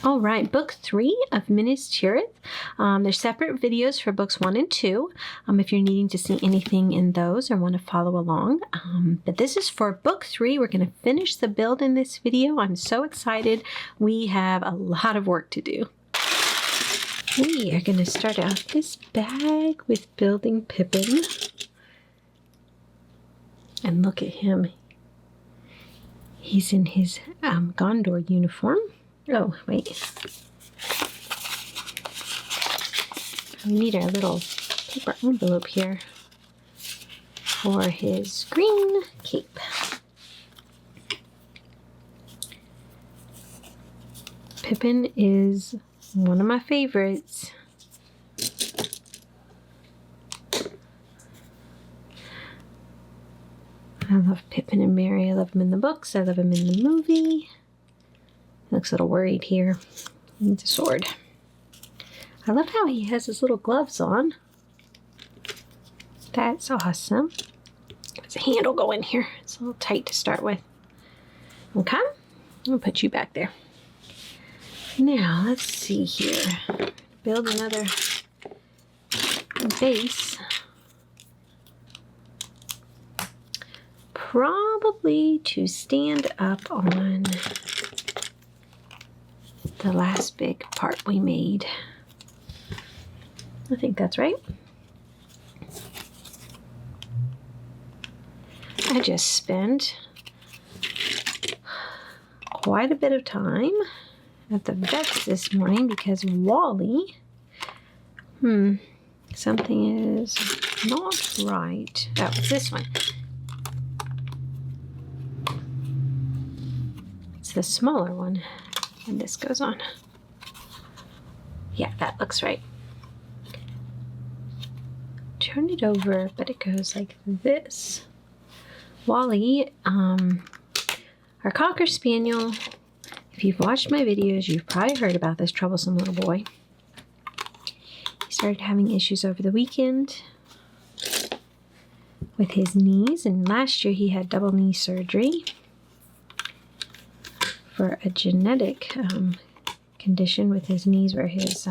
All right, book 3 of Minas Tirith. There's separate videos for books 1 and 2 if you're needing to see anything in those or want to follow along. But this is for book 3. We're going to finish the build in this video. I'm so excited. We have a lot of work to do. We are going to start out this bag with building Pippin. And look at him. He's in his Gondor uniform. Oh, wait. We need our little paper envelope here for his green cape. Pippin is one of my favorites. I love Pippin and Merry. I love him in the books. I love him in the movie. He looks a little worried here. He needs a sword. I love how he has his little gloves on. That's awesome. There's a handle go in here. It's a little tight to start with. Okay, I'm gonna put you back there. Now, let's see here. Build another base. Probably to stand up on the last big part we made. I think that's right. I just spent quite a bit of time at the vets this morning because Wally, something is not right. Oh, it's this one. It's the smaller one. And this goes on. Yeah, that looks right. Turn it over, but it goes like this. Wally, our Cocker Spaniel, if you've watched my videos, you've probably heard about this troublesome little boy. He started having issues over the weekend with his knees, and last year he had double knee surgery for a genetic condition with his knees where his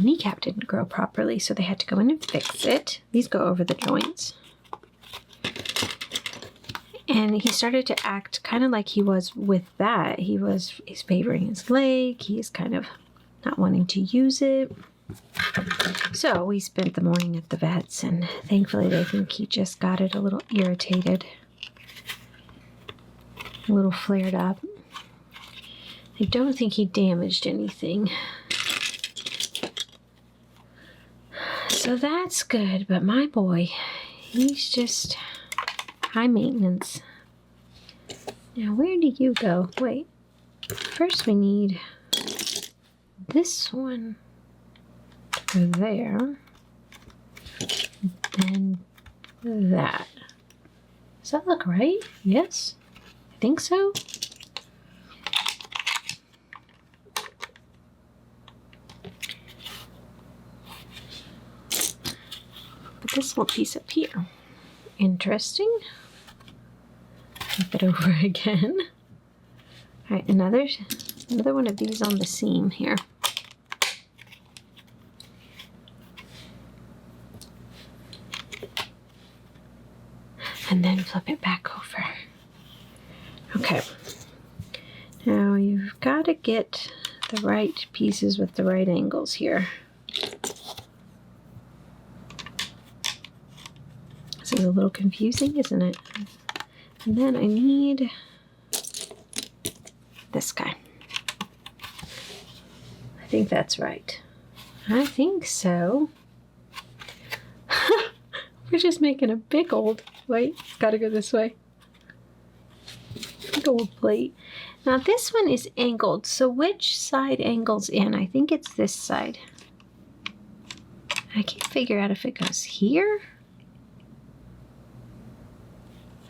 kneecap didn't grow properly, so they had to go in and fix it. These go over the joints. And he started to act kind of like he was with that. He's favoring his leg. He's kind of not wanting to use it. So we spent the morning at the vets, and thankfully they think he just got it a little irritated. A little flared up. I don't think he damaged anything. So that's good, but my boy, he's just high maintenance. Now, where do you go? Wait. First we need this one to go there. And that. Does that look right? Yes? I think so. But this little piece up here. Interesting. Flip it over again. All right, another one of these on the seam here. And then flip it back over. Okay. Now you've got to get the right pieces with the right angles here. This is a little confusing, isn't it? And then I need this guy. I think that's right. I think so. We're just making a big old, wait, gotta go this way. Big old plate. Now this one is angled, so which side angles in? I think it's this side. I can't figure out if it goes here.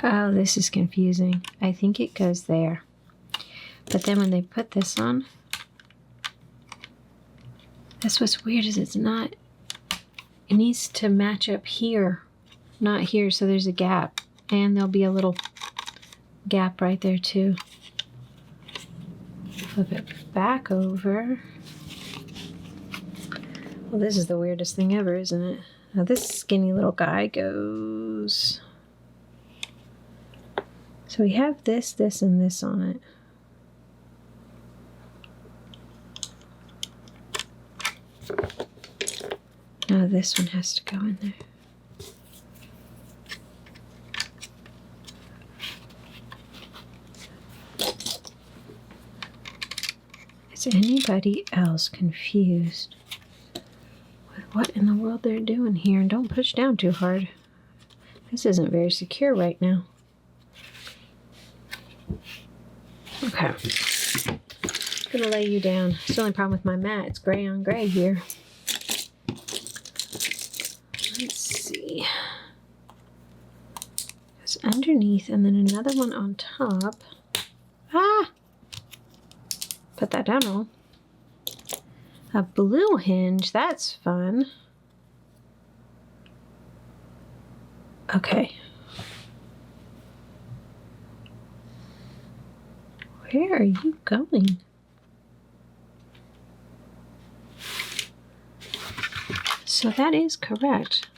Oh, this is confusing. I think it goes there. But then when they put this on, that's what's weird is it's not, it needs to match up here, not here, so there's a gap. And there'll be a little gap right there too. flip it back over. Well, this is the weirdest thing ever, isn't it? Now this skinny little guy goes... So we have this, this, and this on it. Now this one has to go in there. Is anybody else confused with what in the world they're doing here? And don't push down too hard. This isn't very secure right now. Okay. I'm gonna lay you down. It's the only problem with my mat. It's gray on gray here. Let's see. It's underneath and then another one on top. Ah! Put that down wrong. A blue hinge. That's fun. Okay. Where are you going? So that is correct.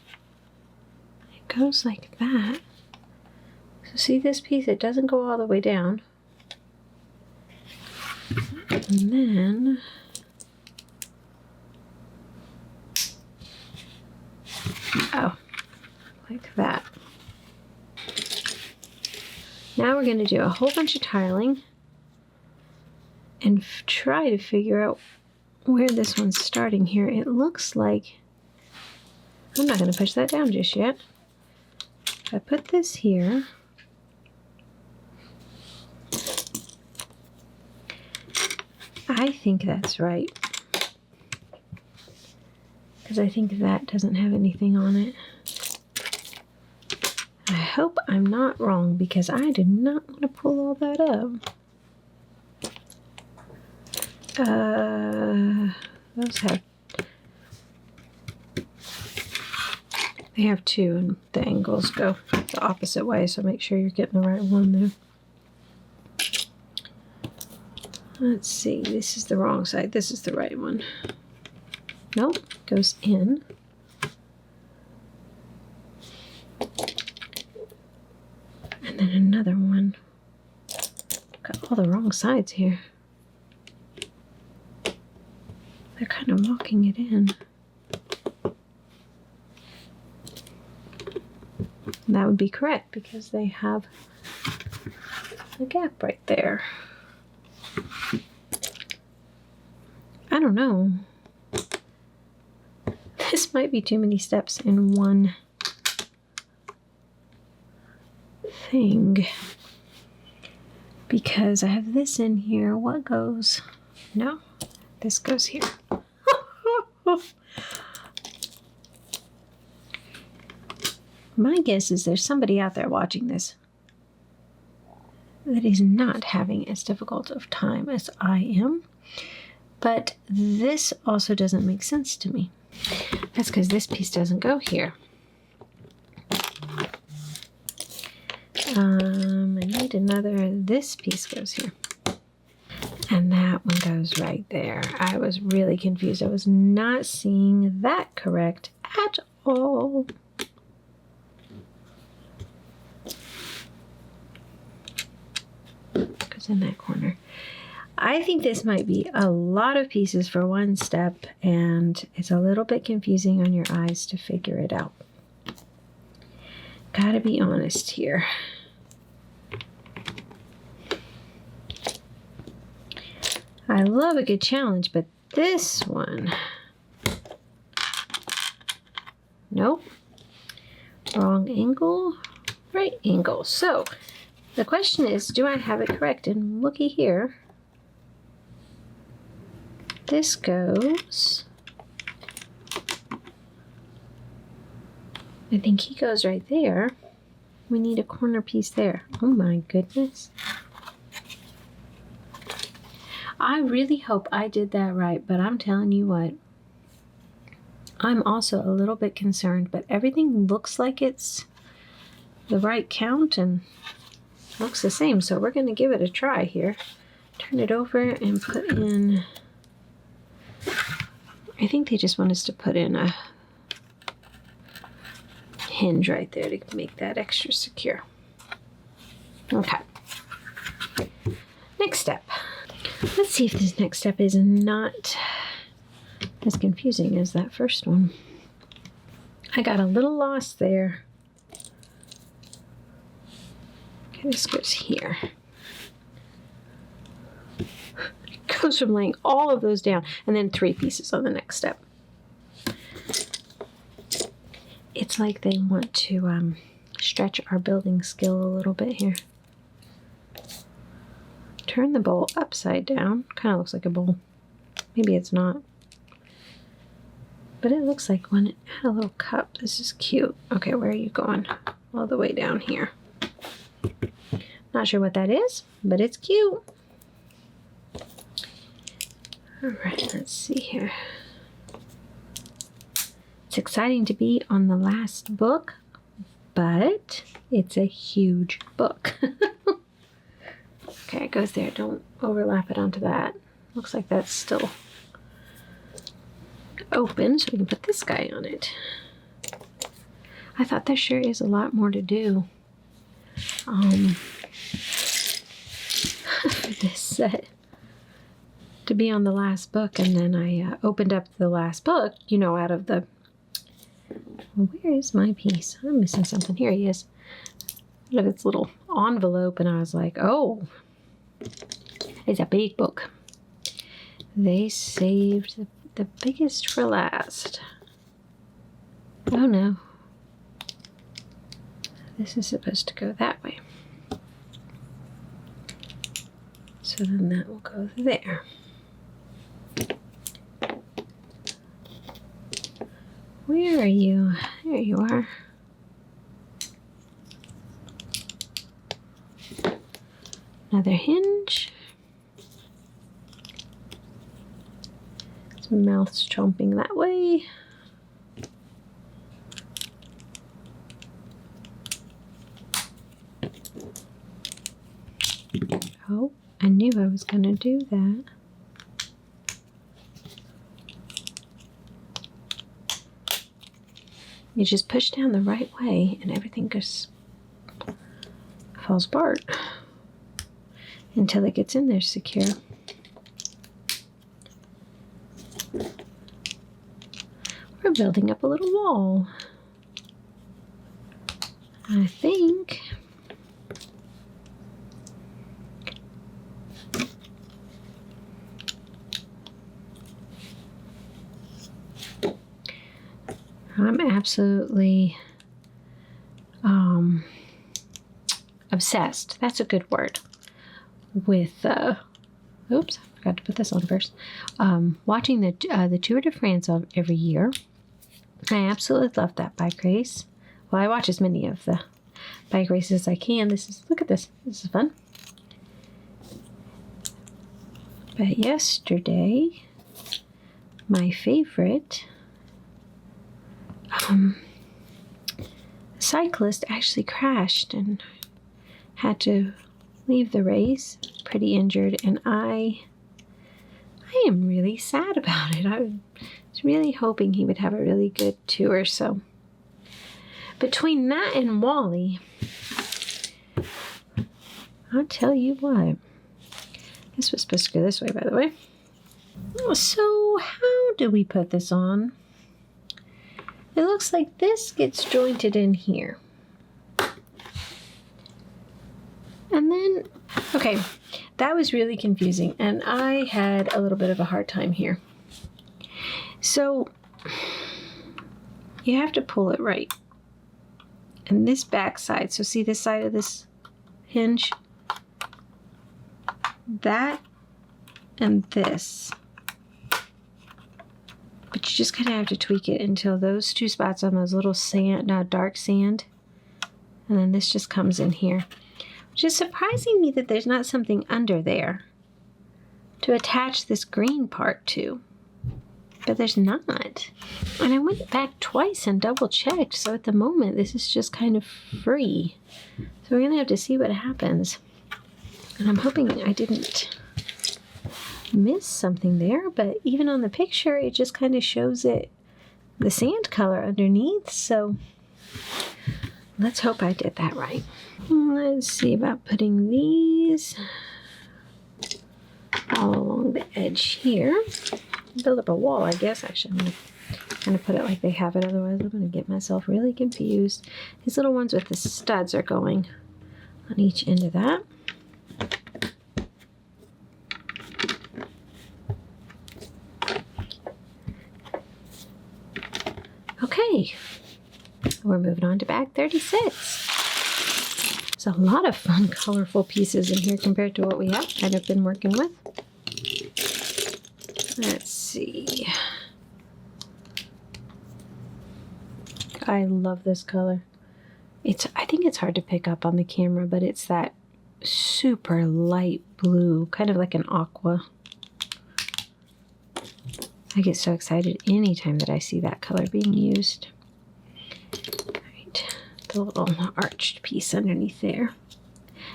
It goes like that. So see this piece? It doesn't go all the way down. And then oh, like that. Now we're going to do a whole bunch of tiling and try to figure out where this one's starting here. It looks like, I'm not going to push that down just yet. If I put this here, I think that's right. Because I think that doesn't have anything on it. I hope I'm not wrong because I did not want to pull all that up. Those have... They have two and the angles go the opposite way, so make sure you're getting the right one there. Let's see, this is the wrong side. This is the right one. Nope, goes in. And then another one. Got all the wrong sides here. They're kind of mocking it in. And that would be correct because they have a gap right there. I don't know. This might be too many steps in one thing. Because I have this in here. What goes? No, this goes here. My guess is there's somebody out there watching this that is not having as difficult of time as I am. But this also doesn't make sense to me. That's because this piece doesn't go here. I need another, this piece goes here. And that one goes right there. I was really confused. I was not seeing that correct at all. Goes in that corner. I think this might be a lot of pieces for one step, and it's a little bit confusing on your eyes to figure it out. Gotta be honest here. I love a good challenge, but this one, nope. Wrong angle, right angle. So the question is, do I have it correct? And looky here. This goes, I think he goes right there. We need a corner piece there. Oh my goodness. I really hope I did that right, but I'm telling you what, I'm also a little bit concerned, but everything looks like it's the right count and looks the same, so we're going to give it a try here. turn it over and put in, I think they just want us to put in a hinge right there to make that extra secure. Okay. Next step. Let's see if this next step is not as confusing as that first one. I got a little lost there. Okay, this goes here. It goes from laying all of those down and then 3 pieces on the next step. It's like they want to stretch our building skill a little bit here. Turn the bowl upside down. Kind of looks like a bowl. Maybe it's not. But it looks like one. It had a little cup. This is cute. Okay, where are you going? All the way down here. Not sure what that is, but it's cute. Alright, let's see here. It's exciting to be on the last book, but it's a huge book. Okay, it goes there. Don't overlap it onto that. Looks like that's still open, so we can put this guy on it. I thought there sure is a lot more to do for this set. To be on the last book, and then I opened up the last book, you know, out of the... Where is my piece? I'm missing something. Here he is. Out of its little envelope, and I was like, oh, it's a big book. They saved the biggest for last. Oh no. This is supposed to go that way. So then that will go there. Where are you? There you are. Another hinge. Some mouths chomping that way. Oh, I knew I was going to do that. You just push down the right way and everything just falls apart until it gets in there secure. We're building up a little wall, I think. I'm absolutely obsessed. That's a good word. With oops, I forgot to put this on first. Watching the Tour de France every year. I absolutely love that bike race. Well, I watch as many of the bike races as I can. Look at this. This is fun. But yesterday, my favorite cyclist actually crashed and had to leave the race, pretty injured, and I am really sad about it. I was really hoping he would have a really good tour. So between that and Wally, I'll tell you what. This was supposed to go this way, by the way. So how do we put this on? It looks like this gets jointed in here. And then, okay, that was really confusing, and I had a little bit of a hard time here. So, you have to pull it right. And this back side, so see this side of this hinge? That and this. But you just kind of have to tweak it until those two spots on those little sand, dark sand, and then this just comes in here. Which is surprising me that there's not something under there to attach this green part to. But there's not. And I went back twice and double checked, so at the moment this is just kind of free. So we're going to have to see what happens. And I'm hoping I didn't missed something there, but even on the picture, it just kind of shows it the sand color underneath. So let's hope I did that right. Let's see about putting these all along the edge here. Build up a wall, I guess. Actually, I'm going to kind of put it like they have it. Otherwise, I'm going to get myself really confused. These little ones with the studs are going on each end of that. Okay, we're moving on to bag 36. There's a lot of fun, colorful pieces in here compared to what we have kind of been working with. Let's see. I love this color. I think it's hard to pick up on the camera, but it's that super light blue, kind of like an aqua. I get so excited anytime that I see that color being used. All right, the little arched piece underneath there.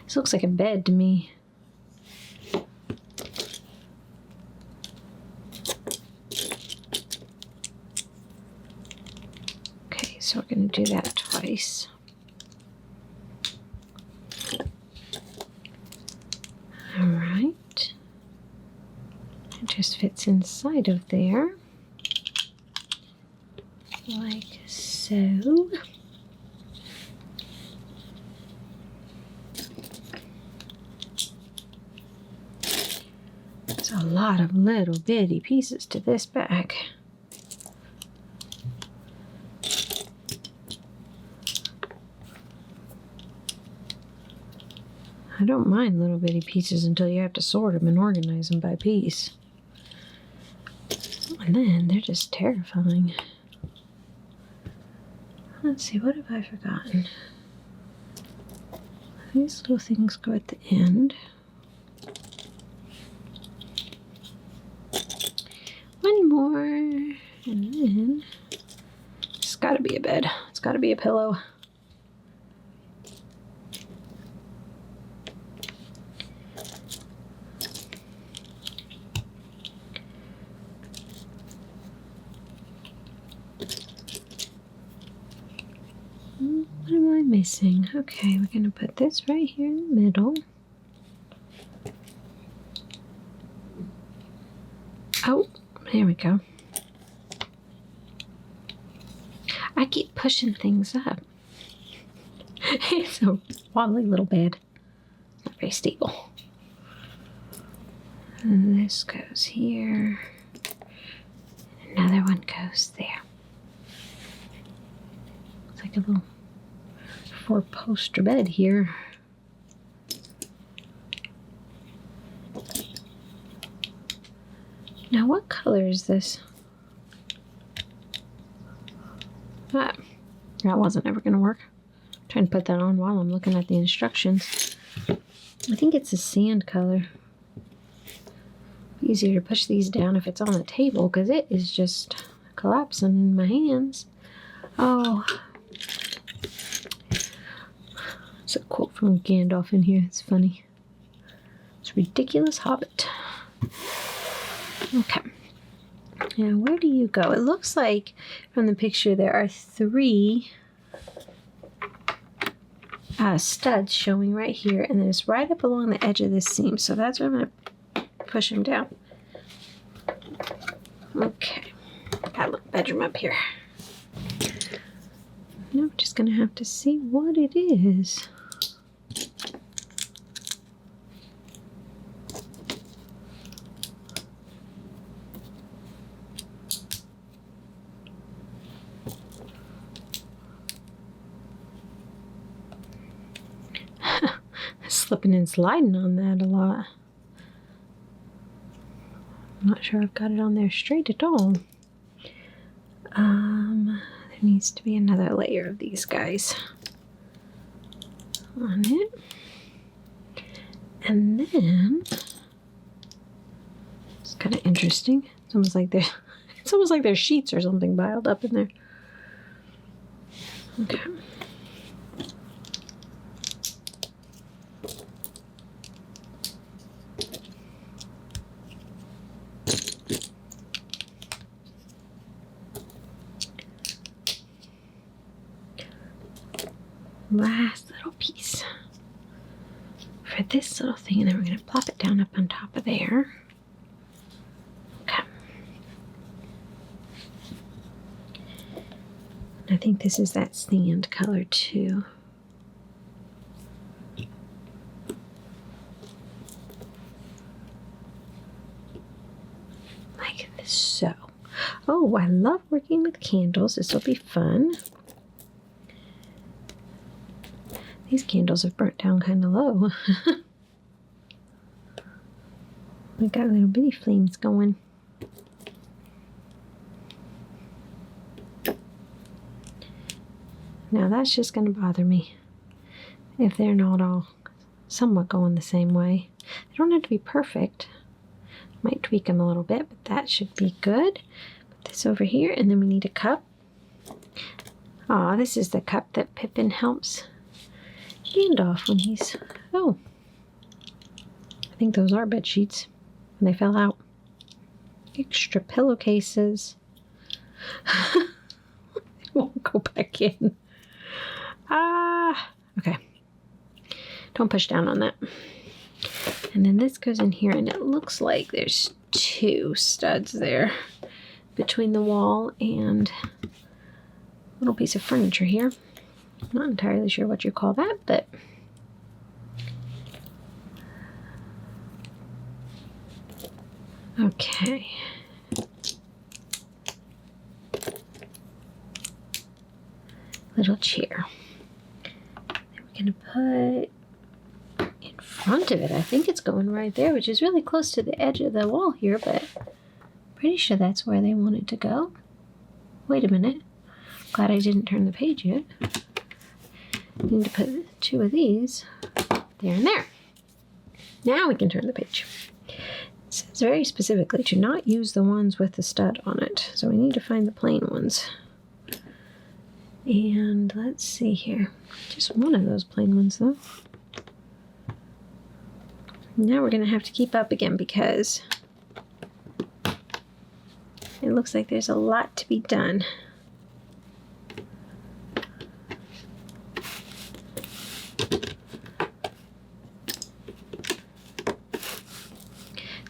This looks like a bed to me. Okay, so we're going to do that twice. All right. It just fits inside of there, like so. There's a lot of little bitty pieces to this bag. I don't mind little bitty pieces until you have to sort them and organize them by piece. And then they're just terrifying. Let's see, what have I forgotten? These little things go at the end. One more, and then it's gotta be a bed. It's gotta be a pillow. What am I missing? Okay, we're going to put this right here in the middle. Oh, there we go. I keep pushing things up. It's a wobbly little bed. Not very stable. And this goes here. Another one goes there. It's like a little four-poster bed here. Now, what color is this? That wasn't ever going to work. I'm trying to put that on while I'm looking at the instructions. I think it's a sand color. Easier to push these down if it's on the table because it is just collapsing in my hands. Oh. There's a quote from Gandalf in here. It's funny. It's ridiculous hobbit. Okay. Now, where do you go? It looks like from the picture there are 3 studs showing right here, and then it's right up along the edge of this seam. So that's where I'm going to push them down. Okay. Got a little bedroom up here. Now I'm just going to have to see what it is. Slipping and sliding on that a lot. I'm not sure I've got it on there straight at all. There needs to be another layer of these guys on it. And then it's kind of interesting. It's almost like there's sheets or something piled up in there. Okay. last little piece for this little thing, and then we're going to plop it down up on top of there. Okay. I think this is that sand color too. Like this, so. Oh, I love working with candles. This will be fun. These candles have burnt down kind of low. We got little bitty flames going. Now that's just going to bother me if they're not all somewhat going the same way. They don't have to be perfect. Might tweak them a little bit, but that should be good. Put this over here, and then we need a cup. Aw, this is the cup that Pippin helps Gandalf when he's... Oh. I think those are bed sheets. And they fell out. Extra pillowcases. It won't go back in. Okay. Don't push down on that. And then this goes in here, and it looks like there's 2 studs there between the wall and a little piece of furniture here. Not entirely sure what you call that, but okay. Little chair. Then we're gonna put in front of it. I think it's going right there, which is really close to the edge of the wall here, but pretty sure that's where they want it to go. Wait a minute. Glad I didn't turn the page yet. Need to put 2 of these there and there. Now we can turn the page. It says very specifically to not use the ones with the stud on it. So we need to find the plain ones. And let's see here. Just one of those plain ones though. Now we're going to have to keep up again because it looks like there's a lot to be done.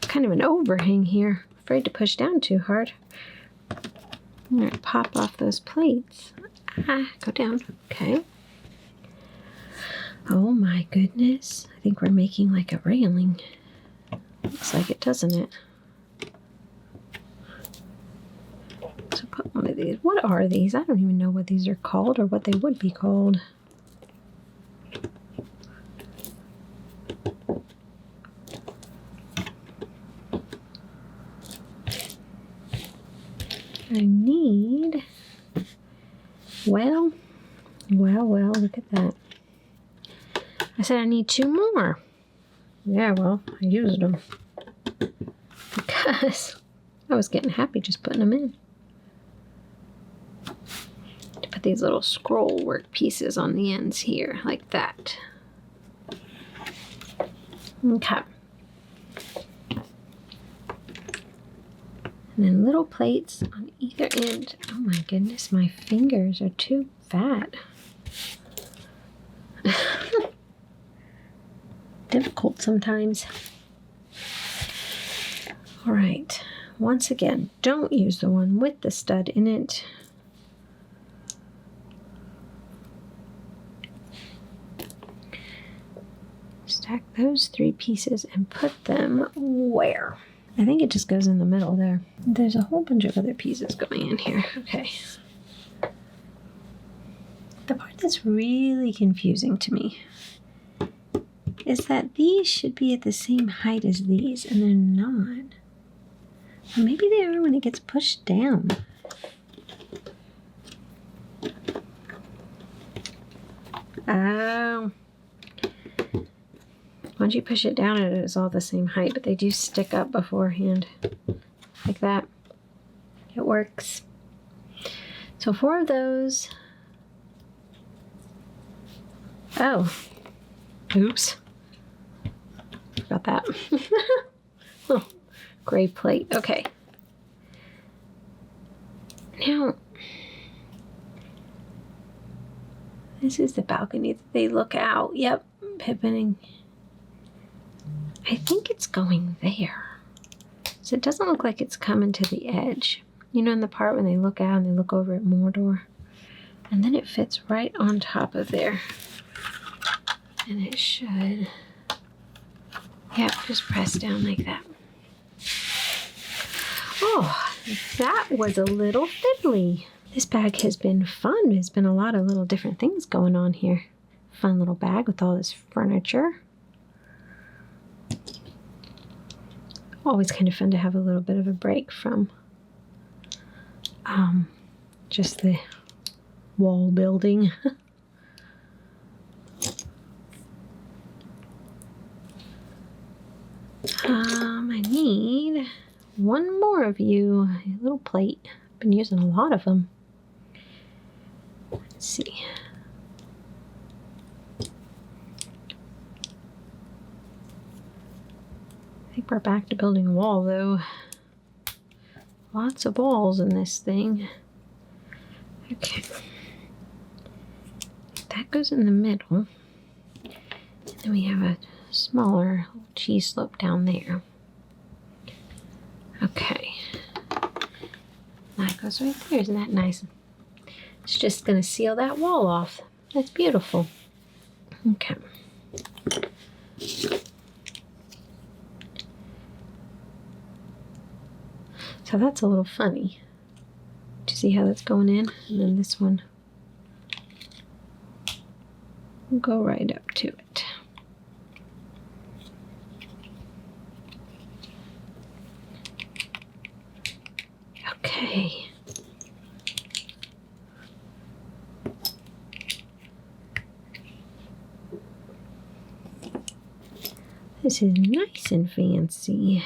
Kind of an overhang here. Afraid to push down too hard. I'm going to pop off those plates. Go down. Okay. Oh my goodness. I think we're making like a railing. Looks like it, doesn't it? So put one of these. What are these? I don't even know what these are called or what they would be called. I need, well, look at that. I said I need 2 more. Yeah, well, I used them because I was getting happy just putting them in. To put these little scroll work pieces on the ends here, like that. Okay. And then little plates on either end. Oh my goodness, my fingers are too fat. Difficult sometimes. All right, once again, don't use the one with the stud in it. Stack those 3 pieces and put them where? I think it just goes in the middle there. There's a whole bunch of other pieces going in here. Okay. The part that's really confusing to me is that these should be at the same height as these, and they're not. Or maybe they are when it gets pushed down. Oh. Once you push it down, it is all the same height, but they do stick up beforehand. Like that. It works. So 4 of those. Oh. Oops. Got that. Oh, gray plate. Okay. Now, This is the balcony that they look out. Yep, Pippin and... I think it's going there. So it doesn't look like it's coming to the edge. You know, in the part when they look out and they look over at Mordor? And then it fits right on top of there. And it should... Yep, just press down like that. Oh, that was a little fiddly. This bag has been fun. There's been a lot of little different things going on here. Fun little bag with all this furniture. Always kind of fun to have a little bit of a break from just the wall building. I need one more of you. A little plate. I've been using a lot of them. Let's see. I think we're back to building a wall, though. Lots of walls in this thing. Okay. That goes in the middle. And then we have a smaller cheese slope down there. Okay. That goes right there. Isn't that nice? It's just going to seal that wall off. That's beautiful. Okay. So that's a little funny. Do you see how that's going in? And then this one will go right up to it. Okay. This is nice and fancy.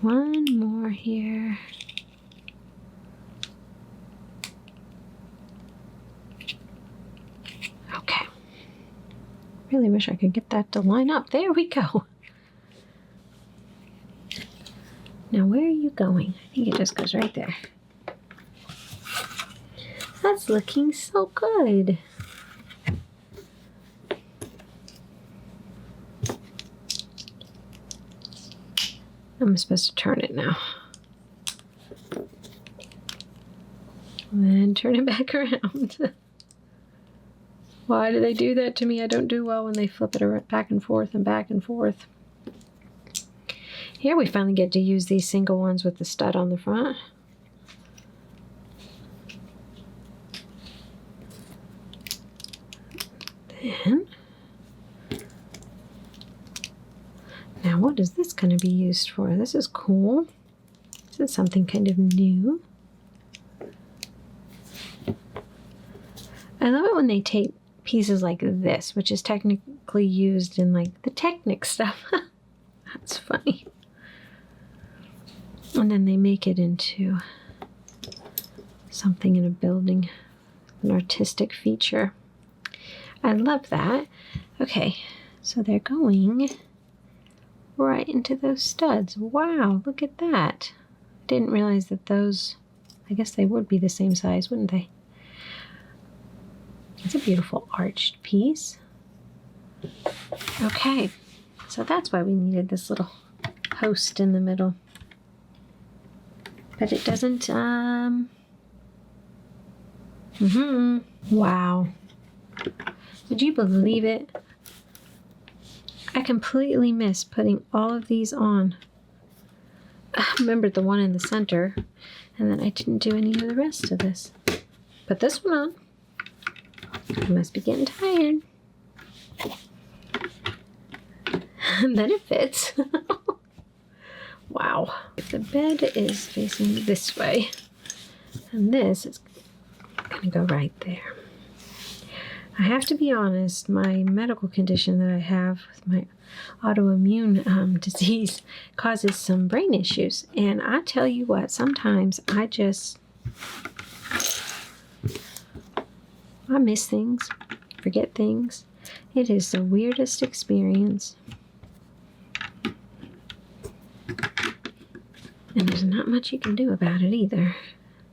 One more here. Okay. Really wish I could get that to line up. There we go. Now where are you going? I think it just goes right there. That's looking so good. I'm supposed to turn it now. And then turn it back around. Why do they do that to me? I don't do well when they flip it back and forth and back and forth. Here we finally get to use these single ones with the stud on the front. Then, now what is this going to be used for? This is cool. This is something kind of new. I love it when they take pieces like this, which is technically used in like the Technic stuff. That's funny. And then they make it into something in a building, an artistic feature. I love that. Okay, so they're going right into those studs. Wow, look at that. Didn't realize that those, I guess they would be the same size, wouldn't they? It's a beautiful arched piece. Okay, so that's why we needed this little post in the middle. But it doesn't, Wow. Would you believe it? I completely missed putting all of these on. I remembered the one in the center, and then I didn't do any of the rest of this. Put this one on. I must be getting tired. And then it fits. Wow. If the bed is facing this way, and this is going to go right there. I have to be honest, my medical condition that I have with my autoimmune disease causes some brain issues. And I tell you what, sometimes I miss things, forget things. It is the weirdest experience. And there's not much you can do about it either.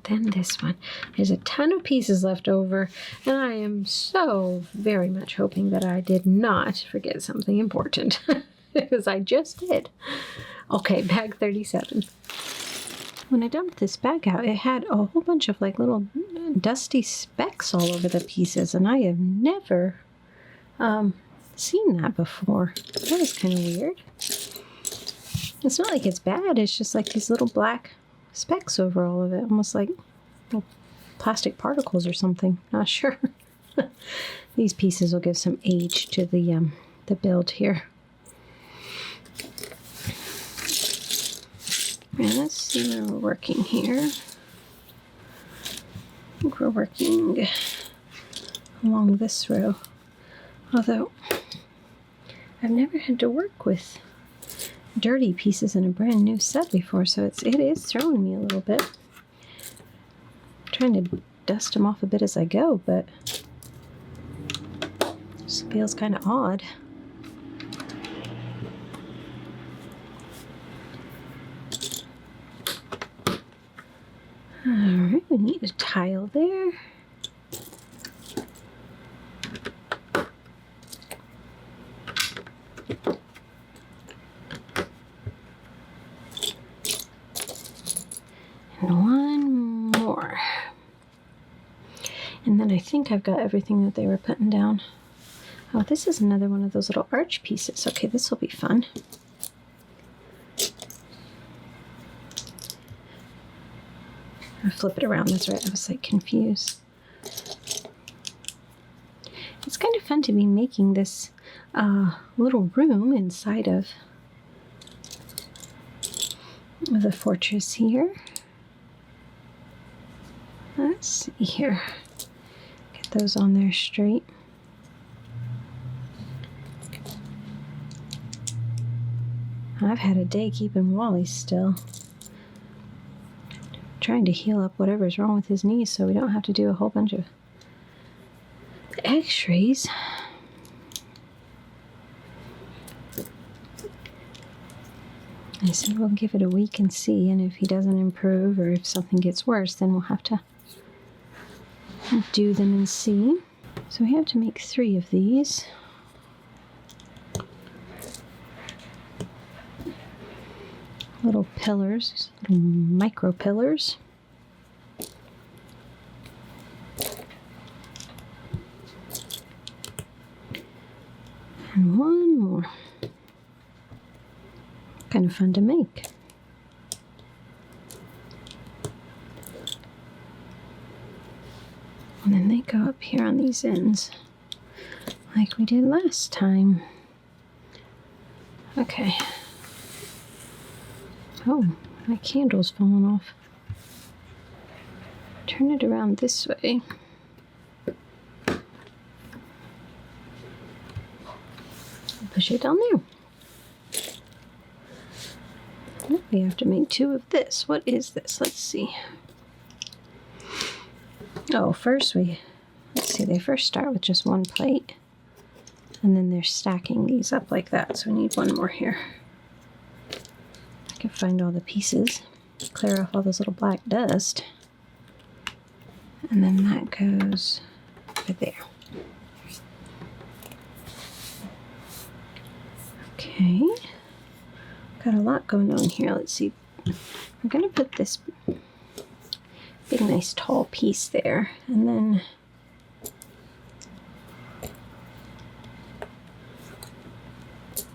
Then this one. There's a ton of pieces left over, and I am so very much hoping that I did not forget something important, because I just did. Okay, bag 37. When I dumped this bag out, it had a whole bunch of like little dusty specks all over the pieces, and I have never seen that before. That was kind of weird. It's not like it's bad, it's just like these little black specks over all of it, almost like little plastic particles or something. Not sure. These pieces will give some age to the build here. And let's see where we're working here. I think we're working along this row. Although I've never had to work with dirty pieces in a brand new set before, so it is throwing me a little bit. I'm trying to dust them off a bit as I go, but it just feels kind of odd. Alright, we need a tile there. And one more. And then I think I've got everything that they were putting down. Oh, this is another one of those little arch pieces. Okay, this will be fun. I flip it around, that's right, I was like confused. It's kind of fun to be making this little room inside of the fortress here. Let's see here. Get those on there straight. I've had a day keeping Wally still. Trying to heal up whatever's wrong with his knees so we don't have to do a whole bunch of x-rays. I said we'll give it a week and see, and if he doesn't improve or if something gets worse, then we'll have to do them and see. So we have to make 3 of these. Little pillars, little micro pillars. And one more. Kind of fun to make. And then they go up here on these ends, like we did last time. Okay. Oh, my candle's falling off. Turn it around this way. Push it down there. Now we have to make 2 of this. What is this? Let's see. Oh, first let's see, they first start with just 1 plate. And then they're stacking these up like that. So we need 1 more here. I can find all the pieces, clear off all this little black dust, and then that goes right there. Okay, got a lot going on here. Let's see, I'm gonna put this big nice tall piece there, and then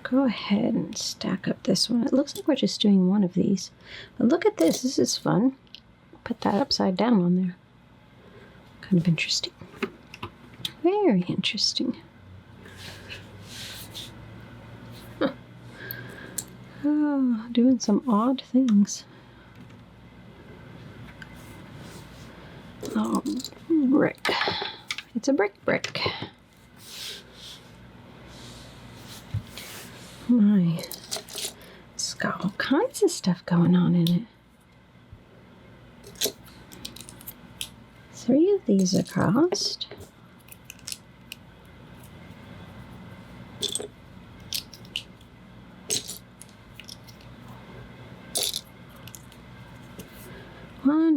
go ahead and stack up this one. It looks like we're just doing 1 of these. But look at this. This is fun. Put that upside down on there. Kind of interesting. Very interesting. Huh. Oh, doing some odd things. Oh, brick. It's a brick. My, it's got all kinds of stuff going on in it. 3 of these across.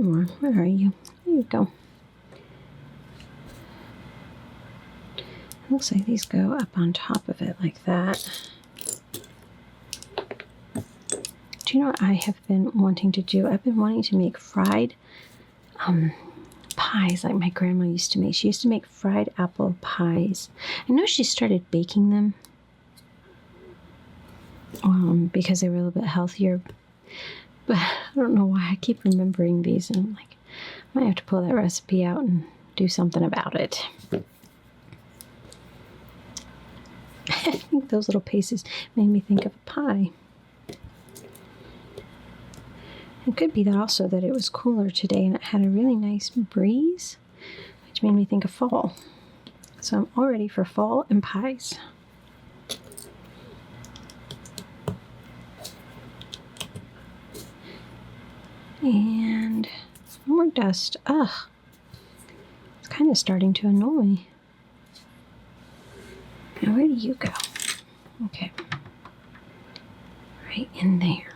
one more. Where are you? There you go. Looks like these go up on top of it like that. Do you know what I have been wanting to do? I've been wanting to make fried pies like my grandma used to make. She used to make fried apple pies. I know she started baking them because they were a little bit healthier. But I don't know why I keep remembering these, and I'm like, I might have to pull that recipe out and do something about it. I think those little pieces made me think of a pie. It could be that also that it was cooler today and it had a really nice breeze, which made me think of fall. So I'm all ready for fall and pies. And more dust. Ugh. It's kind of starting to annoy. Now where do you go? Okay. Right in there.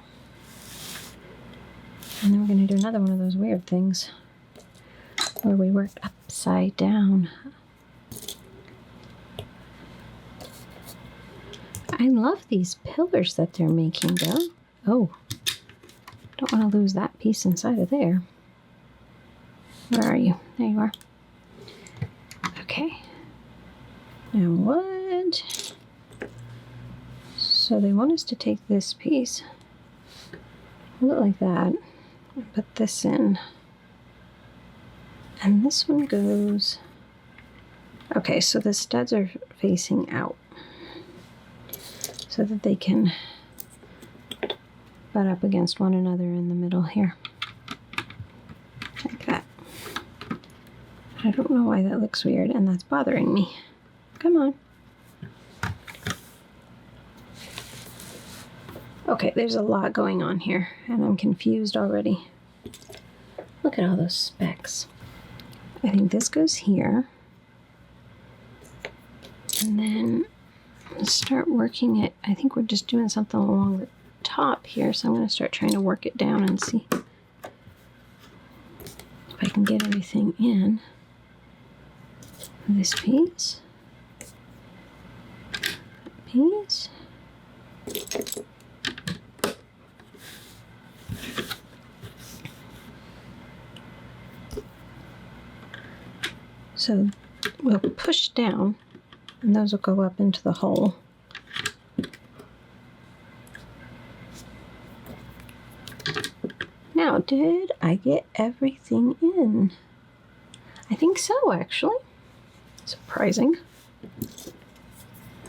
And then we're going to do another one of those weird things where we work upside down. I love these pillars that they're making though. Oh, don't want to lose that piece inside of there. Where are you? There you are. Okay. Now what? So they want us to take this piece, hold it like that, and put this in. And this one goes, okay, so the studs are facing out so that they can butt up against one another in the middle here. Like that. I don't know why that looks weird, and that's bothering me. Come on. Okay, there's a lot going on here, and I'm confused already. Look at all those specks. I think this goes here. And then let's start working it. I think we're just doing something along the top here, so I'm going to start trying to work it down and see if I can get everything in. This piece. Piece. So we'll push down, and those will go up into the hole. Now, did I get everything in? I think so, actually. Surprising.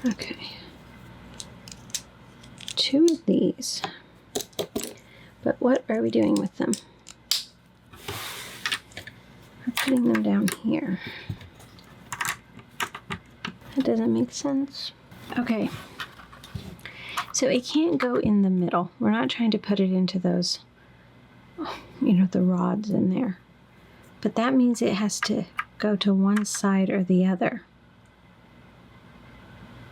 Okay. 2 of these. But what are we doing with them? We're putting them down here. That doesn't make sense. Okay. So it can't go in the middle. We're not trying to put it into those, you know, the rods in there. But that means it has to go to one side or the other.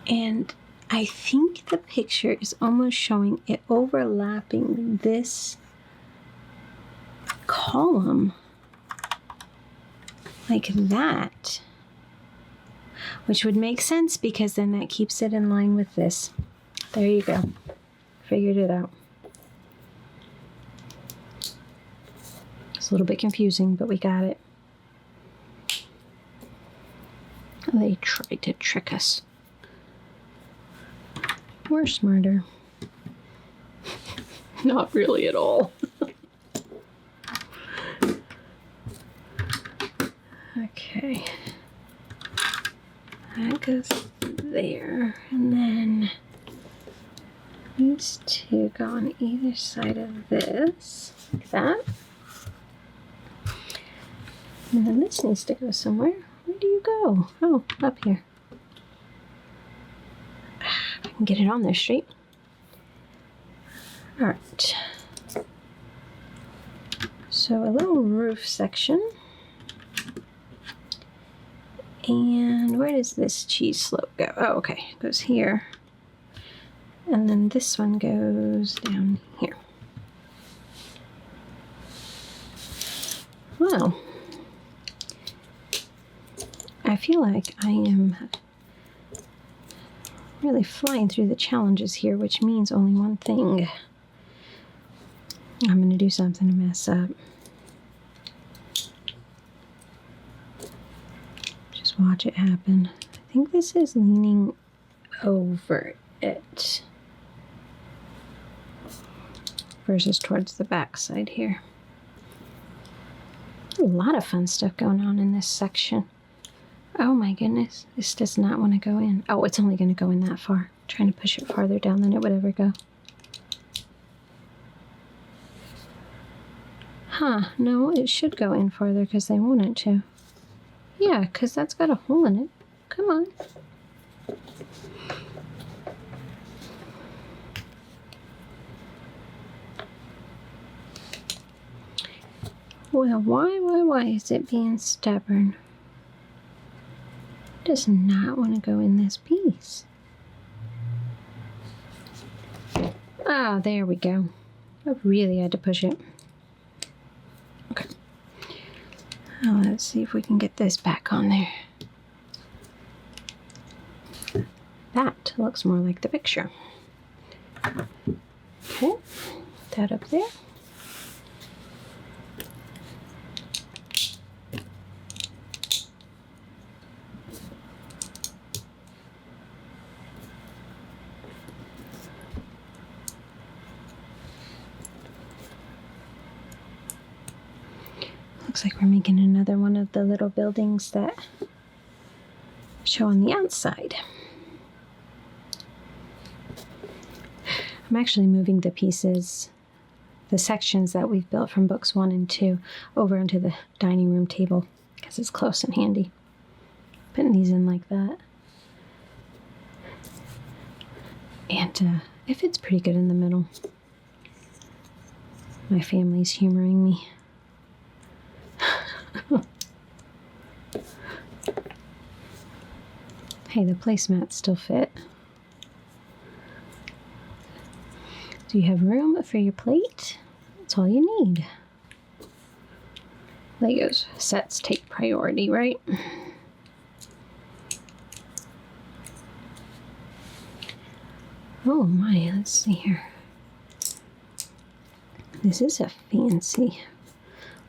And I think the picture is almost showing it overlapping this column like that, which would make sense because then that keeps it in line with this. There you go. Figured it out. It's a little bit confusing, but we got it. They tried to trick us. We're smarter. Not really at all. Okay. That goes there. And then these 2 go on either side of this, like that. And then this needs to go somewhere. Where do you go? Oh, up here. I can get it on there straight. All right. So a little roof section. And where does this cheese slope go? Oh, okay. It goes here. And then this one goes down here. Well, I feel like I am really flying through the challenges here, which means only one thing. I'm going to do something to mess up. Just watch it happen. I think this is leaning over it versus towards the back side here. A lot of fun stuff going on in this section. Oh my goodness, this does not want to go in. Oh, it's only going to go in that far. I'm trying to push it farther down than it would ever go. Huh, no, it should go in farther because they want it to. Yeah, because that's got a hole in it. Come on. Well, why is it being stubborn? It does not want to go in this piece. Ah, there we go. I really had to push it. Okay. Now let's see if we can get this back on there. That looks more like the picture. Okay, put that up there. Looks like we're making another one of the little buildings that show on the outside. I'm actually moving the pieces, the sections that we've built from books 1 and 2 over onto the dining room table because it's close and handy. Putting these in like that. And it fits pretty good in the middle. My family's humoring me. Hey, the placemats still fit. Do you have room for your plate? That's all you need. Legos sets take priority, right? Oh my, let's see here. This is a fancy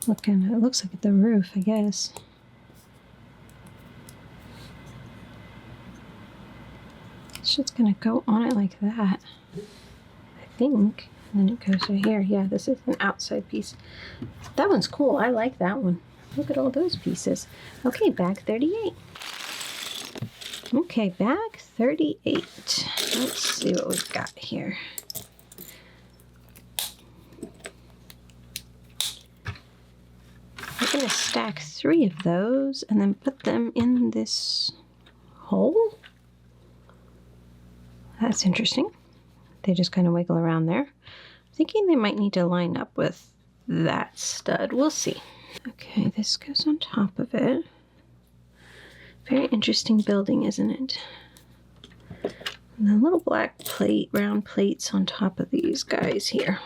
looking, it looks like the roof, I guess. It's just gonna go on it like that, I think. And then it goes right here. Yeah, this is an outside piece. That one's cool. I like that one. Look at all those pieces. Okay, bag 38. Okay, bag 38. Let's see what we've got here. We're gonna stack 3 of those and then put them in this hole. That's interesting. They just kind of wiggle around there. I'm thinking they might need to line up with that stud. We'll see. Okay, this goes on top of it. Very interesting building, isn't it? And the little black plate, round plates on top of these guys here.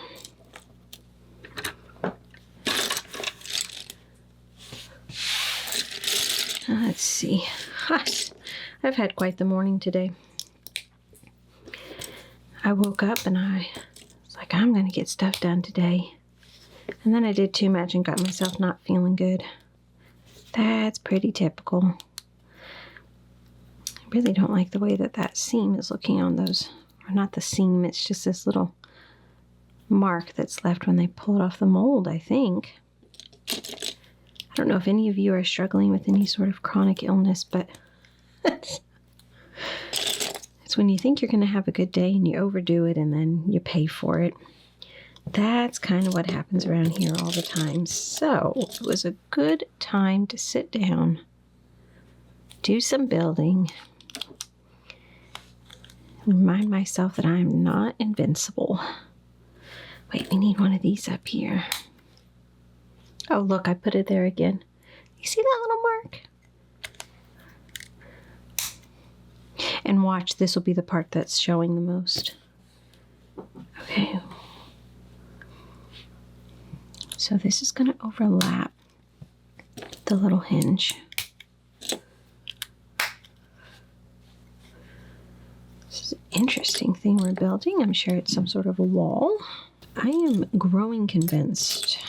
Let's see. I've had quite the morning today. I woke up and I was like, I'm going to get stuff done today. And then I did too much and got myself not feeling good. That's pretty typical. I really don't like the way that that seam is looking on those. Or not the seam, it's just this little mark that's left when they pull it off the mold, I think. I don't know if any of you are struggling with any sort of chronic illness, but it's when you think you're going to have a good day and you overdo it and then you pay for it. That's kind of what happens around here all the time. So it was a good time to sit down, do some building, remind myself that I'm not invincible. Wait, we need one of these up here. Oh, look, I put it there again. You see that little mark? And watch, this will be the part that's showing the most. Okay. So this is going to overlap the little hinge. This is an interesting thing we're building. I'm sure it's some sort of a wall. I am growing convinced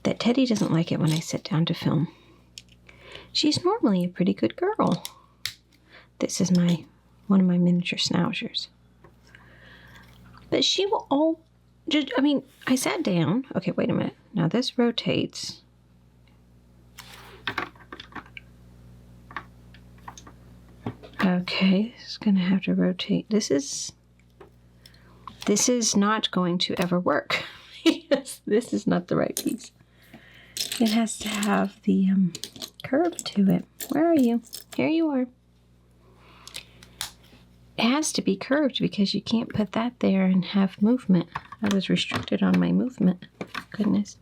that Teddy doesn't like it when I sit down to film. She's normally a pretty good girl. This is one of my miniature schnauzers. But she will I sat down. Okay, wait a minute. Now this rotates. Okay, this is going to have to rotate. This is not going to ever work. Yes, this is not the right piece. It has to have the curve to it. Where are you? Here you are. It has to be curved because you can't put that there and have movement. I was restricted on my movement. Goodness.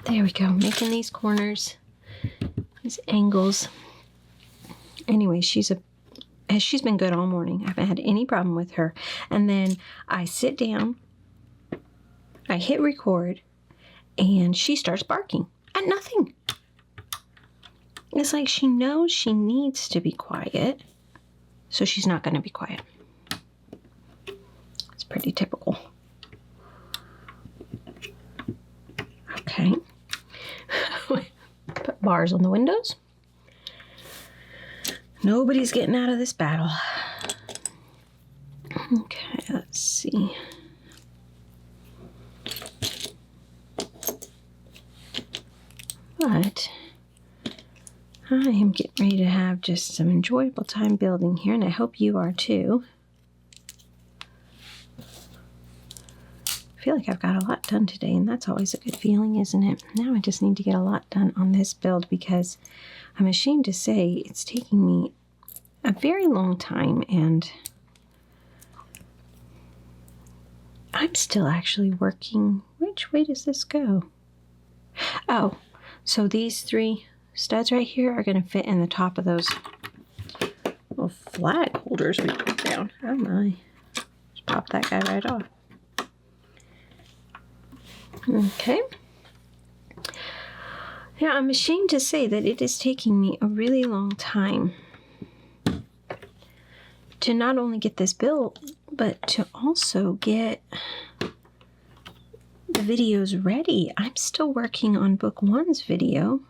There we go. Making these corners, these angles. Anyway, she's been good all morning. I haven't had any problem with her. And then I sit down, I hit record, and she starts barking at nothing. It's like she knows she needs to be quiet, so she's not going to be quiet. It's pretty typical. Okay. Put bars on the windows. Nobody's getting out of this battle. Okay, let's see. But I am getting ready to have just some enjoyable time building here, and I hope you are too. I feel like I've got a lot done today, and that's always a good feeling, isn't it? Now I just need to get a lot done on this build because I'm ashamed to say it's taking me a very long time, and I'm still actually working. Which way does this go? Oh, so these 3 studs right here are going to fit in the top of those little flag holders we put down. Oh my. Just pop that guy right off. Okay. Yeah, I'm ashamed to say that it is taking me a really long time to not only get this built, but to also get the videos ready. I'm still working on book 1's video,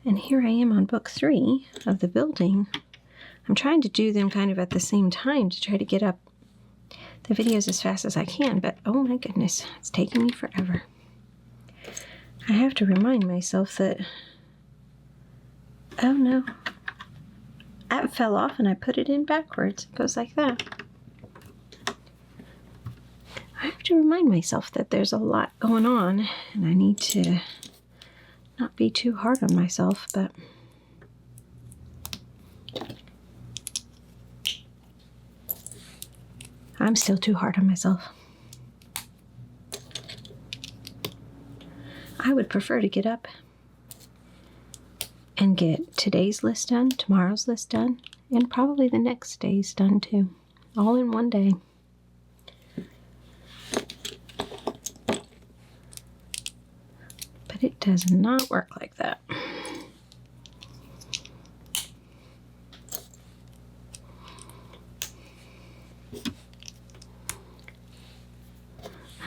and here I am on book 3 of the building. I'm trying to do them kind of at the same time to try to get up the videos as fast as I can, but oh my goodness, it's taking me forever. I have to remind myself that, oh no, that fell off and I put it in backwards. It goes like that. I have to remind myself that there's a lot going on and I need to not be too hard on myself, but I'm still too hard on myself. I would prefer to get up and get today's list done, tomorrow's list done, and probably the next day's done too. All in one day. But it does not work like that.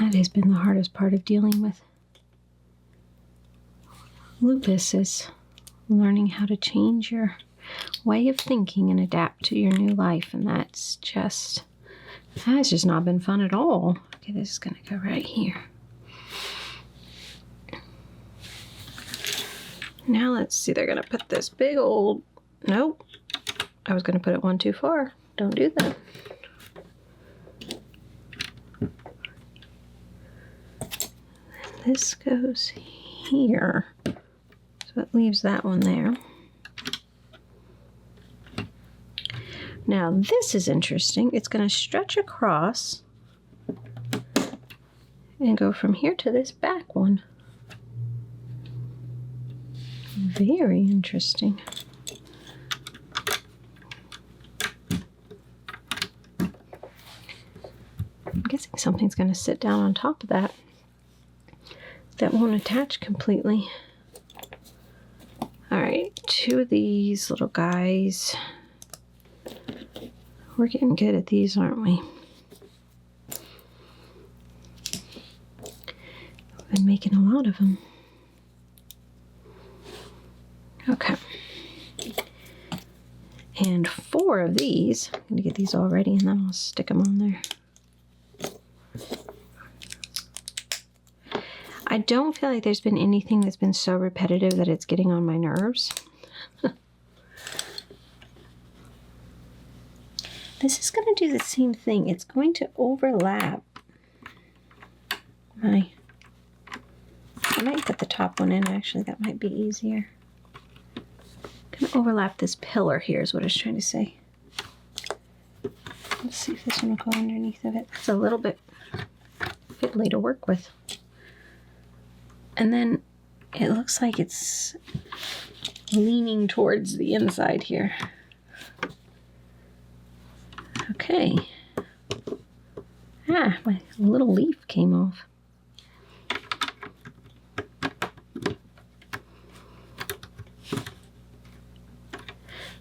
That has been the hardest part of dealing with lupus, is learning how to change your way of thinking and adapt to your new life, and that's just not been fun at all. Okay, this is gonna go right here. Now let's see, they're gonna put this big old, nope, I was gonna put it one too far. Don't do that. This goes here, so it leaves that one there. Now this is interesting. It's going to stretch across and go from here to this back one. Very interesting. I'm guessing something's going to sit down on top of that. that won't attach completely. All right, 2 of these little guys. We're getting good at these, aren't we? Been making a lot of them. Okay. And 4 of these. I'm going to get these all ready and then I'll stick them on there. I don't feel like there's been anything that's been so repetitive that it's getting on my nerves. This is going to do the same thing. It's going to overlap my... I might put the top one in, actually. That might be easier. Going to overlap this pillar here is what I was trying to say. Let's see if this one will go underneath of it. It's a little bit fiddly to work with. And then it looks like it's leaning towards the inside here. Okay. Ah, my little leaf came off.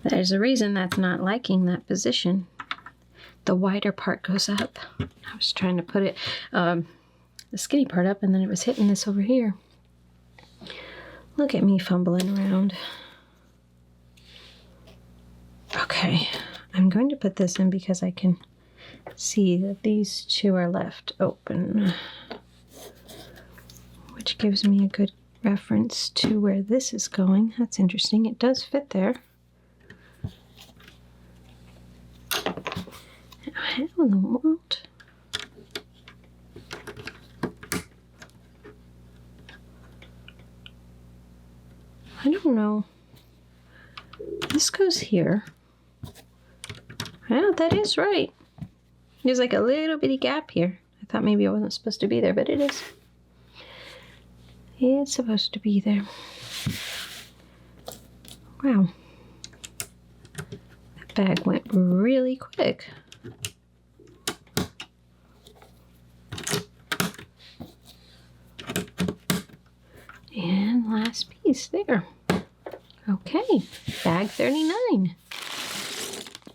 There's a reason that's not liking that position. The wider part goes up. I was trying to put it, the skinny part up, and then it was hitting this over here. Look at me fumbling around. Okay, I'm going to put this in because I can see that these 2 are left open, which gives me a good reference to where this is going. That's interesting. It does fit there. How in the world? I don't know. This goes here. Well, that is right. There's like a little bitty gap here. I thought maybe it wasn't supposed to be there, but it is. It's supposed to be there. Wow. That bag went really quick. And last piece there. Okay, bag 39.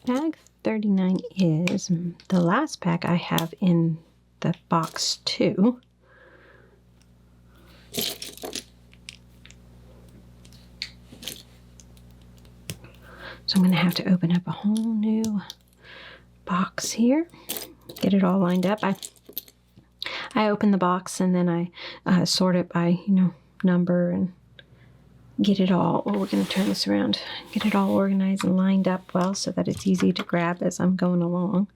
Bag 39 is the last bag I have in the box 2. So I'm going to have to open up a whole new box here, get it all lined up. I open the box and then I sort it by, number and get it all, we're going to turn this around, get it all organized and lined up well so that it's easy to grab as I'm going along.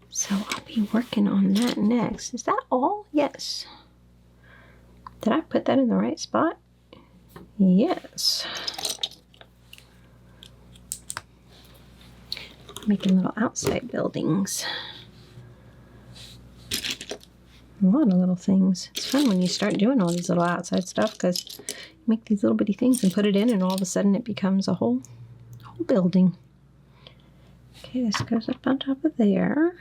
So I'll be working on that next. Is that all? Yes. Did I put that in the right spot? Yes. Making little outside buildings. A lot of little things. It's fun when you start doing all these little outside stuff because you make these little bitty things and put it in and all of a sudden it becomes a whole building. Okay, this goes up on top of there.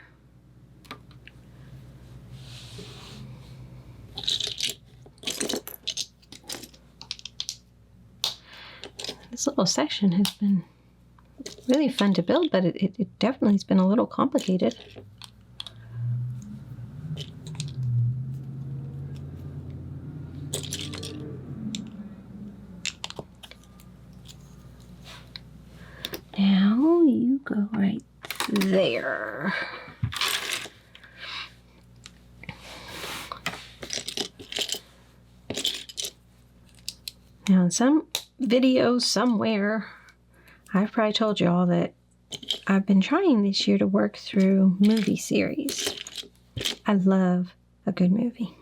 This little section has been really fun to build, but it definitely has been a little complicated. Now you go right there. Now in some video somewhere, I've probably told you all that I've been trying this year to work through movie series. I love a good movie.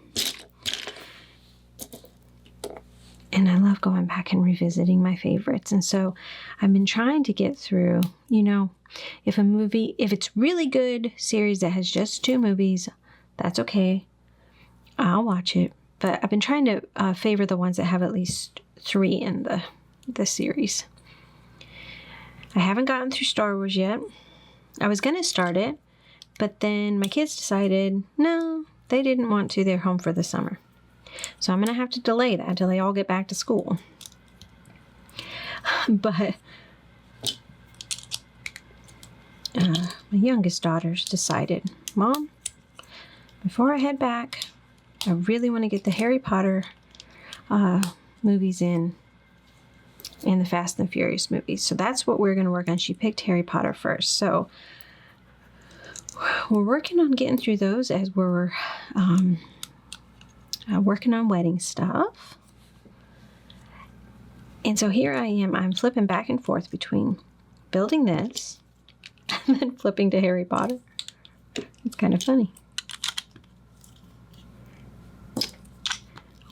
And I love going back and revisiting my favorites. And so I've been trying to get through, if it's really good series that has just 2 movies, that's okay. I'll watch it. But I've been trying to favor the ones that have at least 3 in the series. I haven't gotten through Star Wars yet. I was going to start it, but then my kids decided, no, they didn't want to. They're home for the summer. So I'm going to have to delay that until they all get back to school. But my youngest daughter's decided, Mom, before I head back, I really want to get the Harry Potter movies in and the Fast and the Furious movies. So that's what we're going to work on. She picked Harry Potter first. So we're working on getting through those as we're working on wedding stuff. And so here I am. I'm flipping back and forth between building this and then flipping to Harry Potter. It's kind of funny.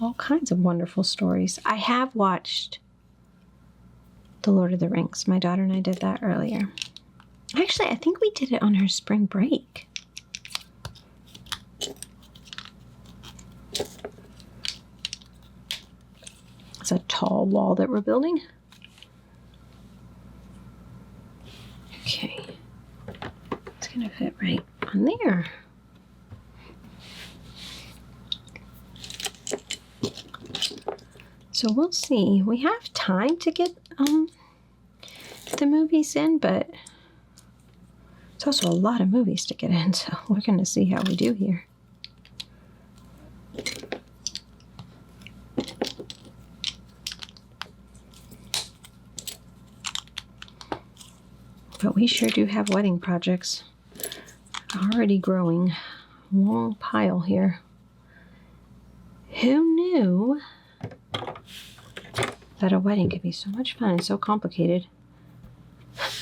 All kinds of wonderful stories. I have watched The Lord of the Rings. My daughter and I did that earlier. Actually, I think we did it on her spring break. It's a tall wall that we're building. Okay. It's going to fit right on there. So we'll see. We have time to get the movies in, but it's also a lot of movies to get in, so we're going to see how we do here. But we sure do have wedding projects already growing. A long pile here. Who knew that a wedding could be so much fun and so complicated?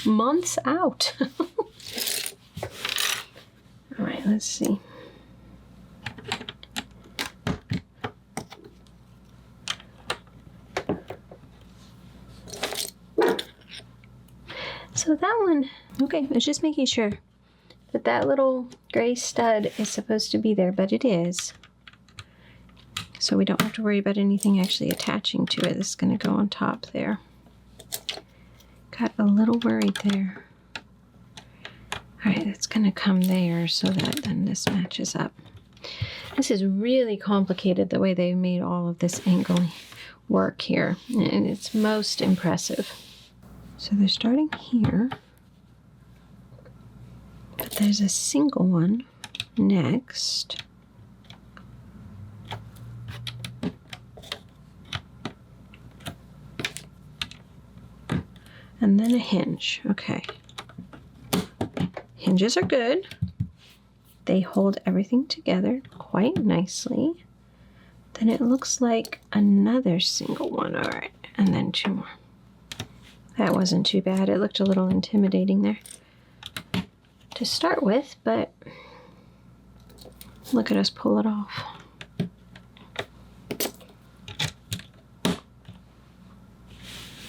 Months out. All right, let's see. So that one, okay, I was just making sure that that little gray stud is supposed to be there, but it is. So we don't have to worry about anything actually attaching to it. This is going to go on top there. Got a little worried there. All right, it's going to come there so that then this matches up. This is really complicated the way they made all of this angle work here, and it's most impressive. So they're starting here, but there's a single one next. And then a hinge. Okay. Hinges are good. They hold everything together quite nicely. Then it looks like another single one. All right. And then two more. That wasn't too bad. It looked a little intimidating there to start with, but look at us pull it off.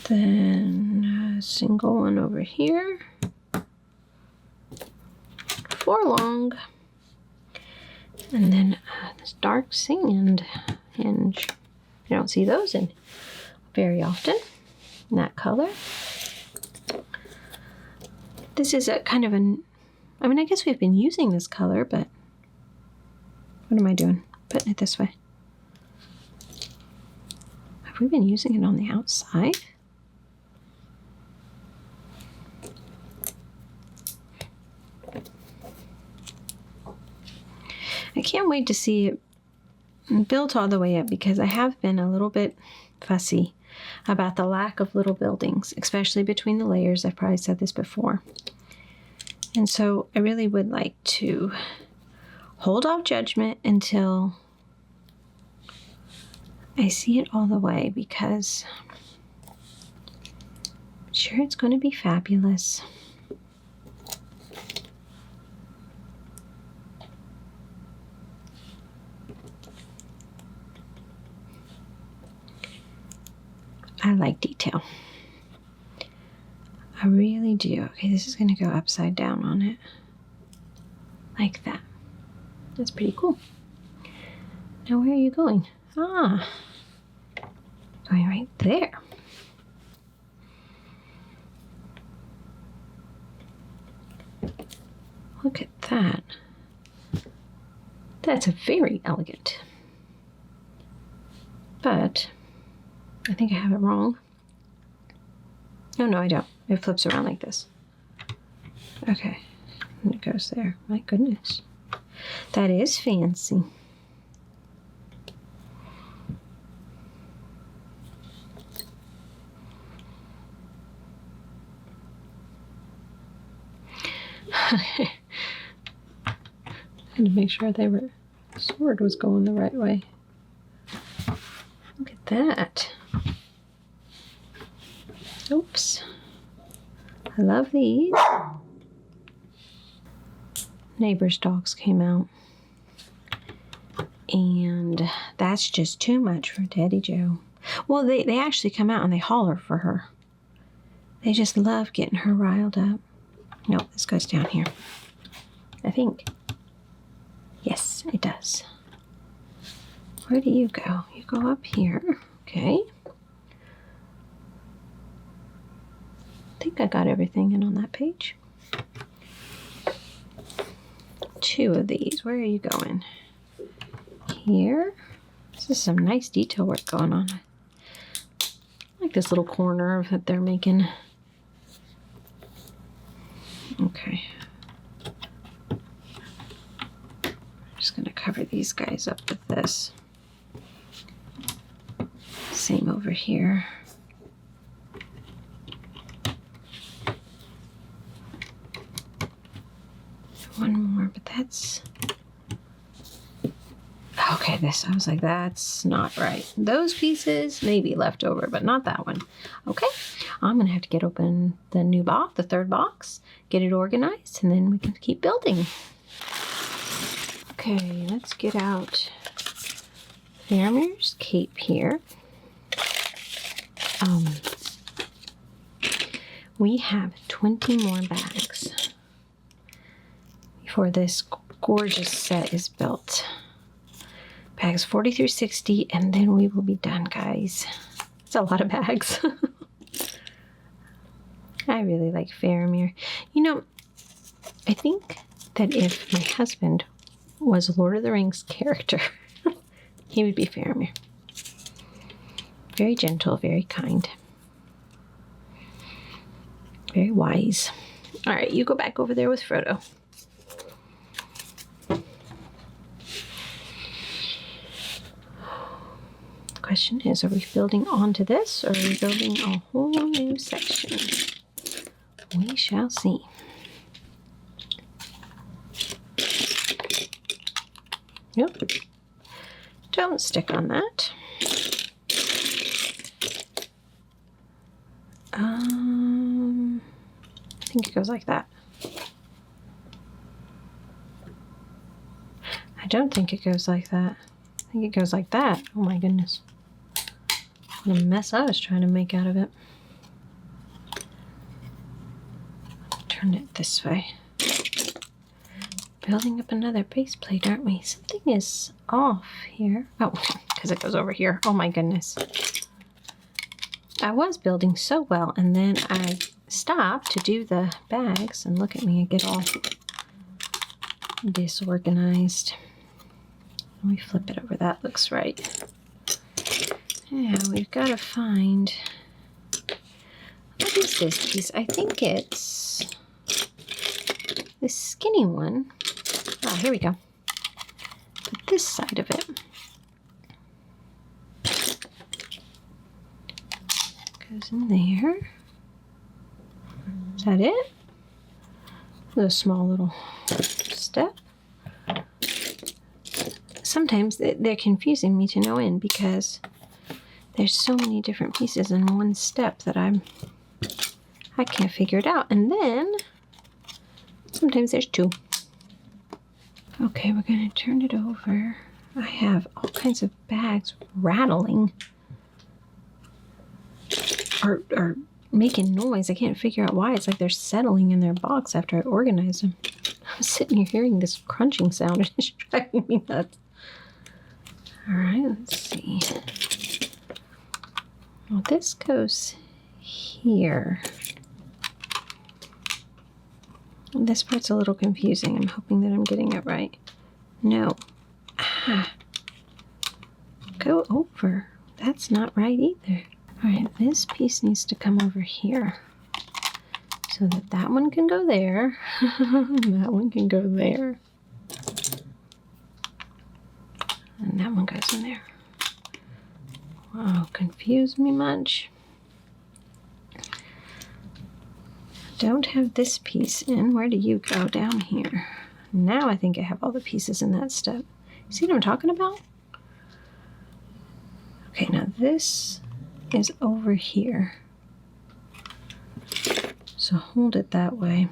Then a single one over here. 4 long. And then this dark sand hinge. You don't see those in very often in that color. This is a kind of an, I mean, I guess we've been using this color, but what am I doing? Putting it this way. Have we been using it on the outside? I can't wait to see it built all the way up because I have been a little bit fussy about the lack of little buildings, especially between the layers. I've probably said this before. And so I really would like to hold off judgment until I see it all the way because I'm sure it's going to be fabulous. I like detail. I really do. Okay, this is going to go upside down on it. Like that. That's pretty cool. Now where are you going? Ah, going right there. Look at that. That's very elegant. but I think I have it wrong. Oh, no, I don't. It flips around like this. Okay, and it goes there. My goodness. That is fancy. I had to make sure the sword was going the right way. Look at that. Oops. I love these. Neighbor's dogs came out. And that's just too much for Teddy Joe. Well, they actually come out and they holler for her. They just love getting her riled up. Nope, this goes down here. I think. Yes, it does. Where do you go? You go up here. Okay. I think I got everything in on that page. 2 of these. Where are you going? Here. This is some nice detail work going on. I like this little corner that they're making. Okay. I'm just going to cover these guys up with this. Same over here. One more, but that's... Okay, this, I was like, that's not right. Those pieces may be left over, but not that one. Okay, I'm going to have to get open the new box, the 3rd box, get it organized, and then we can keep building. Okay, let's get out Faramir's cape here. We have 20 more bags before this gorgeous set is built. Bags 40 through 60, and then we will be done, guys. It's a lot of bags. I really like Faramir. You know, I think that if my husband was a Lord of the Rings character, he would be Faramir. Very gentle, very kind. Very wise. All right, you go back over there with Frodo. Question is, are we building onto this, or are we building a whole new section? We shall see. Yep. Don't stick on that. I think it goes like that. I don't think it goes like that. I think it goes like that. Oh my goodness. What a mess I was trying to make out of it. Turn it this way. Building up another base plate, aren't we? Something is off here. Oh, because it goes over here. Oh my goodness. I was building so well, and then I stopped to do the bags, and look at me, I get all disorganized. Let me flip it over. That looks right. Yeah, we've got to find... What is this piece? I think it's this skinny one. Ah, here we go. But this side of it goes in there. Is that it? A small little step. Sometimes they're confusing me to no end because there's so many different pieces in one step that I can't figure it out. And then sometimes there's 2. Okay, we're going to turn it over. I have all kinds of bags rattling or making noise. I can't figure out why. It's like they're settling in their box after I organize them. I'm sitting here hearing this crunching sound and it's driving me nuts. All right, let's see. Well, this goes here. This part's a little confusing. I'm hoping that I'm getting it right. No. Ah. Go over. That's not right either. All right, this piece needs to come over here so that that one can go there. That one can go there. And that one goes in there. Wow, confused me much. Don't have this piece in. Where do you go? Down here. Now I think I have all the pieces in that step. See what I'm talking about? Okay, now this is over here. So hold it that way.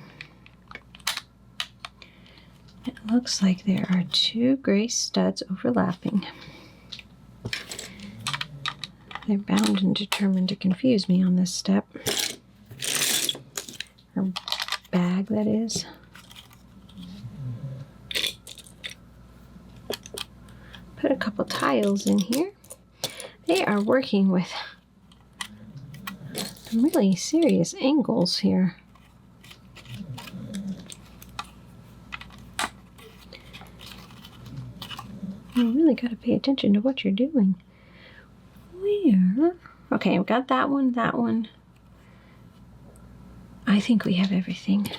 It looks like there are two gray studs overlapping. They're bound and determined to confuse me on this step. Or bag, that is. Put a couple tiles in here. They are working with some really serious angles here. You really got to pay attention to what you're doing. Where? Okay, I've got that one, that one. I think we have everything.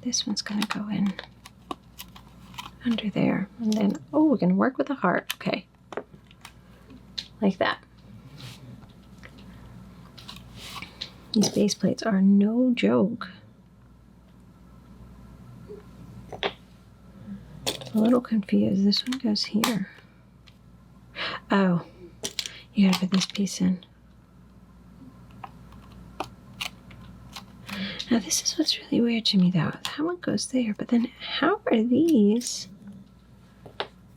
This one's going to go in under there. And then, oh, we're going to work with a heart. Okay. Like that. These base plates are no joke. A little confused. This one goes here. Oh, you gotta put this piece in. Now this is what's really weird to me though. That one goes there, but then how are these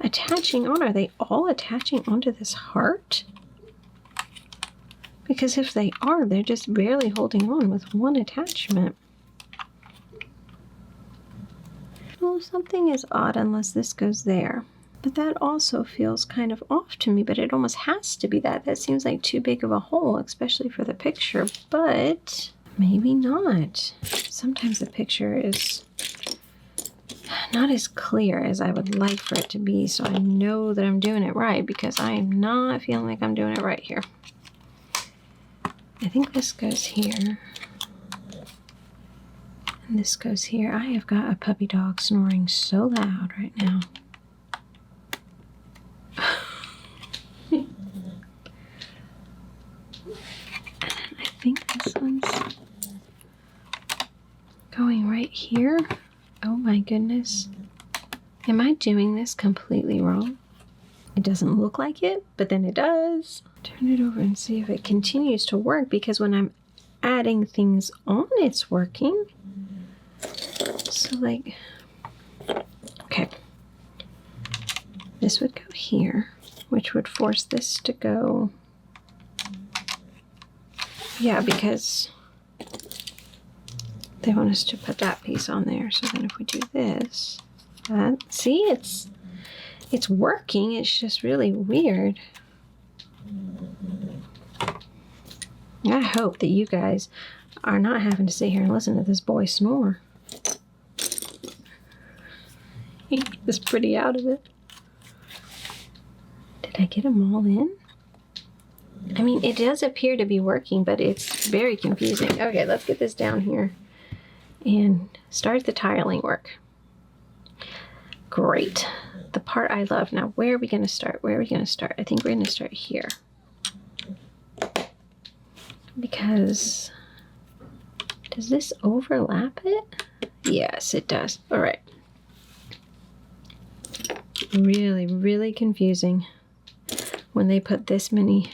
attaching on? Are they all attaching onto this heart? Because if they are, they're just barely holding on with one attachment. Well, something is odd unless this goes there. But that also feels kind of off to me, but it almost has to be that. That seems like too big of a hole, especially for the picture, but maybe not. Sometimes the picture is not as clear as I would like for it to be, so I know that I'm doing it right because I am not feeling like I'm doing it right here. I think this goes here. And this goes here. I have got a puppy dog snoring so loud right now. I think this one's going right here. Oh my goodness. Am I doing this completely wrong? It doesn't look like it, but then it does. Turn it over and see if it continues to work, because when I'm adding things on, it's working. So like, okay. This would go here, which would force this to go. Yeah, because they want us to put that piece on there. So then if we do this, see, it's working. It's just really weird. I hope that you guys are not having to sit here and listen to this boy snore. He's pretty out of it. Did I get them all in? I mean, it does appear to be working, but it's very confusing. Okay, let's get this down here and start the tiling work. Great. The part I love. Now, where are we going to start? Where are we going to start? I think we're going to start here. Because, does this overlap it? Yes, it does. All right. Really, really confusing when they put this many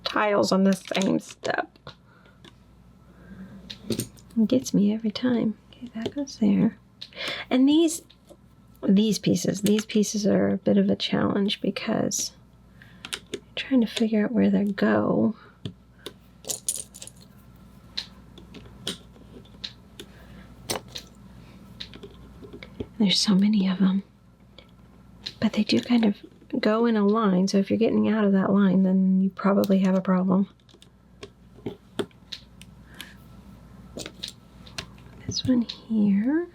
tiles on the same step. It gets me every time. Okay, that goes there. And these pieces are a bit of a challenge because I'm trying to figure out where they go. There's so many of them, but they do kind of go in a line, so if you're getting out of that line, then you probably have a problem. This one here.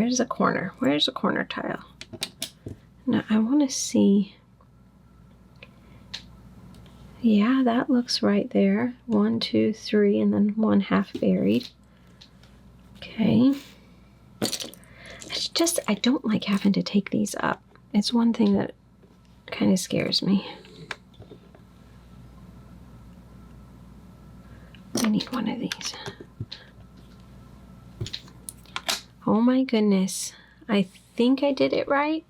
where's the corner? Where's the corner tile? Now I want to see. Yeah, that looks right there. 1, 2, 3, and then 1 half buried. Okay. It's just, I don't like having to take these up. It's one thing that kind of scares me. I need one of these. Oh my goodness. I think I did it right.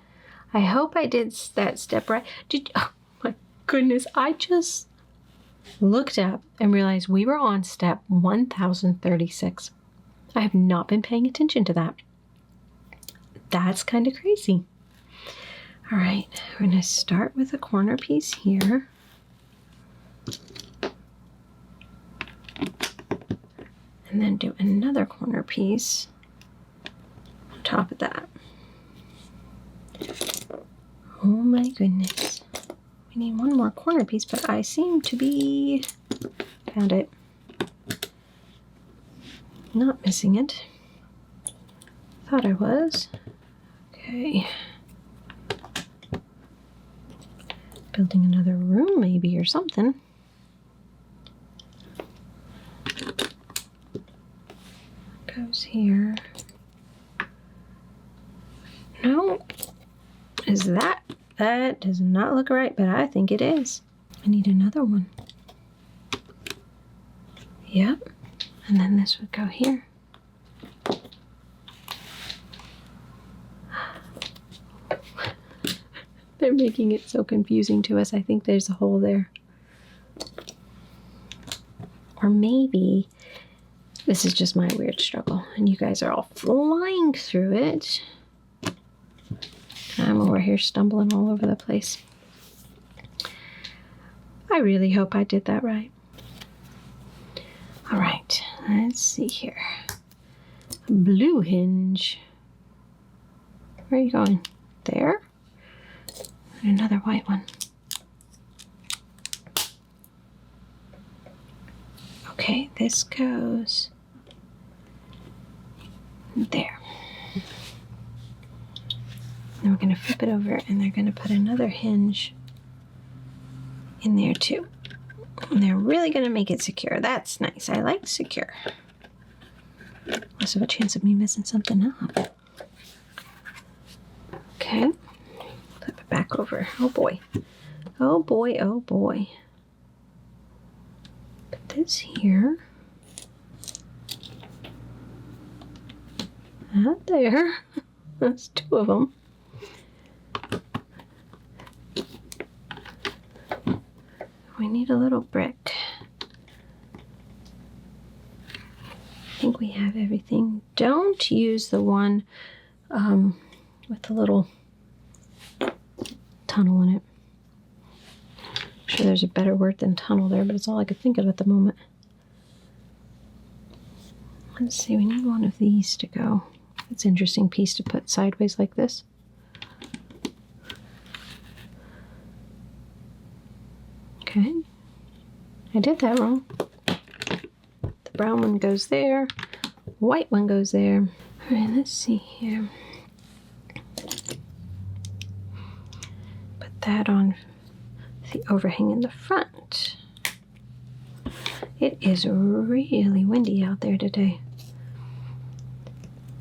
I hope I did that step right. Oh my goodness. I just looked up and realized we were on step 1036. I have not been paying attention to that. That's kind of crazy. All right, we're going to start with a corner piece here. And then do another corner piece on top of that. Oh my goodness. We need one more corner piece, but I seem to be... Found it. Not missing it. Thought I was. Okay. Building another room maybe or something. Goes here. No. Is that? That does not look right, but I think it is. I need another one. Yep. And then this would go here. They're making it so confusing to us. I think there's a hole there. Or maybe this is just my weird struggle and you guys are all flying through it. I'm over here stumbling all over the place. I really hope I did that right. All right, let's see here. Blue hinge. Where are you going? There? And another white one. Okay, this goes there. And we're going to flip it over and they're going to put another hinge in there too. And they're really going to make it secure. That's nice. I like secure. Less of a chance of me messing something up. Okay. Flip it back over. Oh boy. Oh boy, oh boy. Put this here. Out there. That's 2 of them. We need a little brick. I think we have everything. Don't use the one with the little tunnel in it. I'm sure there's a better word than tunnel there, but it's all I could think of at the moment. Let's see, we need one of these to go. It's an interesting piece to put sideways like this. Okay, I did that wrong. The brown one goes there, white one goes there. All right, let's see here. Put that on the overhang in the front. It is really windy out there today.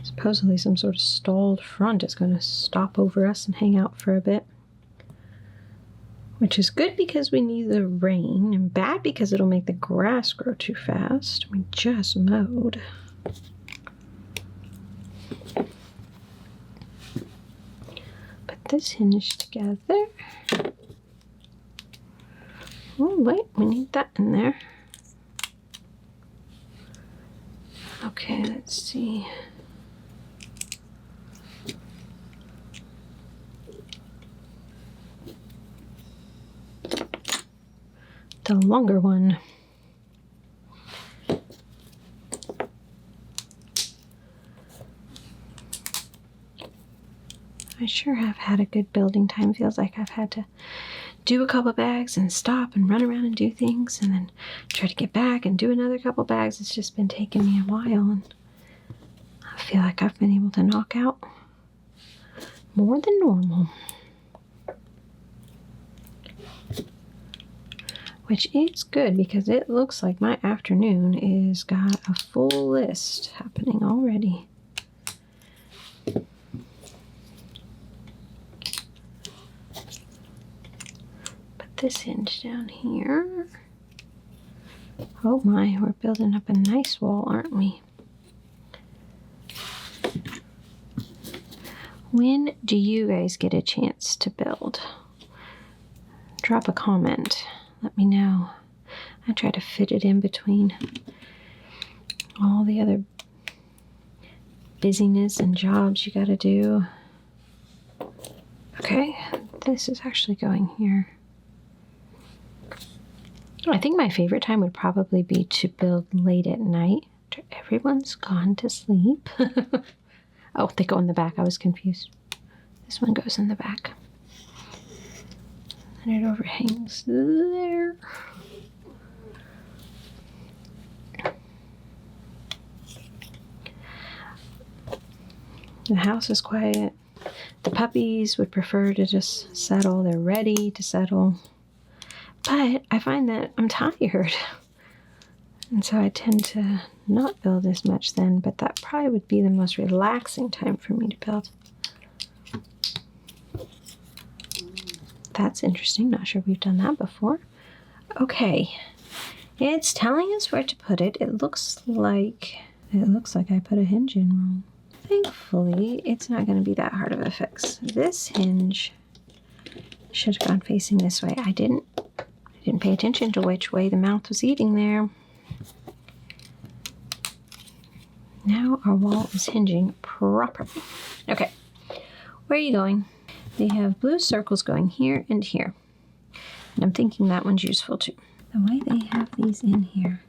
Supposedly some sort of stalled front is going to stop over us and hang out for a bit. Which is good because we need the rain, and bad because it'll make the grass grow too fast. We just mowed. Put this hinge together. Oh, wait, we need that in there. Okay, let's see. The longer one. I sure have had a good building time. Feels like I've had to do a couple bags and stop and run around and do things and then try to get back and do another couple bags. It's just been taking me a while, and feel like I've been able to knock out more than normal. Which is good because it looks like my afternoon is got a full list happening already. Put this hinge down here. Oh my, we're building up a nice wall, aren't we? When do you guys get a chance to build? Drop a comment. Let me know. I try to fit it in between all the other busyness and jobs you gotta do. Okay, this is actually going here. I think my favorite time would probably be to build late at night after everyone's gone to sleep. Oh, they go in the back. I was confused. This one goes in the back. And it overhangs there. The house is quiet. The puppies would prefer to just settle. They're ready to settle. But I find that I'm tired. And so I tend to not build as much then, but that probably would be the most relaxing time for me to build. That's interesting. Not sure we've done that before. Okay. It's telling us where to put it. It looks like I put a hinge in wrong. Thankfully, it's not going to be that hard of a fix. This hinge should have gone facing this way. I didn't pay attention to which way the mouth was eating there. Now our wall is hinging properly. Okay, where are you going? They have blue circles going here and here. And I'm thinking that one's useful too. The way they have these in here.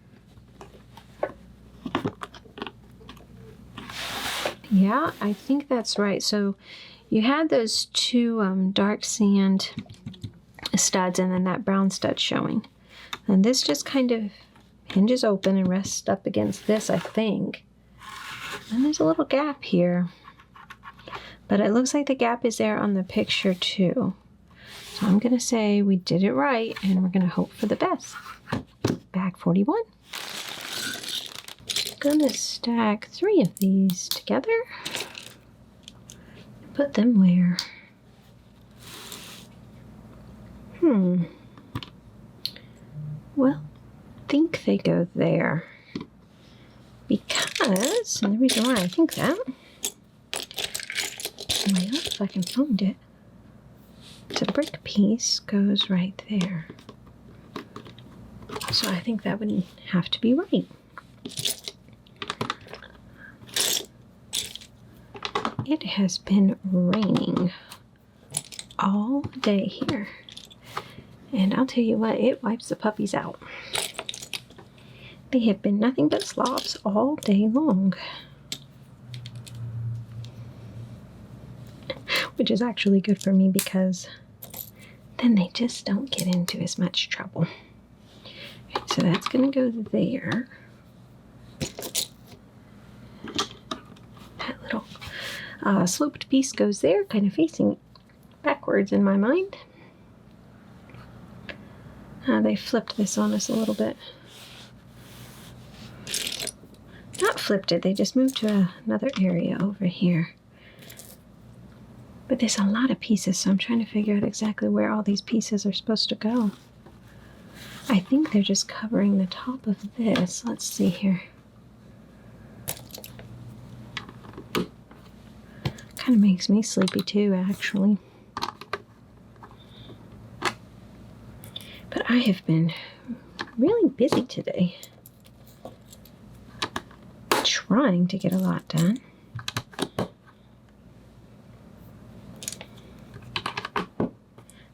Yeah, I think that's right. So you had those two dark sand studs and then that brown stud showing. And this just kind of hinges open and rests up against this, I think. And there's a little gap here. But it looks like the gap is there on the picture too. So I'm going to say we did it right and we're going to hope for the best. Bag 41. I'm going to stack 3 of these together. Put them where? Well, I think they go there. Because, and the reason why I think that, well, if I can find it, the brick piece goes right there. So I think that would have to be right. It has been raining all day here. And I'll tell you what, it wipes the puppies out. They have been nothing but slobs all day long. Which is actually good for me because then they just don't get into as much trouble. Okay, so that's going to go there. That little sloped piece goes there, kind of facing backwards in my mind. They flipped this on us a little bit. Not flipped it, they just moved to another area over here. But there's a lot of pieces, so I'm trying to figure out exactly where all these pieces are supposed to go. I think they're just covering the top of this. Let's see here. Kind of makes me sleepy too, actually. But I have been really busy today. Trying to get a lot done.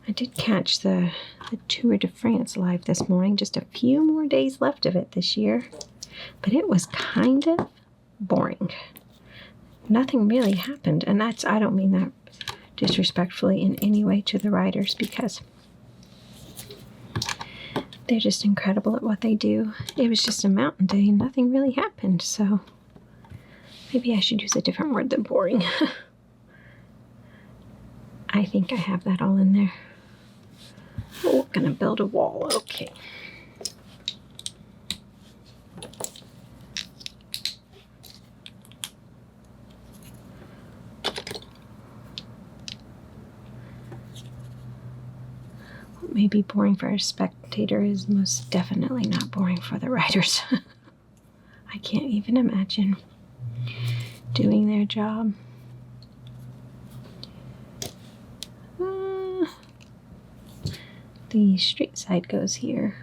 I did catch the Tour de France live this morning. Just a few more days left of it this year. But it was kind of boring. Nothing really happened. And I don't mean that disrespectfully in any way to the riders because they're just incredible at what they do. It was just a mountain day and nothing really happened. So Maybe I should use a different word than boring. I think I have that all in there. Oh, we're gonna build a wall, okay. What may be boring for a spectator is most definitely not boring for the writers. I can't even imagine doing their job. The straight side goes here.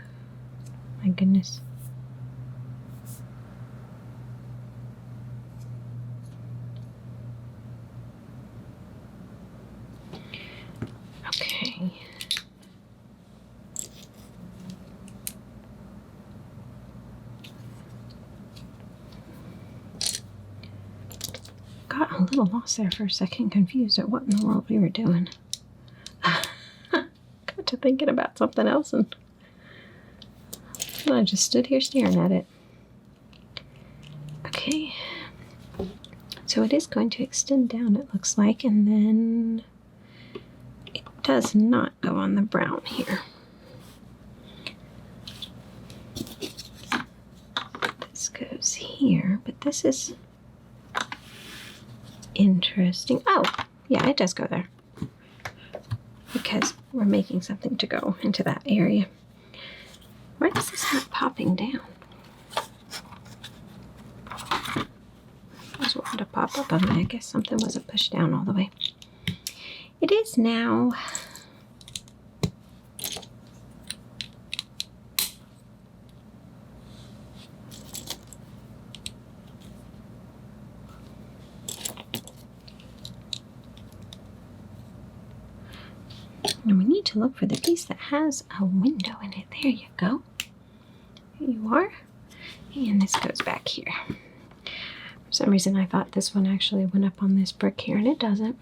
My goodness. Okay. Got a little lost there for a second, confused at what in the world we were doing. Got to thinking about something else and I just stood here staring at it. Okay. So it is going to extend down, it looks like, and then it does not go on the brown here. This goes here, but this is interesting. Oh, yeah, it does go there because we're making something to go into that area. Why is this not popping down? It was wanting to pop up on me. I guess something wasn't pushed down all the way. It is now. And we need to look for the piece that has a window in it. There you go. There you are. And this goes back here. For some reason I thought this one actually went up on this brick here, and it doesn't.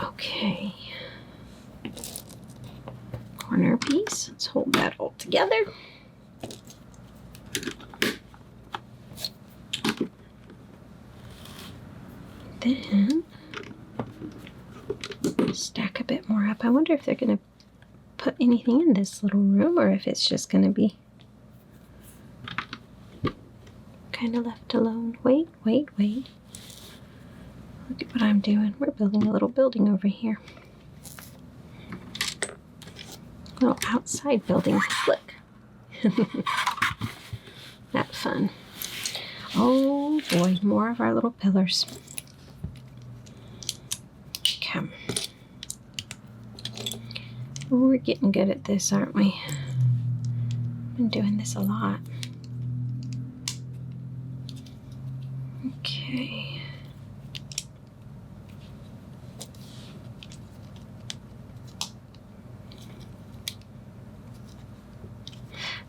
Okay. Corner piece. Let's hold that all together. Then stack a bit more up. I wonder if they're going to put anything in this little room or if it's just going to be kind of left alone. Wait. Look at what I'm doing. We're building a little building over here. A little outside building. Look. That's fun. Oh boy, more of our little pillars. Come. We're getting good at this, aren't we? Been doing this a lot. Okay.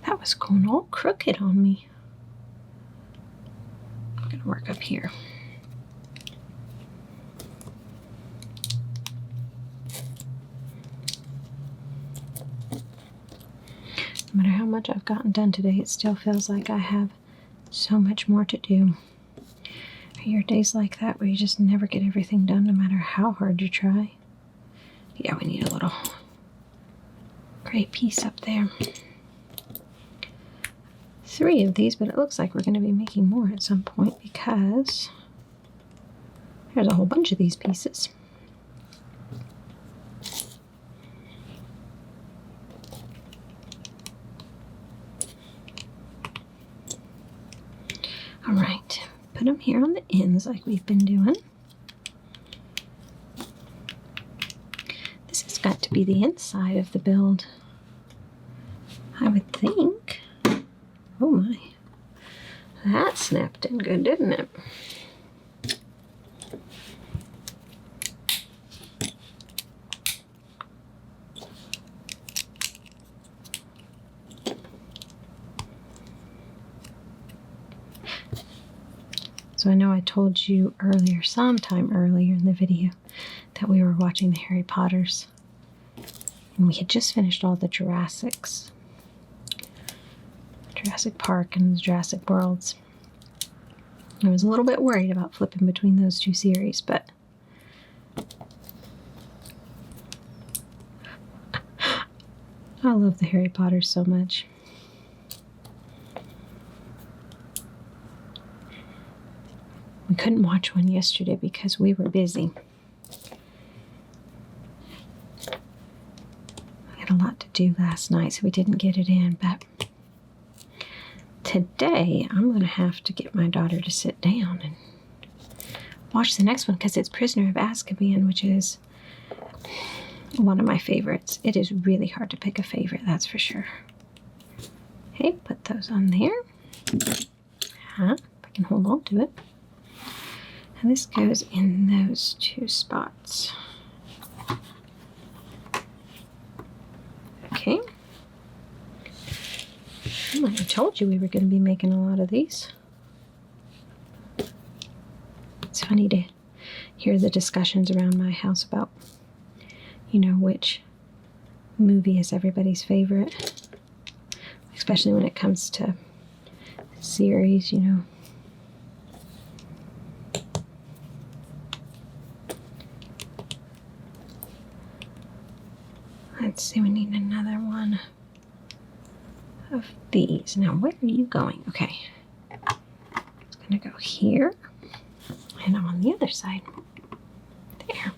That was going all crooked on me. I'm gonna work up here. No matter how much I've gotten done today, it still feels like I have so much more to do. Are your days like that where you just never get everything done no matter how hard you try? Yeah, we need a little gray piece up there. 3 of these, but it looks like we're going to be making more at some point because there's a whole bunch of these pieces. All right, put them here on the ends like we've been doing. This has got to be the inside of the build, I would think. Oh my, that snapped in good, didn't it? So I know I told you earlier, sometime earlier in the video, that we were watching the Harry Potters. And we had just finished all the Jurassics. Jurassic Park and the Jurassic Worlds. I was a little bit worried about flipping between those two series, but I love the Harry Potter so much. We couldn't watch one yesterday because we were busy. We had a lot to do last night, so we didn't get it in, but today I'm going to have to get my daughter to sit down and watch the next one because it's Prisoner of Azkaban, which is one of my favorites. It is really hard to pick a favorite, that's for sure. Okay, put those on there. If I can hold on to it. And this goes in those two spots. Okay. I told you we were going to be making a lot of these. It's funny to hear the discussions around my house about, you know, which movie is everybody's favorite. Especially when it comes to series, you know. Let's see, we need another one of these. Now, where are you going? Okay. It's going to go here. And I'm on the other side. There.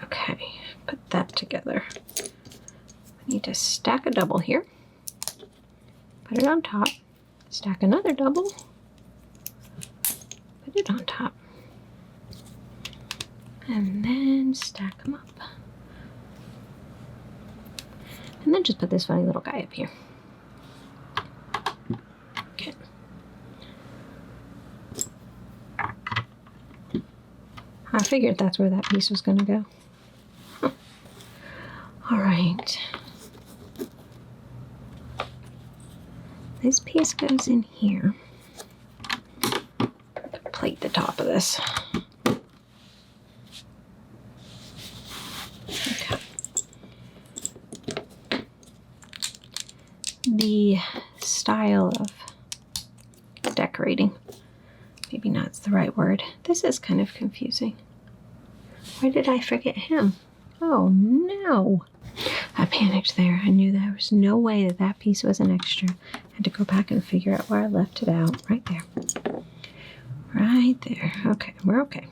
Okay, put that together. We need to stack a double here. Put it on top. Stack another double. Put it on top. And then stack them up. And then just put this funny little guy up here. Okay. I figured that's where that piece was going to go. Huh. All right. This piece goes in here. Plate the top of this. The style of decorating, maybe not the right word. This is kind of confusing. Why did I forget him? Oh no! I panicked there. I knew there was no way that that piece was an extra. I had to go back and figure out where I left it out. Right there. Right there. Okay, we're okay.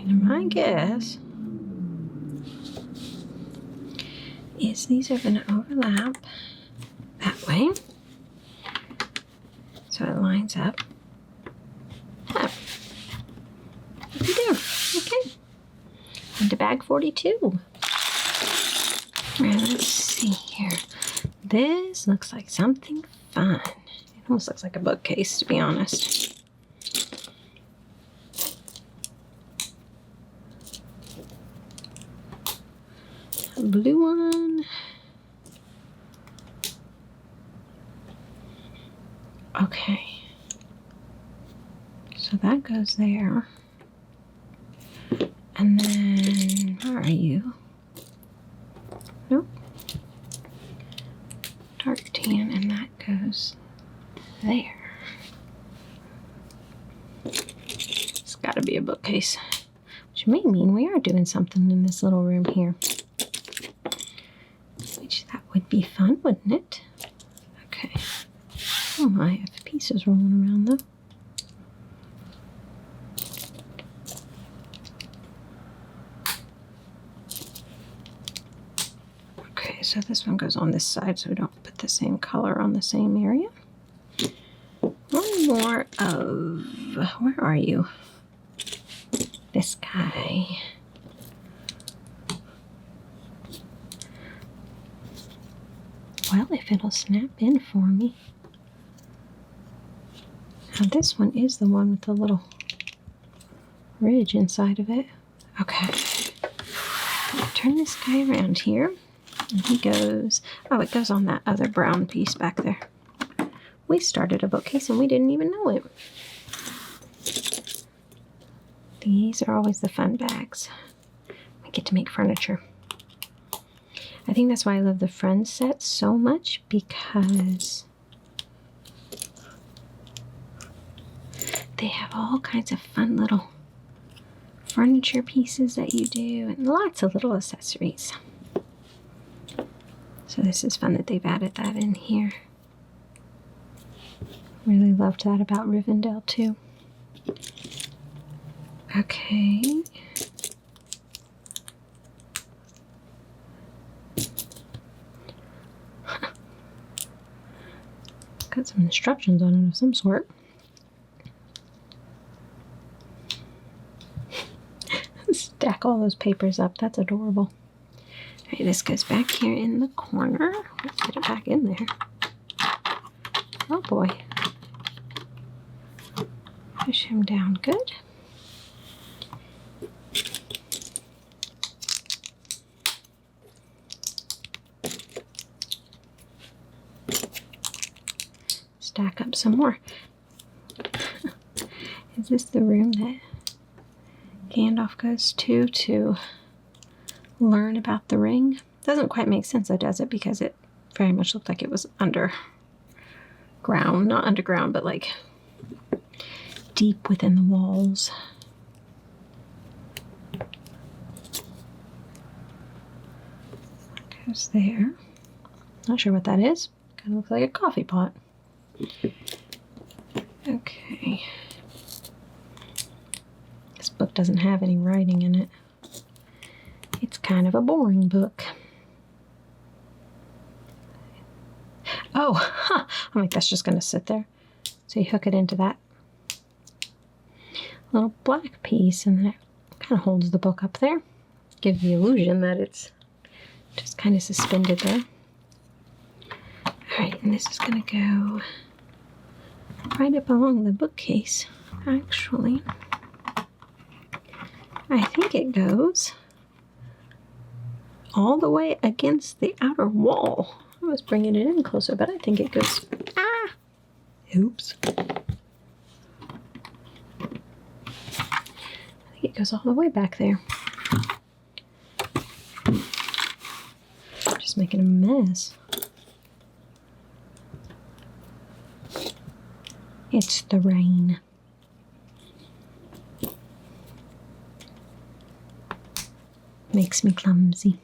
My guess is these are going to overlap that way, so it lines up. Oh. There. Okay. Into bag 42. And let's see here. This looks like something fun. It almost looks like a bookcase, to be honest. Blue one. Okay. So that goes there. And then, where are you? Nope. Dark tan, and that goes there. It's gotta be a bookcase. Which may mean we are doing something in this little room here. Which that would be fun, wouldn't it? Okay. Oh my, I have pieces rolling around though. Okay, so this one goes on this side so we don't put the same color on the same area. One more of, where are you? This guy. Well, if it'll snap in for me. Now this one is the one with the little ridge inside of it. Okay. Turn this guy around here. And he goes, oh, it goes on that other brown piece back there. We started a bookcase and we didn't even know it. These are always the fun bags. I get to make furniture. I think that's why I love the Friends set so much, because they have all kinds of fun little furniture pieces that you do and lots of little accessories. So this is fun that they've added that in here. Really loved that about Rivendell too. Okay. Got some instructions on it of some sort. Stack all those papers up. That's adorable. All right, this goes back here in the corner. Let's get it back in there. Oh boy. Push him down good. Stack up some more. Is this the room that Gandalf goes to learn about the ring? Doesn't quite make sense though, does it? Because it very much looked like it was underground. Not underground, but like deep within the walls. That goes there. Not sure what that is. Kind of looks like a coffee pot. Okay. This book doesn't have any writing in it. It's kind of a boring book. Oh, huh. I'm like, that's just going to sit there. So you hook it into that little black piece, and then it kind of holds the book up there. Gives the illusion that it's just kind of suspended there. Alright, and this is going to go right up along the bookcase. Actually, I think it goes all the way against the outer wall. I was bringing it in closer, but I think it goes... Ah! Oops. I think it goes all the way back there. Just making a mess. It's the rain. Makes me clumsy.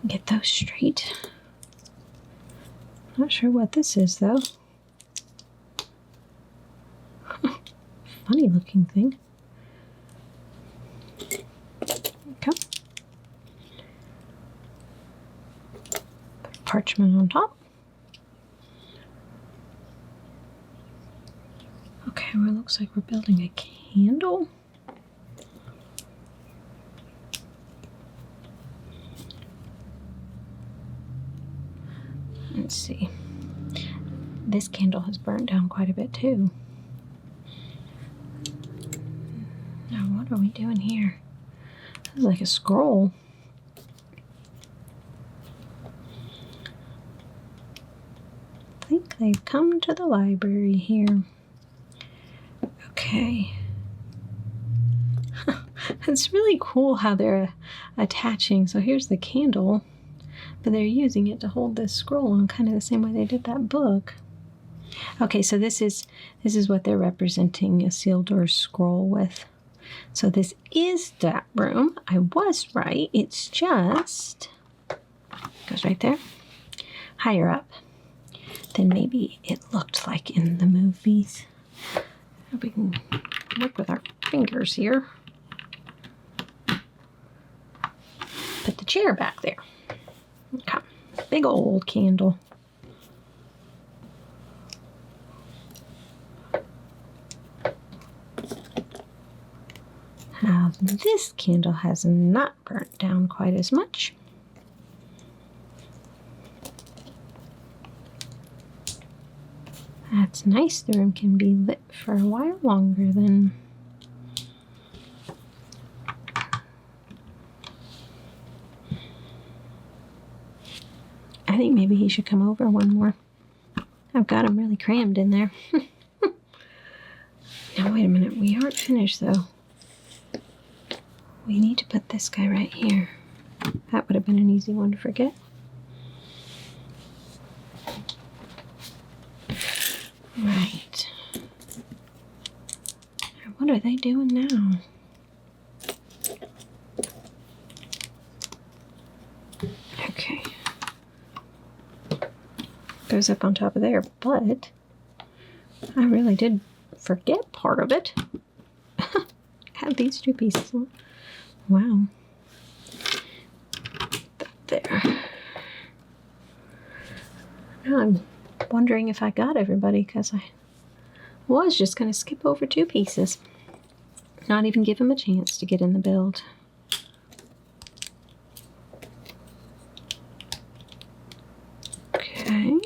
Get those straight. Not sure what this is though. Funny looking thing. Okay. Put parchment on top. Okay, well, it looks like we're building a candle. Let's see. This candle has burnt down quite a bit too. Now, what are we doing here? This is like a scroll. I think they've come to the library here. Okay. It's really cool how they're attaching. So here's the candle, but they're using it to hold this scroll on kind of the same way they did that book. Okay, so this is what they're representing a Isildur scroll with. So this is that room. I was right. It's just goes right there, higher up than maybe it looked like in the movies. Hope we can work with our fingers here. Put the chair back there. Okay, big old candle. Now this candle has not burnt down quite as much. That's nice. The room can be lit for a while longer than... I think maybe he should come over one more. I've got him really crammed in there. Now, wait a minute. We aren't finished, though. We need to put this guy right here. That would have been an easy one to forget. Right. What are they doing now? Okay. Goes up on top of there, but I really did forget part of it. Have these two pieces on. Wow. There. Now I'm wondering if I got everybody, because I was just going to skip over two pieces. Not even give them a chance to get in the build. Okay.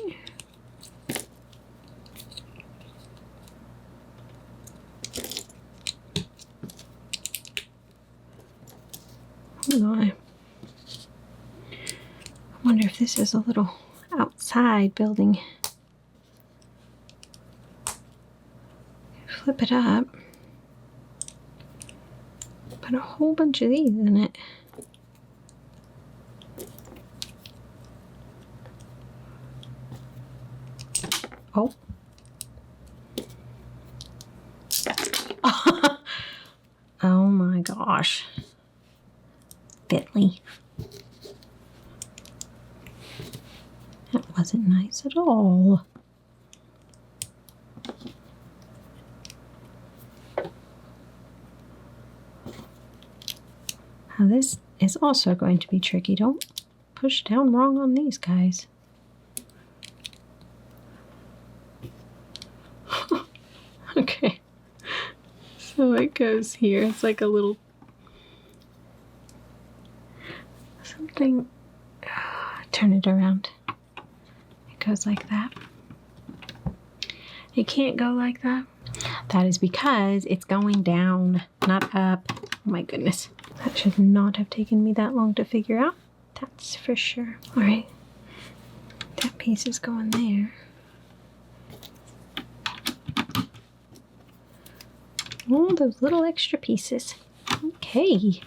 Oh, I wonder if this is a little outside building. Flip it up. Put a whole bunch of these in it. Oh. Oh my gosh. Fitly. That wasn't nice at all. Now this is also going to be tricky. Don't push down wrong on these guys. Okay. So it goes here. It's like a little something. Turn it around. It goes like that. It can't go like that. That is because it's going down, not up. Oh my goodness. That should not have taken me that long to figure out. That's for sure. All right. That piece is going there. Oh, those little extra pieces. Okay.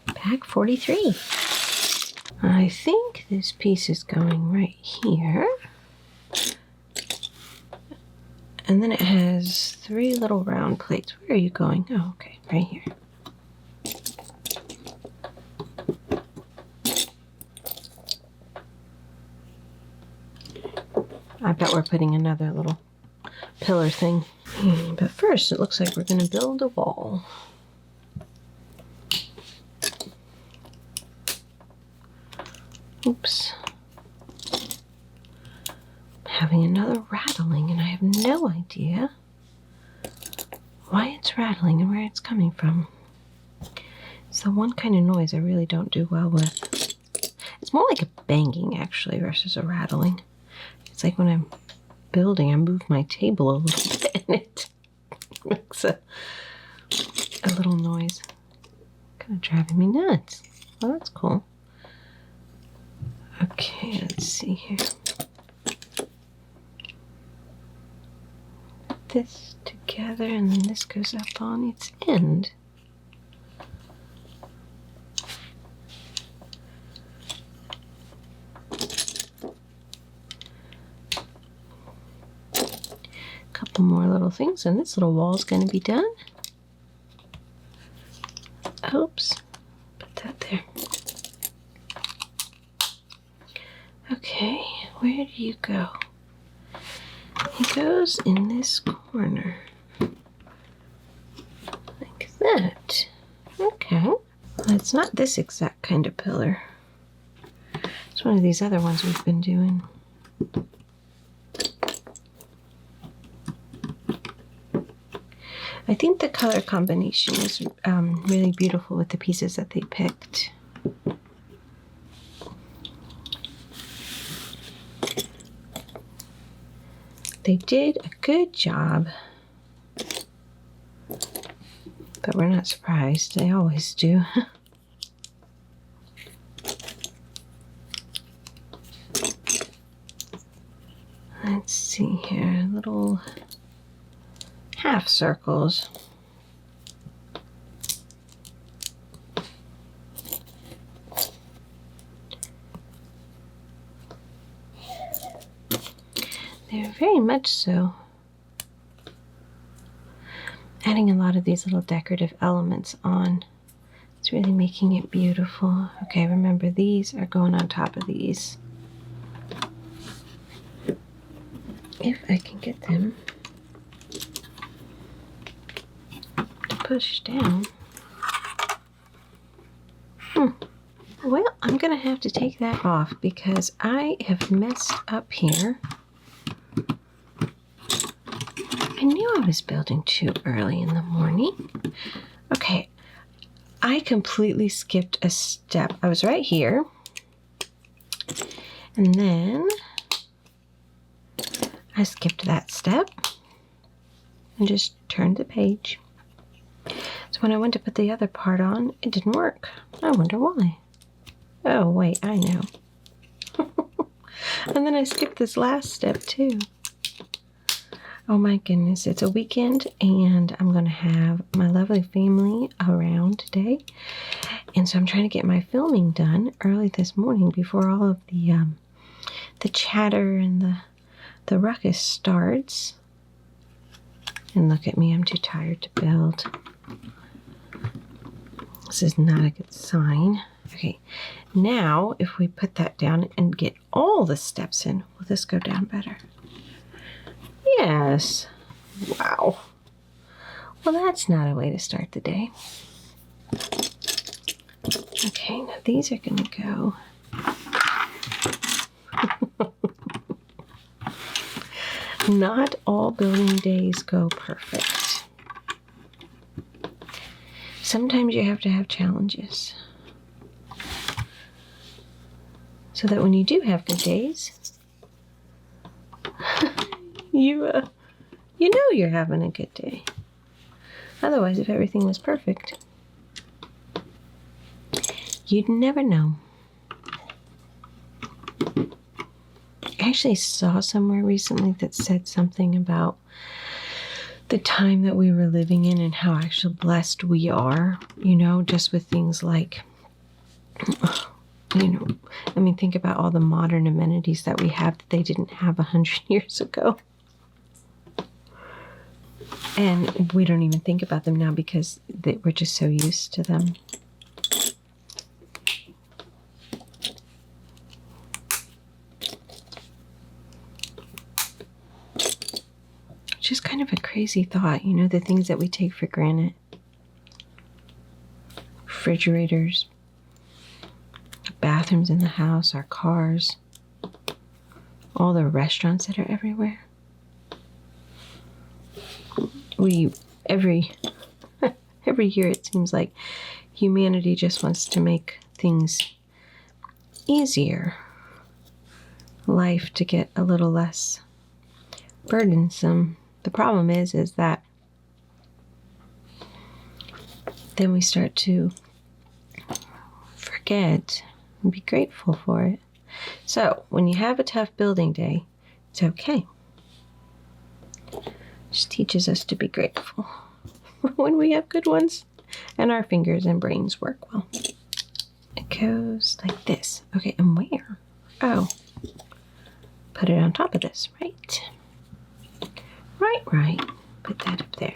Bag 43. I think this piece is going right here. And then it has 3 little round plates. Where are you going? Oh, okay, right here. I bet we're putting another little pillar thing. But first, it looks like we're going to build a wall. Oops. Having another rattling, and I have no idea why it's rattling and where it's coming from. It's the one kind of noise I really don't do well with. It's more like a banging, actually, versus a rattling. It's like when I'm building, I move my table a little bit, and it makes a little noise. Kind of driving me nuts. Well, that's cool. Okay, let's see here. Put this together, and then this goes up on its end. Couple more little things, and this little wall is going to be done. Oops, put that there. Okay, where do you go? He goes in this corner. Like that. Okay. Well, it's not this exact kind of pillar. It's one of these other ones we've been doing. I think the color combination is really beautiful with the pieces that they picked. They did a good job, but we're not surprised. They always do. see here, little half circles. They're very much so adding a lot of these little decorative elements on. It's really making it beautiful. Okay, remember these are going on top of these. If I can get them to push down. Well, I'm going to have to take that off because I have messed up here. I knew I was building too early in the morning. Okay, I completely skipped a step. I was right here. And then I skipped that step and just turned the page. So when I went to put the other part on, it didn't work. I wonder why. Oh, wait, I know. And then I skipped this last step too. Oh my goodness, it's a weekend and I'm going to have my lovely family around today. And so I'm trying to get my filming done early this morning before all of the chatter and the ruckus starts. And look at me, I'm too tired to build. This is not a good sign. Okay, now if we put that down and get all the steps in, will this go down better? Yes. Wow. Well, that's not a way to start the day. Okay, now these are going to go. Not all building days go perfect. Sometimes you have to have challenges. So that when you do have good days, you know you're having a good day. Otherwise, if everything was perfect, you'd never know. I actually saw somewhere recently that said something about the time that we were living in and how actually blessed we are, you know, just with things like, you know, I mean, think about all the modern amenities that we have that they didn't have 100 years ago. And we don't even think about them now because we're just so used to them. Just kind of a crazy thought, you know, the things that we take for granted. Refrigerators, bathrooms in the house, our cars, all the restaurants that are everywhere. Every year it seems like humanity just wants to make things easier. Life to get a little less burdensome. The problem is that then we start to forget and be grateful for it. So when you have a tough building day, it's okay. Just teaches us to be grateful when we have good ones and our fingers and brains work well. It goes like this. Okay, and where? Oh, put it on top of this, right? Right. Put that up there.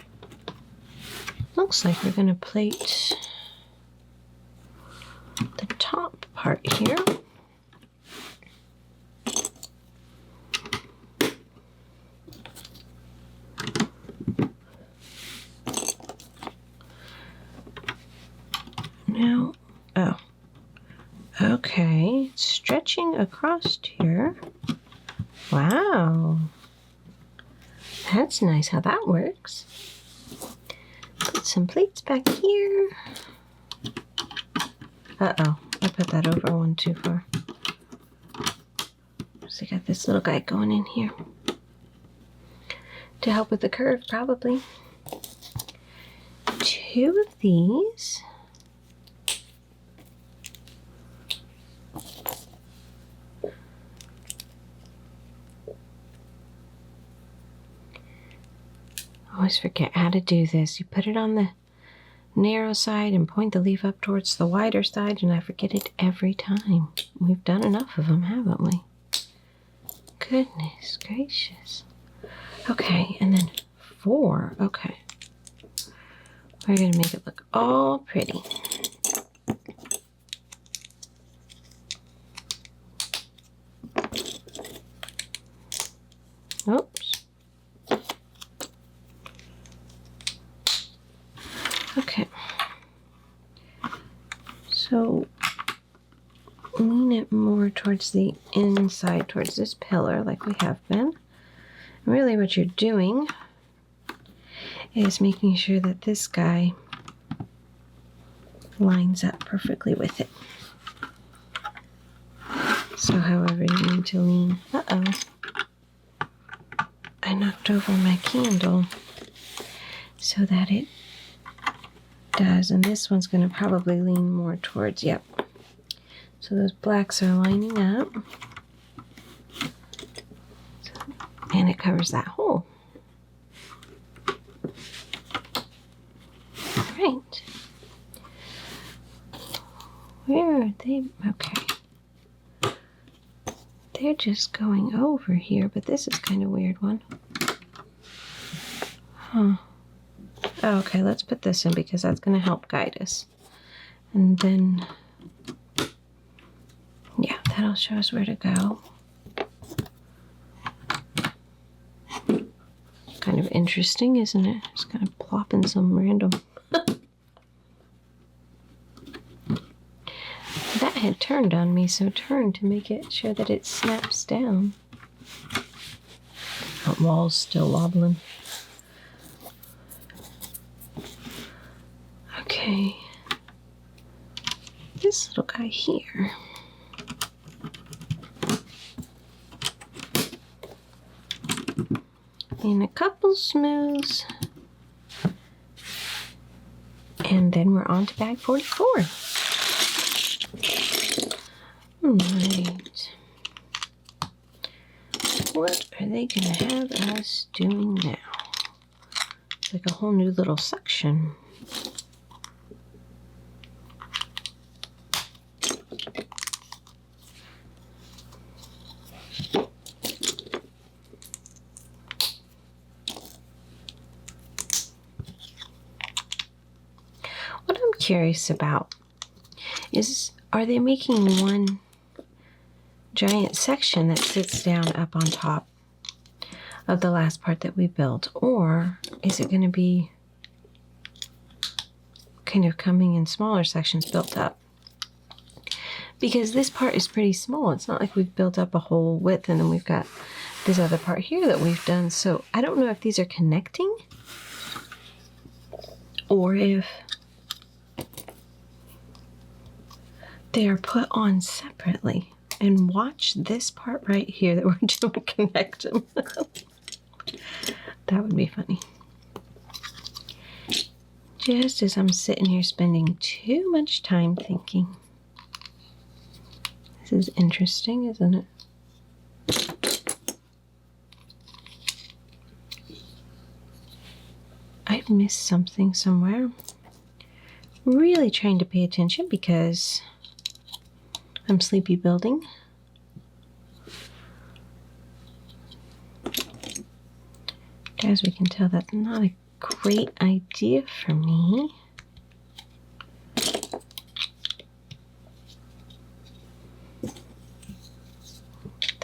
Looks like we're going to plate the top part here. Now, oh, okay, stretching across here. Wow, that's nice how that works. Put some plates back here. Uh-oh, I put that over one too far. So I got this little guy going in here to help with the curve, probably. 2 of these. always forget how to do this. You put it on the narrow side and point the leaf up towards the wider side, and I forget it every time. We've done enough of them, haven't we? Goodness gracious. Okay, and then 4. Okay. We're going to make it look all pretty. Oops. Okay. So lean it more towards the inside, towards this pillar like we have been. Really what you're doing is making sure that this guy lines up perfectly with it. So however you need to lean. Uh-oh. I knocked over my candle so that it does. And this one's going to probably lean more towards, yep. So those blacks are lining up. And it covers that hole. Right. Where are they? Okay. They're just going over here, but this is kind of a weird one. Huh. Oh, okay, let's put this in because that's going to help guide us. And then, yeah, that'll show us where to go. Kind of interesting, isn't it? Just kind of plopping some random. That had turned on me, so turn to make it sure that it snaps down. That wall's still wobbling. Okay. This little guy here. In a couple smooths. And then we're on to bag 44. Alright. What are they going to have us doing now? It's like a whole new little section. What I'm curious about is, are they making one giant section that sits down up on top of the last part that we built, or is it going to be kind of coming in smaller sections built up? Because this part is pretty small. It's not like we've built up a whole width and then we've got this other part here that we've done. So I don't know if these are connecting or if they are put on separately. And watch this part right here that we're going to connect them. That would be funny. Just as I'm sitting here spending too much time thinking. This is interesting, isn't it? I've missed something somewhere. Really trying to pay attention because I'm sleepy building. As we can tell, that's not a great idea for me. Put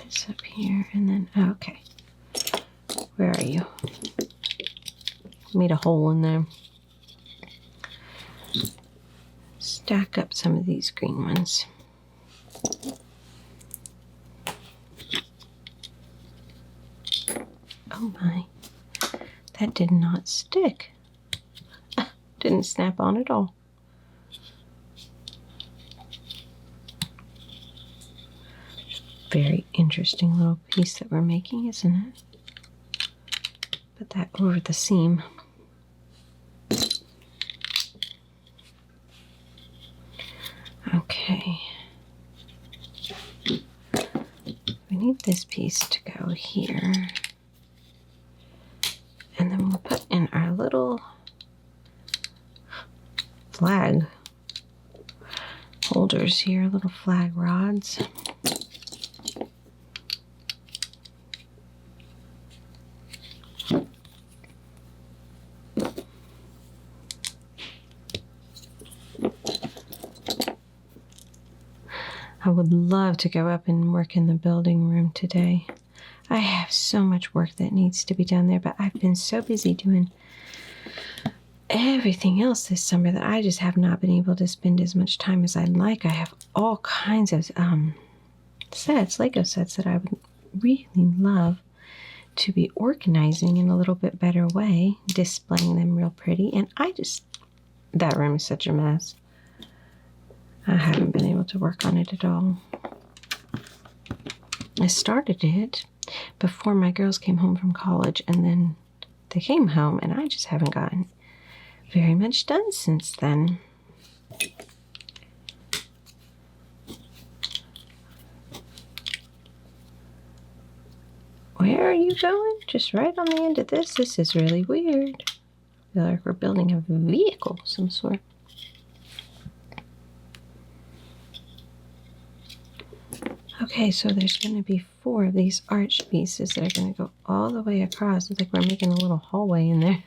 this up here and then, okay. Where are you? Made a hole in there. Stack up some of these green ones. Oh my, that did not stick. Didn't snap on at all. Very interesting little piece that we're making, isn't it? Put that over the seam. Okay. We need this piece to go here. And then we'll put in flag holders here, little flag rods. I would love to go up and work in the building room today. I have so much work that needs to be done there, but I've been so busy doing everything else this summer that I just have not been able to spend as much time as I'd like. I have all kinds of sets, Lego sets, that I would really love to be organizing in a little bit better way, displaying them real pretty. And that room is such a mess. I haven't been able to work on it at all. I started it before my girls came home from college, and then they came home, and I just haven't gotten very much done since then. Where are you going? Just right on the end of this? This is really weird. I feel like we're building a vehicle of some sort. Okay, so there's going to be 4 of these arch pieces that are going to go all the way across. It's like we're making a little hallway in there.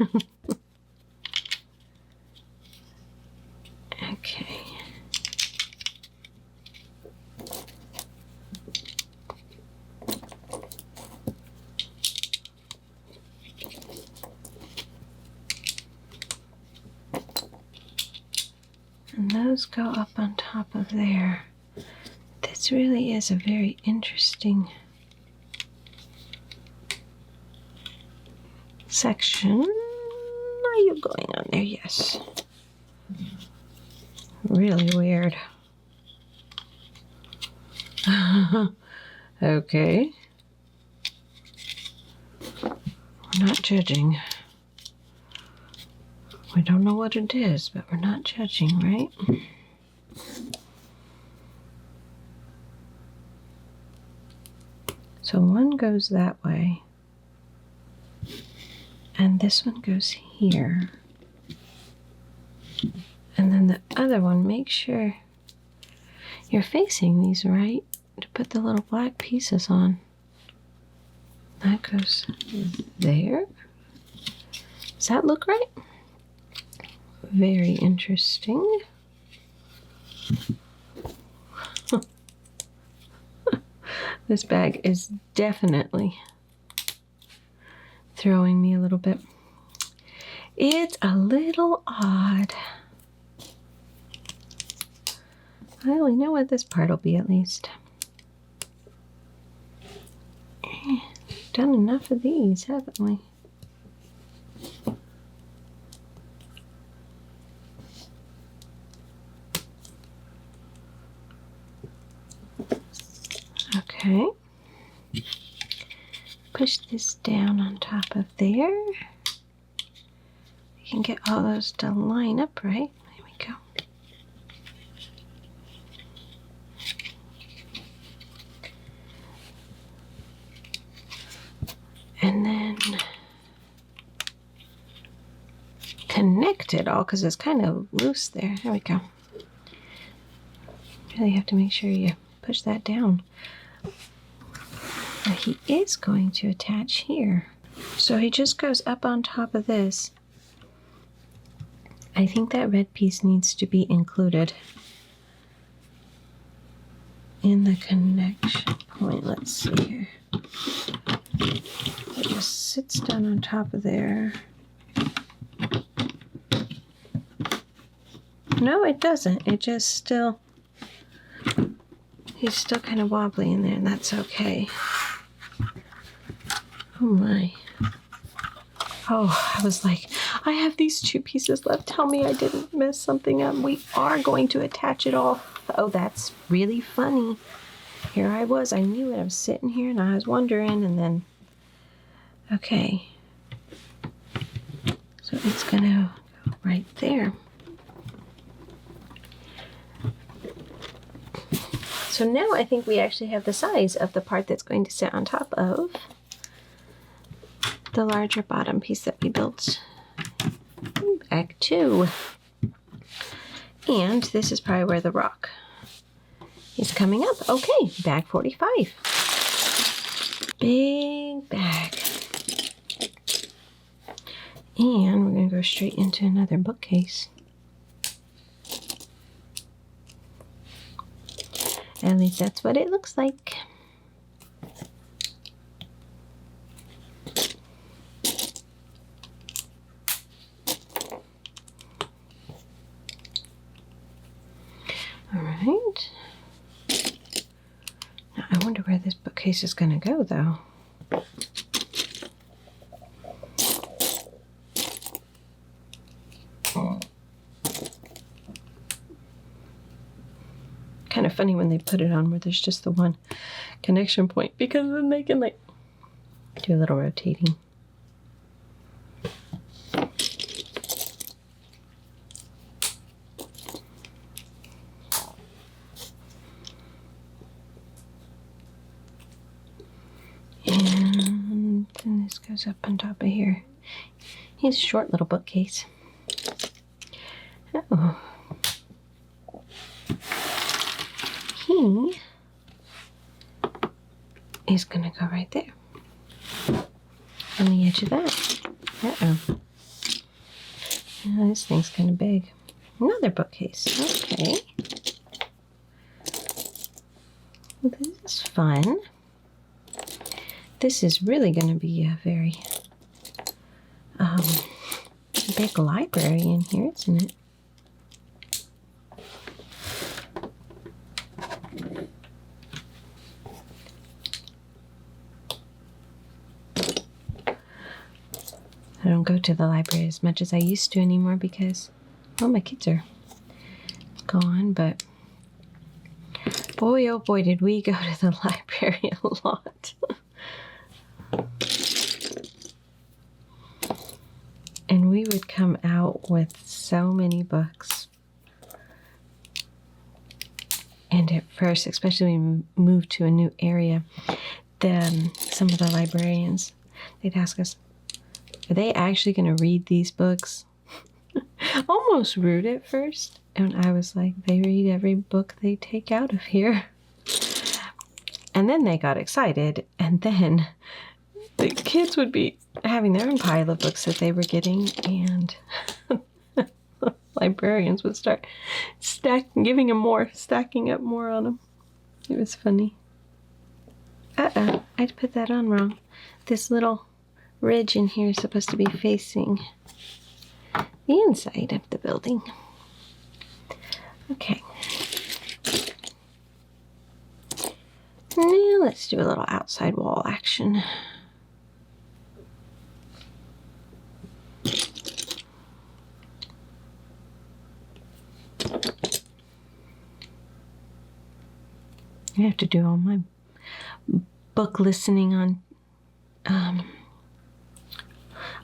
Okay. And those go up on top of there. This really is a very interesting section. Are you going on there? Yes. Really weird. Okay. We're not judging. We don't know what it is, but we're not judging, right? So one goes that way, and this one goes here. And then the other one, make sure you're facing these right to put the little black pieces on. That goes there. Does that look right? Very interesting. This bag is definitely throwing me a little bit. It's a little odd. Well, we know what this part will be at least. Done enough of these, haven't we? Okay. Push this down on top of there. We can get all those to line up right. There we go. And then connect it all because it's kind of loose there. There we go. Really have to make sure you push that down. Now he is going to attach here. So he just goes up on top of this. I think that red piece needs to be included in the connection point. Let's see here. It just sits down on top of there. No, it doesn't. It just still, he's still kind of wobbly in there, and that's okay. Oh my. Oh, I was like, I have these 2 pieces left. Tell me I didn't mess something up. We are going to attach it all. Oh, that's really funny. Here I was. I knew it. I was sitting here and I was wondering, and then, okay. So it's going to go right there. So now I think we actually have the size of the part that's going to sit on top of the larger bottom piece that we built back to. And this is probably where the rock is coming up. Okay, bag 45. Big bag. And we're going to go straight into another bookcase. At least that's what it looks like. All right. Now I wonder where this bookcase is going to go, though. Kind of funny when they put it on where there's just the one connection point, because then they can like do a little rotating. And then this goes up on top of here. He's a short little bookcase. Oh. He is going to go right there on the edge of that. Uh-oh. Oh, this thing's kind of big. Another bookcase. Okay. Well, this is fun. This is really going to be a very big library in here, isn't it? I don't go to the library as much as I used to anymore because, well, my kids are gone, but boy, oh boy, did we go to the library a lot. And we would come out with so many books. And at first, especially when we moved to a new area, then some of the librarians, they'd ask us, are they actually going to read these books? Almost rude at first. And I was like, they read every book they take out of here. And then they got excited. And then the kids would be having their own pile of books that they were getting. And librarians would start giving them more, stacking up more on them. It was funny. Uh-oh, I put that on wrong. This little ridge in here is supposed to be facing the inside of the building. Okay. Now let's do a little outside wall action. I have to do all my book listening on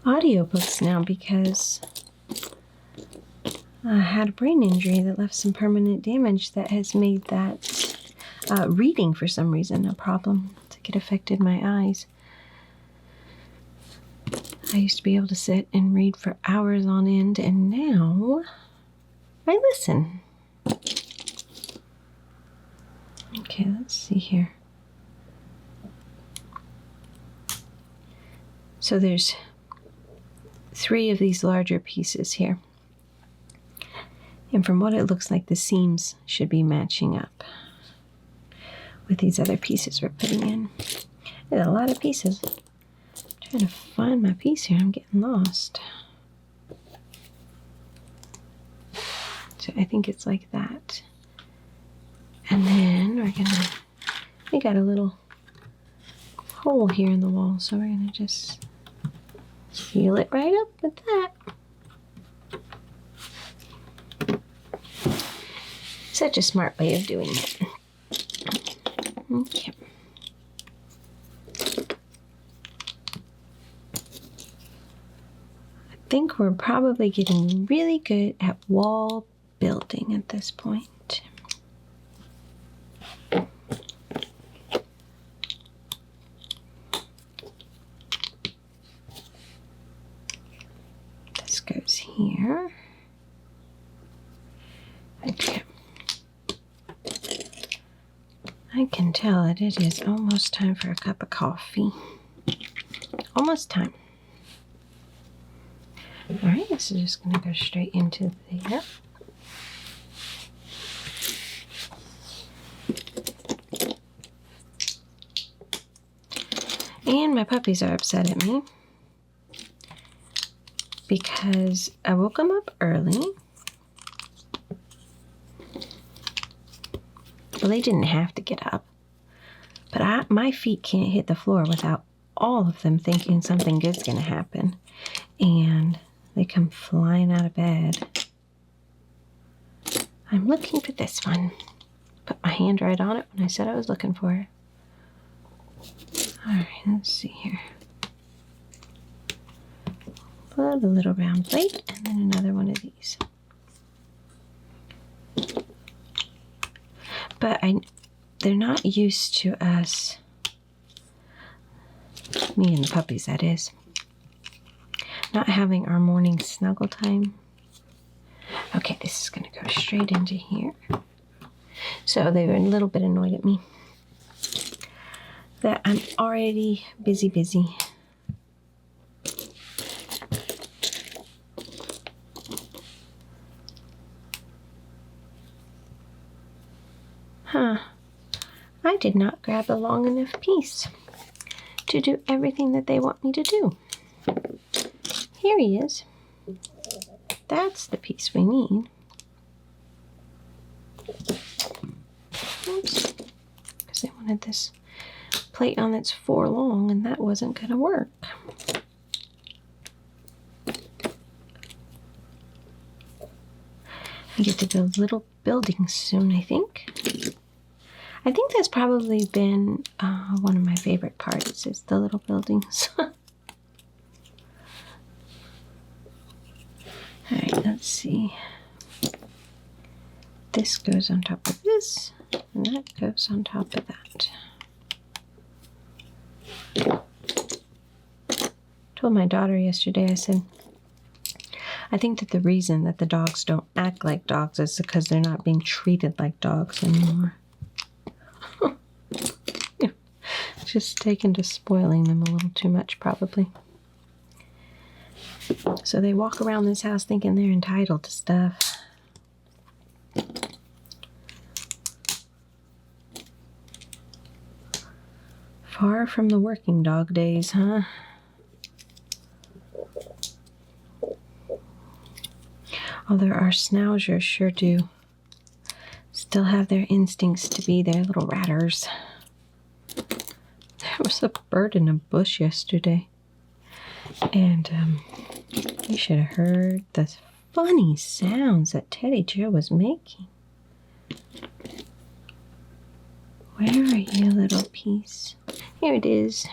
audiobooks now because I had a brain injury that left some permanent damage that has made that reading for some reason a problem. I think it affected my eyes. I used to be able to sit and read for hours on end, and now I listen. Okay, let's see here. So there's 3 of these larger pieces here. And from what it looks like, the seams should be matching up with these other pieces we're putting in. There's a lot of pieces. I'm trying to find my piece here. I'm getting lost. So I think it's like that. And then we got a little hole here in the wall, so we're gonna just seal it right up with that. Such a smart way of doing it. Okay. I think we're probably getting really good at wall building at this point. This goes here. Okay. I can tell that it is almost time for a cup of coffee. Almost time. Alright, so just going to go straight into there. And my puppies are upset at me because I woke them up early. Well, they didn't have to get up, but my feet can't hit the floor without all of them thinking something good's going to happen. And they come flying out of bed. I'm looking for this one. Put my hand right on it when I said I was looking for it. Alright, let's see here. Put a little round plate and then another one of these. But they're not used to us, me and the puppies that is, not having our morning snuggle time. Okay, this is going to go straight into here. So they were a little bit annoyed at me that I'm already busy. Huh. I did not grab a long enough piece to do everything that they want me to do. Here he is. That's the piece we need. Oops. Because they wanted this plate on that's 4 long, and that wasn't going to work. I get to build little buildings soon, I think. I think that's probably been one of my favorite parts, is the little buildings. Alright, let's see. This goes on top of this, and that goes on top of that. Told my daughter yesterday, I said, I think that the reason that the dogs don't act like dogs is because they're not being treated like dogs anymore. Just taken to spoiling them a little too much, probably. So they walk around this house thinking they're entitled to stuff. Far from the working dog days, huh? Although our schnauzers sure do still have their instincts to be their little ratters. There was a bird in a bush yesterday, and you should have heard the funny sounds that Teddy Joe was making. Where are you, little piece? Here it is.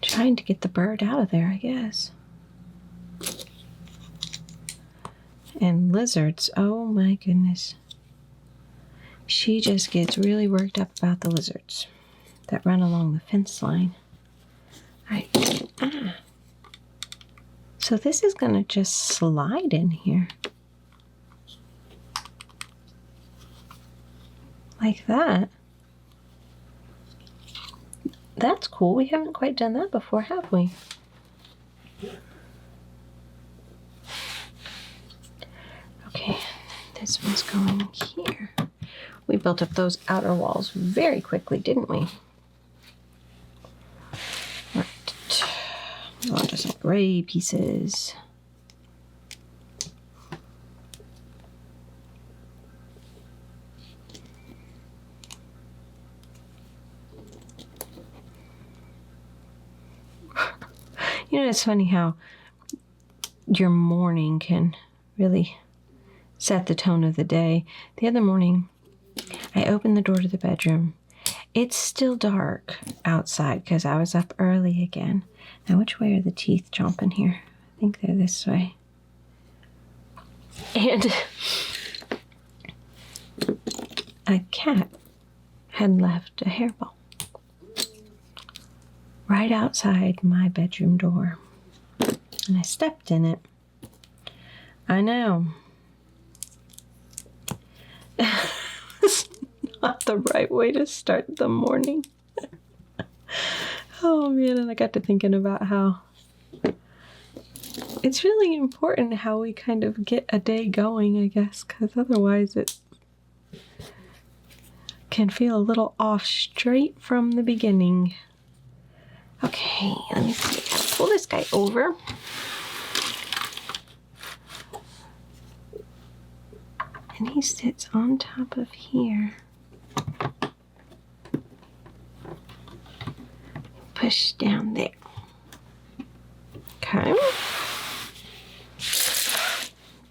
Trying to get the bird out of there, I guess. And lizards, oh my goodness. She just gets really worked up about the lizards that run along the fence line. Alright. So this is going to just slide in here. Like that. That's cool. We haven't quite done that before, have we? Okay, this one's going here. We built up those outer walls very quickly, didn't we? Right. Move on to some gray pieces. You know, it's funny how your morning can really set the tone of the day. The other morning, I opened the door to the bedroom. It's still dark outside because I was up early again. Now, which way are the teeth chomping here? I think they're this way. And a cat had left a hairball right outside my bedroom door. And I stepped in it. I know. It's not the right way to start the morning. Oh man, and I got to thinking about how it's really important how we kind of get a day going, I guess, because otherwise it can feel a little off straight from the beginning. Okay, let me see. I gotta pull this guy over. And he sits on top of here. Push down there. Okay.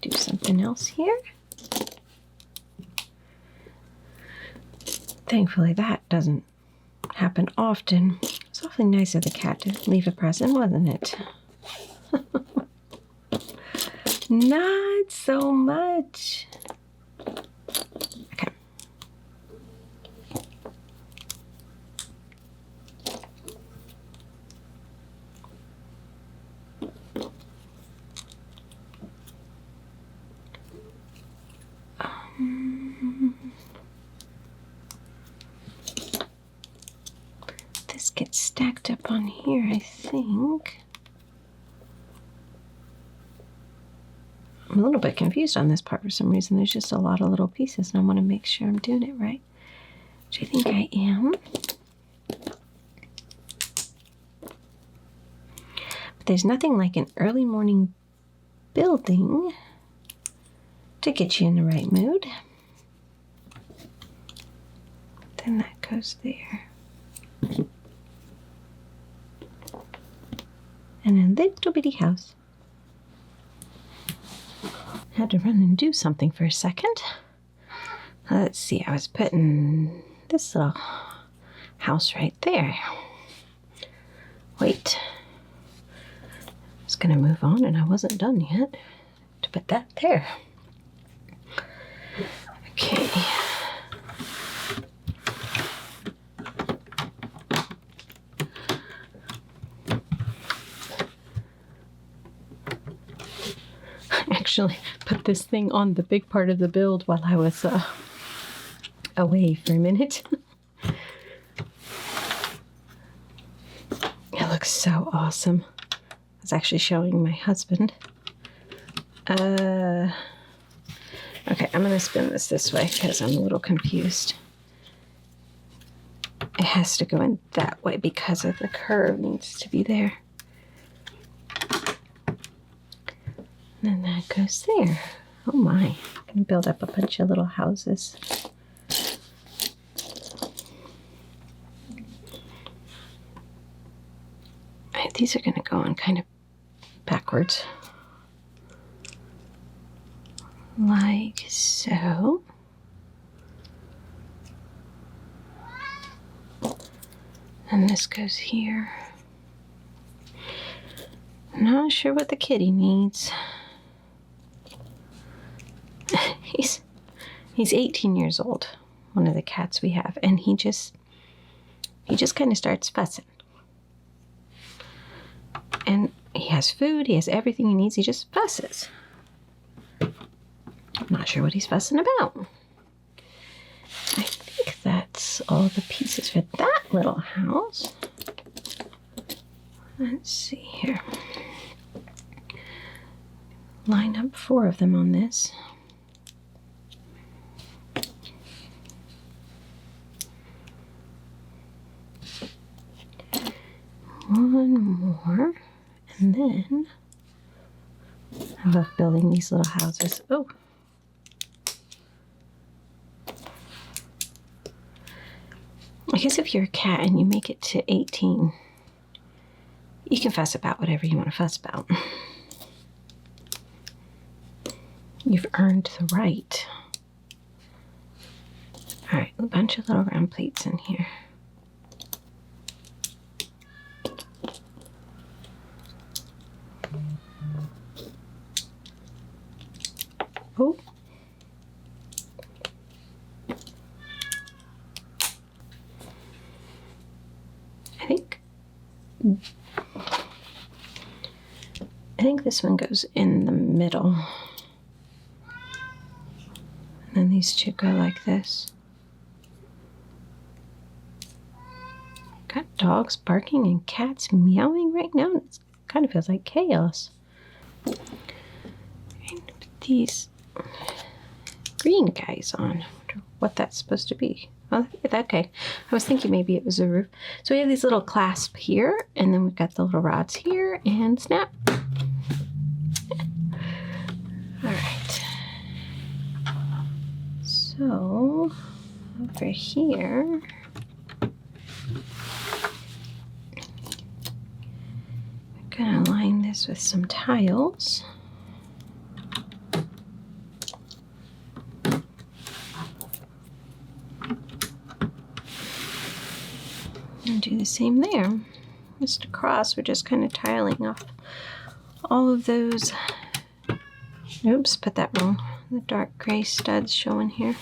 Do something else here. Thankfully, that doesn't happen often. It's awfully nice of the cat to leave a present, wasn't it? Not so much. Okay. This gets stacked up on here, I think. I'm a little bit confused on this part for some reason. There's just a lot of little pieces, and I want to make sure I'm doing it right, which I think I am. But there's nothing like an early morning building to get you in the right mood. Then that goes there. And a little bitty house. Had to run and do something for a second. Let's see, I was putting this little house right there. Wait. I was going to move on and I wasn't done yet. To put that there. Okay. Actually put this thing on the big part of the build while I was away for a minute. It looks so awesome. I was actually showing my husband. Okay, I'm going to spin this way because I'm a little confused. It has to go in that way because of the curve needs to be there. And then that goes there. Oh my, I'm going to build up a bunch of little houses. All right, these are going to go on kind of backwards. Like so. And this goes here. Not sure what the kitty needs. He's 18 years old, one of the cats we have, and he just kind of starts fussing. And he has food, he has everything he needs, he just fusses. I'm not sure what he's fussing about. I think that's all the pieces for that little house. Let's see here. Line up 4 of them on this. One more, and then I love building these little houses. Oh, I guess if you're a cat and you make it to 18, you can fuss about whatever you want to fuss about. You've earned the right. All right, a bunch of little round plates in here. Oh. I think this one goes in the middle. then these two go like this. Got dogs barking and cats meowing right now. It kind of feels like chaos. And put these green guys on. I wonder what that's supposed to be. Oh, okay. I was thinking maybe it was a roof. So we have these little clasps here, and then we've got the little rods here, and snap. All right. So over here, I'm gonna line this with some tiles. And do the same there. Just across, we're just kind of tiling off all of those. Oops, put that wrong. The dark gray studs showing here.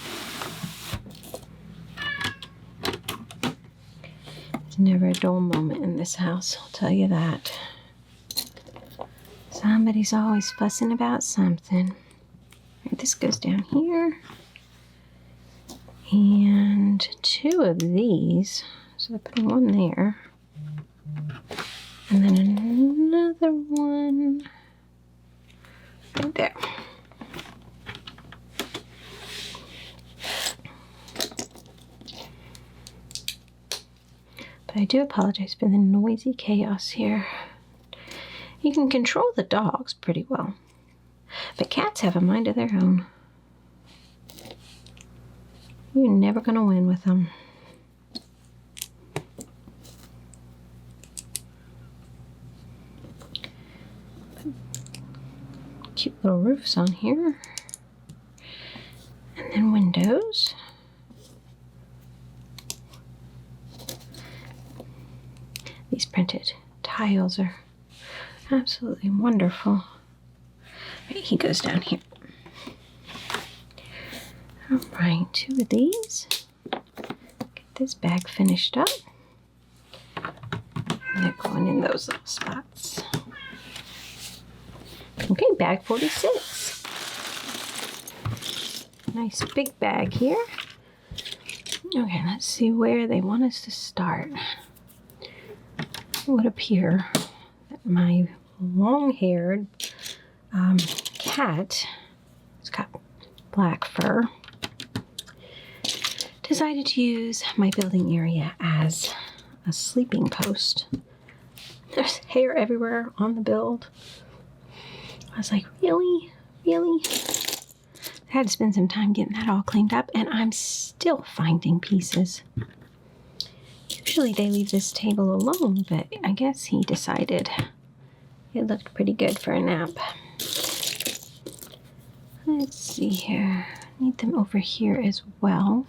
There's never a dull moment in this house, I'll tell you that. Somebody's always fussing about something. Right, this goes down here. And two of these. So I'm putting one there. And then another one right there. But I do apologize for the noisy chaos here. You can control the dogs pretty well, but cats have a mind of their own. You're never going to win with them. Cute little roofs on here. And then windows. These printed tiles are absolutely wonderful. Right, he goes down here. All right, two of these. Get this bag finished up. And they're going in those little spots. Okay, bag 46. Nice big bag here. Okay, let's see where they want us to start. It would appear that my long-haired cat, it's got black fur, decided to use my building area as a sleeping post. There's hair everywhere on the build. I was like, really? Really? I had to spend some time getting that all cleaned up, and I'm still finding pieces. Usually they leave this table alone, but I guess he decided it looked pretty good for a nap. Let's see here. Need them over here as well.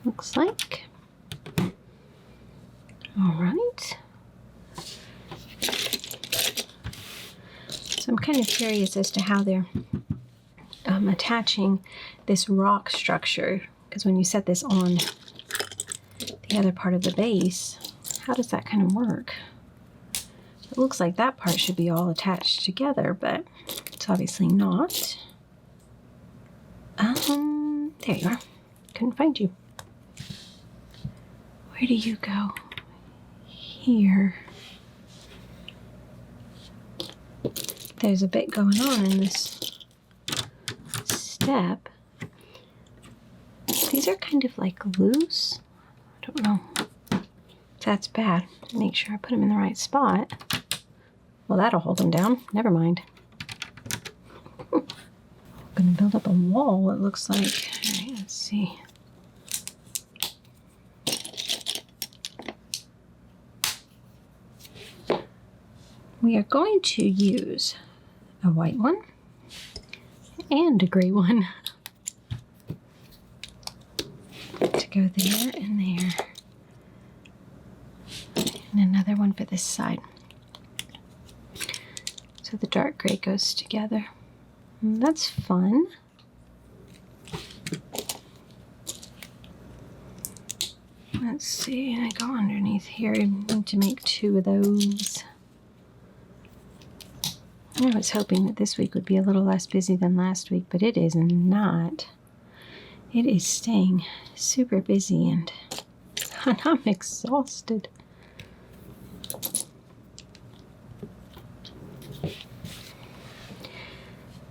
Looks like. All right. So I'm kind of curious as to how they're attaching this rock structure, because when you set this on the other part of the base, how does that kind of work? It looks like that part should be all attached together, but it's obviously not. There you are. Couldn't find you. Where do you go? Here. There's a bit going on in this step. These are kind of like loose. I don't know if that's bad. Make sure I put them in the right spot. Well, that'll hold them down. Never mind. I'm gonna build up a wall, it looks like. All right, let's see. We are going to use a white one and a gray one to go there and there. And another one for this side. So the dark gray goes together. And that's fun. Let's see, I go underneath here. I need to make two of those. I was hoping that this week would be a little less busy than last week, but it is not. It is staying super busy and I'm exhausted.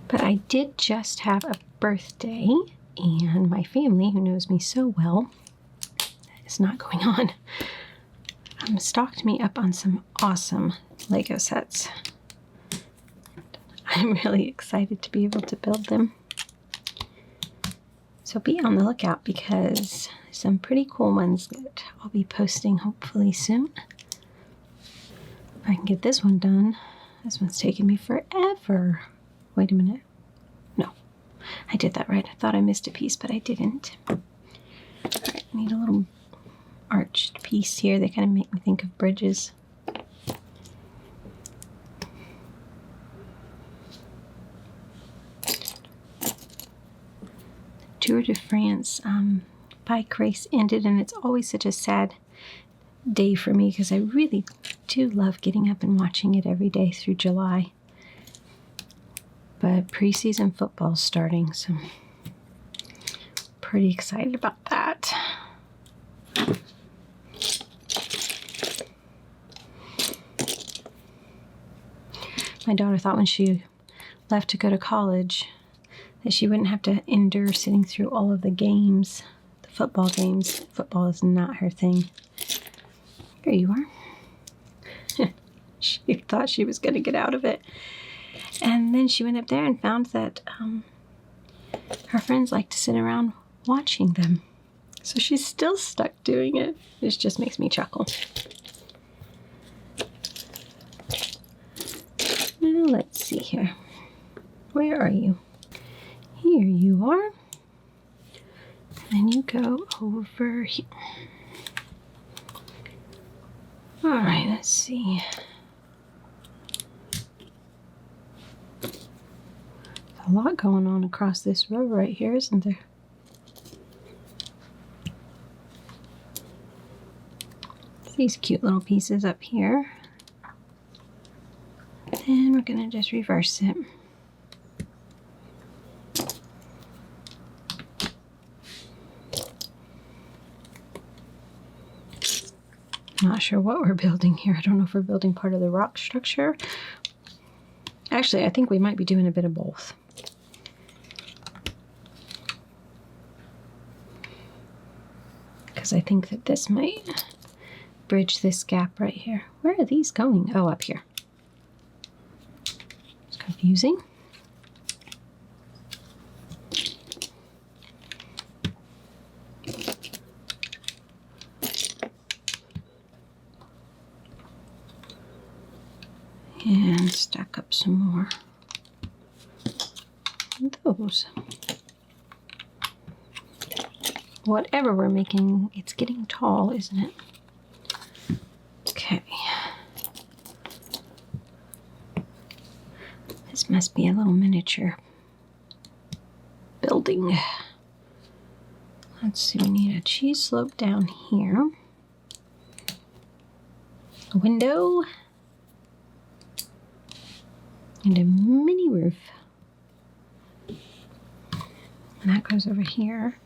But I did just have a birthday, and my family, who knows me so well, is not going on, stocked me up on some awesome Lego sets. I'm really excited to be able to build them. So be on the lookout because some pretty cool ones that I'll be posting hopefully soon. If I can get this one done. This one's taken me forever. Wait a minute. No, I did that right. I thought I missed a piece, but I didn't. All right, I need a little arched piece here. They kind of make me think of bridges. Tour de France bike race ended, and it's always such a sad day for me because I really do love getting up and watching it every day through July. But preseason football's starting, so I'm pretty excited about that. My daughter thought when she left to go to college that she wouldn't have to endure sitting through all of the games, the football games. Football is not her thing. Here you are. She thought she was going to get out of it. And then she went up there and found that her friends like to sit around watching them. So she's still stuck doing it. This just makes me chuckle. Now let's see here. Where are you? Here you are. And then you go over here. All right, let's see. A lot going on across this row right here, isn't there? These cute little pieces up here. And we're going to just reverse it. Not sure what we're building here. I don't know if we're building part of the rock structure. Actually, I think we might be doing a bit of both. Because I think that this might bridge this gap right here. Where are these going? Oh, up here. It's confusing. And stack up some more of those. Whatever we're making, it's getting tall, isn't it? Okay. This must be a little miniature building. Let's see, we need a cheese slope down here. A window. And a mini roof. And that goes over here.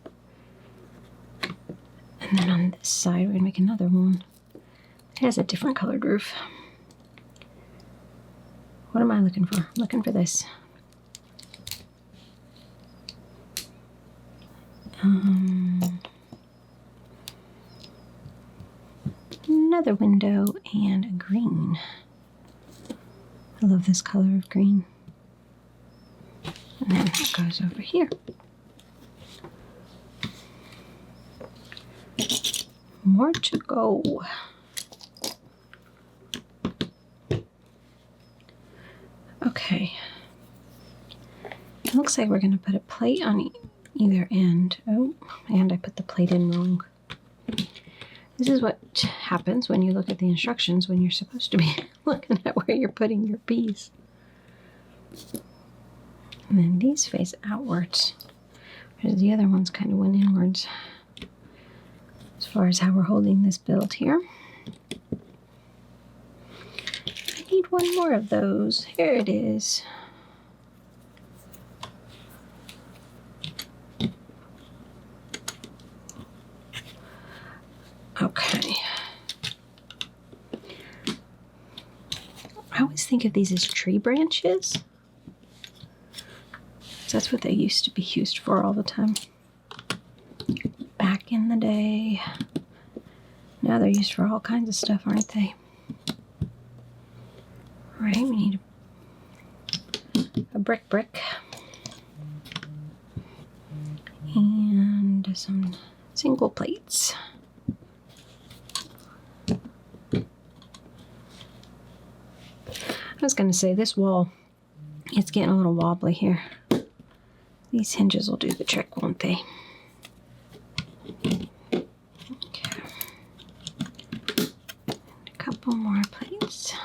And then on this side, we're going to make another one. It has a different colored roof. What am I looking for? I'm looking for this. Another window and a green. I love this color of green. And then it goes over here. More to go. Okay. It looks like we're going to put a plate on either end. Oh, and I put the plate in wrong. This is what happens when you look at the instructions when you're supposed to be looking at where you're putting your piece. And then these face outwards, whereas the other ones kind of went inwards. As far as how we're holding this build here. I need one more of those. Here it is. Okay. I always think of these as tree branches. That's what they used to be used for all the time. Back in the day. Now they're used for all kinds of stuff, aren't they? All right, we need a brick. And some single plates. I was going to say this wall, it's getting a little wobbly here. These hinges will do the trick, won't they? Okay. A couple more plates.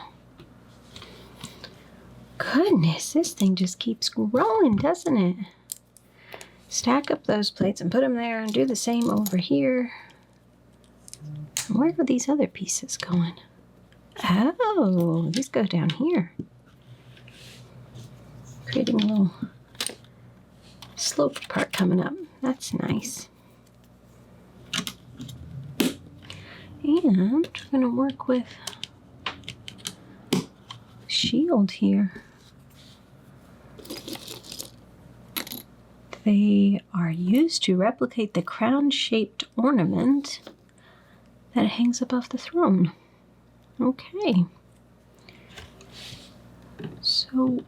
Goodness, this thing just keeps growing, doesn't it? Stack up those plates and put them there and do the same over here. And where are these other pieces going? Oh, these go down here. Creating a little slope part coming up. That's nice. And we're going to work with shield here. They are used to replicate the crown-shaped ornament that hangs above the throne. Okay. So,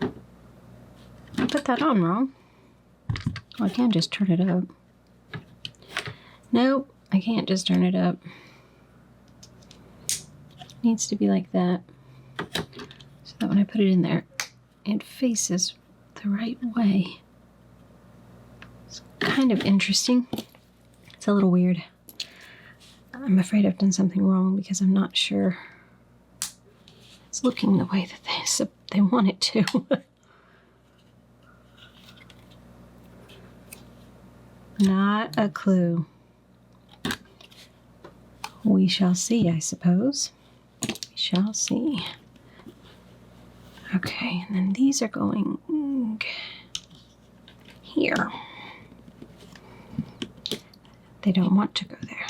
I put that on wrong. Well, I can't just turn it up. Nope, I can't just turn it up. It needs to be like that. So that when I put it in there, it faces the right way. It's kind of interesting. It's a little weird. I'm afraid I've done something wrong because I'm not sure it's looking the way that they want it to. Not a clue. We shall see, I suppose. We shall see. Okay, and then these are going here. They don't want to go there.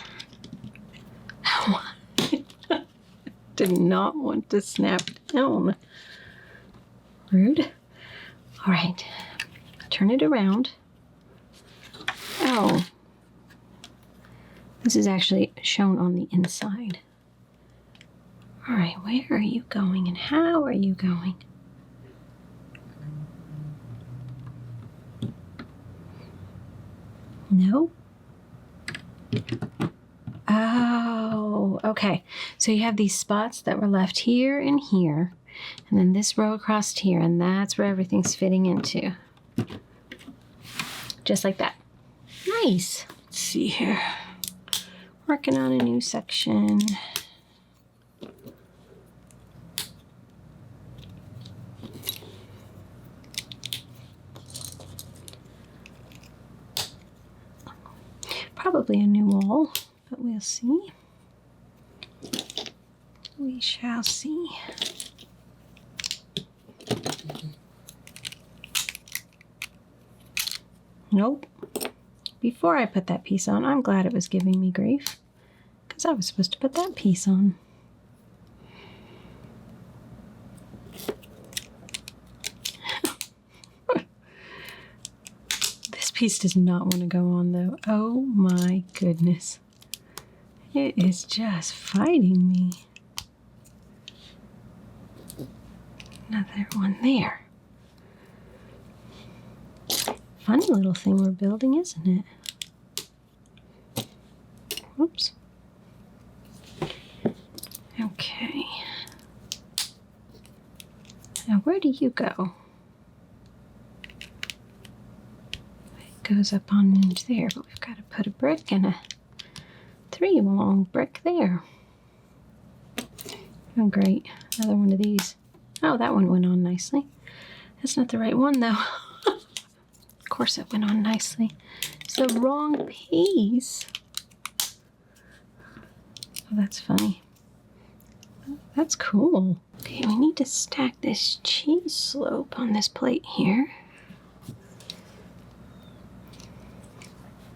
Did not want to snap down. Rude. All right, turn it around. Oh, this is actually shown on the inside. All right, where are you going and how are you going? Nope. Oh, okay. So you have these spots that were left here and here, and then this row across here, and that's where everything's fitting into. Just like that. Nice. Let's see here. Working on a new section. Probably a new wall, but we'll see. We shall see. Nope. Before I put that piece on, I'm glad it was giving me grief, because I was supposed to put that piece on. This piece does not want to go on, though. Oh my goodness. It is just fighting me. Another one there. Funny little thing we're building, isn't it? Oops. Okay. Now where do you go? It goes up on into there, but we've got to put a brick and a 3-long brick there. Oh great, another one of these. Oh, that one went on nicely. That's not the right one though. Of course it went on nicely. It's the wrong piece. Oh, that's funny. That's cool. Okay, we need to stack this cheese slope on this plate here.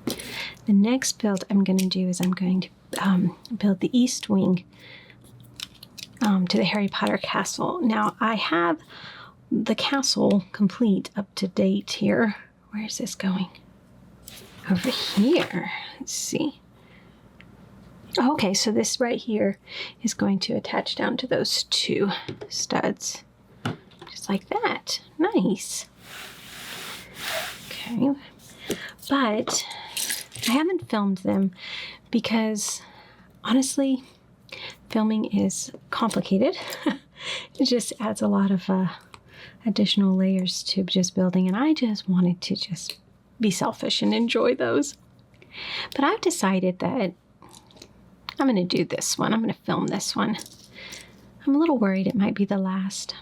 The next build I'm going to do is I'm going to build the east wing to the Harry Potter castle. Now, I have the castle complete up to date here. Where's this going? Over here. Let's see. Oh, okay, so this right here is going to attach down to those two studs. Just like that. Nice. Okay. But I haven't filmed them because, honestly, filming is complicated. It just adds a lot of additional layers to just building, and I just wanted to just be selfish and enjoy those. But I've decided that I'm going to do this one. I'm going to film this one. I'm a little worried it might be the last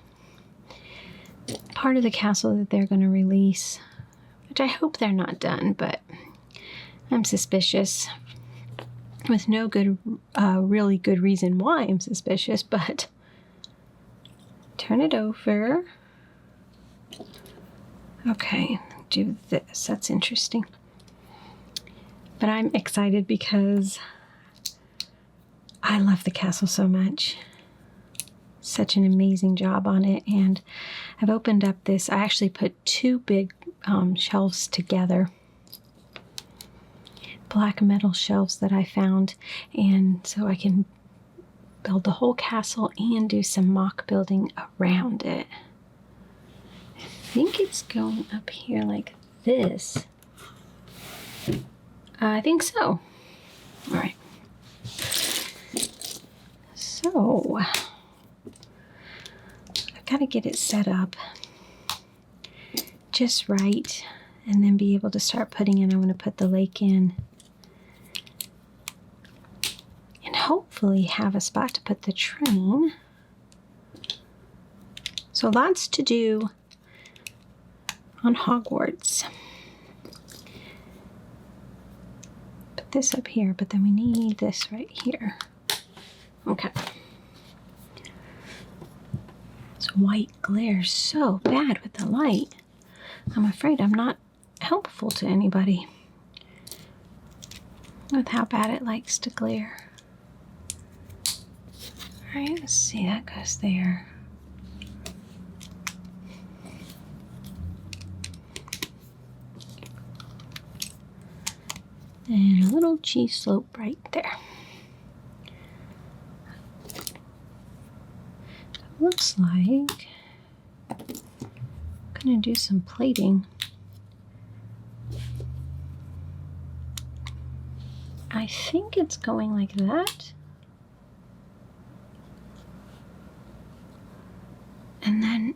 part of the castle that they're going to release, which I hope they're not done, but I'm suspicious with no good, really good reason why I'm suspicious, but turn it over. Okay, do this. That's interesting. But I'm excited because I love the castle so much. Such an amazing job on it. And I've opened up this. I actually put two big shelves together. Black metal shelves that I found. And so I can build the whole castle and do some mock building around it. I think it's going up here like this. I think so. All right. So, I've got to get it set up just right and then be able to start putting in. I want to put the lake in and hopefully have a spot to put the train. So lots to do on Hogwarts. Put this up here, but then we need this right here. Okay. This white glares so bad with the light. I'm afraid I'm not helpful to anybody with how bad it likes to glare. All right, let's see, that goes there. And a little cheese slope right there. Looks like I'm gonna do some plating. I think it's going like that. And then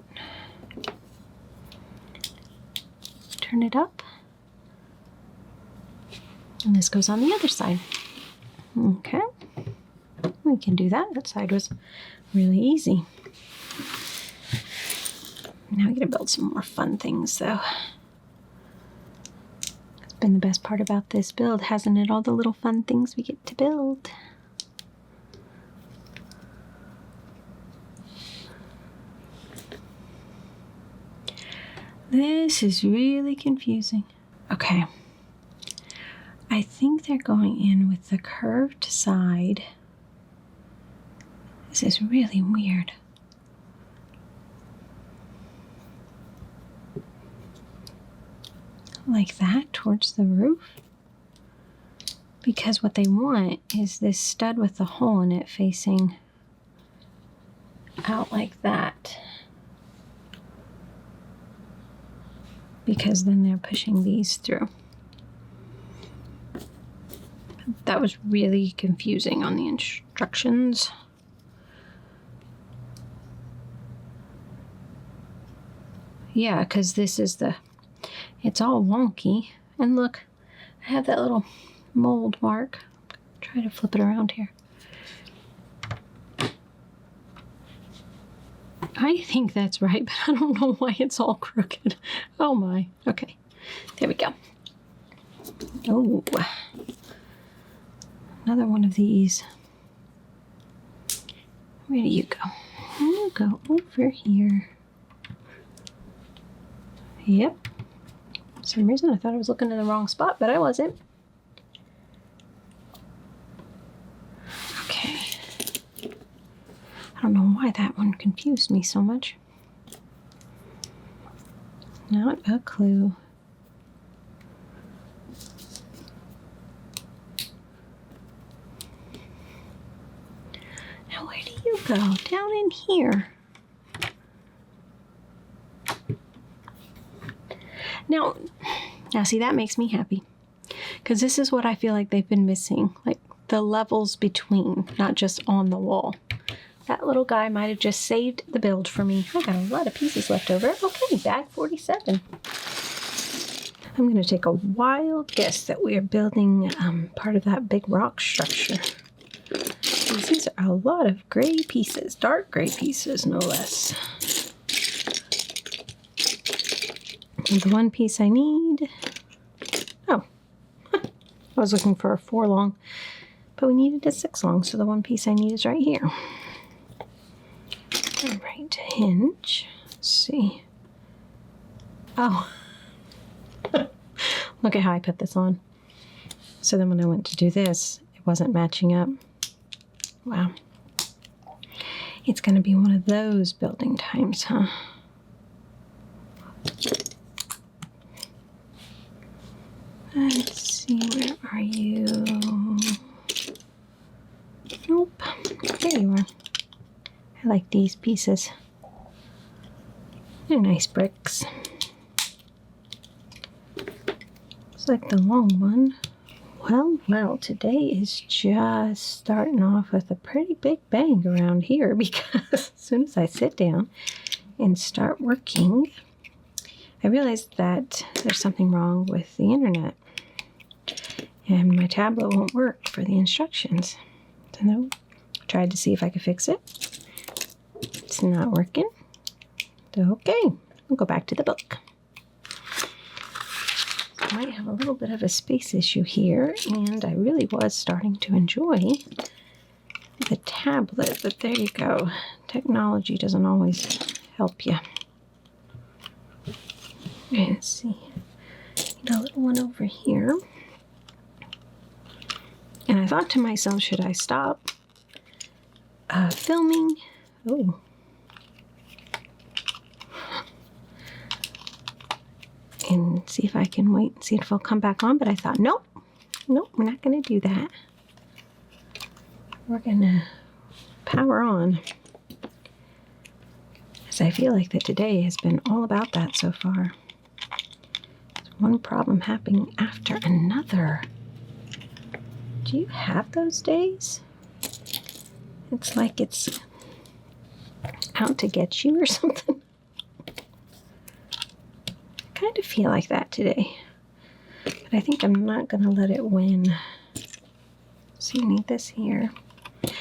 turn it up. And this goes on the other side. Okay. We can do that. That side was really easy. Now I'm going to build some more fun things, though. It's been the best part about this build, hasn't it? All the little fun things we get to build. This is really confusing. Okay. I think they're going in with the curved side. This is really weird. Like that towards the roof. Because what they want is this stud with the hole in it facing out like that. Because then they're pushing these through. That was really confusing on the instructions. Yeah, because this is it's all wonky. And look, I have that little mold mark. Try to flip it around here. I think that's right, but I don't know why it's all crooked. Oh my. Okay, there we go. Oh. Another one of these. Where do you go? You go over here. Yep. For some reason I thought I was looking in the wrong spot, but I wasn't. Okay. I don't know why that one confused me so much. Not a clue. Now where do you go? Down in here. Now see, that makes me happy. Because this is what I feel like they've been missing. Like the levels between, not just on the wall. That little guy might have just saved the build for me. I got a lot of pieces left over. Okay, bag 47. I'm going to take a wild guess that we are building part of that big rock structure. These are a lot of gray pieces, dark gray pieces, no less. And the one piece I need... Oh, I was looking for a 4 long, but we needed a 6 long, so the one piece I need is right here. All right, hinge. Let's see. Oh, look at how I put this on. So then when I went to do this, it wasn't matching up. Wow. It's going to be one of those building times, huh? Let's see, where are you? Nope. There you are. I like these pieces. They're nice bricks. It's like the long one. Well, today is just starting off with a pretty big bang around here because as soon as I sit down and start working, I realized that there's something wrong with the internet and my tablet won't work for the instructions. So I tried to see if I could fix it. It's not working. Okay, we'll go back to the book. I might have a little bit of a space issue here, and I really was starting to enjoy the tablet, but there you go. Technology doesn't always help you. Let's see. Need a little one over here. And I thought to myself, should I stop filming? Oh. And see if I can wait and see if it'll come back on. But I thought, nope, we're not going to do that. We're going to power on. As I feel like that today has been all about that so far. There's one problem happening after another. Do you have those days? It's like it's out to get you or something. I kind of feel like that today. But I think I'm not going to let it win. So you need this here. I've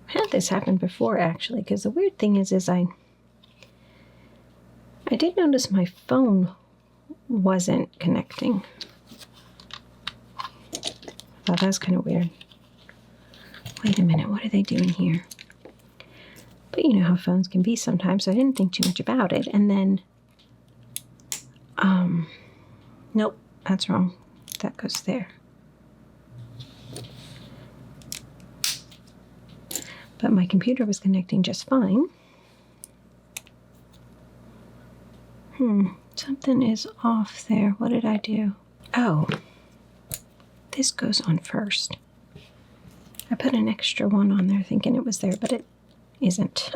had this happen before actually, because the weird thing is I did notice my phone wasn't connecting. I thought that was kind of weird. Wait a minute, what are they doing here? But you know how phones can be sometimes, so I didn't think too much about it. And then, nope, that's wrong. That goes there. But my computer was connecting just fine. Something is off there. What did I do? Oh, this goes on first. I put an extra one on there thinking it was there, but it isn't.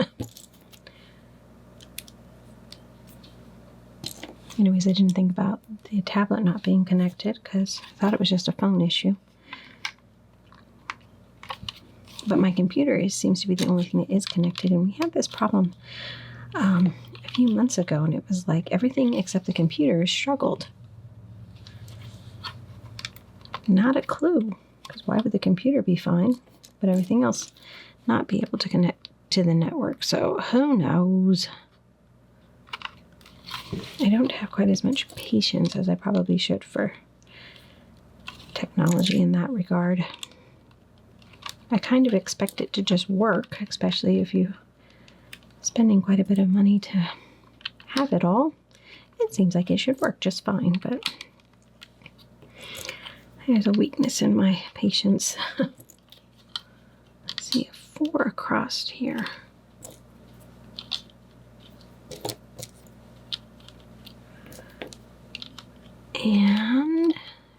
Anyways, I didn't think about the tablet not being connected because I thought it was just a phone issue. But my computer seems to be the only thing that is connected, and we had this problem a few months ago, and it was like everything except the computer struggled. Not a clue, because why would the computer be fine, but everything else not be able to connect to the network? So who knows? I don't have quite as much patience as I probably should for technology in that regard. I kind of expect it to just work, especially if you're spending quite a bit of money to have it all. It seems like it should work just fine, but there's a weakness in my patience. Let's see, a 4 across here. And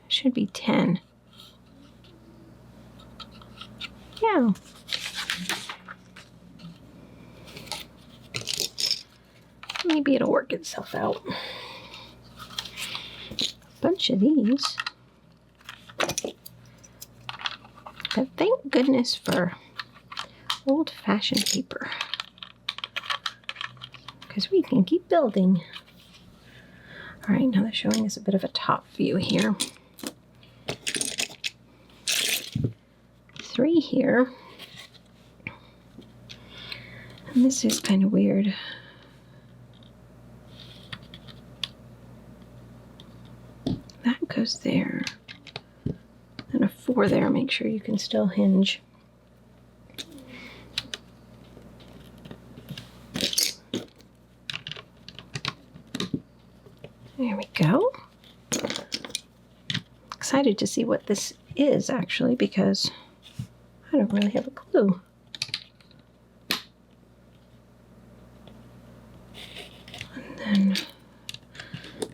should be 10. Yeah. Maybe it'll work itself out. A bunch of these. But thank goodness for old-fashioned paper, because we can keep building. All right, now they're showing us a bit of a top view here. 3 here. And this is kind of weird. That goes there. And a 4 there. Make sure you can still hinge. There we go. Excited to see what this is actually, because I don't really have a clue. And then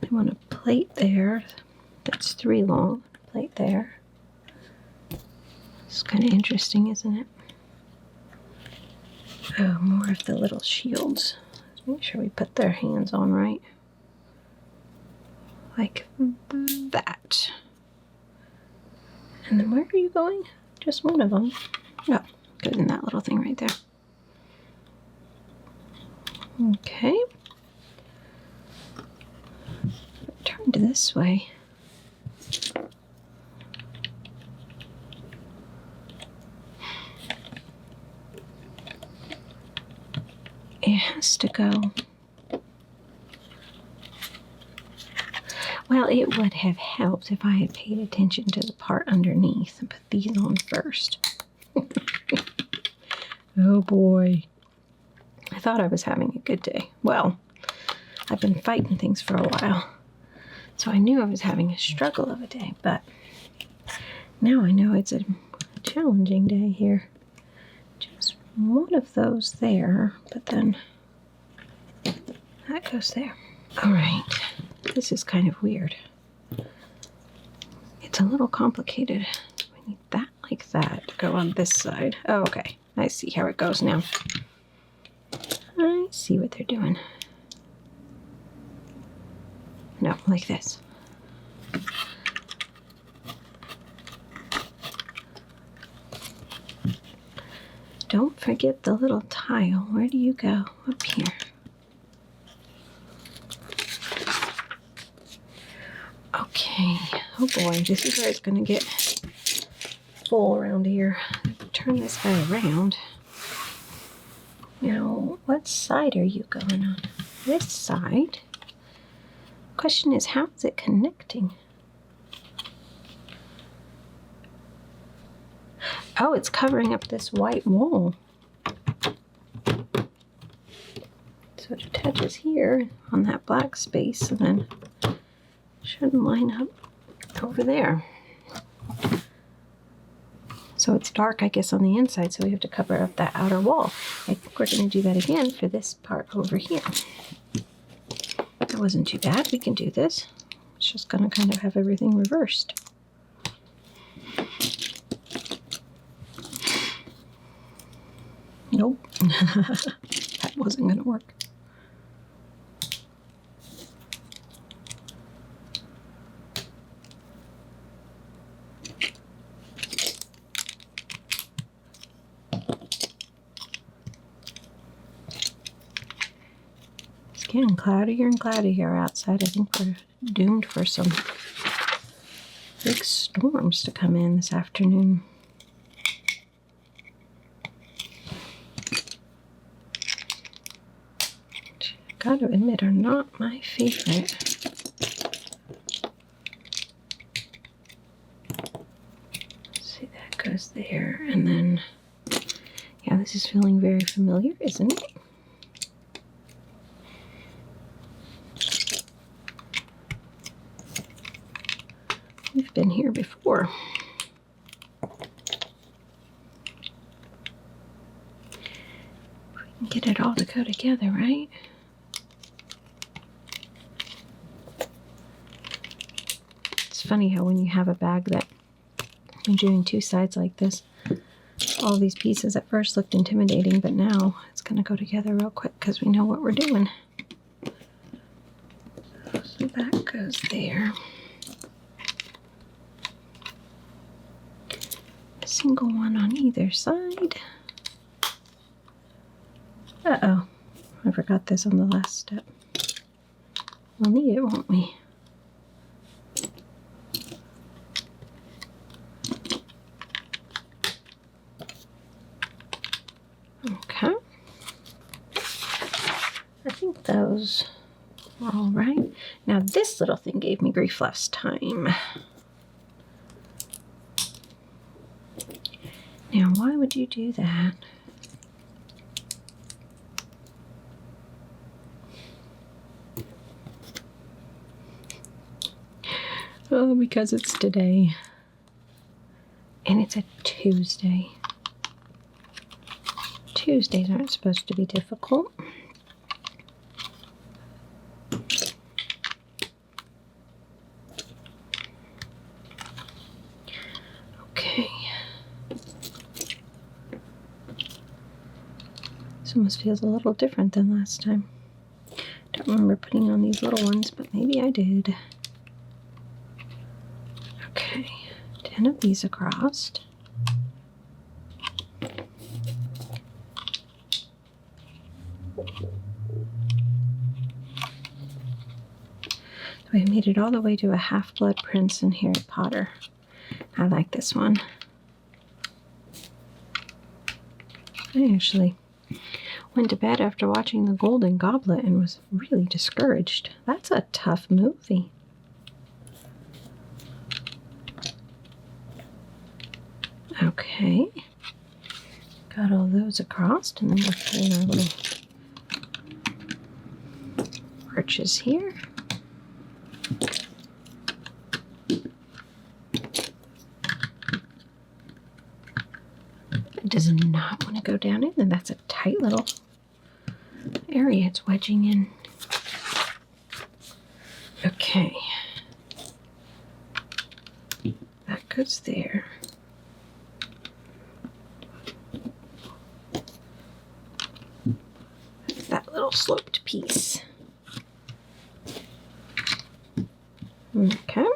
I want a plate there. That's 3 long. Plate there. It's kind of interesting, isn't it? Oh, more of the little shields. Let's make sure we put their hands on right. Like that. And then where are you going? Just one of them. Oh, good, in that little thing right there. Okay. Turn to this way. It has to go. Well, it would have helped if I had paid attention to the part underneath and put these on first. Oh boy. I thought I was having a good day. Well, I've been fighting things for a while, so I knew I was having a struggle of a day, but now I know it's a challenging day here. Just one of those there, but then that goes there. All right. This is kind of weird. It's a little complicated. We need that like that to go on this side. Oh, okay. I see how it goes now. I see what they're doing. No, like this. Don't forget the little tile. Where do you go? Up here. Okay. Oh boy, this is where it's going to get full around here. Turn this guy around. Now, what side are you going on? This side. Question is, how is it connecting? Oh, it's covering up this white wall. So it attaches here on that black space, and then should line up over there. So it's dark, I guess, on the inside, so we have to cover up that outer wall. I think we're going to do that again for this part over here. That wasn't too bad. We can do this. It's just going to kind of have everything reversed. Nope. That wasn't going to work. It's getting cloudier and cloudier outside. I think we're doomed for some big storms to come in this afternoon. gotta admit, are not my favorite. Let's see, that goes there, and then, yeah, this is feeling very familiar, isn't it? We've been here before. We can get it all to go together, right? It's funny how when you have a bag that you're doing two sides like this, all these pieces at first looked intimidating, but now it's going to go together real quick because we know what we're doing. So that goes there. A single one on either side. Uh-oh, I forgot this on the last step. We'll need it, won't we? Okay. I think those are all right. Now this little thing gave me grief last time. Now why would you do that? Oh, because it's today. And it's a Tuesday. Tuesdays aren't supposed to be difficult. Okay. This almost feels a little different than last time. Don't remember putting on these little ones, but maybe I did. Okay, 10 of these across. We made it all the way to a Half-Blood Prince and Harry Potter. I like this one. I actually went to bed after watching The Golden Goblet and was really discouraged. That's a tough movie. Okay. Got all those across, and then we're putting our little arches here. It does not want to go down in, and that's a tight little area it's wedging in. Okay. That goes there. That's that little sloped piece. Okay.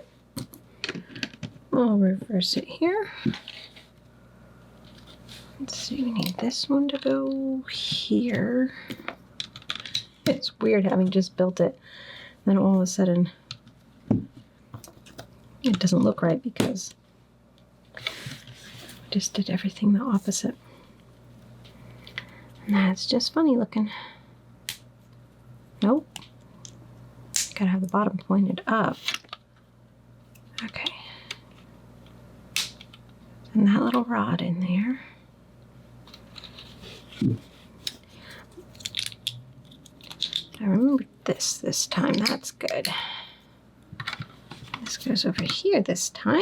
I'll reverse it here. Let's see, we need this one to go here. It's weird having just built it, then all of a sudden it doesn't look right because I just did everything the opposite. And that's just funny looking. Nope. Gotta have the bottom pointed up. Okay. And that little rod in there. I remembered this time. That's good. This goes over here this time.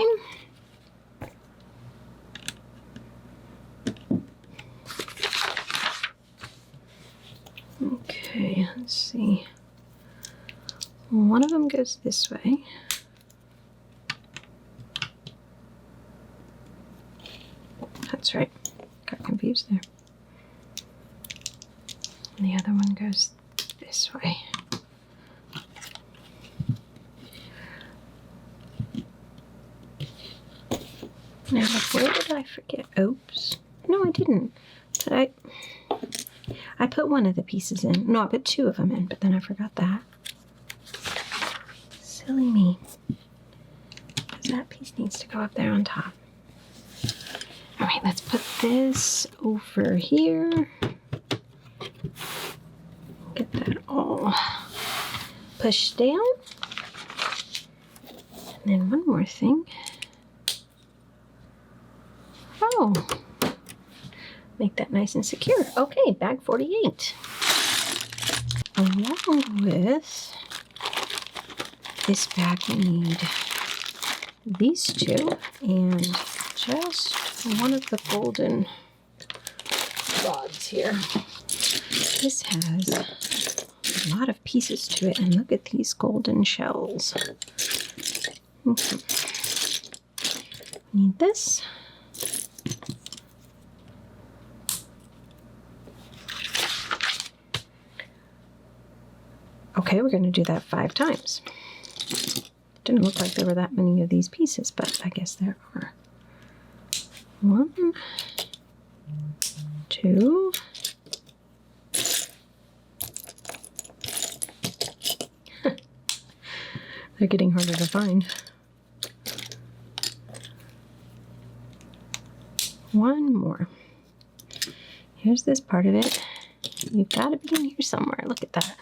Okay, let's see. One of them goes this way. That's right. Got confused there. And the other one goes this way. Now, look, where did I forget? Oops. No, I didn't. But I put one of the pieces in. No, I put two of them in, but then I forgot that. Silly me. Because that piece needs to go up there on top. All right, let's put this over here. Get that all push down. And then one more thing. Oh, make that nice and secure. Okay, bag 48. Along with this bag, we need these two and just one of the golden rods here. This has a lot of pieces to it, and look at these golden shells. Need this. Okay, we're going to do that 5 times. Didn't look like there were that many of these pieces, but I guess there are. 1, 2, 3. They're getting harder to find. 1 more. Here's this part of it. You've got to be in here somewhere. Look at that. All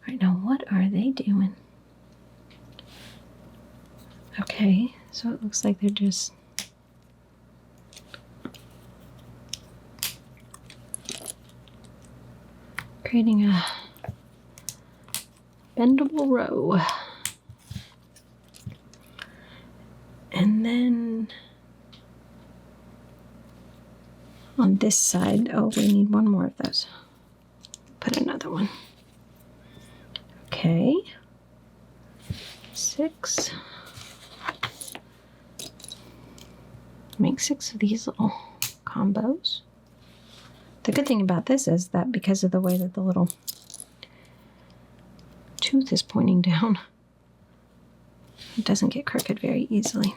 right, now what are they doing? Okay, so it looks like they're just creating a bendable row. And then on this side, oh, we need 1 more of those. Put another one. Okay. 6. Make 6 of these little combos. The good thing about this is that because of the way that the little tooth is pointing down, it doesn't get crooked very easily.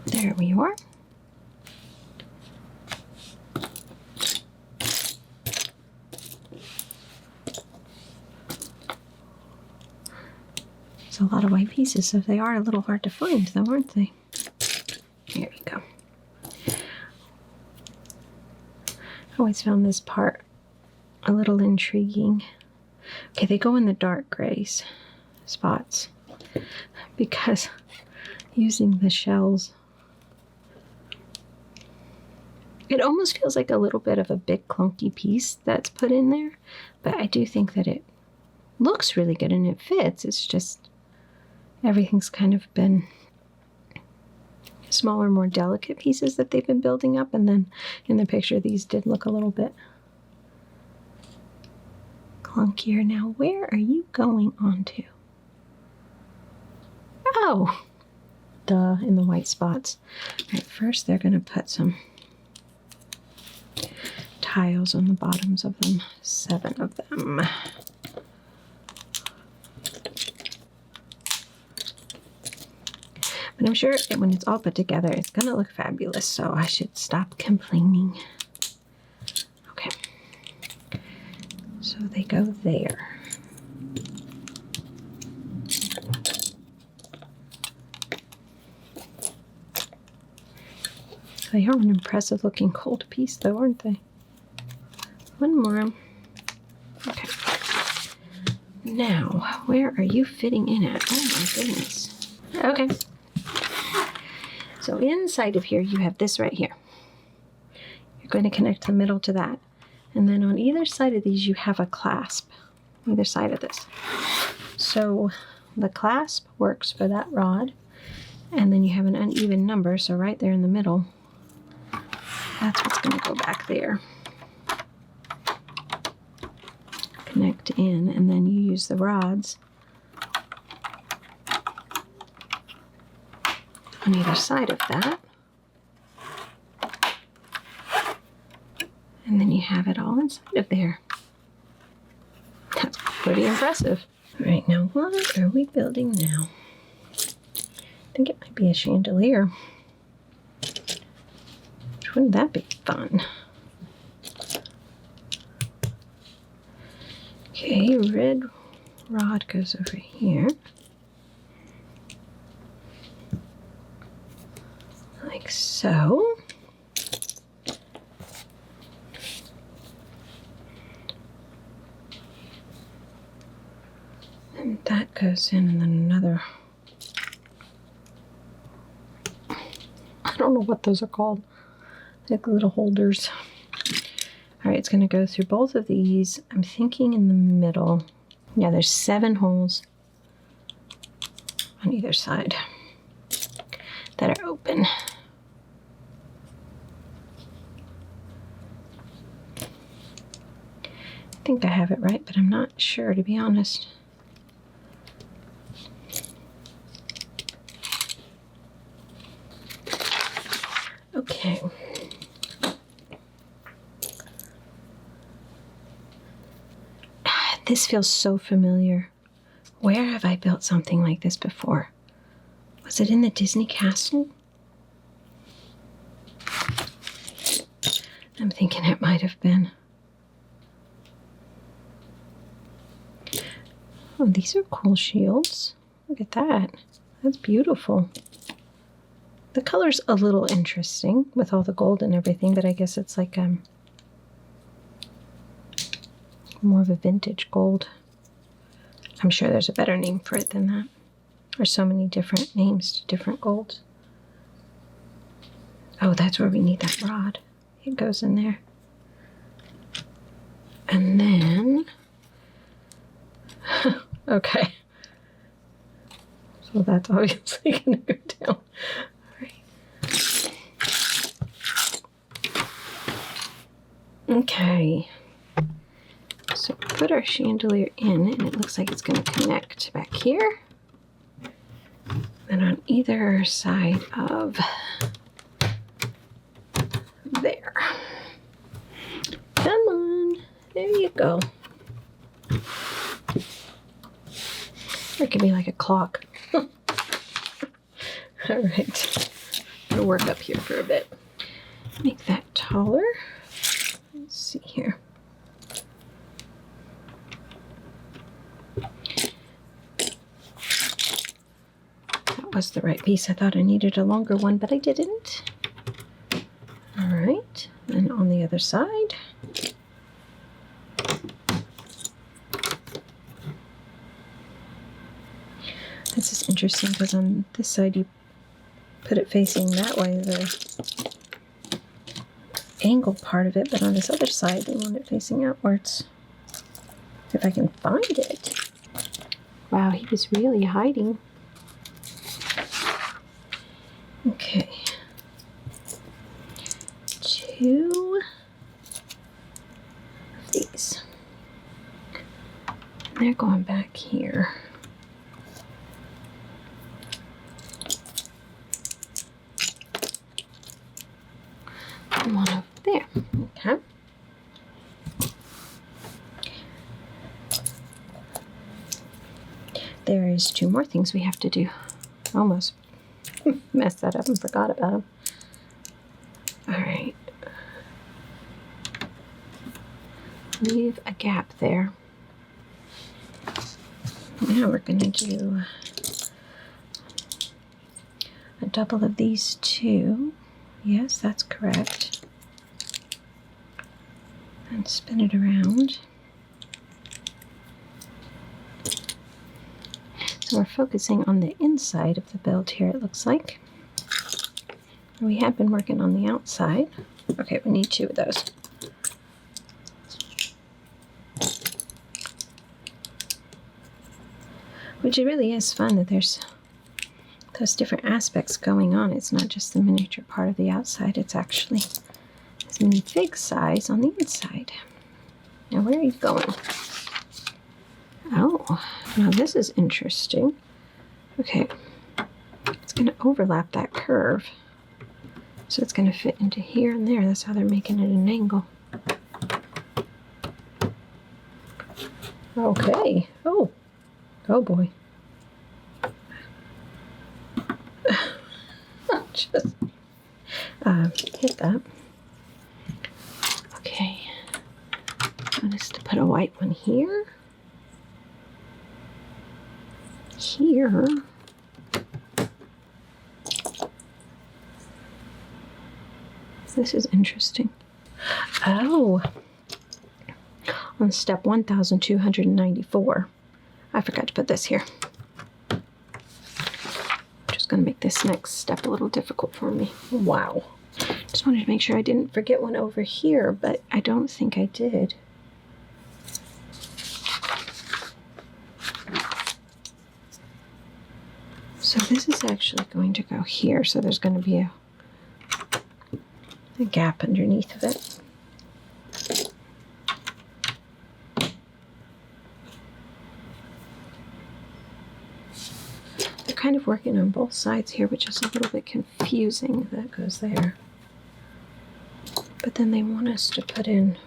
There we are. It's a lot of white pieces, so they are a little hard to find, though, aren't they? Here we go. I always found this part a little intriguing. Okay, they go in the dark grays spots because using the shells, it almost feels like a little bit of a big clunky piece that's put in there, but I do think that it looks really good and it fits. It's just everything's kind of been smaller, more delicate pieces that they've been building up, and then in the picture these did look a little bit clunkier. Now where are you going onto? Oh, duh, in the white spots. All right, first they're going to put some tiles on the bottoms of them, 7 of them. But I'm sure when it's all put together, it's going to look fabulous, so I should stop complaining. Okay. So they go there. They are an impressive looking gold piece, though, aren't they? 1 more. Okay. Now, where are you fitting in at? Oh my goodness. Okay. So inside of here, you have this right here. You're going to connect the middle to that. And then on either side of these, you have a clasp, either side of this. So the clasp works for that rod. And then you have an uneven number, so right there in the middle, that's what's going to go back there. Connect in, and then you use the rods on either side of that. And then you have it all inside of there. That's pretty impressive. All right, now what are we building now? I think it might be a chandelier. Wouldn't that be fun? Okay, red rod goes over here. Like so. goes in, and then another. I don't know what those are called. Like little holders. All right, it's going to go through both of these. I'm thinking in the middle. Yeah, there's 7 holes on either side that are open. I think I have it right, but I'm not sure, to be honest. Okay. This feels so familiar. Where have I built something like this before? Was it in the Disney castle? I'm thinking it might have been. Oh, these are cool shields. Look at that. That's beautiful. The color's a little interesting with all the gold and everything, but I guess it's like more of a vintage gold. I'm sure there's a better name for it than that. There's so many different names to different golds. Oh, that's where we need that rod. It goes in there. And then, okay. So that's obviously going to go down. All right. Okay. So put our chandelier in, and it looks like it's going to connect back here. And on either side of there. Come on. There you go. Or it could be like a clock. All right. I'm going to work up here for a bit. Make that taller. Let's see here. Was the right piece. I thought I needed a longer one, but I didn't. All right, and on the other side. This is interesting because on this side you put it facing that way, the angle part of it, but on this other side they want it facing outwards. If I can find it. Wow, he was really hiding. Okay, 2 of these. And they're going back here. And one over there. Okay. There is 2 more things we have to do. Almost messed that up and forgot about them. All right. Leave a gap there. Now we're going to do a double of these 2. Yes, that's correct. And spin it around. So we're focusing on the inside of the build here, it looks like. We have been working on the outside. Okay, we need 2 of those. Which it really is fun that there's those different aspects going on. It's not just the miniature part of the outside, it's actually this big size on the inside. Now where are you going? Oh, now this is interesting. Okay, it's going to overlap that curve. So it's going to fit into here and there. That's how they're making it an angle. Okay. Oh. Oh boy. Just hit that. Okay. I want us to put a white one here. Here. This is interesting. Oh. On step 1294. I forgot to put this here. Just going to make this next step a little difficult for me. Wow. Just wanted to make sure I didn't forget one over here, but I don't think I did. So this is actually going to go here, so there's going to be a gap underneath of it. They're kind of working on both sides here, which is a little bit confusing. That goes there. But then they want us to put in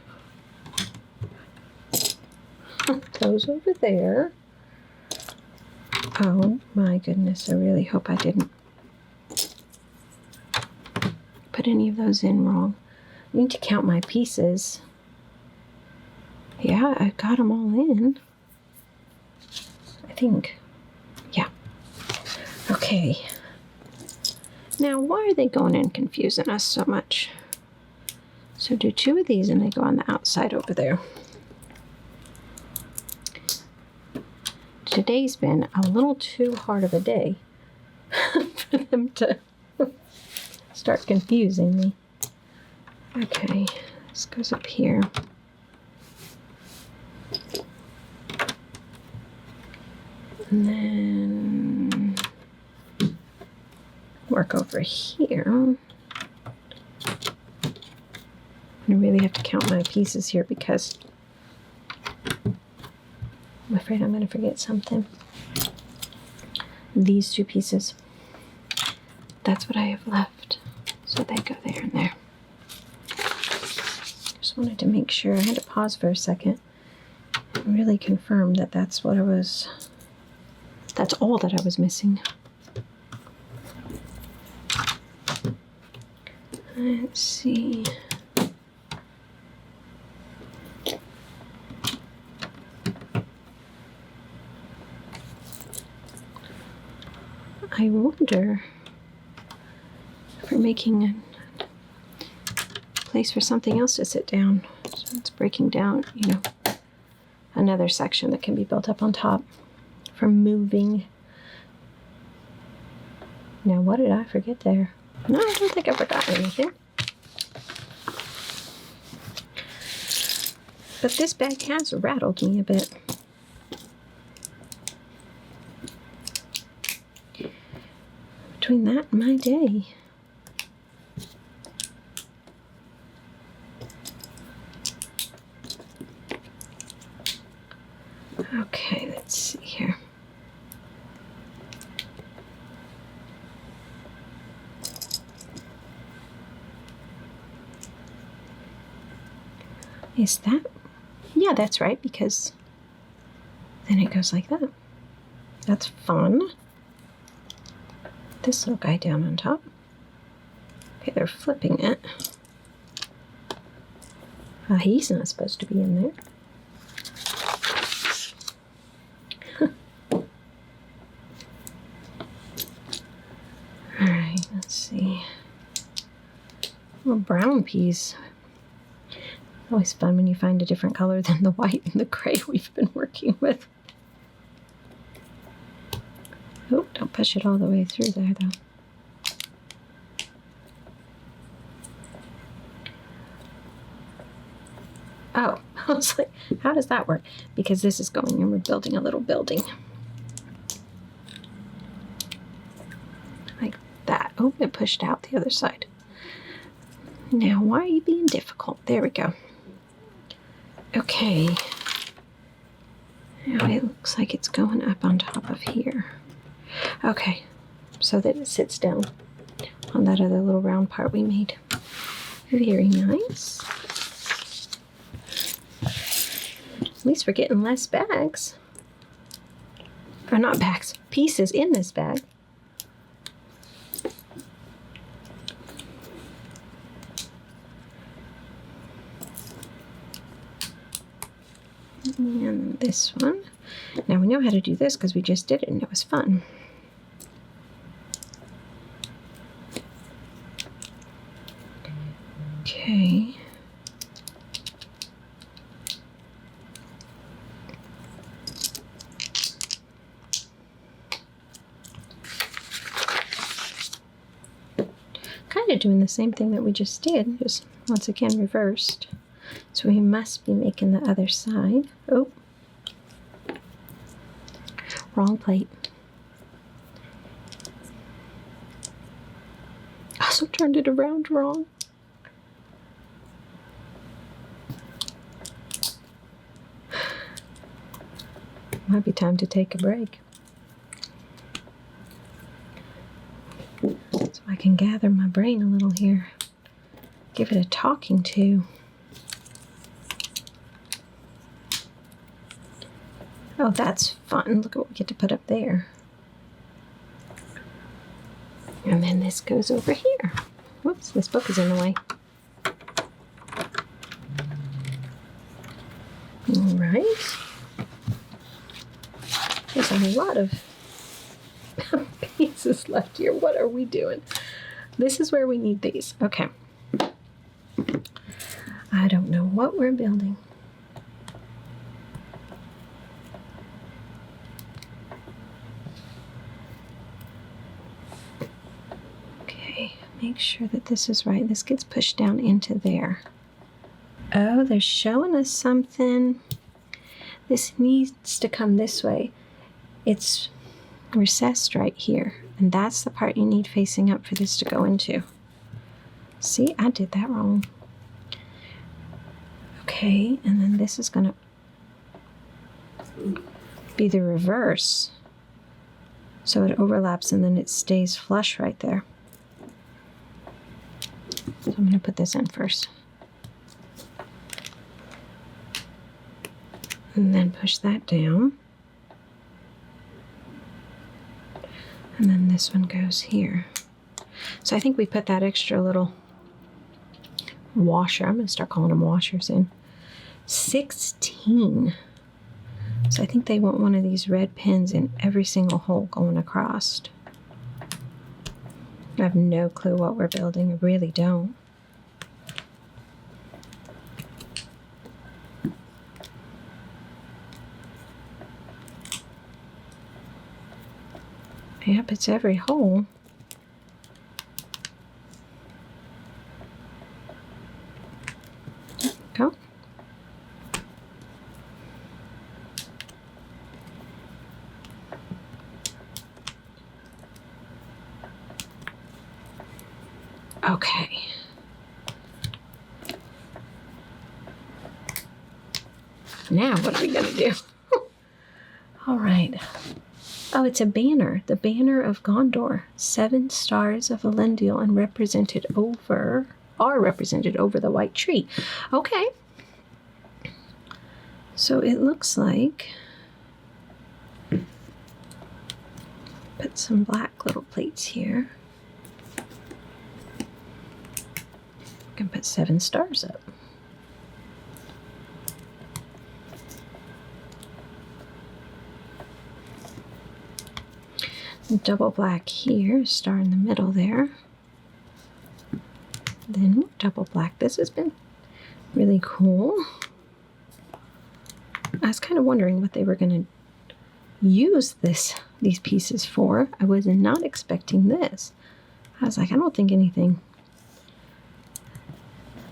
those over there. Oh my goodness, I really hope I didn't put any of those in wrong. I need to count my pieces. Yeah, I got them all in. I think. Yeah. Okay. Now, why are they going and confusing us so much? So do 2 of these and they go on the outside over there. Today's been a little too hard of a day for them to start confusing me. Okay, this goes up here. And then work over here. I really have to count my pieces here because I'm afraid I'm going to forget something. These 2 pieces. That's what I have left. So they go there and there. Just wanted to make sure. I had to pause for a second and really confirm that that's what I was. That's all that I was missing. Let's see. I wonder if we're making a place for something else to sit down. So it's breaking down, you know, another section that can be built up on top for moving. Now, what did I forget there? No, I don't think I forgot anything. But this bag has rattled me a bit. Between that and my day. Okay, let's see here. Is that? Yeah, that's right, because then it goes like that. That's fun. This little guy down on top. Okay, they're flipping it. He's not supposed to be in there. Alright, let's see. Little brown peas. Always fun when you find a different color than the white and the gray we've been working with. Oh, don't push it all the way through there, though. Oh, I was like, how does that work? Because this is going and we're building a little building. Like that. Oh, it pushed out the other side. Now, why are you being difficult? There we go. Okay. Now it looks like it's going up on top of here. Okay, so that it sits down on that other little round part we made. Very nice. At least we're getting less bags. Or not bags, pieces in this bag. And this one. Now we know how to do this because we just did it and it was fun. Okay. kind of doing the same thing that we just did, just once again reversed. So we must be making the other side. Oh, wrong plate. Also turned it around wrong. Might be time to take a break. So I can gather my brain a little here. Give it a talking to. Oh, that's fun. Look at what we get to put up there. And then this goes over here. Whoops, this book is in the way. All right. There's a lot of pieces left here. What are we doing? This is where we need these. Okay. I don't know what we're building. Okay, make sure that this is right. This gets pushed down into there. Oh, they're showing us something. This needs to come this way. It's recessed right here, and that's the part you need facing up for this to go into. See, I did that wrong. Okay, and then this is going to be the reverse. So it overlaps and then it stays flush right there. So I'm going to put this in first. And then push that down. And then this one goes here. So I think we put that extra little washer. I'm going to start calling them washers in. 16. So I think they want one of these red pins in every single hole going across. I have no clue what we're building. I really don't. Yep, it's every hole. Go. Okay. Now what are we gonna do? All right. Oh, it's a banner. The banner of Gondor. 7 stars of Elendil and are represented over the white tree. Okay. So it looks like put some black little plates here. We can put 7 stars up. Double black here, star in the middle there. Then double black. This has been really cool. I was kind of wondering what they were going to use these pieces for. I was not expecting this. I was like, I don't think anything.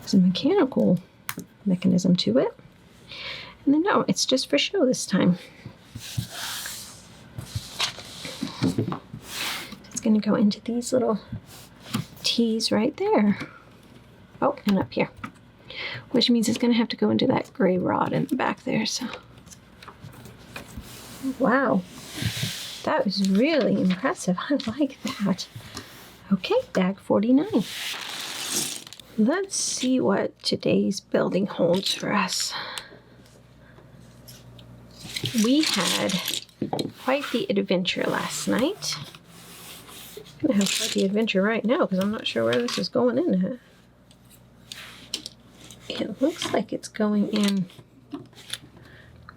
There's a mechanical mechanism to it. And then no, it's just for show this time. It's going to go into these little T's right there. Oh, and up here. Which means it's going to have to go into that gray rod in the back there. So, wow. That was really impressive. I like that. Okay, bag 49. Let's see what today's building holds for us. We had quite the adventure last night. I'm going to have quite the adventure right now because I'm not sure where this is going in at. It looks like it's going in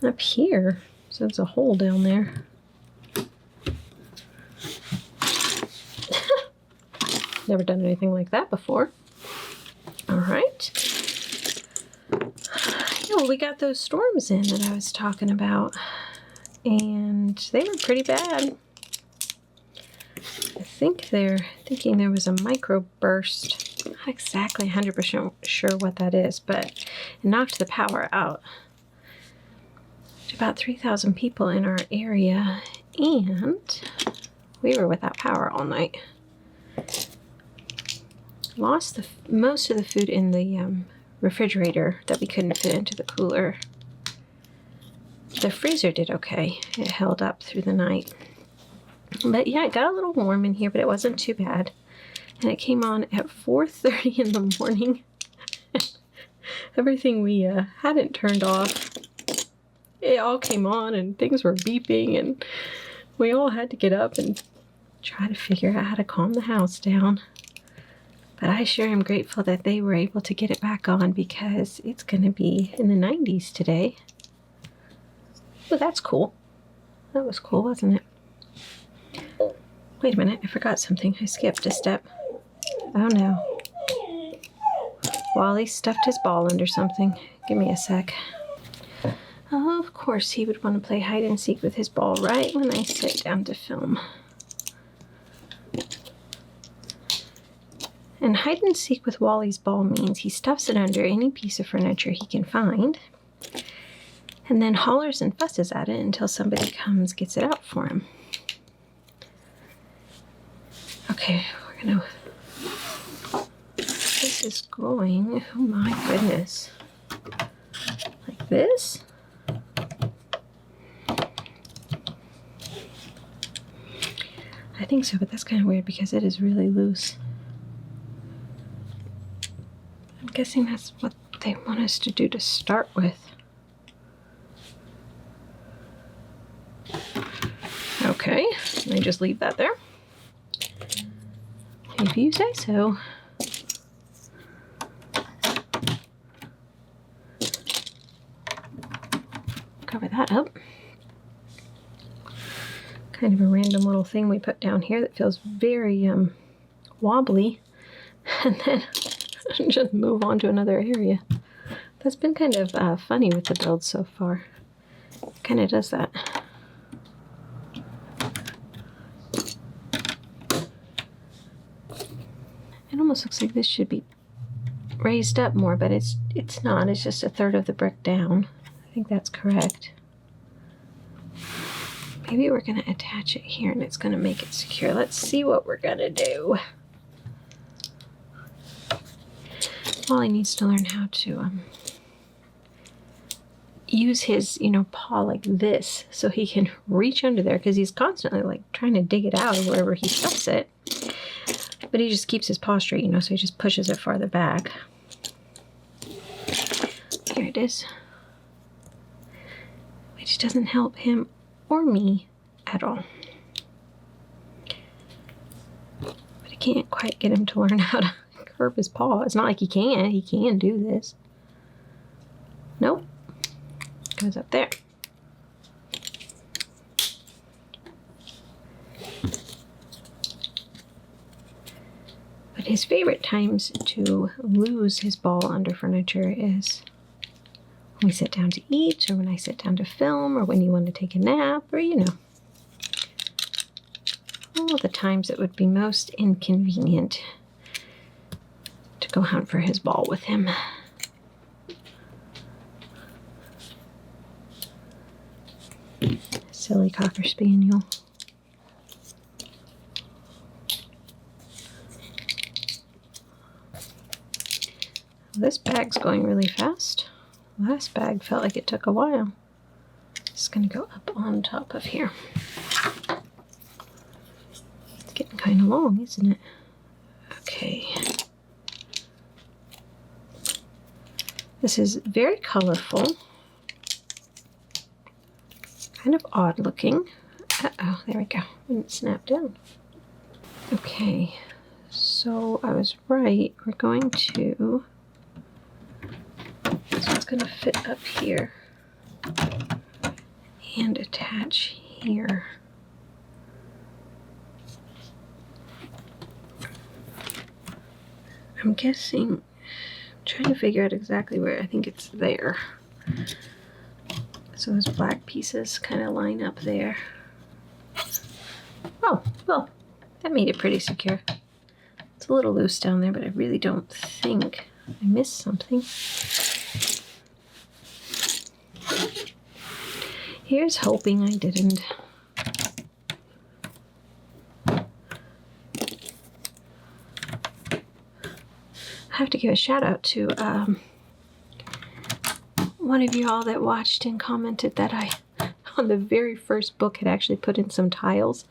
up here. So there's a hole down there. Never done anything like that before. All right. Yeah, well, we got those storms in that I was talking about. And they were pretty bad. I think they're thinking there was a microburst. Not exactly 100% sure what that is, but it knocked the power out to about 3,000 people in our area, and we were without power all night. Lost most of the food in the refrigerator that we couldn't fit into the cooler. The freezer did okay. It held up through the night. But yeah, it got a little warm in here, but it wasn't too bad. And it came on at 4:30 in the morning. Everything we hadn't turned off, it all came on and things were beeping, and we all had to get up and try to figure out how to calm the house down. But I sure am grateful that they were able to get it back on, because it's going to be in the 90s today. Oh, that's cool. That was cool, wasn't it? Wait a minute, I forgot something. I skipped a step. Oh no. Wally stuffed his ball under something. Give me a sec. Oh, of course he would want to play hide and seek with his ball right when I sit down to film. And hide and seek with Wally's ball means he stuffs it under any piece of furniture he can find, and then hollers and fusses at it until somebody comes, gets it out for him. Okay, we're gonna... This is going... Oh my goodness. Like this? I think so, but that's kind of weird because it is really loose. I'm guessing that's what they want us to do to start with. Okay, let me just leave that there. If you say so. Cover that up. Kind of a random little thing we put down here that feels very wobbly, and then just move on to another area. That's been kind of funny with the build so far. Kind of does that. It almost looks like this should be raised up more, but it's not. It's just a third of the brick down. I think that's correct. Maybe we're going to attach it here and it's going to make it secure. Let's see what we're going to do. Wally needs to learn how to use his, paw like this so he can reach under there, because he's constantly like trying to dig it out of wherever he stuffs it. But he just keeps his paw straight, so he just pushes it farther back. Here it is. Which doesn't help him or me at all. But I can't quite get him to learn how to curve his paw. It's not like he can't. He can do this. Nope. Goes up there. But his favorite times to lose his ball under furniture is when we sit down to eat, or when I sit down to film, or when you want to take a nap, or all the times it would be most inconvenient to go hunt for his ball with him. Silly Cocker Spaniel. This bag's going really fast. Last bag felt like it took a while. It's going to go up on top of here. It's getting kind of long, isn't it? Okay. This is very colorful. Kind of odd looking. Uh-oh, there we go. Didn't snap down. Okay, so I was right. We're going to... This one's going to fit up here and attach here. I'm guessing, I'm trying to figure out exactly where. I think it's there. So those black pieces kind of line up there. Oh, well, That made it pretty secure. It's a little loose down there, but I really don't think I missed something. Here's hoping I didn't. I have to give a shout out to one of you all that watched and commented that I, on the very first book, had actually put in some tiles.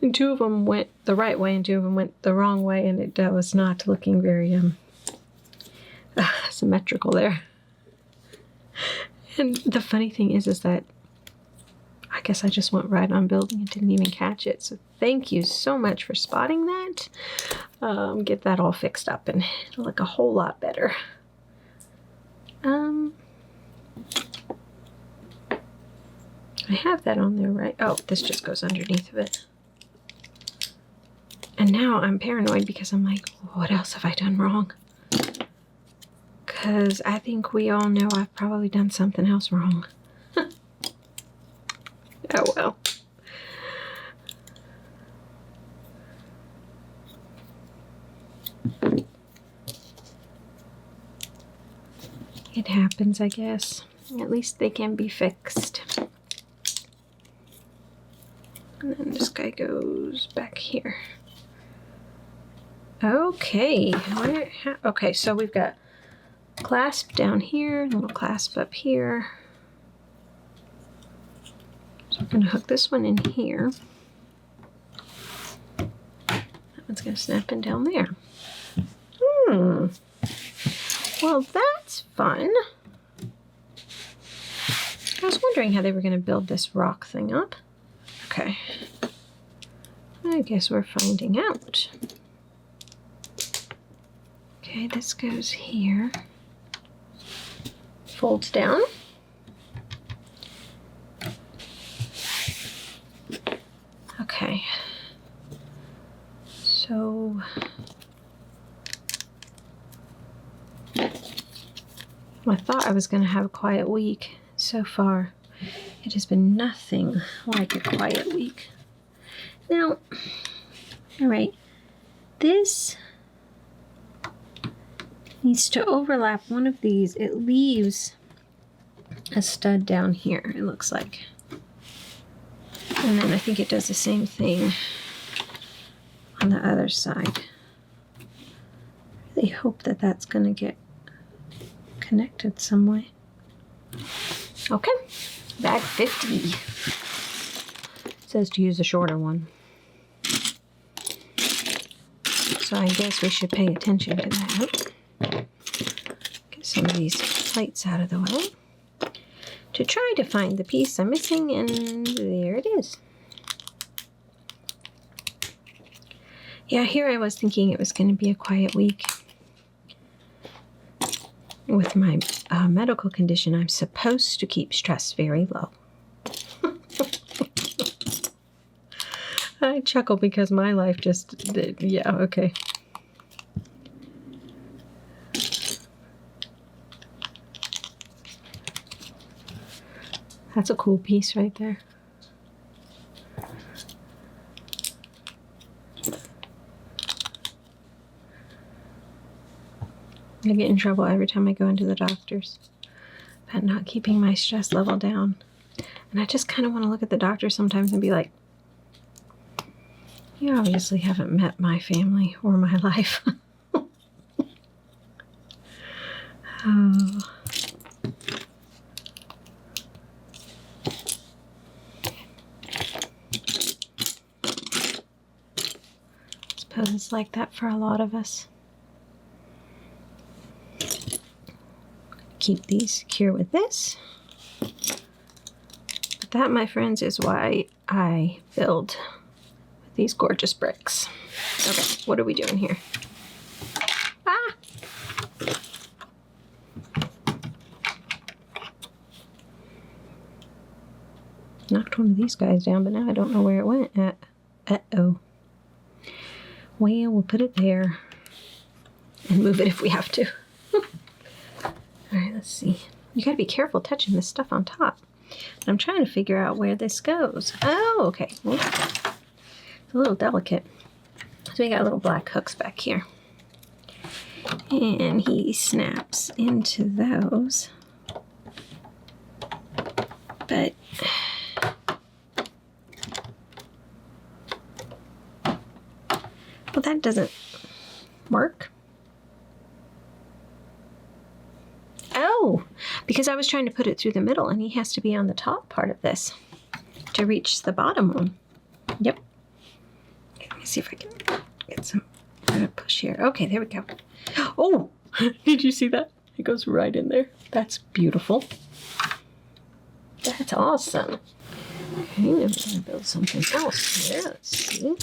And 2 of them went the right way and 2 of them went the wrong way, and it was not looking very symmetrical there. And the funny thing is that I guess I just went right on building and didn't even catch it. So thank you so much for spotting that. Get that all fixed up and it'll look a whole lot better. I have that on there, right? Oh, this just goes underneath of it. And now I'm paranoid because I'm like, what else have I done wrong? Because I think we all know I've probably done something else wrong. Oh well. It happens, I guess. At least they can be fixed. And then this guy goes back here. Okay. Okay, so we've got clasp down here, little clasp up here. So I'm going to hook this one in here. That one's going to snap in down there. Well, that's fun. I was wondering how they were going to build this rock thing up. Okay. I guess we're finding out. Okay, this goes here. Folds down. Okay. So I thought I was going to have a quiet week. So far, it has been nothing like a quiet week. Now, all right, this needs to overlap one of these. It leaves a stud down here, it looks like. And then I think it does the same thing on the other side. I really hope that that's going to get connected some way. Okay, bag 50. It says to use a shorter one. So I guess we should pay attention to that. Get some of these plates out of the way to try to find the piece I'm missing, and there it is. Yeah, here I was thinking it was going to be a quiet week. With my medical condition, I'm supposed to keep stress very low. I chuckle because my life just did. Yeah, okay. That's a cool piece right there. I get in trouble every time I go into the doctor's about not keeping my stress level down. And I just kind of want to look at the doctor sometimes and be like, you obviously haven't met my family or my life. Oh. I suppose it's like that for a lot of us. Keep these secure with this. But that, my friends, is why I build with these gorgeous bricks. Okay, what are we doing here? Ah! Knocked one of these guys down, but now I don't know where it went at. Uh-oh. Well, we'll put it there and move it if we have to. All right, let's see. You gotta be careful touching this stuff on top. But I'm trying to figure out where this goes. Oh, okay. Well, It's a little delicate. So we got little black hooks back here. And he snaps into those. But well, that doesn't work. Oh, because I was trying to put it through the middle and he has to be on the top part of this to reach the bottom one. Yep. Okay, let me see if I can get some push here. Okay, there we go. Oh, did you see that? It goes right in there. That's beautiful. That's awesome. Okay, then we're going to build something else here. Let's see.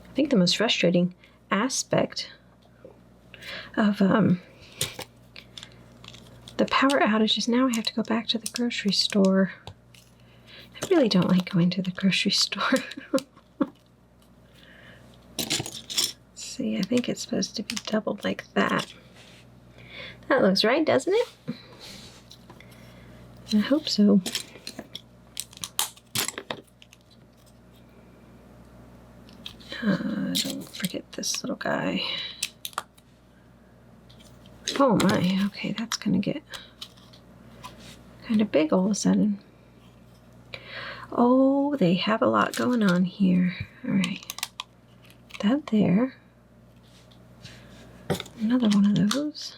I think the most frustrating aspect of the power outages, now I have to go back to the grocery store. I really don't like going to the grocery store. Let's see, I think it's supposed to be doubled like that. That looks right, doesn't it? I hope so. Don't forget this little guy. Oh my, okay, that's gonna get kind of big all of a sudden. Oh, they have a lot going on here. All right, that there. Another one of those.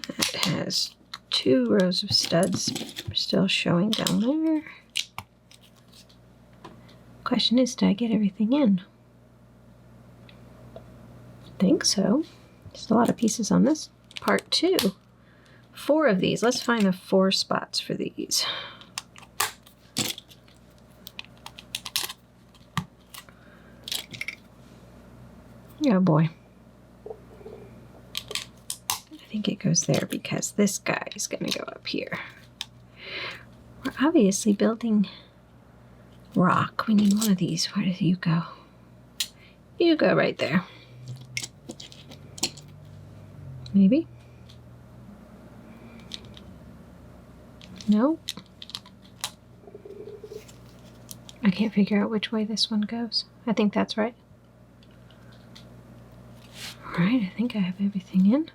That has 2 rows of studs still showing down there. Question is, did I get everything in? I think so. Just a lot of pieces on this part too. 4 of these. Let's find the 4 spots for these. Oh boy. I think it goes there because this guy is going to go up here. We're obviously building rock. We need one of these. Where did you go? You go right there. Maybe? No? I can't figure out which way this one goes. I think that's right. Alright, I think I have everything in.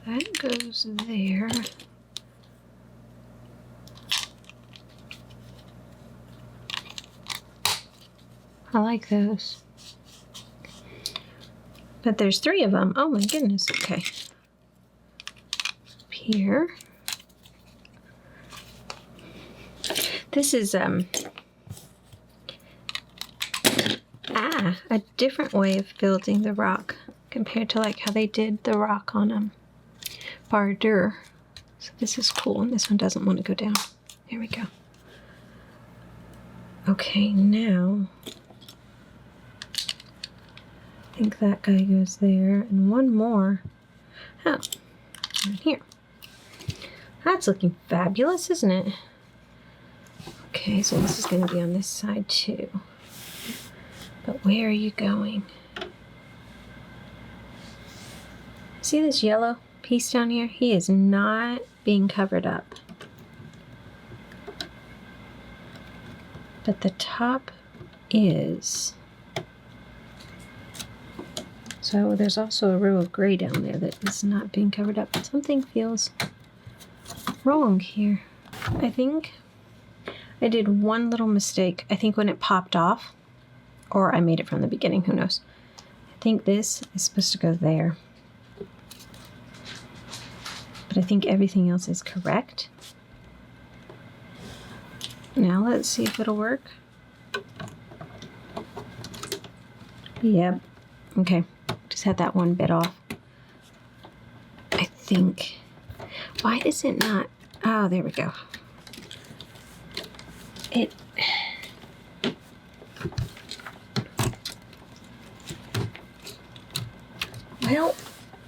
That goes there. I like those. But there's 3 of them. Oh my goodness, okay. Up here. This is a different way of building the rock compared to like how they did the rock on Bardur. So this is cool, and this one doesn't want to go down. There we go. Okay, now I think that guy goes there, and one more. Oh, right here. That's looking fabulous, isn't it? Okay, so this is going to be on this side too. But where are you going? See this yellow piece down here? He is not being covered up. But the top is. So there's also a row of gray down there that is not being covered up. Something feels wrong here. I think I did one little mistake. I think when it popped off, or I made it from the beginning, who knows. I think this is supposed to go there. But I think everything else is correct. Now let's see if it'll work. Yep. Okay. Just had that one bit off. I think. Why is it not? Oh, there we go. Well,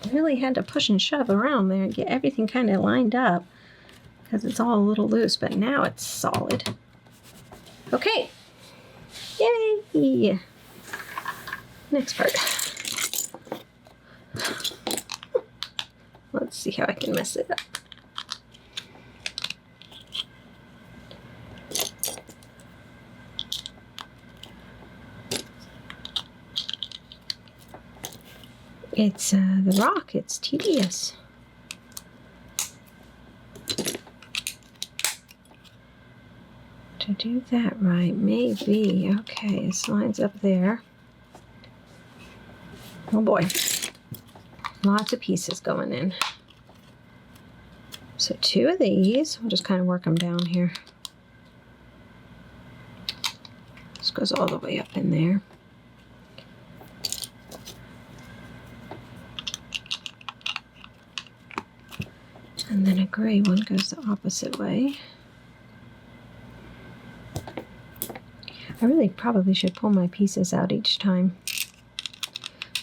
I really had to push and shove around there and get everything kind of lined up because it's all a little loose, but now it's solid. Okay. Yay! Next part. Let's see how I can mess it up. It's the rock. It's tedious. To do that right, maybe. Okay, this line's up there. Oh boy. Lots of pieces going in. So 2 of these, we'll just kind of work them down here. This goes all the way up in there. And then a gray one goes the opposite way. I really probably should pull my pieces out each time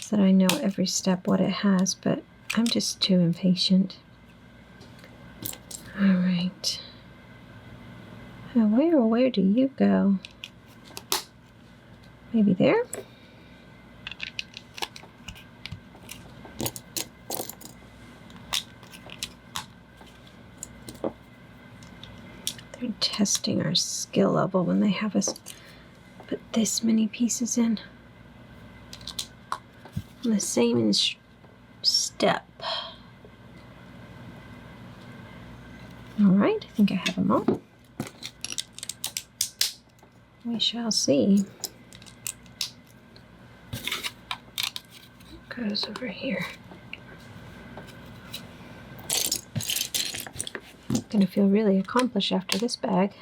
so that I know every step what it has, but I'm just too impatient. All right. Now where do you go? Maybe there? They're testing our skill level when they have us put this many pieces in on the same step. All right, I think I have them all. We shall see. What goes over here? I'm gonna feel really accomplished after this bag.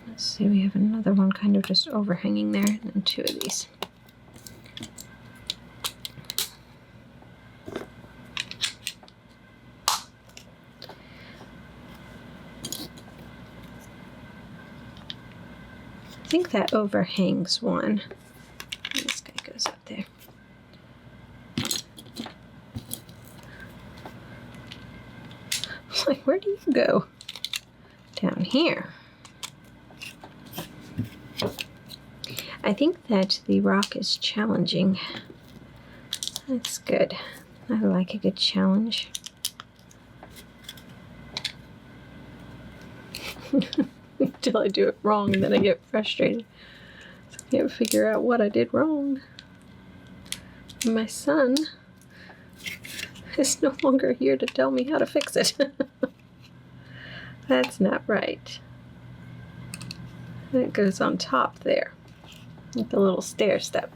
Let's see, we have another one kind of just overhanging there, and then 2 of these. I think that overhangs one. This guy goes up there. Like, where do you go? Down here. I think that the rock is challenging. That's good. I like a good challenge. Until I do it wrong and then I get frustrated. So I can't figure out what I did wrong. And my son is no longer here to tell me how to fix it. That's not right. That goes on top there, with the little stair step.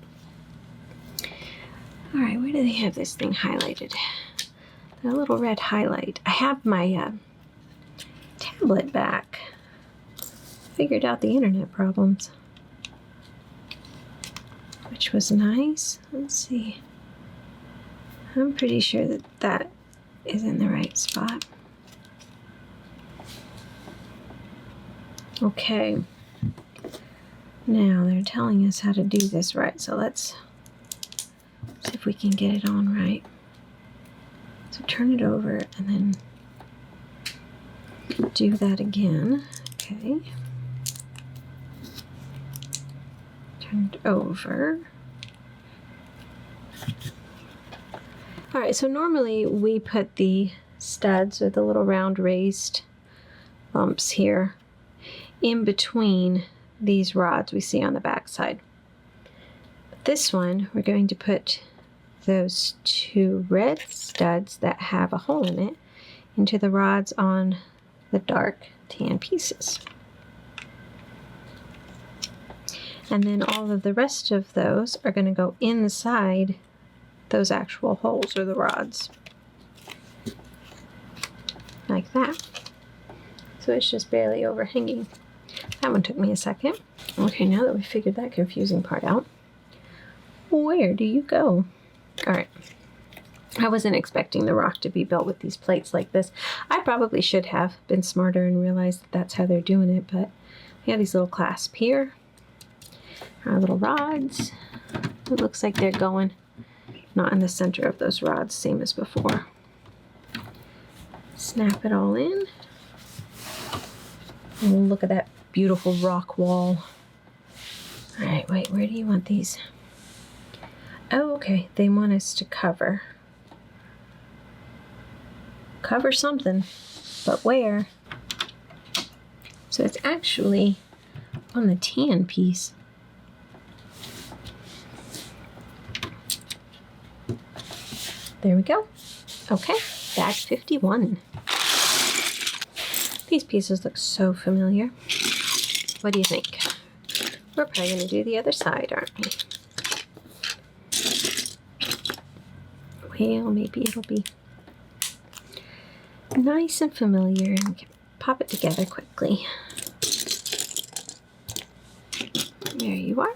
All right, where do they have this thing highlighted? The little red highlight. I have my tablet back. Figured out the internet problems, which was nice. Let's see. I'm pretty sure that that is in the right spot. Okay. Now they're telling us how to do this right, so let's see if we can get it on right. So turn it over and then do that again. Okay. Turn it over. All right, so normally we put the studs or the little round raised bumps here in between these rods we see on the back side. But this one, we're going to put those 2 red studs that have a hole in it into the rods on the dark tan pieces. And then all of the rest of those are going to go inside those actual holes or the rods. Like that. So it's just barely overhanging. That one took me a second. Okay, now that we figured that confusing part out, where do you go? All right. I wasn't expecting the rock to be built with these plates like this. I probably should have been smarter and realized that that's how they're doing it, but we have these little clasps here. Our little rods. It looks like they're going not in the center of those rods, same as before. Snap it all in. And look at that beautiful rock wall. All right, wait, where do you want these? Oh, okay, they want us to cover something, but where? So it's actually on the tan piece. There we go. Okay, bag 51. These pieces look so familiar. What do you think? We're probably going to do the other side, aren't we? Well, maybe it'll be nice and familiar, and we can pop it together quickly. There you are.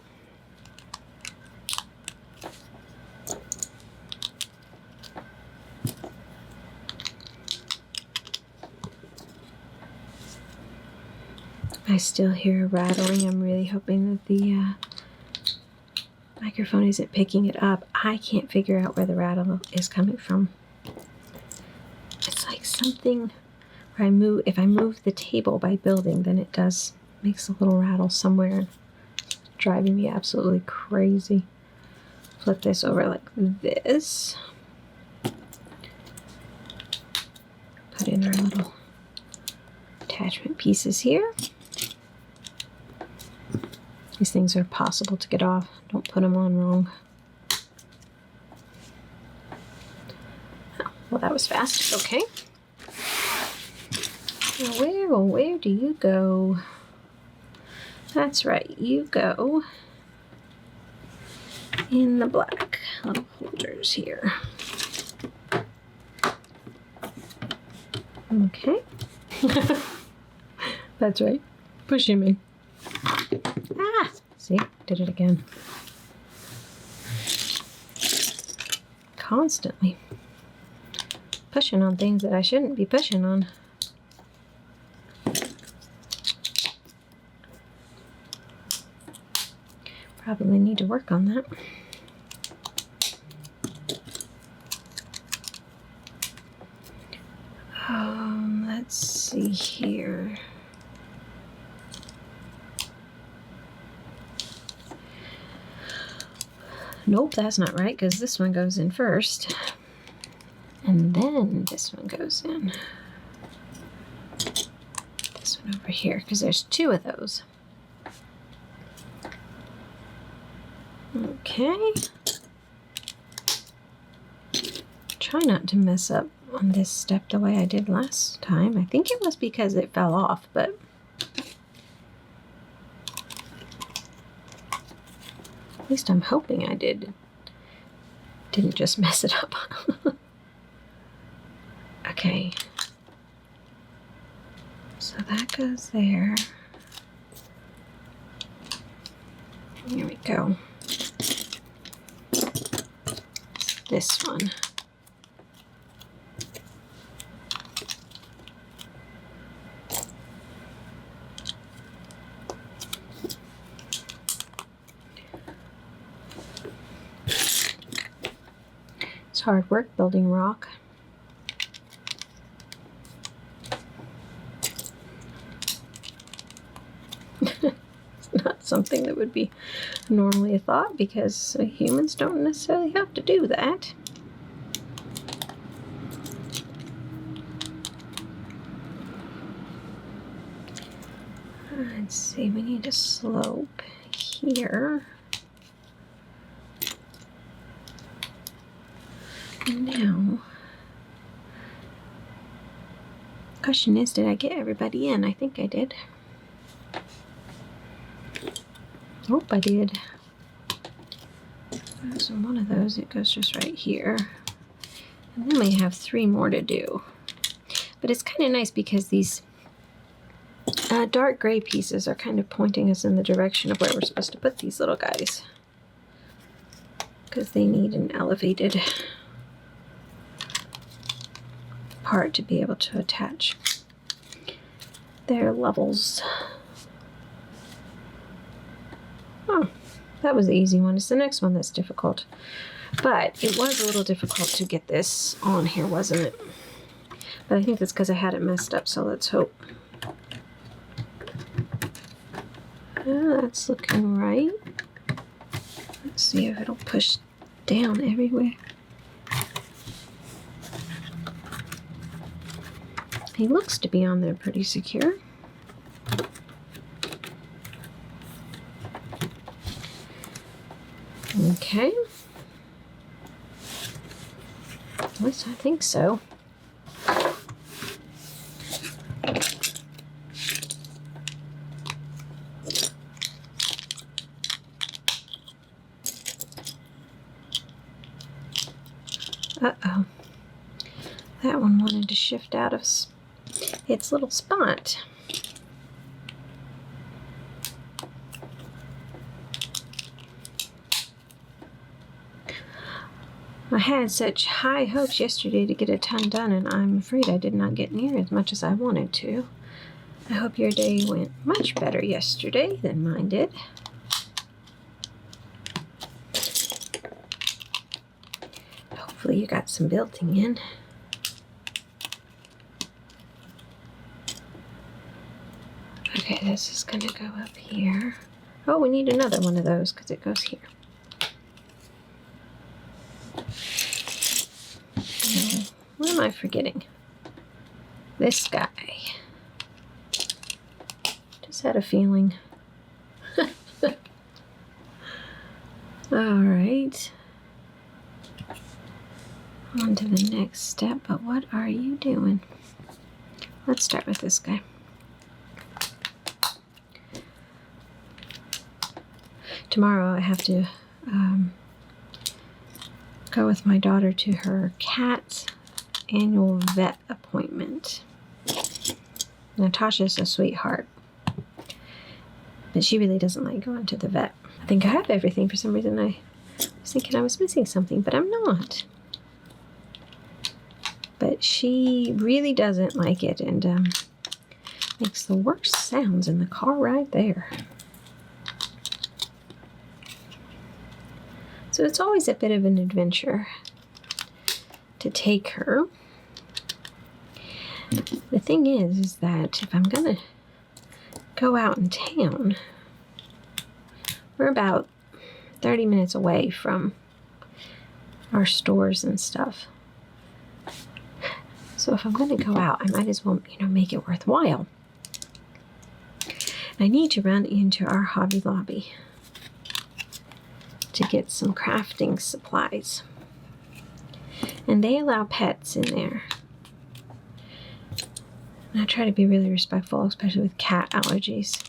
I still hear rattling. I'm really hoping that the microphone isn't picking it up. I can't figure out where the rattle is coming from. It's like something where if I move the table by building, then it makes a little rattle somewhere. It's driving me absolutely crazy. Flip this over like this. Put in our little attachment pieces here. These things are possible to get off. Don't put them on wrong. Oh, well, that was fast. Okay. Now where do you go? That's right. You go in the black little holders here. Okay. That's right. Push him in. Ah! See? Did it again. Constantly pushing on things that I shouldn't be pushing on. Probably need to work on that. Let's see here. Nope, that's not right, because this one goes in first. And then this one goes in. This one over here, because there's two of those. Okay. Try not to mess up on this step the way I did last time. I think it was because it fell off, but at least I'm hoping I didn't just mess it up. Okay. So that goes there. Here we go. This one. It's hard work building rock. It's not something that would be normally a thought, because humans don't necessarily have to do that. Let's see, we need a slope here. Now, question is, did I get everybody in? I think I did. Hope I did. So one of those, it goes just right here. And then we have 3 more to do. But it's kind of nice because these dark gray pieces are kind of pointing us in the direction of where we're supposed to put these little guys, because they need an elevated part to be able to attach their levels. Oh, that was the easy one. It's the next one that's difficult. But it was a little difficult to get this on here, wasn't it? But I think that's because I had it messed up, so let's hope. That's looking right. Let's see if it'll push down everywhere. He looks to be on there pretty secure. Okay. At least I think so. Uh-oh. That one wanted to shift out of its little spot. I had such high hopes yesterday to get a ton done, and I'm afraid I did not get near as much as I wanted to. I hope your day went much better yesterday than mine did. Hopefully you got some building in. Okay, this is going to go up here. Oh, we need another one of those because it goes here. What am I forgetting? This guy. Just had a feeling. All right. On to the next step, but what are you doing? Let's start with this guy. Tomorrow I have to go with my daughter to her cat's annual vet appointment. Natasha's a sweetheart, but she really doesn't like going to the vet. I think I have everything. For some reason I was thinking I was missing something, but I'm not. But she really doesn't like it, and makes the worst sounds in the car right there. So it's always a bit of an adventure to take her. The thing is that if I'm gonna go out in town, we're about 30 minutes away from our stores and stuff. So if I'm gonna go out, I might as well, make it worthwhile. I need to run into our Hobby Lobby to get some crafting supplies. And they allow pets in there. And I try to be really respectful, especially with cat allergies.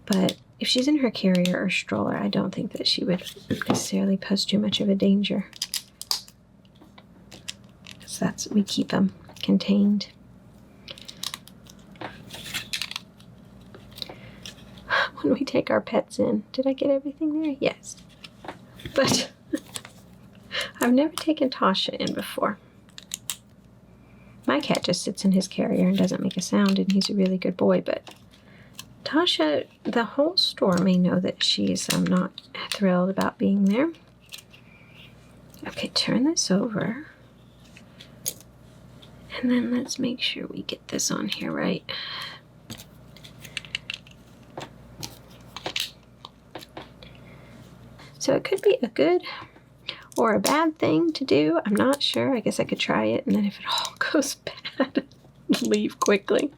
But if she's in her carrier or stroller, I don't think that she would necessarily pose too much of a danger. Because we keep them contained. When we take our pets in, did I get everything there? Yes. But I've never taken Tasha in before. My cat just sits in his carrier and doesn't make a sound, and he's a really good boy, but Tasha, the whole store may know that she's not thrilled about being there. Okay, turn this over. And then let's make sure we get this on here right. So it could be a good or a bad thing to do. I'm not sure. I guess I could try it, and then if it all goes bad, leave quickly.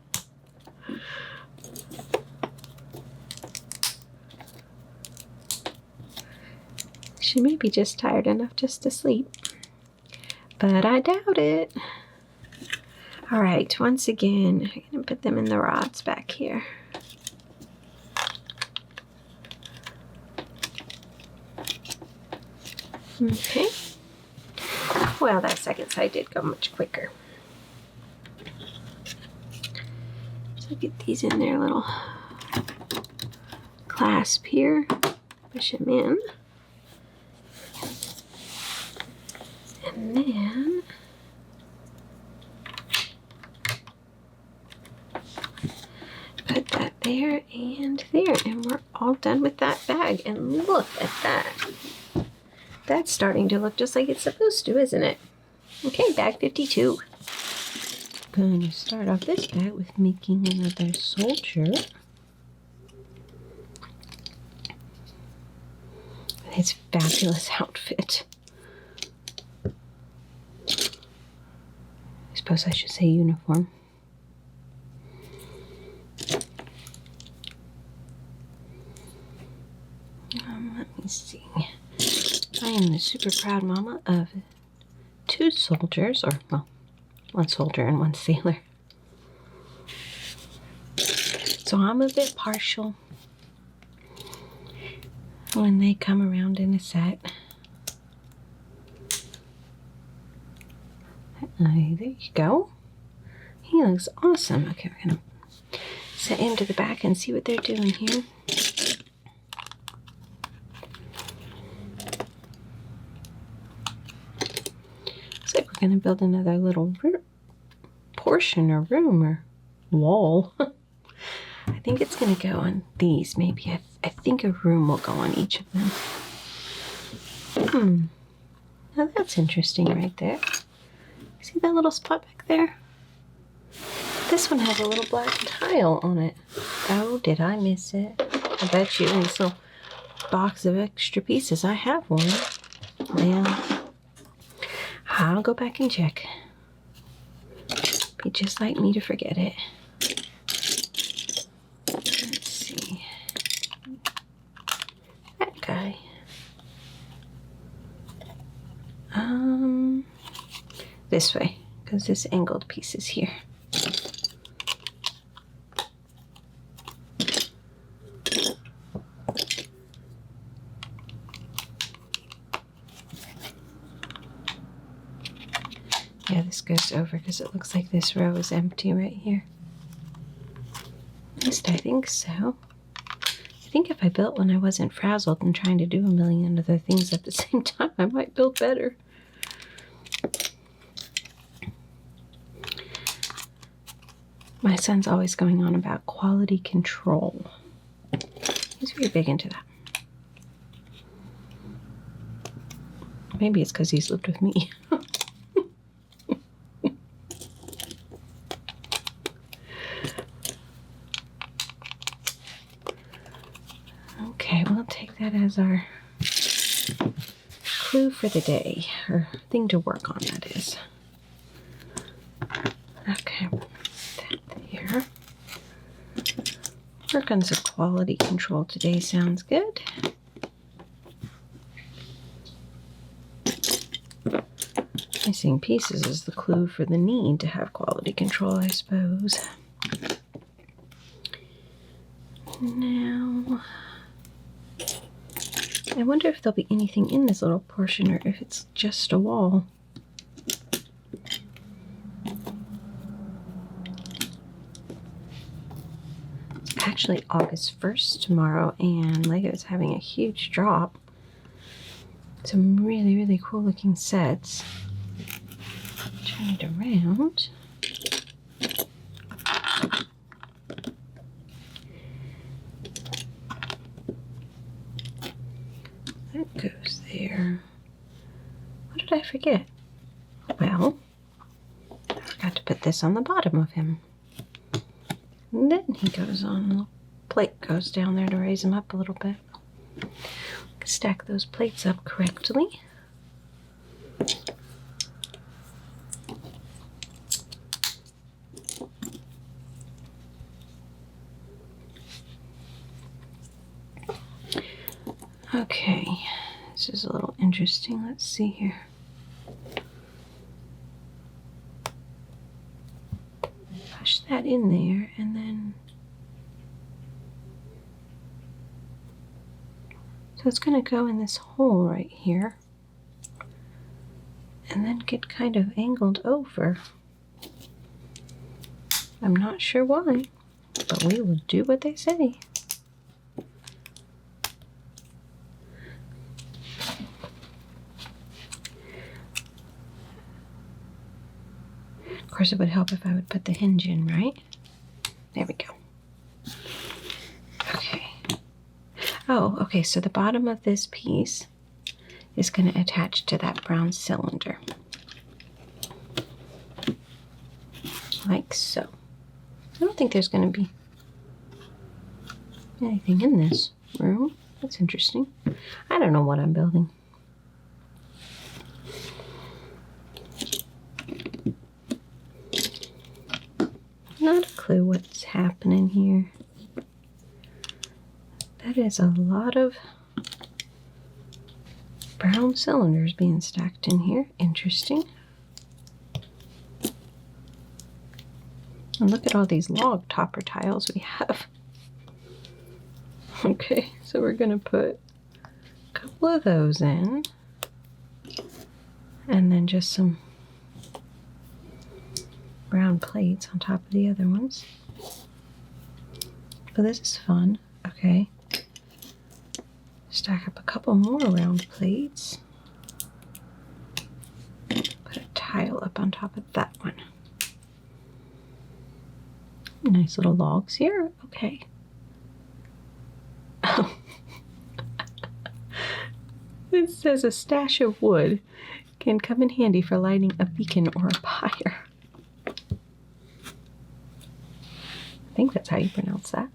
She may be just tired enough just to sleep, but I doubt it. All right, once again, I'm going to put them in the rods back here. Okay. Well, that second side did go much quicker. So get these in their little clasp here. Push them in. And then there and there, and we're all done with that bag. And look at that. That's starting to look just like it's supposed to, isn't it? Okay, bag 52. Going to start off this bag with making another soldier. His fabulous outfit. I suppose I should say uniform. Let me see. I am the super proud mama of 2 soldiers, or, well, 1 soldier and 1 sailor. So I'm a bit partial when they come around in a set. There you go. He looks awesome. Okay, we're going to set him to the back and see what they're doing here. Looks like we're going to build another little portion or room or wall. I think it's going to go on these. Maybe I think a room will go on each of them. Now that's interesting right there. See that little spot back there? This one has a little black tile on it. Oh, did I miss it? I bet you in this little box of extra pieces I have one. Well, I'll go back and check. Be just like me to forget it. Let's see. That guy. This way, because this angled piece is here. Yeah, this goes over because it looks like this row is empty right here. At least I think so. I think if I built when I wasn't frazzled and trying to do a million other things at the same time, I might build better. My son's always going on about quality control. He's very big into that. Maybe it's because he's lived with me. Okay, we'll take that as our clue for the day, or thing to work on, that is. Okay, that there. Work on some quality control today sounds good. Missing pieces is the clue for the need to have quality control, I suppose. Now, I wonder if there'll be anything in this little portion or if it's just a wall. It's actually August 1st tomorrow, and Lego is having a huge drop. Some really, really cool looking sets. Turn it around. That goes there. What did I forget? Well, I forgot to put this on the bottom of him. And then he goes on, a little plate goes down there to raise him up a little bit. Stack those plates up correctly. Okay, this is a little interesting. Let's see here. Push that in there and then... So it's going to go in this hole right here and then get kind of angled over. I'm not sure why, but we will do what they say. Of course, it would help if I would put the hinge in, right? There we go. Oh, okay, so the bottom of this piece is going to attach to that brown cylinder. Like so. I don't think there's going to be anything in this room. That's interesting. I don't know what I'm building. Not a clue what's happening here. That is a lot of brown cylinders being stacked in here. Interesting. And look at all these log topper tiles we have. Okay, so we're going to put a couple of those in. And then just some brown plates on top of the other ones. Oh, this is fun. Okay. Stack up a couple more round plates. Put a tile up on top of that one. Nice little logs here. Okay. Oh. It says a stash of wood can come in handy for lighting a beacon or a pyre. I think that's how you pronounce that.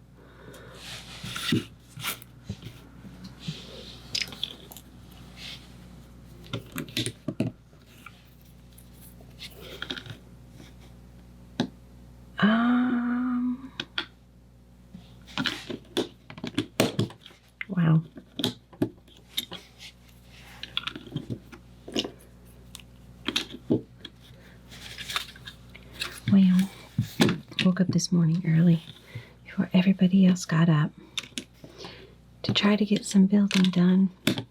Wow. Well, woke up this morning early before everybody else got up to try to get some building done. But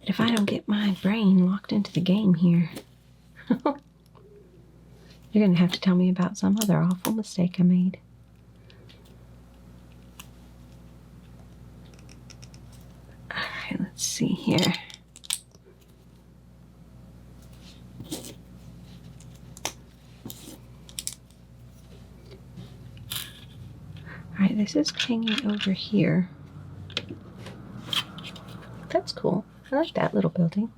if I don't get my brain locked into the game here, you're going to have to tell me about some other awful mistake I made. Alright, let's see here. Alright, this is hanging over here. That's cool. I like that little building.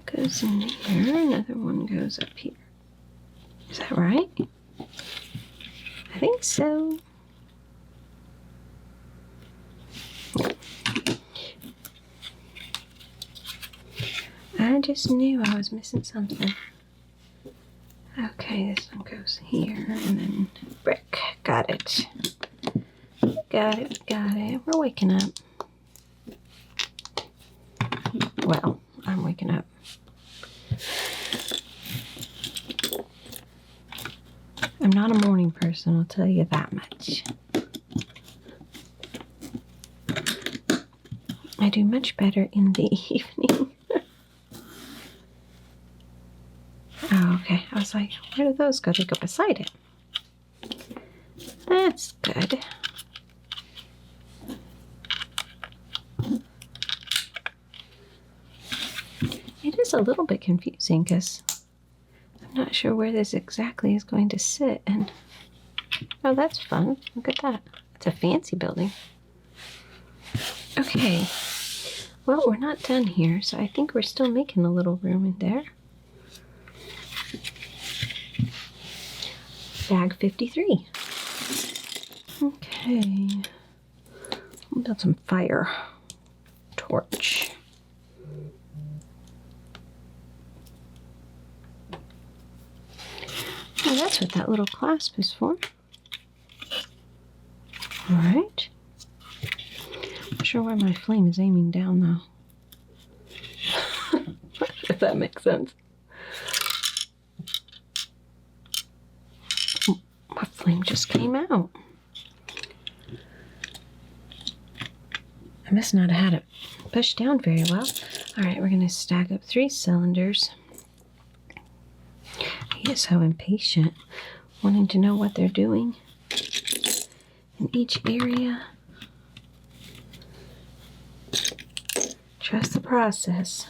Goes in here, another one goes up here. Is that right? I think so. I just knew I was missing something. Okay, this one goes here, and then brick. Got it. Got it, got it. We're waking up. Well, I'm waking up. I'm not a morning person, I'll tell you that much. I do much better in the evening. Oh, okay. I was like, where do those go? They go beside it. That's good. It is a little bit confusing because I'm not sure where this exactly is going to sit. And oh, that's fun. Look at that. It's a fancy building. Okay. Well, we're not done here, so I think we're still making a little room in there. Bag 53. Okay. We'll build some fire. Torch. Oh, that's what that little clasp is for. Alright. Not sure where my flame is aiming down, though. If that makes sense. My flame just came out. I must not have had it pushed down very well. Alright, we're going to stack up 3 cylinders. I get so impatient, wanting to know what they're doing in each area. Trust the process.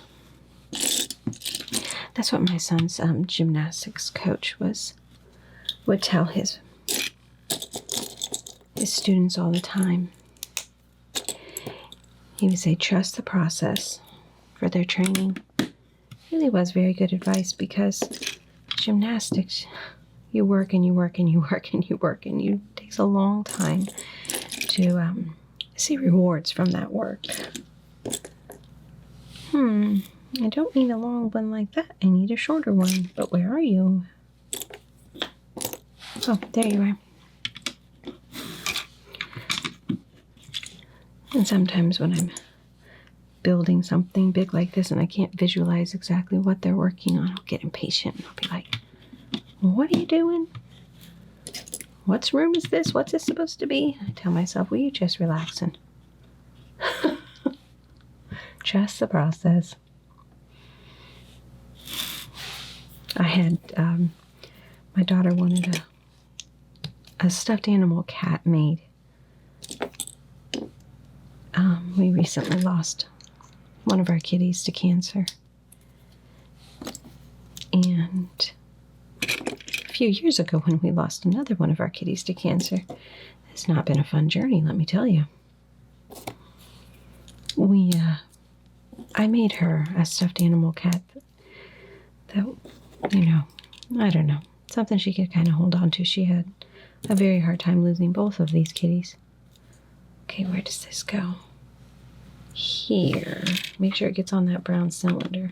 That's what my son's gymnastics coach was would tell his students all the time. He would say, trust the process for their training. It really was very good advice, because gymnastics, you work and you work and you work and you work, and it takes a long time to see rewards from that work. I don't need a long one like that. I need a shorter one. But where are you? Oh, there you are. And sometimes when I'm building something big like this and I can't visualize exactly what they're working on, I'll get impatient and I'll be like, what are you doing? What's room is this? What's this supposed to be? I tell myself, well, you just relaxing. Trust the process. I had, my daughter wanted a stuffed animal cat made. We recently lost one of our kitties to cancer. And a few years ago when we lost another one of our kitties to cancer, it's not been a fun journey, let me tell you. I made her a stuffed animal cat that, I don't know, something she could kind of hold on to. She had a very hard time losing both of these kitties. Okay, where does this go? Here. Make sure it gets on that brown cylinder.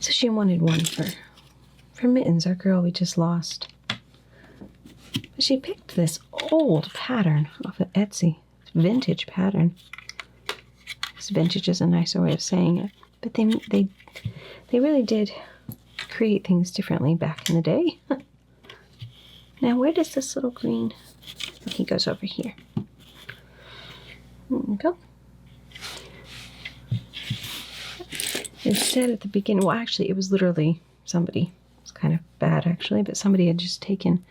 So she wanted one for Mittens, our girl we just lost. But she picked this old pattern off of Etsy. Vintage pattern. Because vintage is a nicer way of saying it. But they really did create things differently back in the day. Now, where does this little green... He goes over here. There we go. It said at the beginning, well, actually, it was literally somebody. It's kind of bad, actually, but somebody had just taken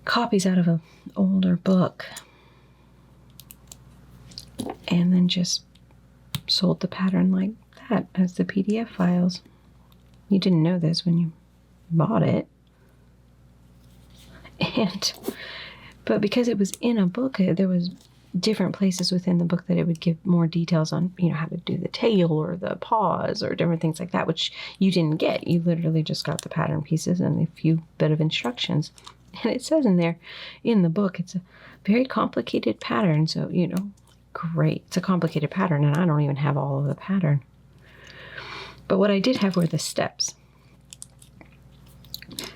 copies out of an older book and then just sold the pattern like that as the PDF files. You didn't know this when you bought it. But because it was in a book, there was different places within the book that it would give more details on, how to do the tail or the paws or different things like that, which you didn't get. You literally just got the pattern pieces and a few bit of instructions. And it says in there, in the book, it's a very complicated pattern. So, great. It's a complicated pattern, and I don't even have all of the pattern. But what I did have were the steps.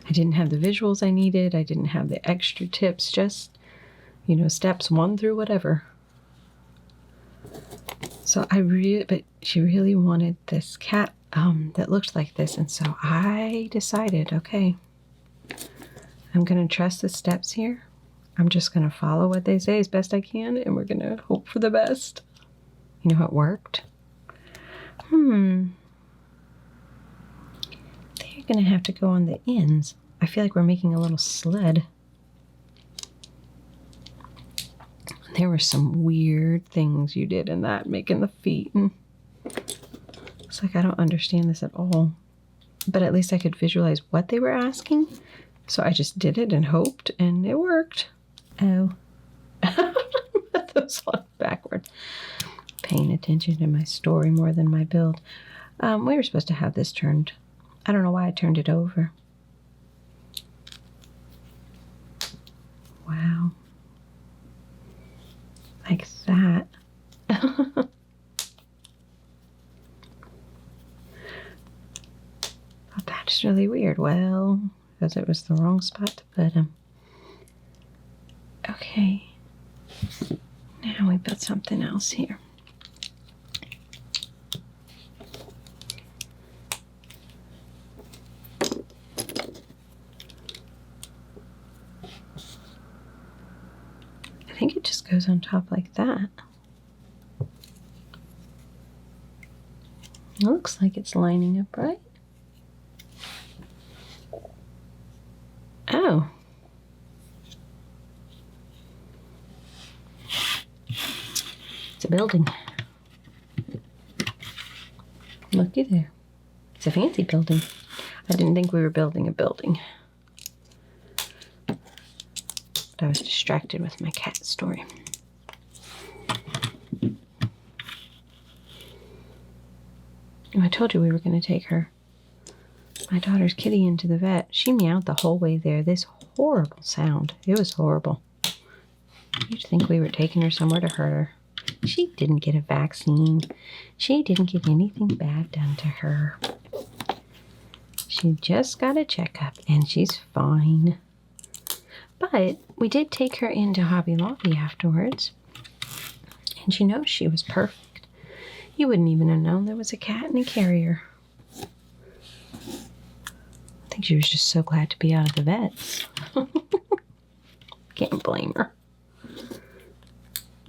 I didn't have the visuals I needed. I didn't have the extra tips, just, steps 1 through whatever. So but she really wanted this cat that looked like this. And so I decided, okay, I'm going to trust the steps here. I'm just going to follow what they say as best I can, and we're going to hope for the best. It worked. They're going to have to go on the ends. I feel like we're making a little sled. There were some weird things you did in that, making the feet. And it's like, I don't understand this at all. But at least I could visualize what they were asking. So I just did it and hoped, and it worked. Oh. Those on backwards. Paying attention to my story more than my build. We were supposed to have this turned. I don't know why I turned it over. Wow. Like that. Oh, that's really weird. Well, because it was the wrong spot to put them. Okay. Now we put something else here. I think it just goes on top like that. It looks like it's lining up, right? Oh. It's a building. Looky there. It's a fancy building. I didn't think we were building a building. But I was distracted with my cat story. Oh, I told you we were going to take my daughter's kitty into the vet. She meowed the whole way there. This horrible sound. It was horrible. You'd think we were taking her somewhere to hurt her. She didn't get a vaccine. She didn't get anything bad done to her. She just got a checkup and she's fine. But we did take her into Hobby Lobby afterwards. And you know, she was perfect. You wouldn't even have known there was a cat in a carrier. I think she was just so glad to be out of the vets. Can't blame her.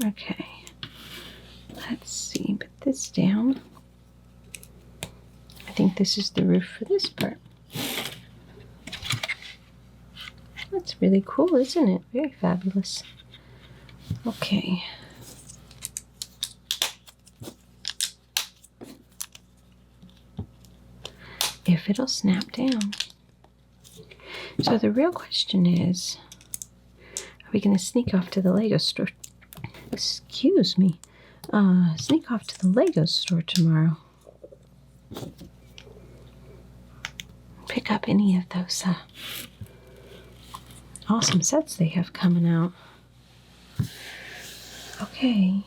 Okay. Let's see, put this down. I think this is the roof for this part. That's really cool, isn't it? Very fabulous. Okay. If it'll snap down. So the real question is, are we going to sneak off to the Lego store? Excuse me. Sneak off to the Lego store tomorrow. Pick up any of those awesome sets they have coming out. Okay.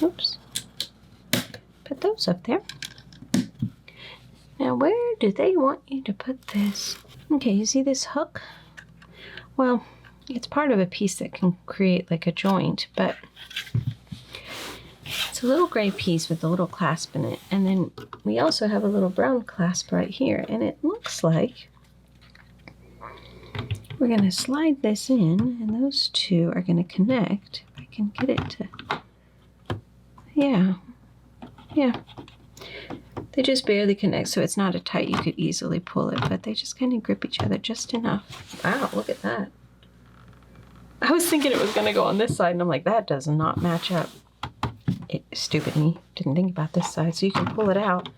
Oops. Put those up there. Now, where do they want you to put this? Okay, you see this hook? Well, it's part of a piece that can create like a joint, but it's a little gray piece with a little clasp in it. And then we also have a little brown clasp right here. And it looks like we're going to slide this in, and those two are going to connect. If I can get it to... Yeah. They just barely connect, so it's not a tight. You could easily pull it, but they just kind of grip each other just enough. Wow, look at that. I was thinking it was going to go on this side, and I'm like, that does not match up. Stupid me. Didn't think about this side, so you can pull it out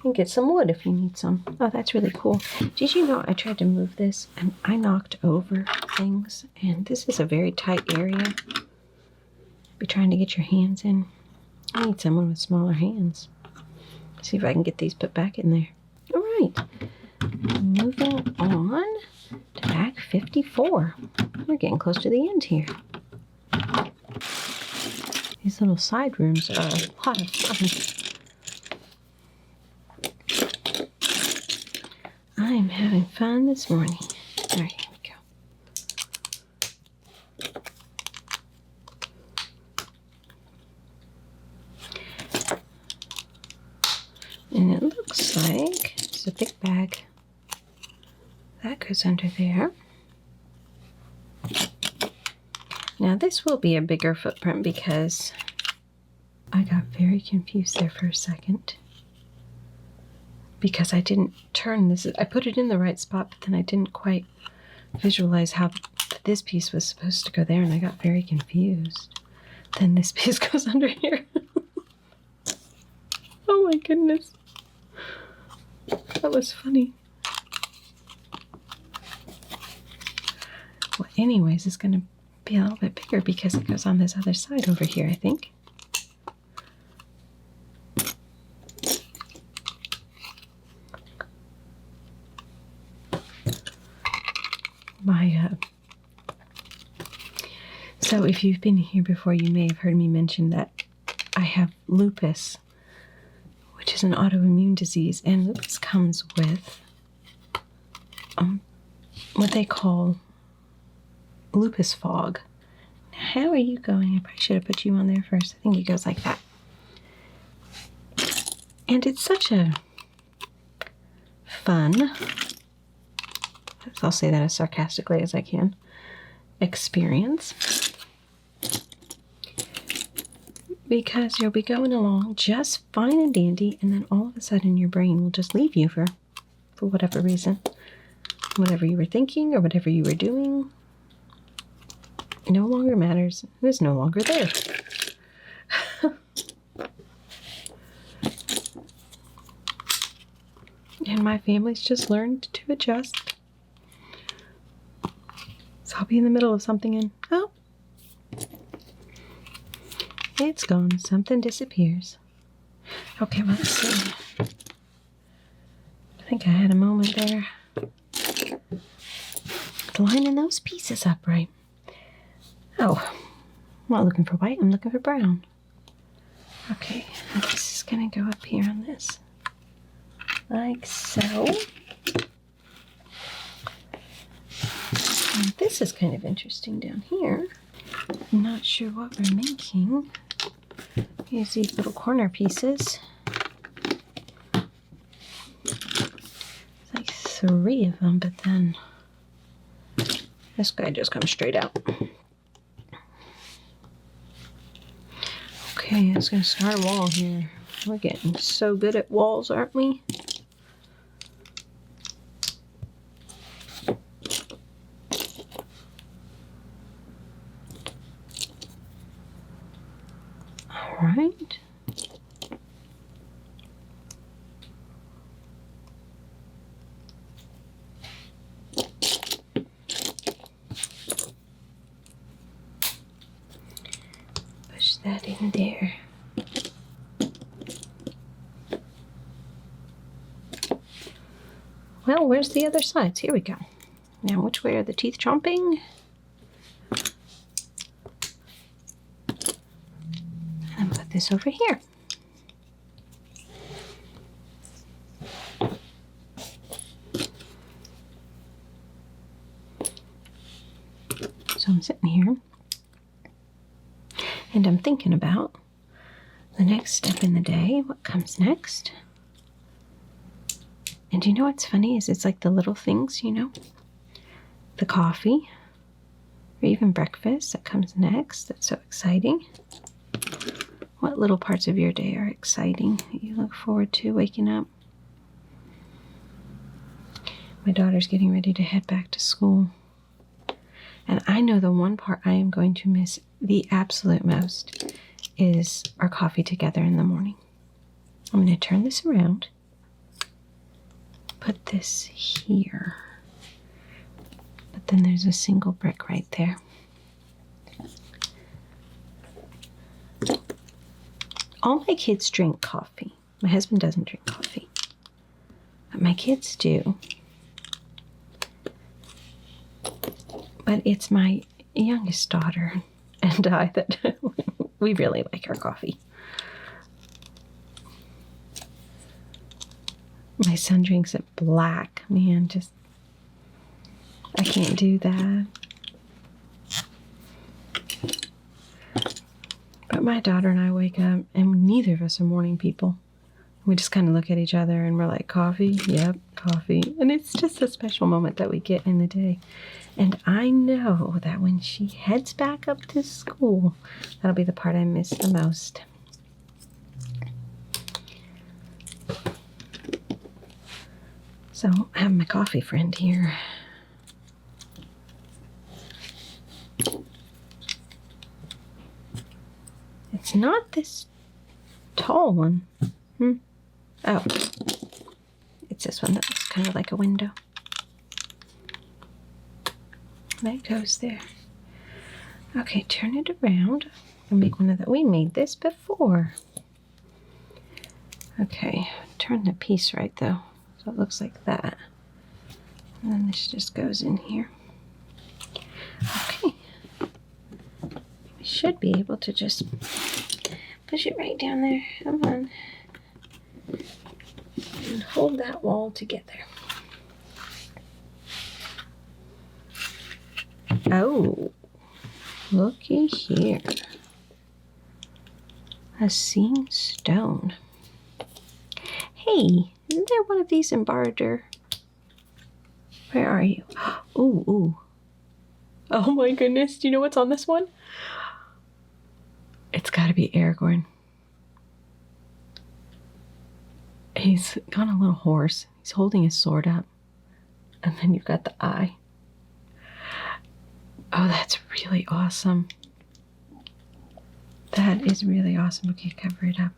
and get some wood if you need some. Oh, that's really cool. Did you know I tried to move this, and I knocked over things, and this is a very tight area. Be trying to get your hands in. I need someone with smaller hands. See if I can get these put back in there. All right. Moving on to back 54. We're getting close to the end here. These little side rooms are a lot of fun. I'm having fun this morning. All right, here we go. And it looks like it's a big bag. That goes under there. Now this will be a bigger footprint because I got very confused there for a second. Because I didn't turn this. I put it in the right spot, but then I didn't quite visualize how this piece was supposed to go there, and I got very confused. Then this piece goes under here. Oh my goodness. That was funny. Well, anyways, it's going to be a little bit bigger because it goes on this other side over here, I think. So if you've been here before, you may have heard me mention that I have lupus, which is an autoimmune disease, and lupus comes with what they call lupus fog. Now, how are you going? I probably should have put you on there first. I think it goes like that. And it's such a fun, I'll say that as sarcastically as I can, experience. Because you'll be going along just fine and dandy, and then all of a sudden your brain will just leave you for whatever reason. Whatever you were thinking or whatever you were doing no longer matters. It is no longer there. And my family's just learned to adjust. So I'll be in the middle of something and, oh, it's gone. Something disappears. Okay, well, let's see. I think I had a moment there. Lining those pieces up right. Oh, I'm not looking for white, I'm looking for brown. Okay, this is gonna go up here on this. Like so. And this is kind of interesting down here. I'm not sure what we're making. Here's these little corner pieces. It's like 3 of them, but then this guy just comes straight out. Okay, it's gonna start a wall here. We're getting so good at walls, aren't we? All right. Push that in there. Well, where's the other sides? Here we go. Now, which way are the teeth chomping? And put this over here. So I'm sitting here, and I'm thinking about the next step in the day, what comes next. And you know what's funny is it's like the little things, you know, the coffee or even breakfast that comes next. That's so exciting. What little parts of your day are exciting that you look forward to waking up? My daughter's getting ready to head back to school. And I know the one part I am going to miss the absolute most is our coffee together in the morning. I'm going to turn this around. Put this here. But then there's a single brick right there. All my kids drink coffee. My husband doesn't drink coffee. But my kids do. But it's my youngest daughter and I that we really like our coffee. My son drinks it black. Man, just, I can't do that. But my daughter and I wake up, and neither of us are morning people. We just kind of look at each other, and we're like, coffee? Yep, coffee. And it's just a special moment that we get in the day. And I know that when she heads back up to school, that'll be the part I miss the most. So I have my coffee friend here. It's not this tall one. Oh, it's this one that looks kind of like a window. That goes there. Okay, turn it around and make one of the, we made this before. Okay, turn the piece right though. So it looks like that. And then this just goes in here. Okay. We should be able to just push it right down there. Come on. And hold that wall together. Oh, looky here. A seam stone. Hey, isn't there one of these in barter? Where are you? Ooh, ooh. Oh my goodness, do you know what's on this one? It's gotta be Aragorn. He's got a little horse. He's holding his sword up. And then you've got the eye. Oh, that's really awesome. That is really awesome. Okay, cover it up.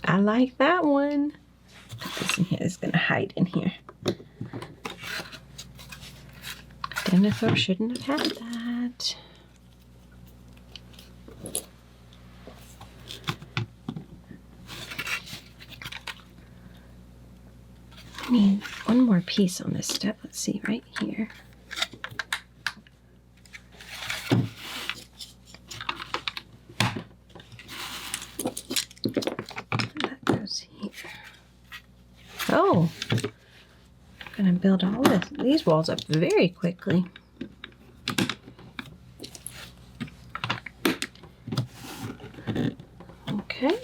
I like that one. this in here. It's going to hide in here. Denethor shouldn't have had that. I need one more piece on this step. Let's see, right here. That goes here. Oh, I'm going to build all these walls up very quickly. Okay.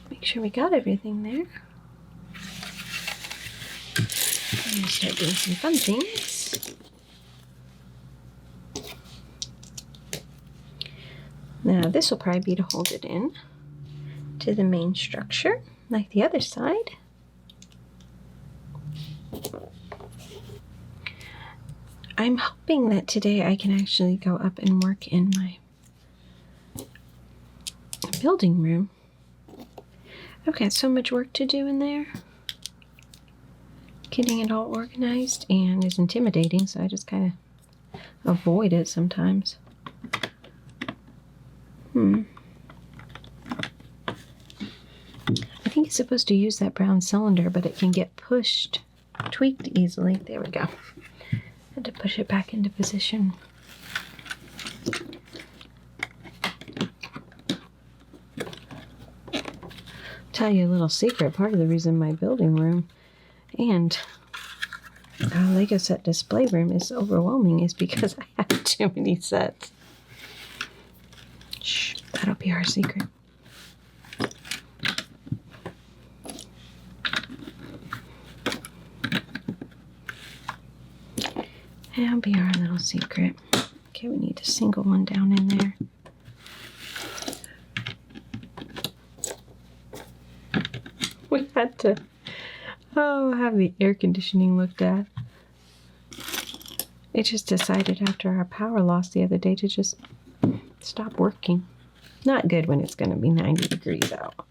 Make sure we got everything there. I'm going to start doing some fun things. Now this will probably be to hold it in to the main structure, like the other side. I'm hoping that today I can actually go up and work in my building room. I've got so much work to do in there. Getting it all organized and is intimidating, so I just kind of avoid it sometimes. I think it's supposed to use that brown cylinder, but it can get pushed, tweaked easily. There we go. Had to push it back into position. Tell you a little secret. Part of the reason my building room and our Lego set display room is overwhelming is because I have too many sets. Shh, that'll be our secret. That'll be our little secret. Okay, we need a single one down in there. We had to have the air conditioning looked at. It just decided after our power loss the other day to just stop working. Not good when it's going to be 90 degrees out.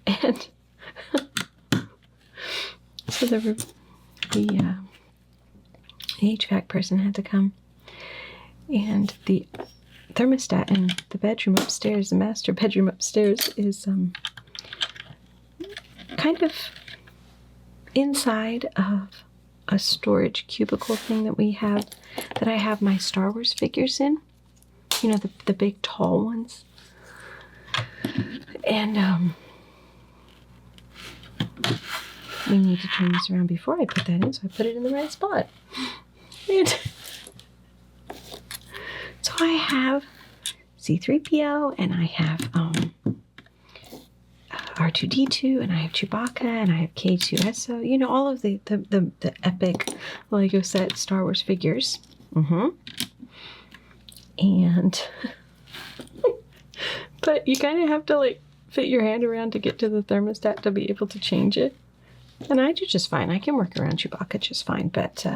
And so the HVAC person had to come, and the thermostat in the bedroom upstairs, the master bedroom upstairs, is kind of inside of a storage cubicle thing that we have, that I have my Star Wars figures in. You know, the big tall ones. And we need to turn this around before I put that in, so I put it in the right spot. And so I have C-3PO, and I have R2-D2, and I have Chewbacca, and I have K2SO. You know, all of the epic Lego set Star Wars figures. And but you kind of have to like fit your hand around to get to the thermostat to be able to change it. And I do just fine. I can work around Chewbacca just fine. But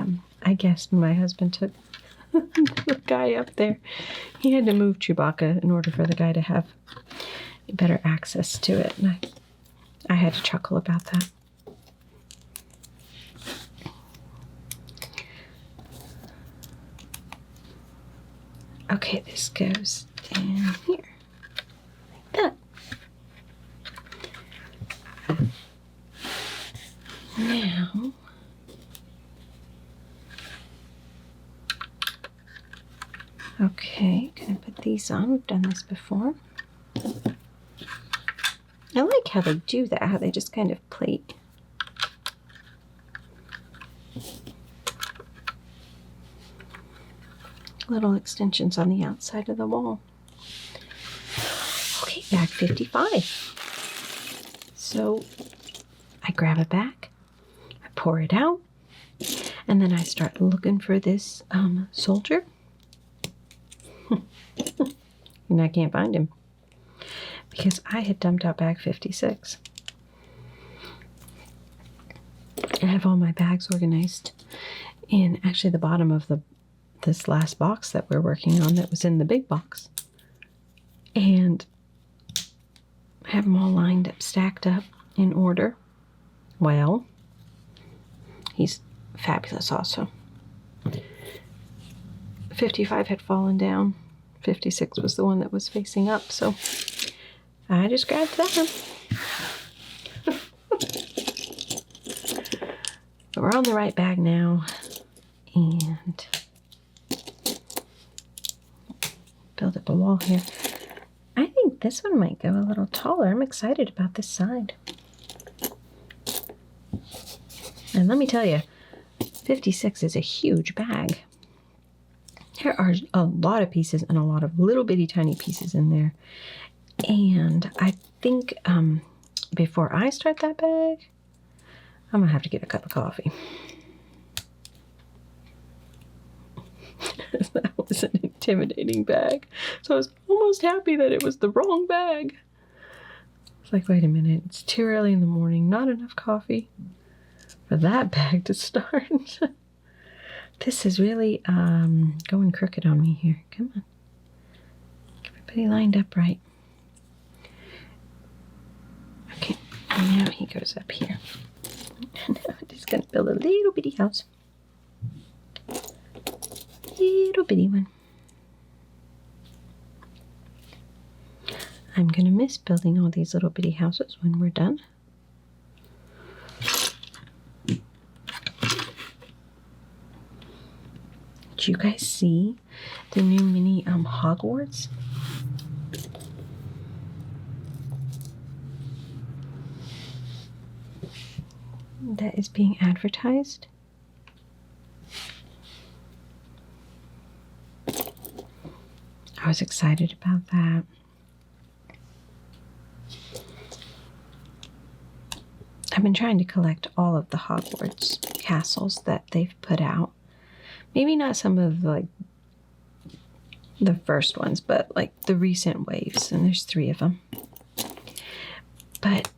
I guess when my husband took the guy up there, he had to move Chewbacca in order for the guy to have better access to it. And I had to chuckle about that. Okay, this goes in here, like that. Now, okay, gonna put these on. We've done this before. I like how they do that, how they just kind of plate. Little extensions on the outside of the wall. Okay, bag 55. So I grab a bag, I pour it out, and then I start looking for this soldier. And I can't find him because I had dumped out bag 56. I have all my bags organized in actually the bottom of this last box that we're working on that was in the big box. And I have them all lined up, stacked up in order. Well, he's fabulous also. 55 had fallen down. 56 was the one that was facing up, so I just grabbed that one. But we're on the right bag now, and build up a wall here. I think this one might go a little taller. I'm excited about this side. And let me tell you, 56 is a huge bag. There are a lot of pieces and a lot of little bitty tiny pieces in there. And I think before I start that bag, I'm gonna have to get a cup of coffee. That was an intimidating bag. So I was almost happy that it was the wrong bag. It's like, wait a minute, it's too early in the morning, not enough coffee for that bag to start. This is really going crooked on me here. Come on. Everybody lined up right. Okay, and now he goes up here. Now I'm just going to build a little bitty house. Little bitty one. I'm going to miss building all these little bitty houses when we're done. Did you guys see the new mini Hogwarts? That is being advertised. I was excited about that. I've been trying to collect all of the Hogwarts castles that they've put out. Maybe not some of the first ones, but like the recent waves, and there's 3 of them. But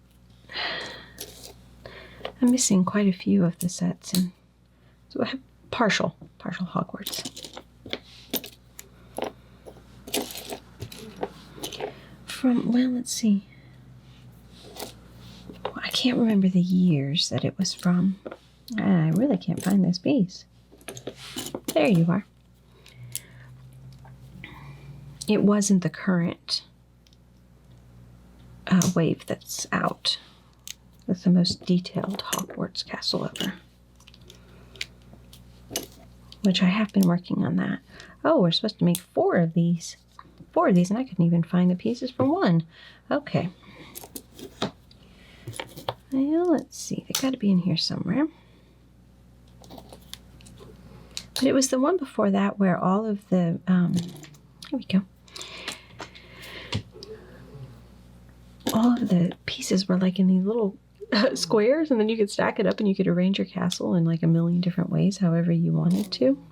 I'm missing quite a few of the sets, and so I have partial Hogwarts. Well, let's see. I can't remember the years that it was from. I really can't find this piece. There you are. It wasn't the current wave that's out. That's the most detailed Hogwarts castle ever. Which I have been working on that. Oh, we're supposed to make 4 of these. 4 of these, and I couldn't even find the pieces for one. Okay. Well, let's see. They got to be in here somewhere. But it was the one before that where all of the, here we go. All of the pieces were like in these little squares, and then you could stack it up and you could arrange your castle in like a million different ways, however you wanted to.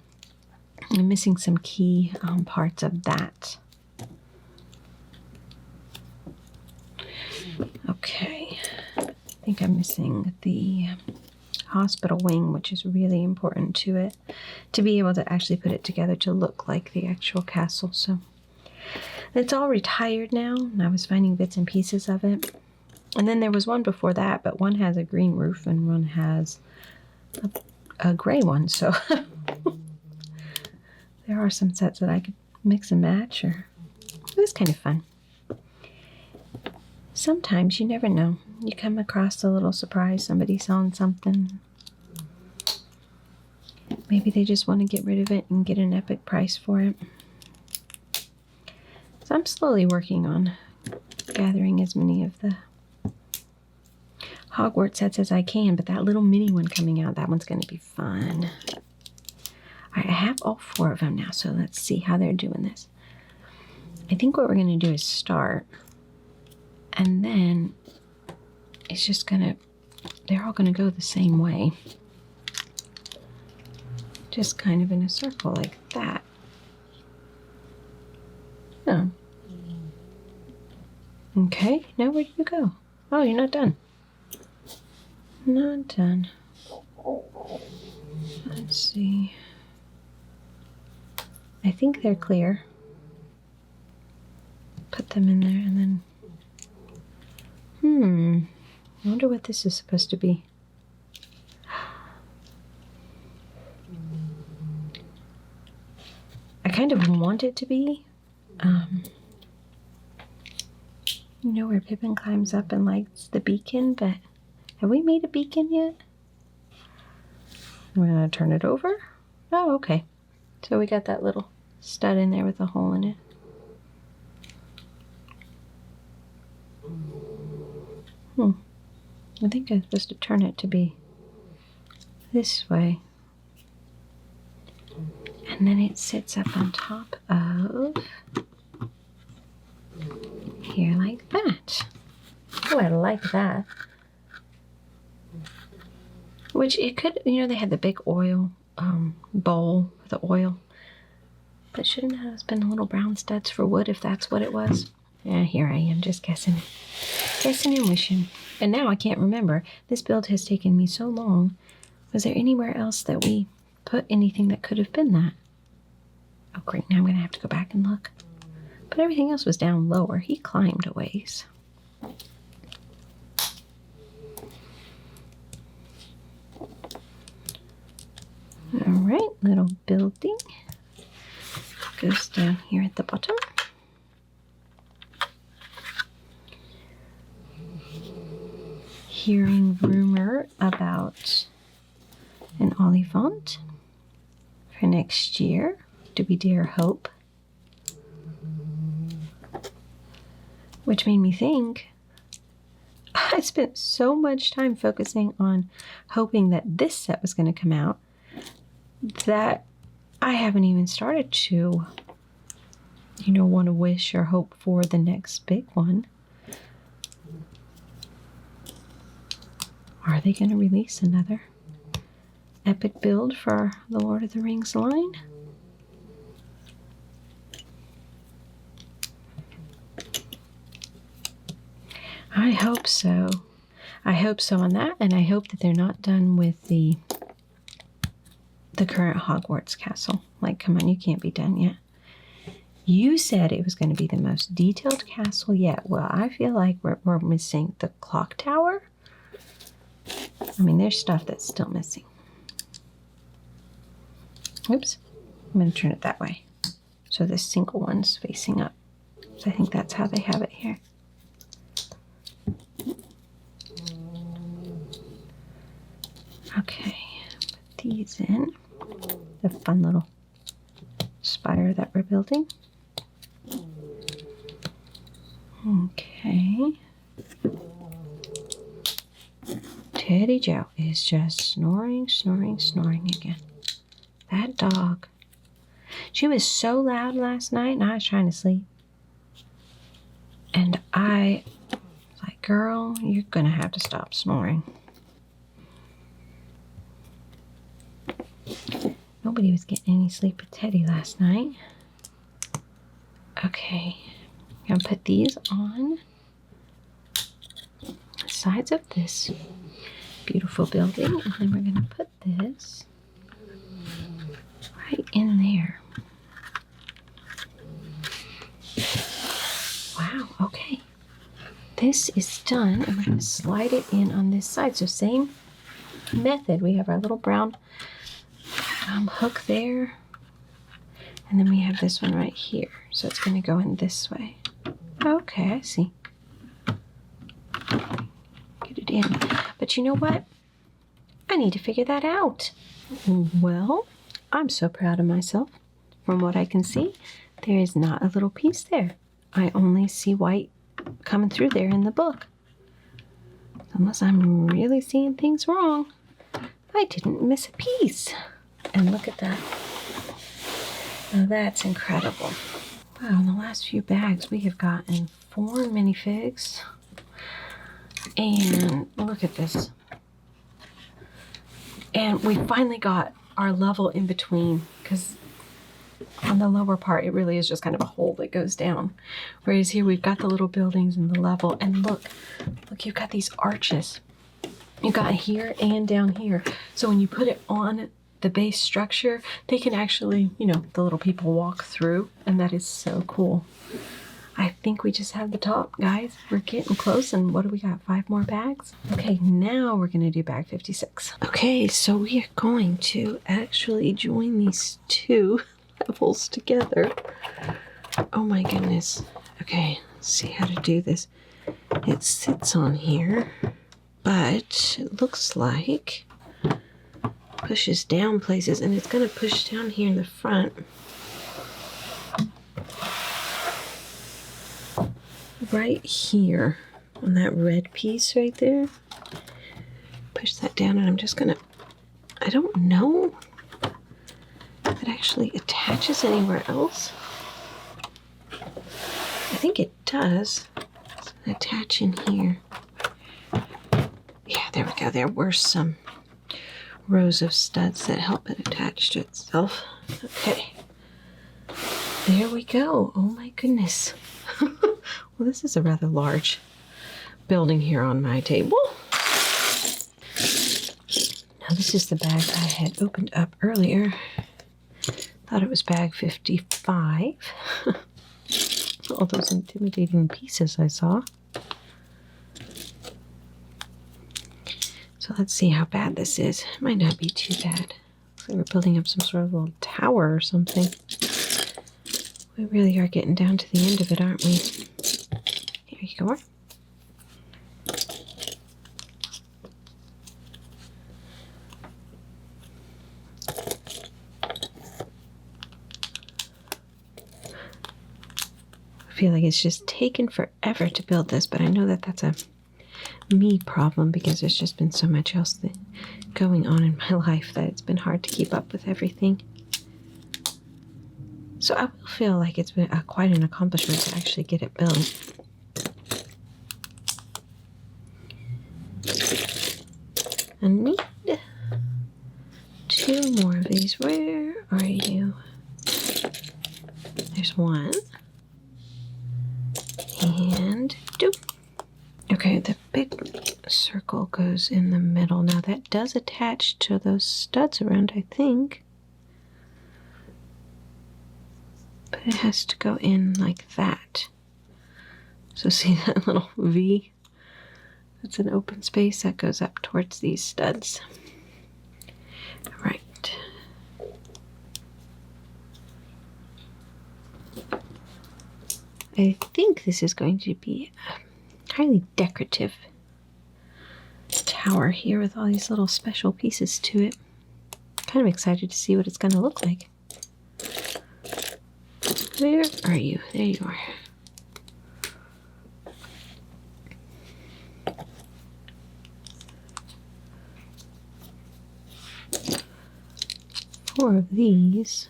I'm missing some key parts of that. Okay, I think I'm missing the hospital wing, which is really important to it, to be able to actually put it together to look like the actual castle. So it's all retired now, and I was finding bits and pieces of it. And then there was one before that, but one has a green roof and one has a gray one. So there are some sets that I could mix and match, or it was kind of fun. Sometimes you never know. You come across a little surprise, somebody selling something. Maybe they just want to get rid of it and get an epic price for it. So I'm slowly working on gathering as many of the Hogwarts sets as I can, but that little mini one coming out, that one's going to be fun. I have all 4 of them now, so let's see how they're doing this. I think what we're going to do is start, and then it's just going to, they're all going to go the same way. Just kind of in a circle like that. Oh. Okay, now where do you go? Oh, you're not done. Not done. Let's see. I think they're clear. Put them in there and then I wonder what this is supposed to be. I kind of want it to be, you know, where Pippin climbs up and lights the beacon, but have we made a beacon yet? We're gonna turn it over. Oh, okay. So we got that little stud in there with a hole in it. I think I'm supposed to turn it to be this way. And then it sits up on top of here like that. Oh, I like that. Which it could, you know, they had the big oil bowl for the oil. But shouldn't it have been little brown studs for wood if that's what it was? Yeah, here I am just guessing. Guessing and wishing. And now I can't remember. This build has taken me so long. Was there anywhere else that we put anything that could have been that? Oh great, now I'm going to have to go back and look. But everything else was down lower. He climbed a ways. Alright, little building. Goes down here at the bottom. Hearing rumor about an Olifant for next year. Do we dare hope? Which made me think, I spent so much time focusing on hoping that this set was going to come out that I haven't even started to, you know, want to wish or hope for the next big one. Are they going to release another epic build for the Lord of the Rings line? I hope so. I hope so on that, and I hope that they're not done with the current Hogwarts castle. Like, come on, you can't be done yet. You said it was going to be the most detailed castle yet. Well, I feel like we're missing the clock tower. I mean, there's stuff that's still missing. Oops. I'm going to turn it that way. So this single one's facing up. So I think that's how they have it here. Okay. Put these in. The fun little spire that we're building. Okay. Teddy Joe is just snoring, snoring, snoring again. That dog. She was so loud last night and I was trying to sleep. And I was like, girl, you're going to have to stop snoring. Nobody was getting any sleep with Teddy last night. Okay. I'm going to put these on the sides of this beautiful building, and then we're going to put this right in there. Wow, okay. This is done, and we're going to slide it in on this side. So same method. We have our little brown hook there, and then we have this one right here. So it's going to go in this way. Okay, I see. Get it in. But you know what? I need to figure that out. Well, I'm so proud of myself. From what I can see, there is not a little piece there. I only see white coming through there in the book. Unless I'm really seeing things wrong, I didn't miss a piece. And look at that. Now that's incredible. Wow, in the last few bags we have gotten 4 minifigs. And look at this. And we finally got our level in between, because on the lower part it really is just kind of a hole that goes down. Whereas here we've got the little buildings and the level. And look, you've got these arches. You got here and down here. So when you put it on the base structure, they can actually, you know, the little people walk through, and that is so cool. I think we just have the top, guys. We're getting close, and what do we got? 5 more bags? Okay, now we're gonna do bag 56. Okay, so we are going to actually join these 2 levels together. Oh my goodness. Okay, let's see how to do this. It sits on here, but it looks like pushes down places, and it's gonna push down here in the front. Right here on that red piece right there. Push that down, and I'm just gonna, I don't know if it actually attaches anywhere else. I think it does. It's gonna attach in here. Yeah, there we go. There were some rows of studs that help it attach to itself. Okay. There we go. Oh my goodness. Well, this is a rather large building here on my table. Now, this is the bag I had opened up earlier. Thought it was bag 55. All those intimidating pieces I saw. So let's see how bad this is. It might not be too bad. Looks like we're building up some sort of little tower or something. We really are getting down to the end of it, aren't we? Here you go. I feel like it's just taken forever to build this, but I know that that's a me problem because there's just been so much else going on in my life that it's been hard to keep up with everything. So I will feel like it's been quite an accomplishment to actually get it built. I need 2 more of these. Where are you? There's 1. And 2. Okay, the big circle goes in the middle. Now that does attach to those studs around, I think. But it has to go in like that. So see that little V? That's an open space that goes up towards these studs. All right. I think this is going to be a highly decorative tower here with all these little special pieces to it. Kind of excited to see what it's going to look like. Where are you? There you are. Four of these.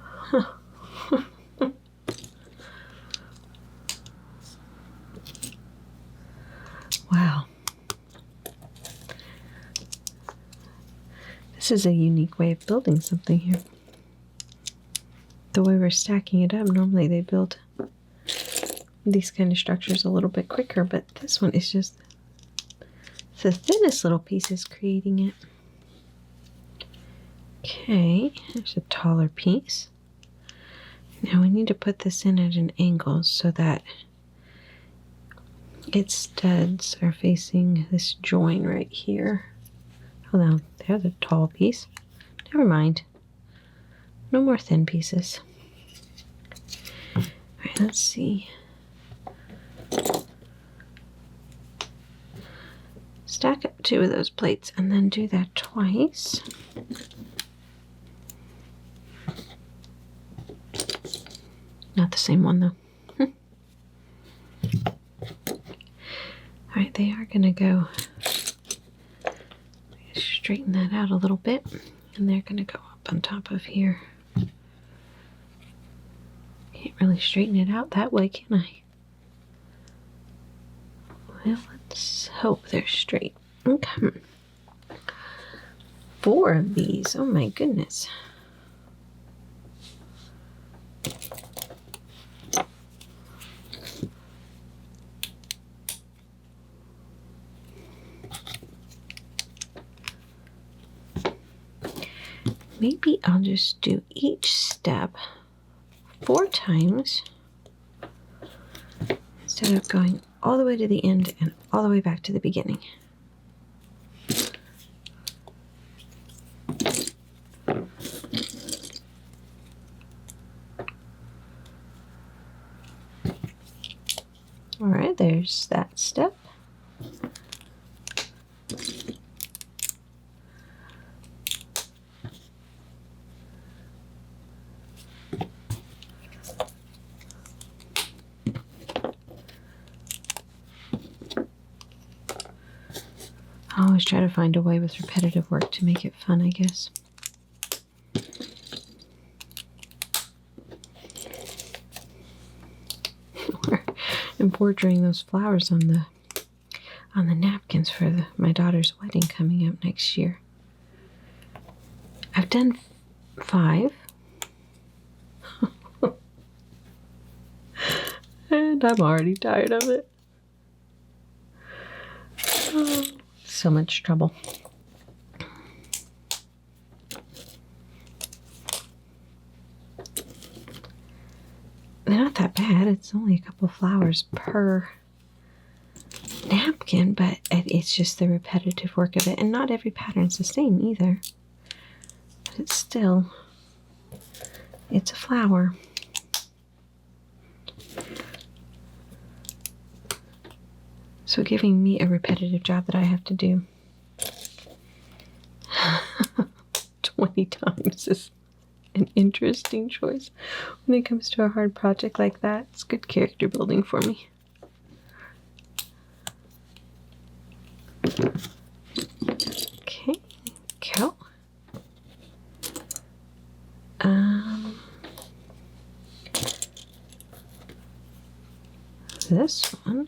Huh. Wow. This is a unique way of building something here. The way we're stacking it up, normally they build these kind of structures a little bit quicker, but this one is just the thinnest little pieces creating it. Okay, there's a taller piece. Now we need to put this in at an angle so that its studs are facing this join right here. Oh no, there's a tall piece. Never mind. No more thin pieces. Alright, let's see. Stack up 2 of those plates and then do that twice. Not the same one though. Alright, they are going to go straighten that out a little bit, and they're going to go up on top of here. Can't really straighten it out that way, can I? Well, let's hope they're straight. Okay. 4 of these. Oh my goodness. maybe I'll just do each step 4 times instead of going all the way to the end and all the way back to the beginning. All right, there's that step. I always try to find a way with repetitive work to make it fun, I guess. Or embroidering those flowers on the napkins for my daughter's wedding coming up next year. I've done 5. And I'm already tired of it. Oh, so much trouble. They're not that bad. It's only a couple flowers per napkin, but it's just the repetitive work of it. And not every pattern's the same either. But it's still, it's a flower. So giving me a repetitive job that I have to do 20 times is an interesting choice. When it comes to a hard project like that, it's good character building for me. Okay, go. This one.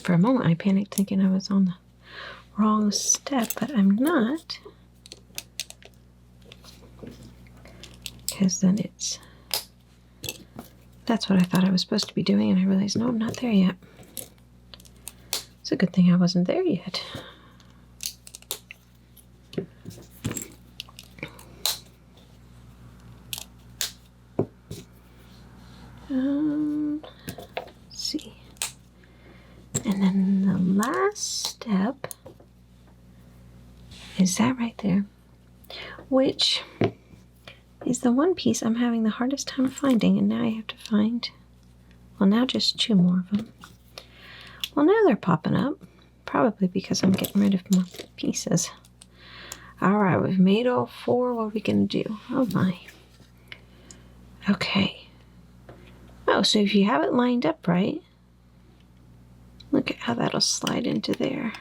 For a moment, I panicked thinking I was on the wrong step, but I'm not. Because then that's what I thought I was supposed to be doing, and I realized, no, I'm not there yet. It's a good thing I wasn't there yet. Let's see. And then the last step is that right there, which is the one piece I'm having the hardest time finding, and now I have to find, well, now just 2 more of them. Well, now they're popping up, probably because I'm getting rid of more pieces. All right, we've made all 4. What are we going to do? Oh, my. Okay. Oh, so if you have it lined up right, look at how that'll slide into there.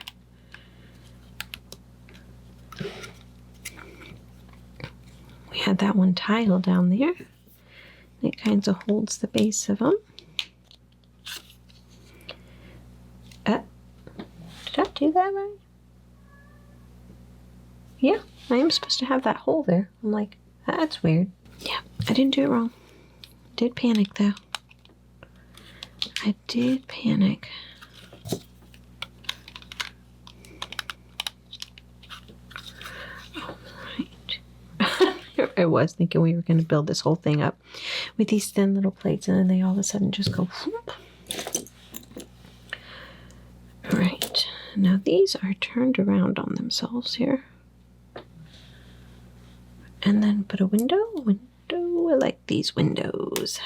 We had that one tile down there. It kind of holds the base of them. Did I do that right? Yeah, I am supposed to have that hole there. I'm like, that's weird. Yeah, I didn't do it wrong. Did panic though. I did panic. I was thinking we were going to build this whole thing up with these thin little plates, and then they all of a sudden just go whoop. All right, now these are turned around on themselves here, and then put a window. I like these windows.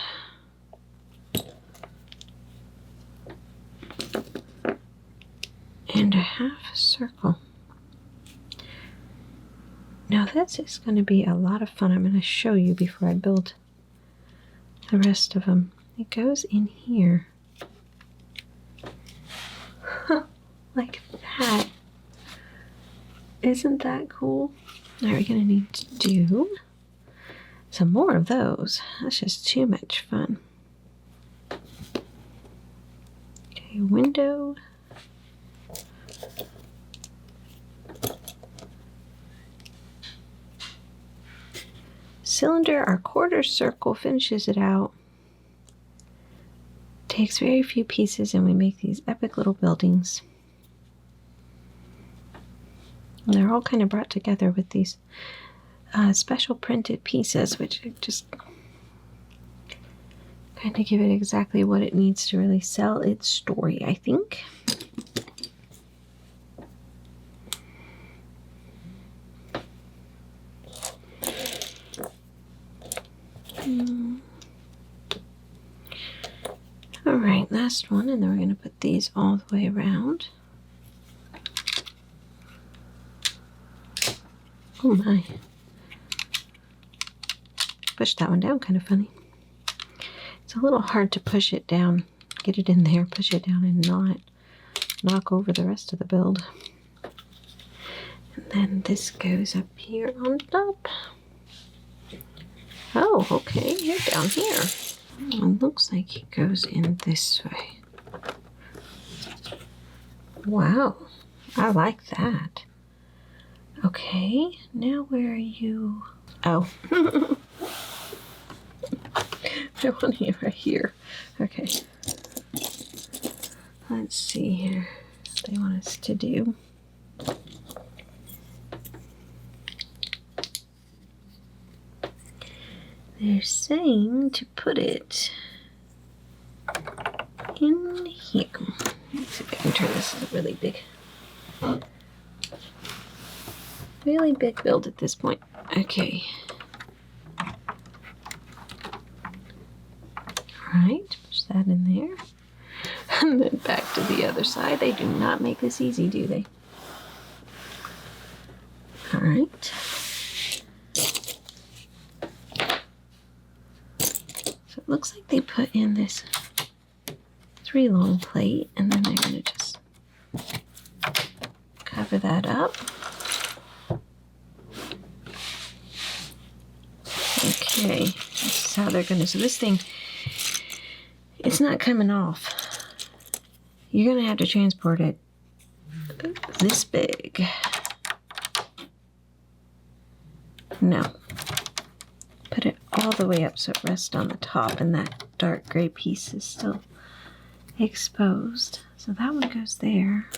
And a half circle. Now this is going to be a lot of fun. I'm going to show you before I build the rest of them. It goes in here. Like that. Isn't that cool? Now we're going to need to do some more of those. That's just too much fun. Okay, window. Cylinder, our quarter circle finishes it out. Takes very few pieces and we make these epic little buildings. And they're all kind of brought together with these special printed pieces, which just kind of give it exactly what it needs to really sell its story, I think. All right, last one, and then we're going to put these all the way around. Oh my. Push that one down, kind of funny. It's a little hard to push it down, get it in there, push it down and not knock over the rest of the build. And then this goes up here on top. Oh, okay, you're down here. It looks like he goes in this way. Wow, I like that. Okay, now where are you? Oh. I want you right here. Okay. Let's see here what they want us to do. They're saying to put it in here. Let's see if I can turn this into really big build at this point. Okay. Alright, push that in there. And then back to the other side. They do not make this easy, do they? Alright. So it looks like they put in this 3 long plate, and then they're going to just cover that up. Okay, this is how they're going to, so this thing, it's not coming off. You're going to have to transport it this big. No. Put it all the way up so it rests on the top and that dark gray piece is still exposed. So that one goes there.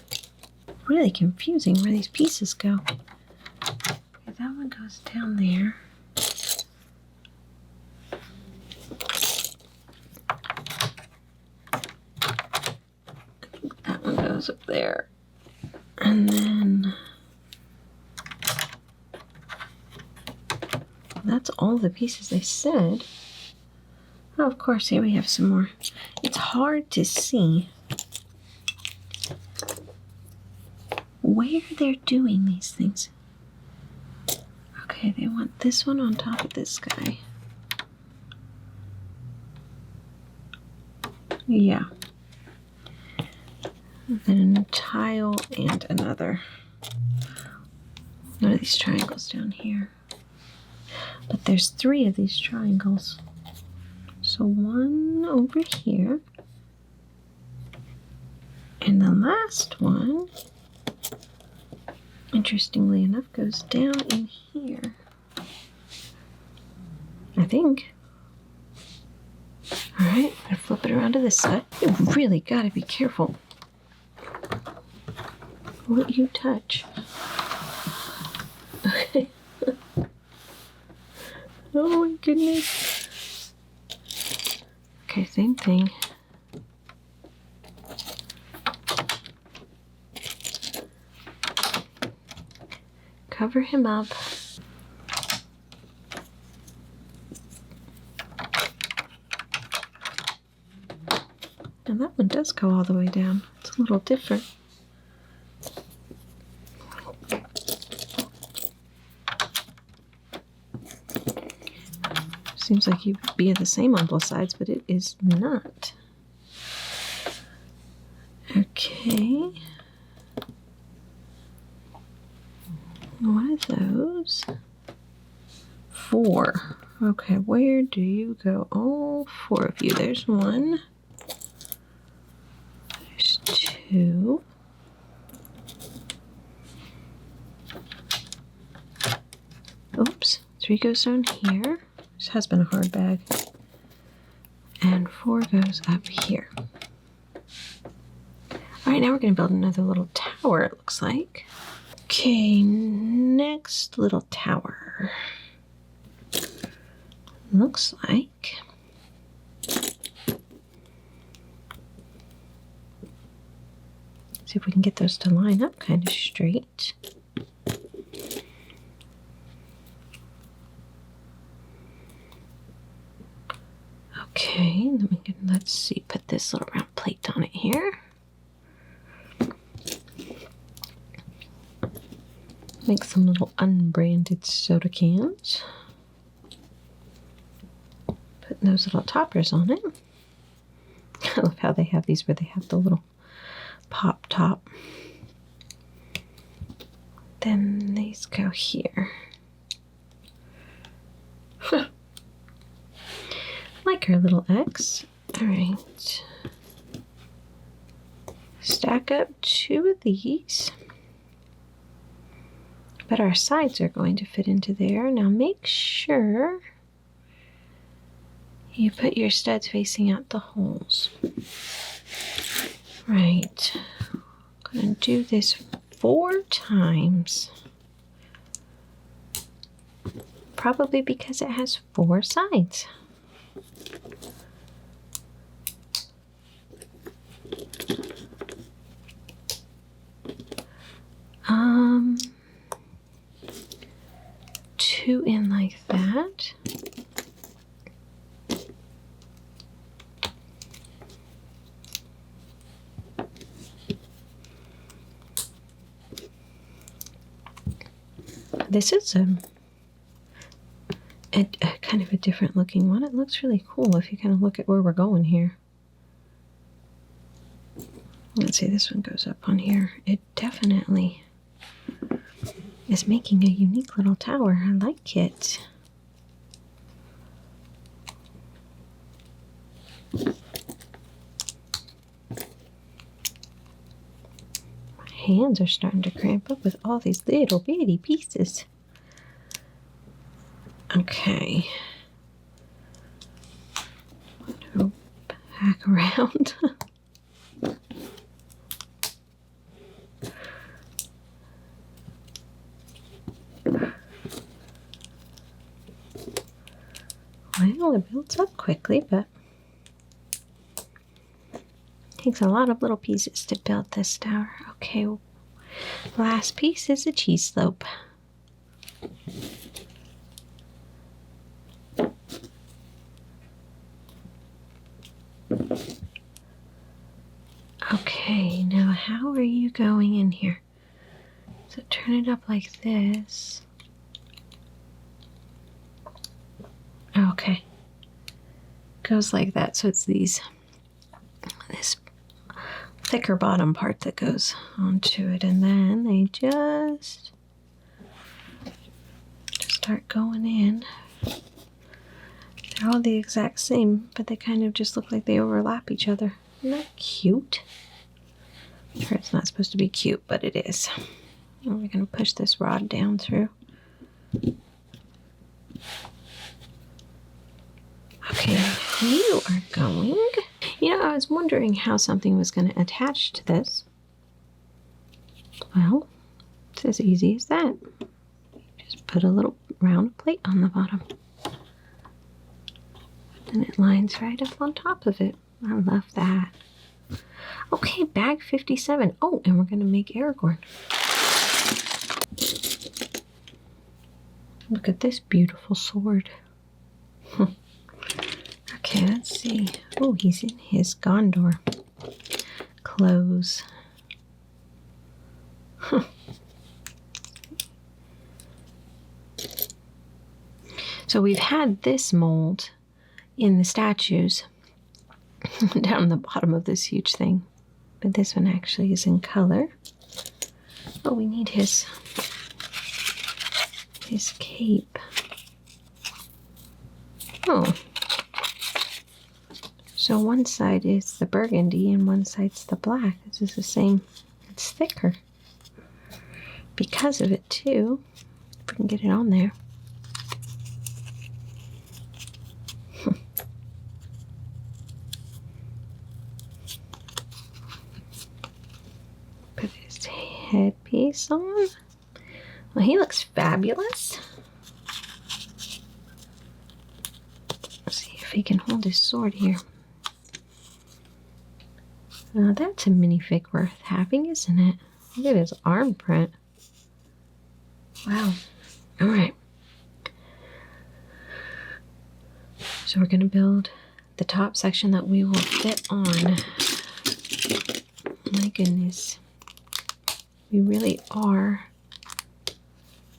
Really confusing where these pieces go. Okay, that one goes down there. That one goes up there. And then that's all the pieces they said. Oh, of course, here we have some more. It's hard to see where they're doing these things. Okay, they want this one on top of this guy. Yeah. And then a tile and another. One of these triangles down here. But there's 3 of these triangles. So one over here. And the last one, interestingly enough, goes down in here. I think. Alright, I'm gonna flip it around to this side. You really gotta be careful what you touch. Okay. Oh my goodness. Okay, same thing. Cover him up. And that one does go all the way down. It's a little different. Seems like you'd be the same on both sides, but it is not. Okay. What are those? 4. Okay, where do you go? All 4 of you. There's 1. There's 2. Oops. 3 goes down here. This has been a hard bag. And 4 goes up here. Alright, now we're going to build another little tower, it looks like. Okay, next little tower. Looks like see if we can get those to line up kind of straight. Okay, let's see, put this little round plate on it here. Make some little unbranded soda cans. Put those little toppers on it. I love how they have these where they have the little pop top. Then these go here. Like our little X. Alright. Stack up 2 of these. But our sides are going to fit into there. Now make sure you put your studs facing out the holes. Right. I'm going to do this 4 times. Probably because it has 4 sides. Two in like that. This is a kind of a different looking one. It looks really cool if you kind of look at where we're going here. Let's see, this one goes up on here. It definitely is making a unique little tower. I like it. My hands are starting to cramp up with all these little bitty pieces. Okay. Go back around. Well, it builds up quickly, but it takes a lot of little pieces to build this tower. Okay, last piece is a cheese slope. Okay, now how are you going in here? So turn it up like this. Okay. Goes like that, so it's this thicker bottom part that goes onto it, and then they just start going in. They're all the exact same, but they kind of just look like they overlap each other. Isn't that cute? Sure, it's not supposed to be cute, but it is. And we're going to push this rod down through. Okay, you are going. You know, I was wondering how something was going to attach to this. Well, it's as easy as that. Just put a little round plate on the bottom. And it lines right up on top of it. I love that. Okay, bag 57. Oh, and we're going to make Aragorn. Look at this beautiful sword. Okay, let's see. Oh, he's in his Gondor clothes. So we've had this mold in the statues down the bottom of this huge thing. But this one actually is in color. Oh, we need his cape. Oh. So one side is the burgundy and one side's the black. This is the same. It's thicker. Because of it too. If we can get it on there. Put his headpiece on. Well, he looks fabulous. Let's see if he can hold his sword here. Now that's a minifig worth having, isn't it? Look at his arm print. Wow. All right. So we're going to build the top section that we will fit on. My goodness. We really are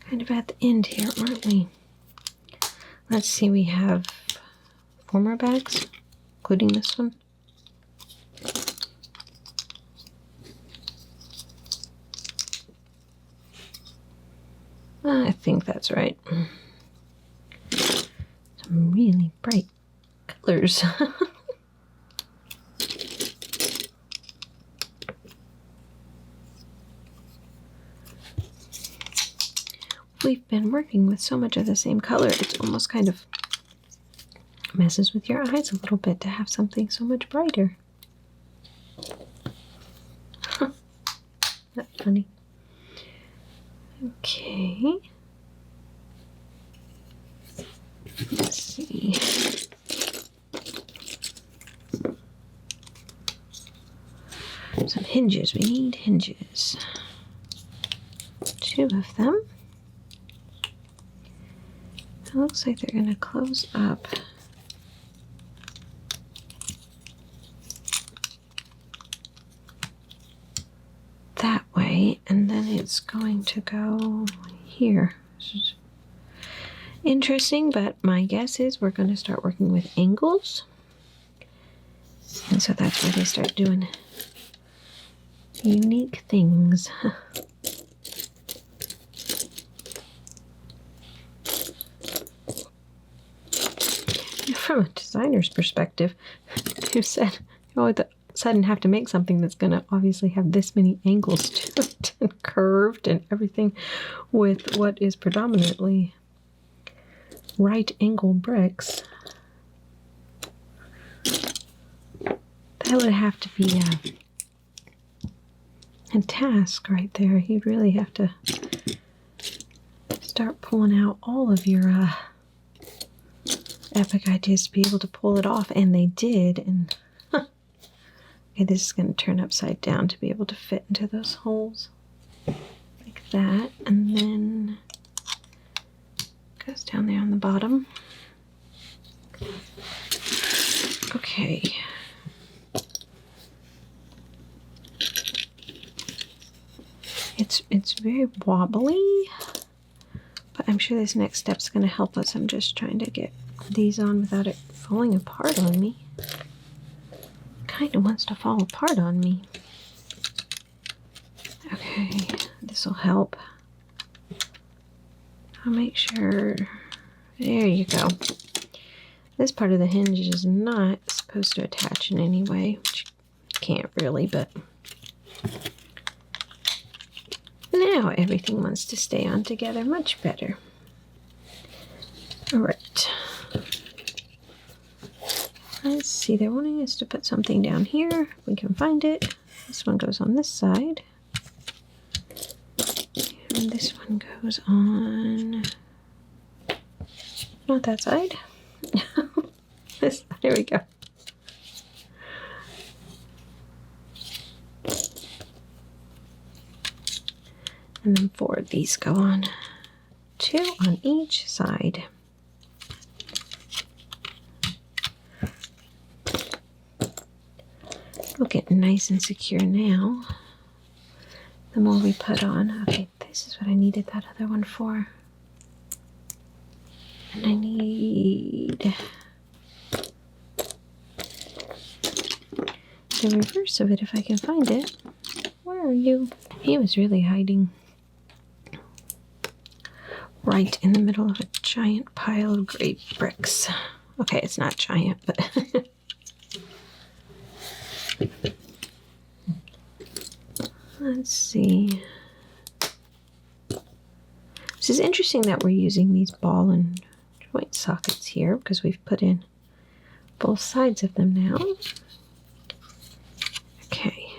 kind of at the end here, aren't we? Let's see, we have 4 more bags, including this one. I think that's right. Some really bright colors. We've been working with so much of the same color, it's almost kind of messes with your eyes a little bit to have something so much brighter. That's funny. Okay. Let's see. Some hinges. We need hinges. 2 of them. It looks like they're going to close up. That way, and then it's going to go here. This is interesting, but my guess is we're going to start working with angles. And so that's where they start doing unique things. From a designer's perspective, you said, all of a sudden have to make something that's going to obviously have this many angles to it and curved and everything with what is predominantly right angle bricks. That would have to be a task right there. You'd really have to start pulling out all of your epic ideas to be able to pull it off, and they did. And okay, this is going to turn upside down to be able to fit into those holes like that, and then goes down there on the bottom. Okay. It's very wobbly, but I'm sure this next step's going to help us. I'm just trying to get these on without it falling apart on me. Kind of wants to fall apart on me. Okay, this will help. I'll make sure. There you go. This part of the hinge is not supposed to attach in any way, which can't really, but now everything wants to stay on together much better. All right. Let's see, they're wanting us to put something down here. If we can find it. This one goes on this side. And this one goes on... not that side. This, there we go. And then 4 of these go on. 2 on each side. We'll get nice and secure now. The more we put on. Okay, this is what I needed that other one for. And I need the reverse of it if I can find it. Where are you? He was really hiding right in the middle of a giant pile of gray bricks. Okay, it's not giant, but let's see. This is interesting that we're using these ball and joint sockets here because we've put in both sides of them now. Okay.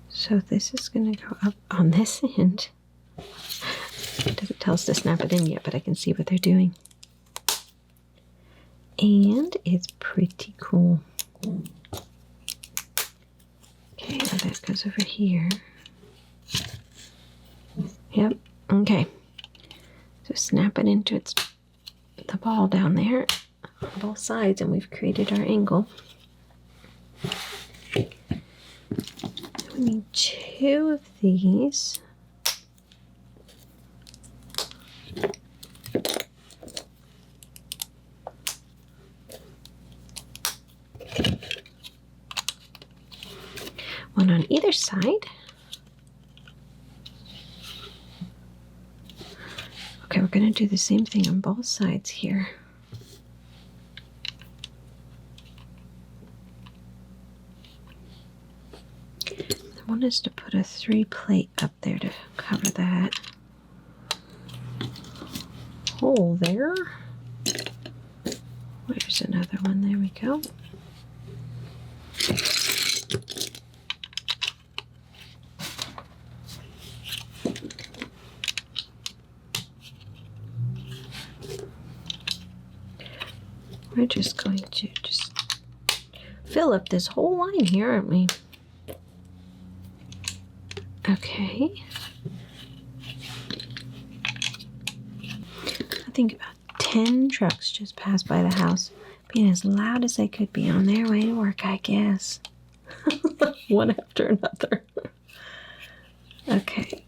So this is going to go up on this end. tell us to snap it in yet, but I can see what they're doing. And it's pretty cool. Okay, now that goes over here. Yep, okay. So snap it into the ball down there on both sides, and we've created our angle. We need 2 of these. One on either side. Okay, we're going to do the same thing on both sides here. I want us to put a 3 plate up there to cover that hole there. Where's another one? There we go. We're just going to fill up this whole line here, aren't we? Okay. I think about 10 trucks just passed by the house, being as loud as they could be on their way to work, I guess. One after another. Okay.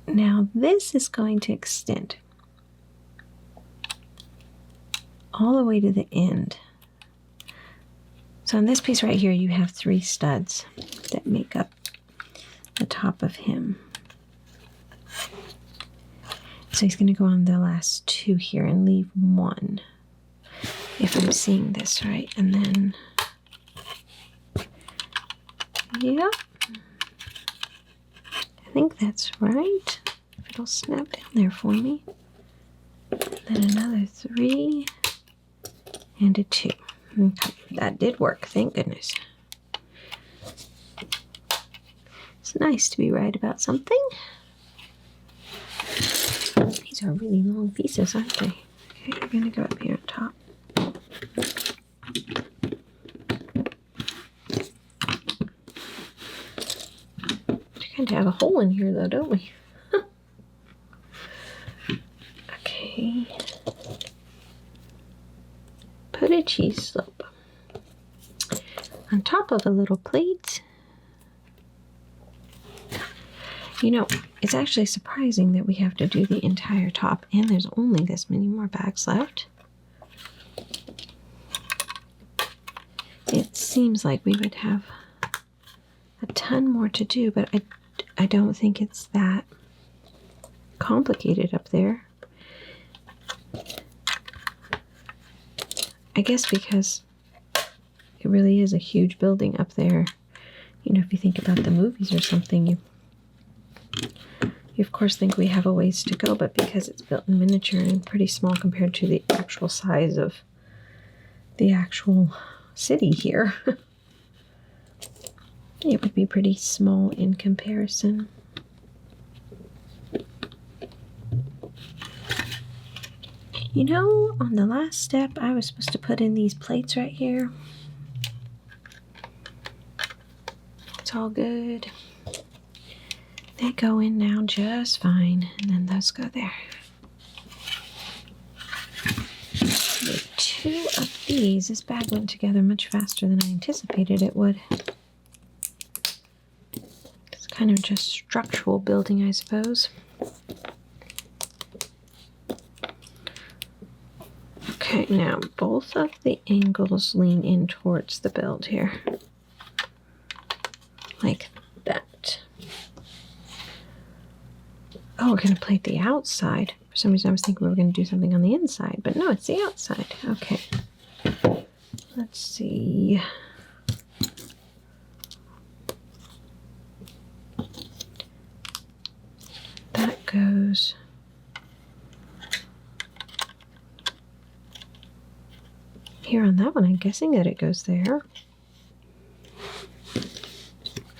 Now this is going to extend all the way to the end. So on this piece right here, you have 3 studs that make up the top of him. So he's going to go on the last 2 here and leave 1, if I'm seeing this right. And then, yep, I think that's right. If it'll snap down there for me. Then another 3 and a 2. Okay, that did work, thank goodness. It's nice to be right about something. These are really long pieces, aren't they? Okay, we're going to go up here on top. We kind of have a hole in here though, don't we? Okay. Put a cheese slope on top of a little plate. You know, it's actually surprising that we have to do the entire top, and there's only this many more bags left. It seems like we would have a ton more to do, but I don't think it's that complicated up there. I guess because it really is a huge building up there. You know, if you think about the movies or something, you of course think we have a ways to go, but because it's built in miniature and pretty small compared to the actual size of the actual city here, it would be pretty small in comparison. You know, on the last step, I was supposed to put in these plates right here. It's all good. They go in now just fine, and then those go there. With 2 of these, this bag went together much faster than I anticipated it would. It's kind of just structural building, I suppose. Okay, now both of the angles lean in towards the build here. Like that. Oh, we're going to plate the outside. For some reason I was thinking we were going to do something on the inside, but no, it's the outside. Okay. Let's see. That goes here on that one. I'm guessing that it goes there.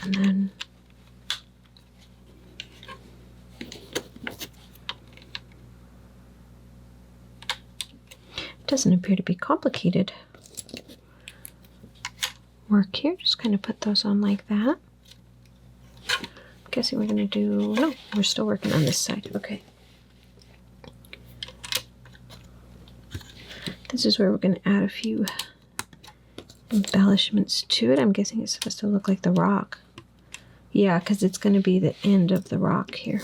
And then Doesn't appear to be complicated work here. Just kind of put those on like that. I'm guessing we're going to do, no, we're still working on this side. Okay. This is where we're going to add a few embellishments to it. I'm guessing it's supposed to look like the rock. Yeah, because it's going to be the end of the rock here.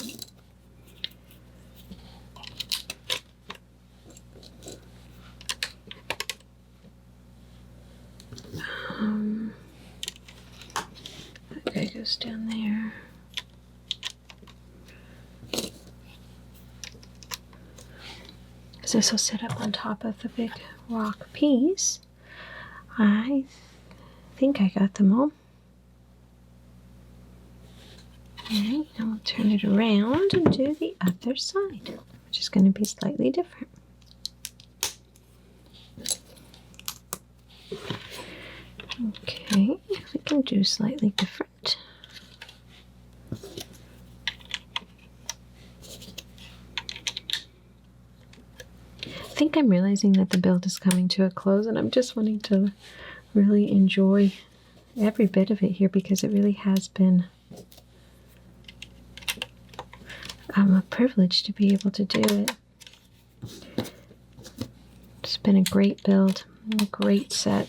That guy goes down there. Because this will sit up on top of the big rock piece. I think I got them all. Alright, now we'll turn it around and do the other side, which is going to be slightly different. Okay, we can do slightly different. I think I'm realizing that the build is coming to a close, and I'm just wanting to really enjoy every bit of it here because it really has been a privilege to be able to do it. It's been a great build, a great set.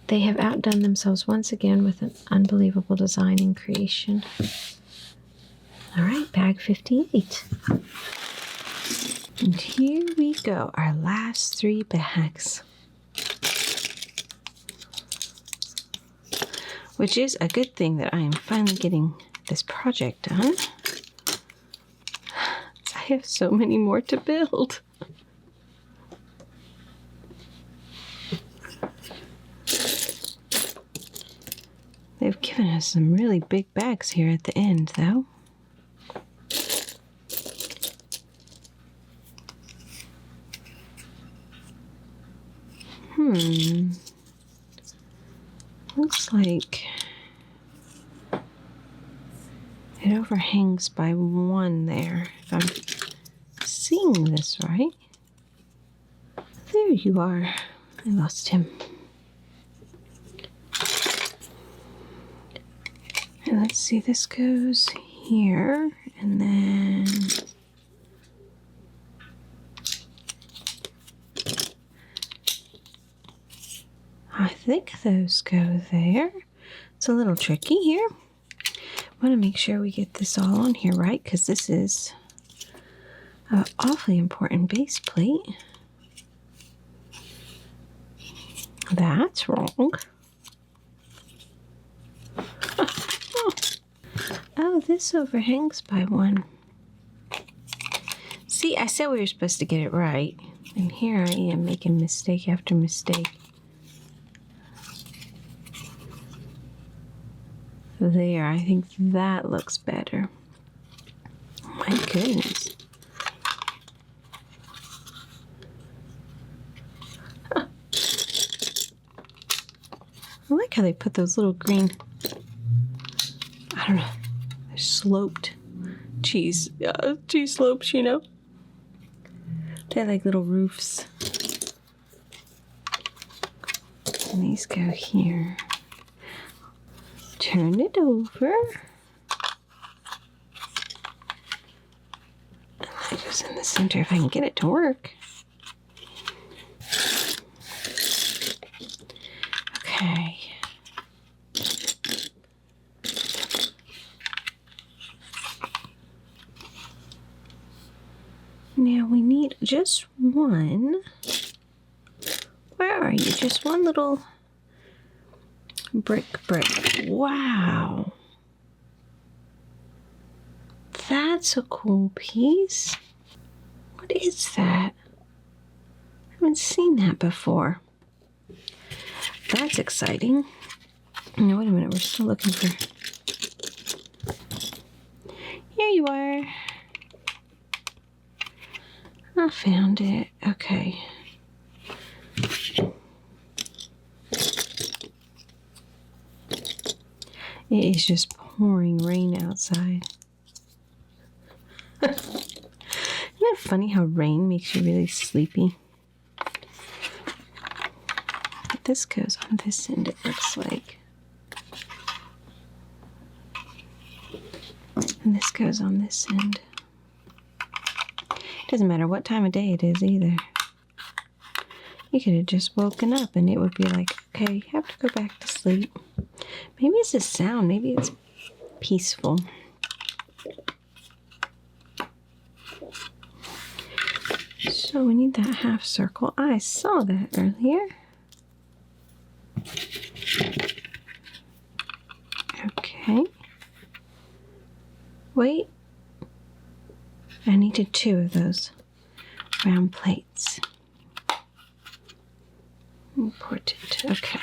They have outdone themselves once again with an unbelievable design and creation. All right, bag 58. And here we go, our last 3 bags. Which is a good thing that I am finally getting this project done. I have so many more to build. They've given us some really big bags here at the end, though. Looks like it overhangs by 1 there, if I'm seeing this right. There you are. I lost him. And let's see, this goes here, and then I think those go there. It's a little tricky here. I want to make sure we get this all on here right, because this is an awfully important base plate. That's wrong. Oh, this overhangs by 1. See, I said we were supposed to get it right. And here I am making mistake after mistake. There, I think that looks better. Oh my goodness. Huh. I like how they put those little green, I don't know, they're sloped cheese slopes, you know? They're like little roofs. And these go here. Turn it over. And that goes in the center if I can get it to work. Okay. Now we need just 1. Where are you? Just 1 little brick. Wow. That's a cool piece. What is that? I haven't seen that before. That's exciting. No, wait a minute. We're still looking for... Here you are. I found it. Okay. It is just pouring rain outside. Isn't it funny how rain makes you really sleepy? this goes on this end, it looks like. And this goes on this end. Doesn't matter what time of day it is either. You could have just woken up and it would be like, okay, you have to go back to sleep. Maybe it's a sound. Maybe it's peaceful. So we need that half circle. I saw that earlier. Okay. Wait. I needed 2 of those round plates. Important. Okay.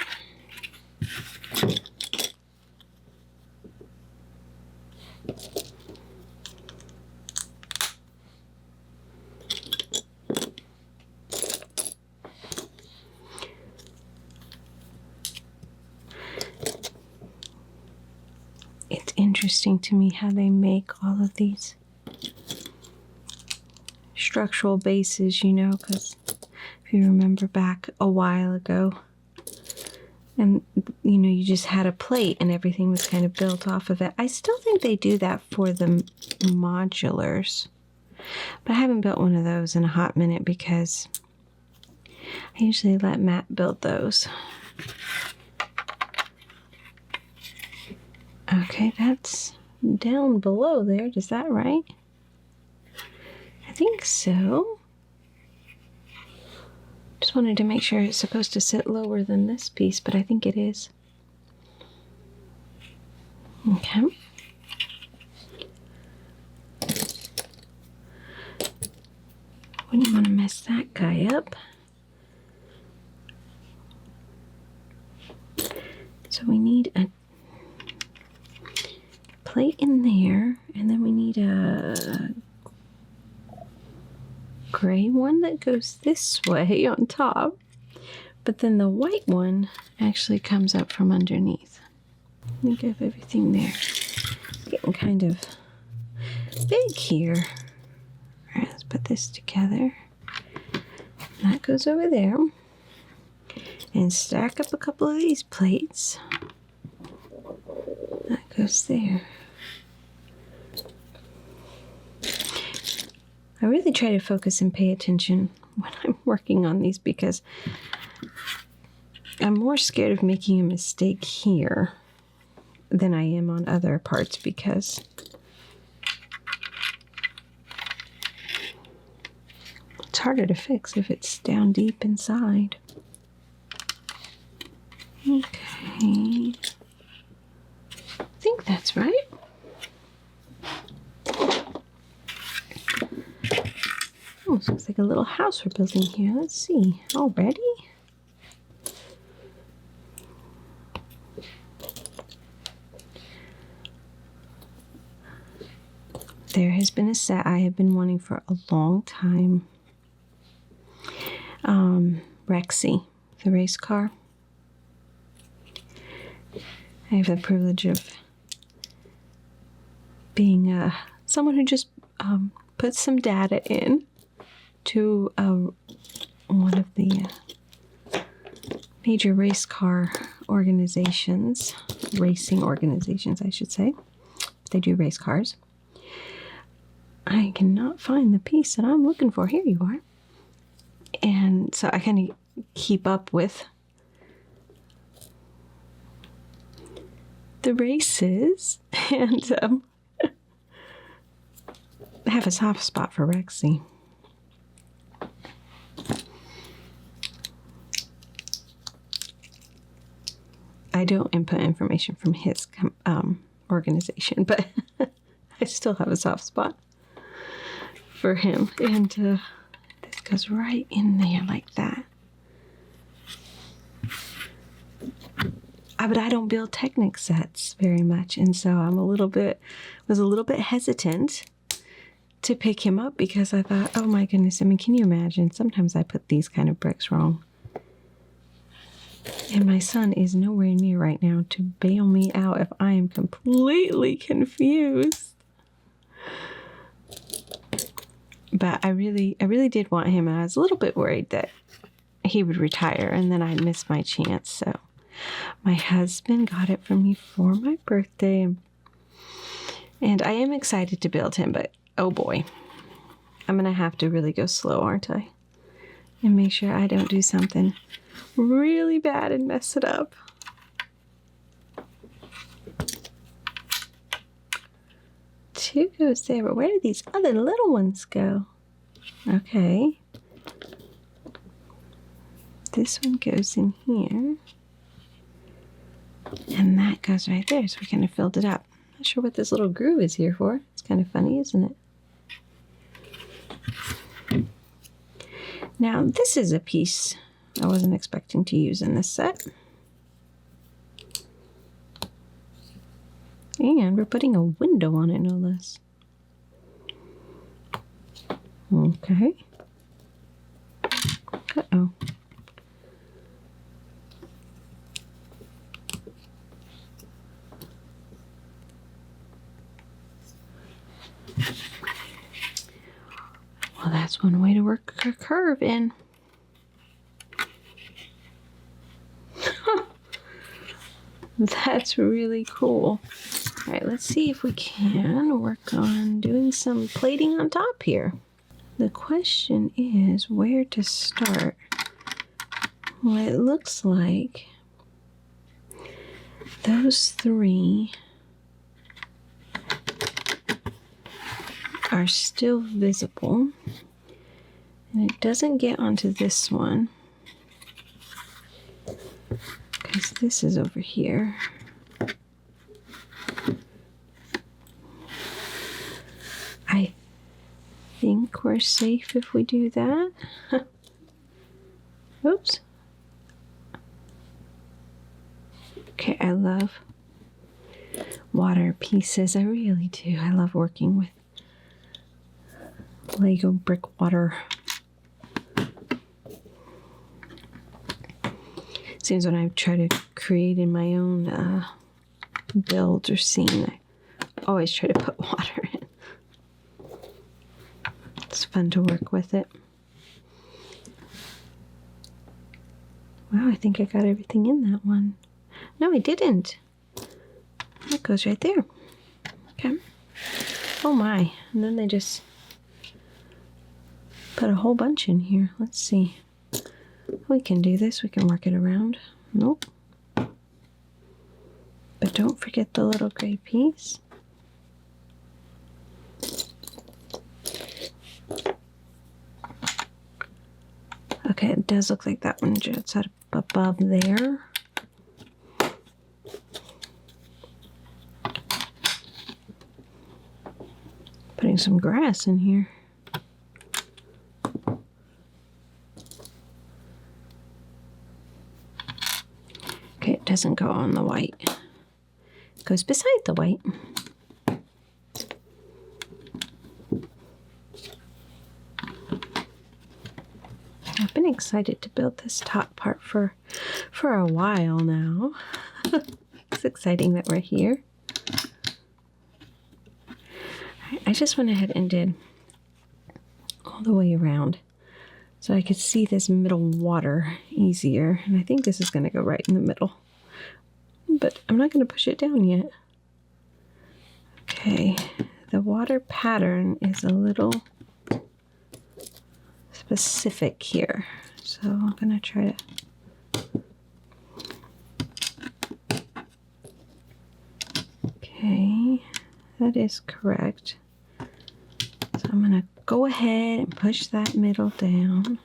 It's interesting to me how they make all of these structural bases, you know, because if you remember back a while ago, and you know, you just had a plate and everything was kind of built off of it. I still think they do that for the modulars, but I haven't built one of those in a hot minute because I usually let Matt build those. Okay, that's down below there. Is that right? I think so. Just wanted to make sure it's supposed to sit lower than this piece, but I think it is. Okay. Wouldn't want to mess that guy up. So we need a plate in there, and then we need a gray one that goes this way on top, but then the white one actually comes up from underneath. I think I have everything there. It's getting kind of big here. All right, let's put this together. That goes over there. And stack up a couple of these plates. That goes there. I really try to focus and pay attention when I'm working on these because I'm more scared of making a mistake here than I am on other parts because it's harder to fix if it's down deep inside. Okay. I think that's right. Oh, this looks like a little house we're building here. Let's see. Already? There has been a set I have been wanting for a long time. Rexy, the race car. I have the privilege of being someone who just puts some data in to one of the major race car organizations, racing organizations, I should say. They do race cars. I cannot find the piece that I'm looking for. Here you are. And so I kind of keep up with the races and I have a soft spot for Rexy. I don't input information from his organization, but I still have a soft spot for him. And this goes right in there like that. But I don't build Technic sets very much, and so I'm was a little bit hesitant to pick him up because I thought, oh my goodness, I mean, can you imagine? Sometimes I put these kind of bricks wrong. And my son is nowhere near right now to bail me out if I am completely confused. But I really did want him, and I was a little bit worried that he would retire and then I'd miss my chance. So my husband got it for me for my birthday. And I am excited to build him, but oh boy, I'm going to have to really go slow, aren't I? And make sure I don't do something really bad and mess it up. Two goes there, but where did these other little ones go? Okay. This one goes in here. And that goes right there, so we kind of filled it up. Not sure what this little groove is here for. It's kind of funny, isn't it? Now, this is a piece I wasn't expecting to use in this set. And we're putting a window on it, no less. Okay. Uh-oh. Well, that's one way to work a curve in. That's really cool. All right, let's see if we can work on doing some plating on top here. The question is where to start. Well, it looks like those three are still visible, and it doesn't get onto this one because this is over here. I think we're safe if we do that. Oops. Okay, I love water pieces. I really do. I love working with Lego brick water. Seems when I try to create in my own build or scene, I always try to put water in. It's fun to work with it. Wow, I think I got everything in that one. No, I didn't. That goes right there. Okay. Oh my. And then they just put a whole bunch in here. Let's see. We can do this. We can work it around. Nope. But don't forget the little gray piece. Okay, it does look like that one juts out above there. Putting some grass in here. Okay, it doesn't go on the white. It goes beside the white. I've been excited to build this top part for a while now. It's exciting that we're here. I just went ahead and did all the way around so I could see this middle water easier. And I think this is going to go right in the middle. But I'm not going to push it down yet. Okay, the water pattern is a little specific here. So I'm going to try to... Okay, that is correct. So I'm going to go ahead and push that middle down.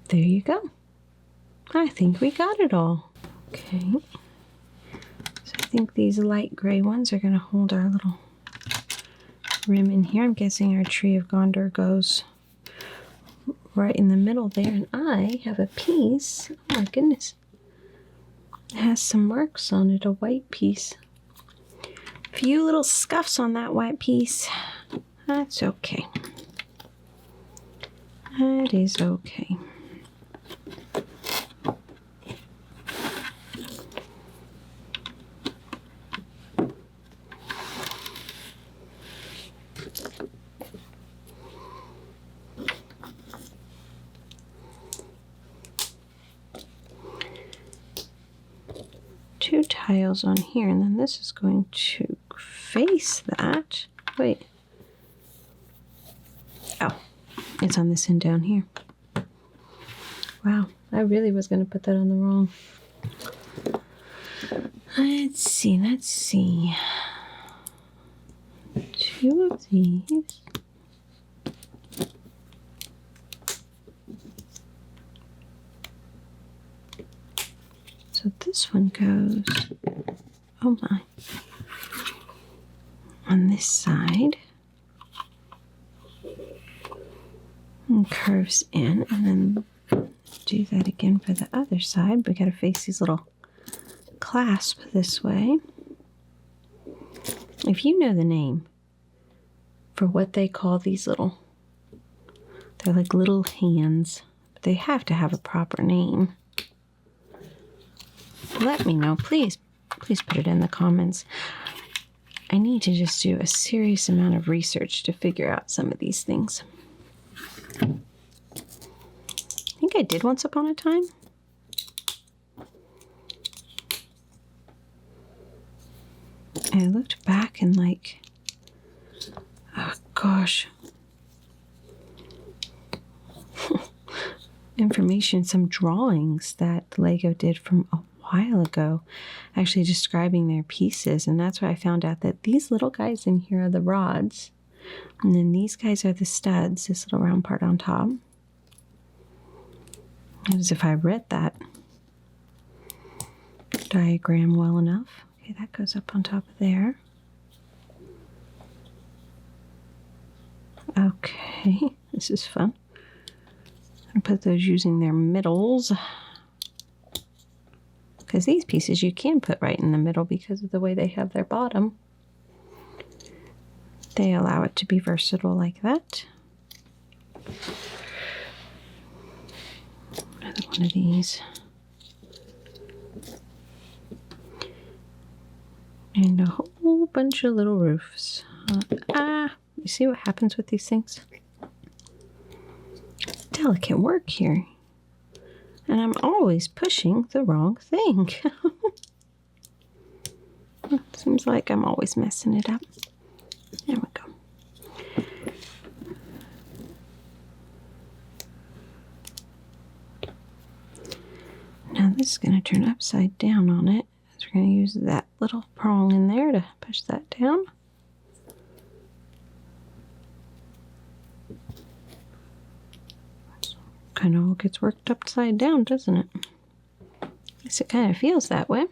There you go. I think we got it all. Okay. So I think these light gray ones are going to hold our little rim in here. I'm guessing our Tree of Gondor goes right in the middle there. And I have a piece. Oh my goodness. It has some marks on it, a white piece. A few little scuffs on that white piece. That's okay. That is okay. tiles on here, and then this is going to face that. Wait. Oh, it's on this end down here. Wow, I really was going to put that on the wrong. Let's see. 2 of these. So this one goes, oh my, on this side and curves in, and then do that again for the other side. We got to face these little clasps this way. If you know the name for what they call these little, they're like little hands, but they have to have a proper name. Let me know, please put it in the comments. I need to just do a serious amount of research to figure out some of these things. I think I did once upon a time. And I looked back and like, oh gosh. Information, some drawings that Lego did from a while ago, actually describing their pieces, and that's where I found out that these little guys in here are the rods, and then these guys are the studs, this little round part on top. As if I read that diagram well enough. Okay, that goes up on top of there. Okay, this is fun. I'm gonna put those using their middles, because these pieces you can put right in the middle because of the way they have their bottom. They allow it to be versatile like that. Another one of these. And a whole bunch of little roofs. You see what happens with these things? Delicate work here. And I'm always pushing the wrong thing. Seems like I'm always messing it up. There we go. Now this is going to turn upside down on it. So we're going to use that little prong in there to push that down. Kind of all gets worked upside down, doesn't it? At least it kind of feels that way.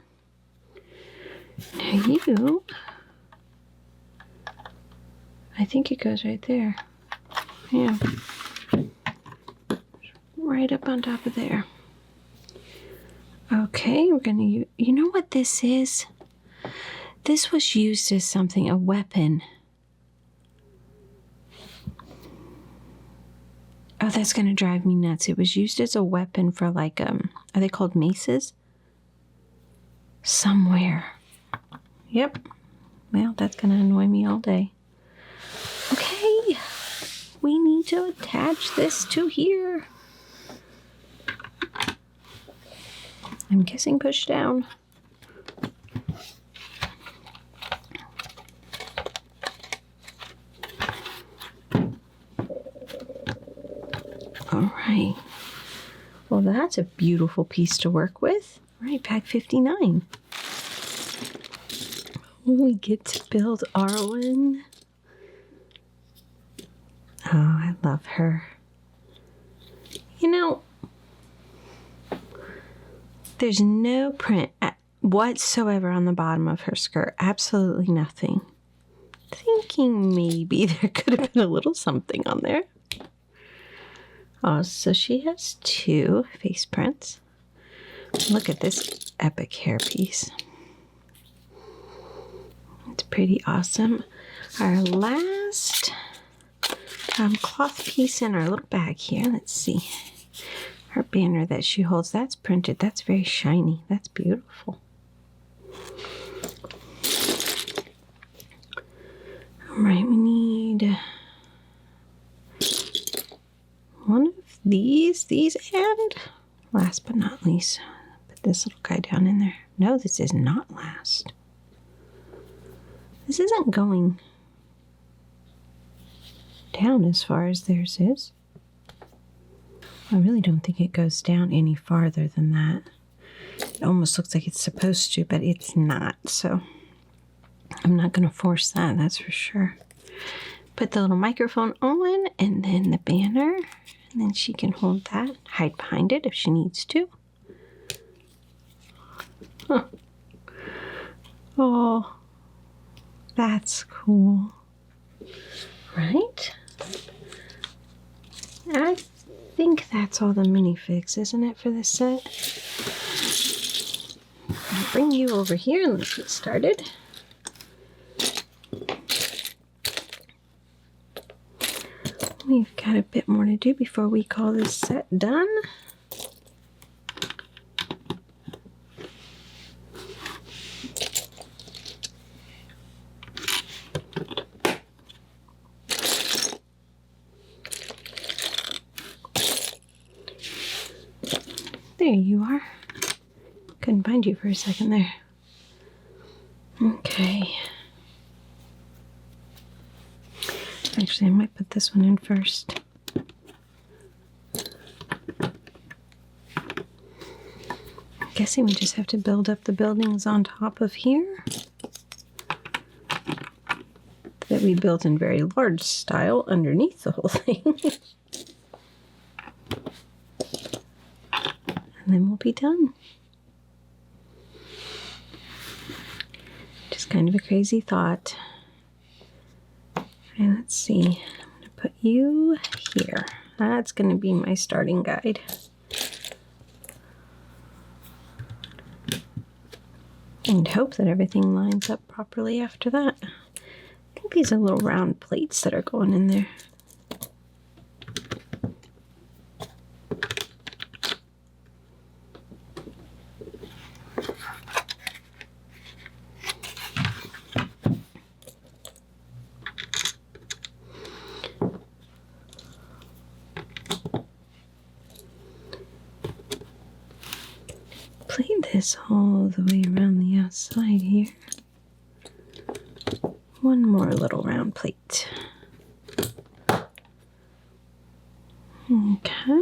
Now you, I think it goes right there. Yeah. Right up on top of there. Okay, we're going to, you know what this is? This was used as something, a weapon. Oh, that's going to drive me nuts. It was used as a weapon for like, are they called maces? Somewhere. Yep. Well, that's going to annoy me all day. Okay. We need to attach this to here. I'm guessing push down. All right. Well, that's a beautiful piece to work with. All right, pack 59. We get to build Arwen. Oh, I love her. You know, there's no print whatsoever on the bottom of her skirt. Absolutely nothing. Thinking maybe there could have been a little something on there. Oh, so she has 2 face prints. Look at this epic hairpiece. It's pretty awesome. Our last cloth piece in our little bag here. Let's see. Her banner that she holds, that's printed. That's very shiny. That's beautiful. All right, we need one of these, and last but not least, put this little guy down in there. No, this is not last. This isn't going down as far as theirs is. I really don't think it goes down any farther than that. It almost looks like it's supposed to, but it's not. So I'm not going to force that, that's for sure. Put the little microphone on, and then the banner. And then she can hold that, hide behind it if she needs to. Huh. Oh, that's cool. Right? I think that's all the minifigs, isn't it, for this set? I'll bring you over here and let's get started. We've got a bit more to do before we call this set done. There you are. Couldn't find you for a second there. Okay. Actually, I might put this one in first. I'm guessing we just have to build up the buildings on top of here that we built in very large style underneath the whole thing. And then we'll be done. Just kind of a crazy thought. And let's see, I'm going to put you here. That's going to be my starting guide. And hope that everything lines up properly after that. I think these are little round plates that are going in there. Plate this all the way around the outside here. One more little round plate. Okay.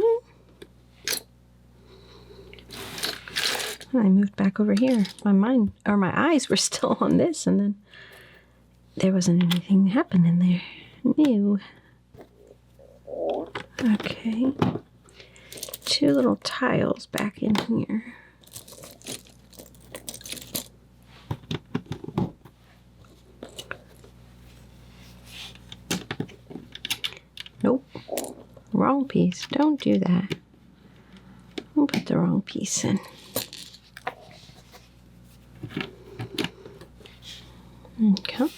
I moved back over here. My eyes were still on this, and then there wasn't anything happening there. New. Okay. Two little tiles back in here. Nope. Wrong piece. Don't do that. We'll put the wrong piece in. Okay.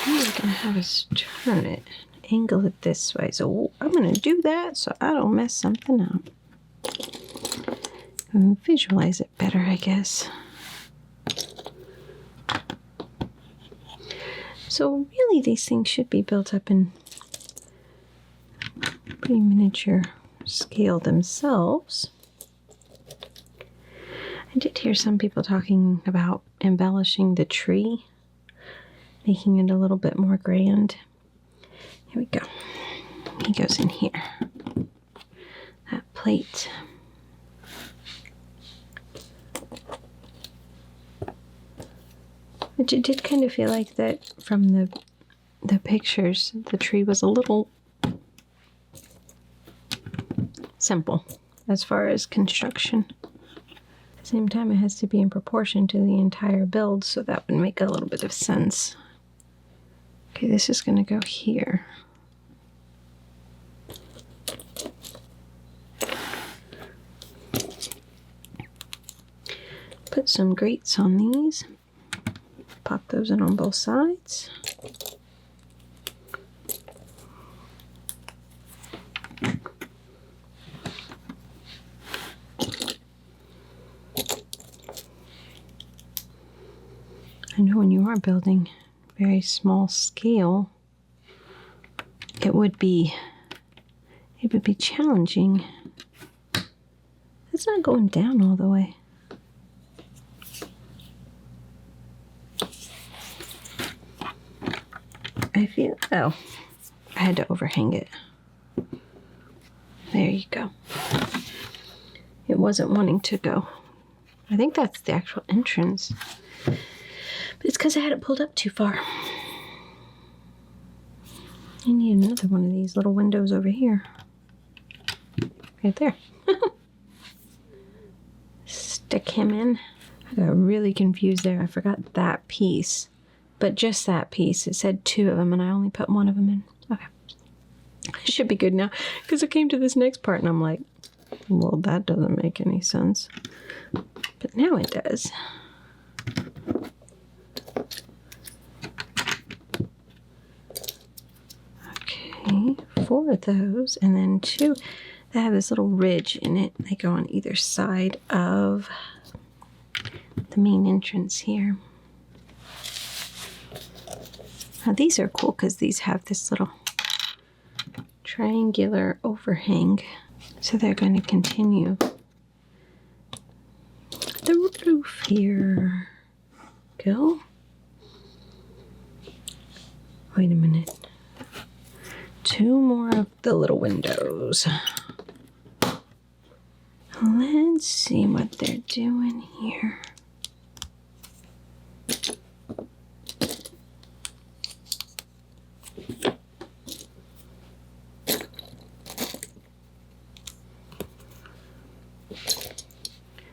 I'm going to have us turn it, angle it this way. So I'm going to do that so I don't mess something up. And visualize it better, I guess. So really these things should be built up in pretty miniature scale themselves. I did hear some people talking about embellishing the tree, making it a little bit more grand. Here we go. He goes in here. That plate. It did kind of feel like that from the pictures, the tree was a little simple as far as construction. At the same time, it has to be in proportion to the entire build, so that would make a little bit of sense. Okay, this is going to go here. Put some grates on these. Pop those in on both sides. I know when you are building very small scale, it would be challenging It's not going down all the way. I feel, oh, I had to overhang it. There you go. It wasn't wanting to go. I think that's the actual entrance. But it's because I had it pulled up too far. I need another one of these little windows over here. Right there. Stick him in. I got really confused there. I forgot that piece. But just that piece. It said 2 of them and I only put 1 of them in. Okay. I should be good now. Because I came to this next part and I'm like, well, that doesn't make any sense. But now it does. Okay, 4 of those, and then 2 that have this little ridge in it. They go on either side of the main entrance here. Now these are cool because these have this little triangular overhang. So they're going to continue the roof here. Go. Wait a minute. 2 more of the little windows. Let's see what they're doing here.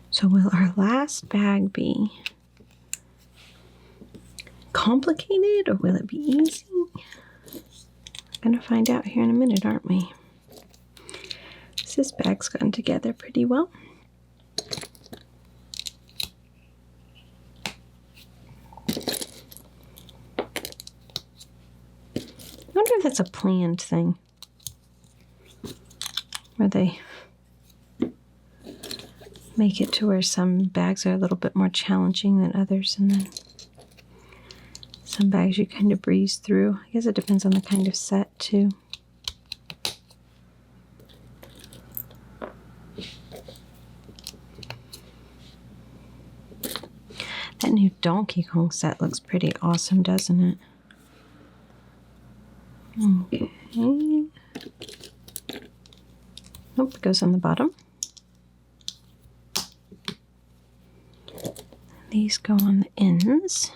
So will our last bag be complicated or will it be easy? We're gonna find out here in a minute, aren't we? This bag's gotten together pretty well. I wonder if that's a planned thing. Where they make it to where some bags are a little bit more challenging than others, and then some bags you kind of breeze through. I guess it depends on the kind of set too. That new Donkey Kong set looks pretty awesome, doesn't it? Okay. Nope, it goes on the bottom. These go on the ends.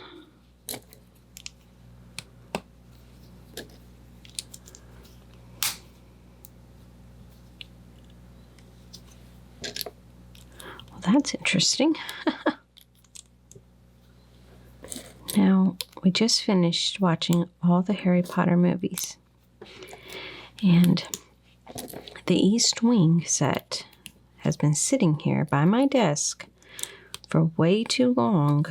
Well, that's interesting. Now, we just finished watching all the Harry Potter movies. And the East Wing set has been sitting here by my desk for way too long.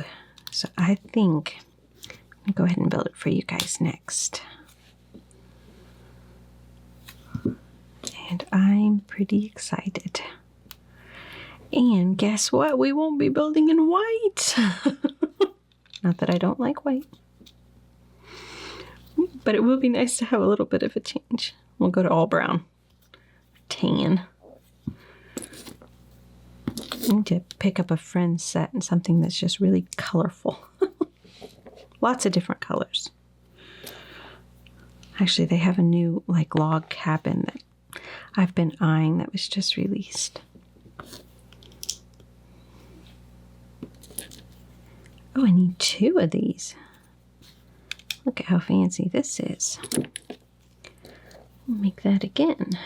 So I think I'll go ahead and build it for you guys next. And I'm pretty excited. And guess what? We won't be building in white. Not that I don't like white. But it will be nice to have a little bit of a change. We'll go to all brown. Tan. I need to pick up a friend's set and something that's just really colorful. Lots of different colors. Actually, they have a new log cabin that I've been eyeing that was just released. Oh, I need 2 of these. Look at how fancy this is. We'll make that again.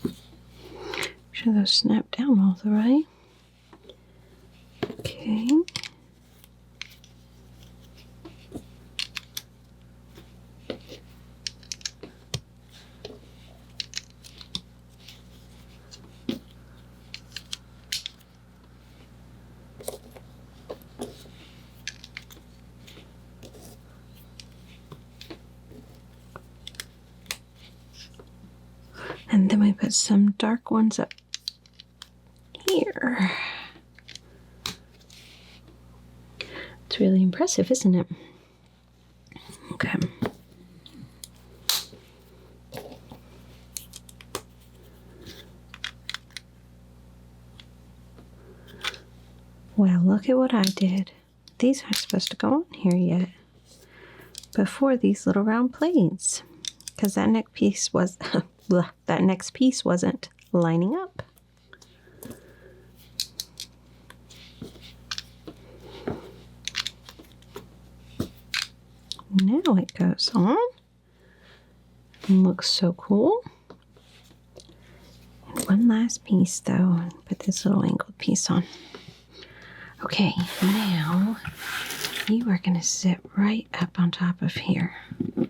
Make sure those snap down all the way. Okay. And then we put some dark ones up here. It's really impressive, isn't it? Okay. Well, look at what I did. These aren't supposed to go on here yet. Before these little round plates, because that next piece was that next piece wasn't lining up. Now it goes on. Looks so cool. And one last piece though. Put this little angled piece on. Okay, now you are going to sit right up on top of here. And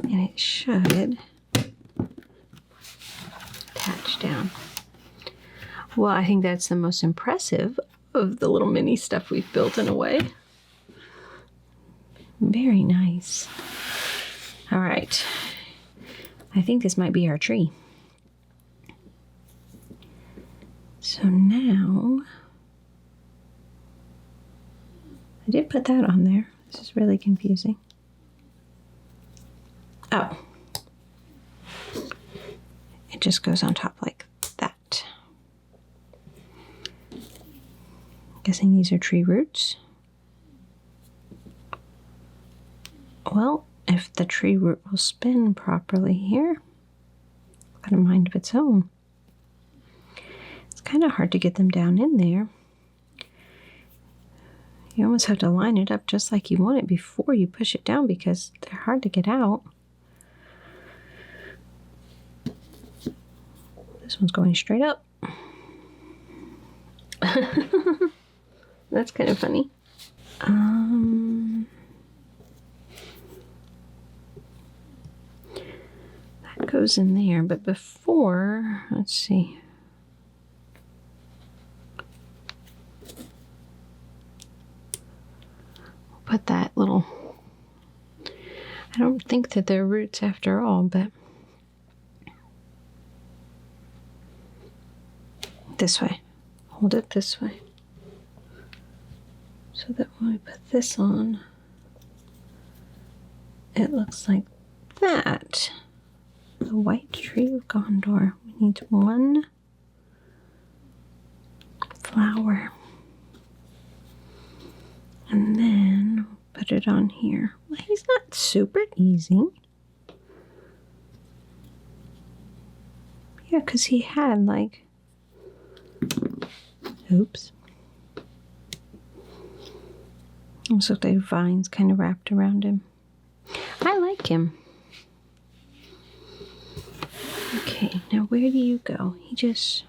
it should attach down. Well, I think that's the most impressive of the little mini stuff we've built in a way. Very nice. All right. I think this might be our tree. So now, I did put that on there. This is really confusing. Oh. It just goes on top like that. Guessing these are tree roots. Well, if the tree root will spin properly here, got a mind of its own. It's kind of hard to get them down in there. You almost have to line it up just like you want it before you push it down because they're hard to get out. This one's going straight up. That's kind of funny. That goes in there, but before, let's see. Put that little, I don't think that they're roots after all, but this way. Hold it this way. So that when we put this on, it looks like that. The white tree of Gondor. We need one flower. And then put it on here. Well, he's not super easy. Yeah, because he had like, oops. Almost looked like vines kind of wrapped around him. I like him. Okay, now where do you go? He just...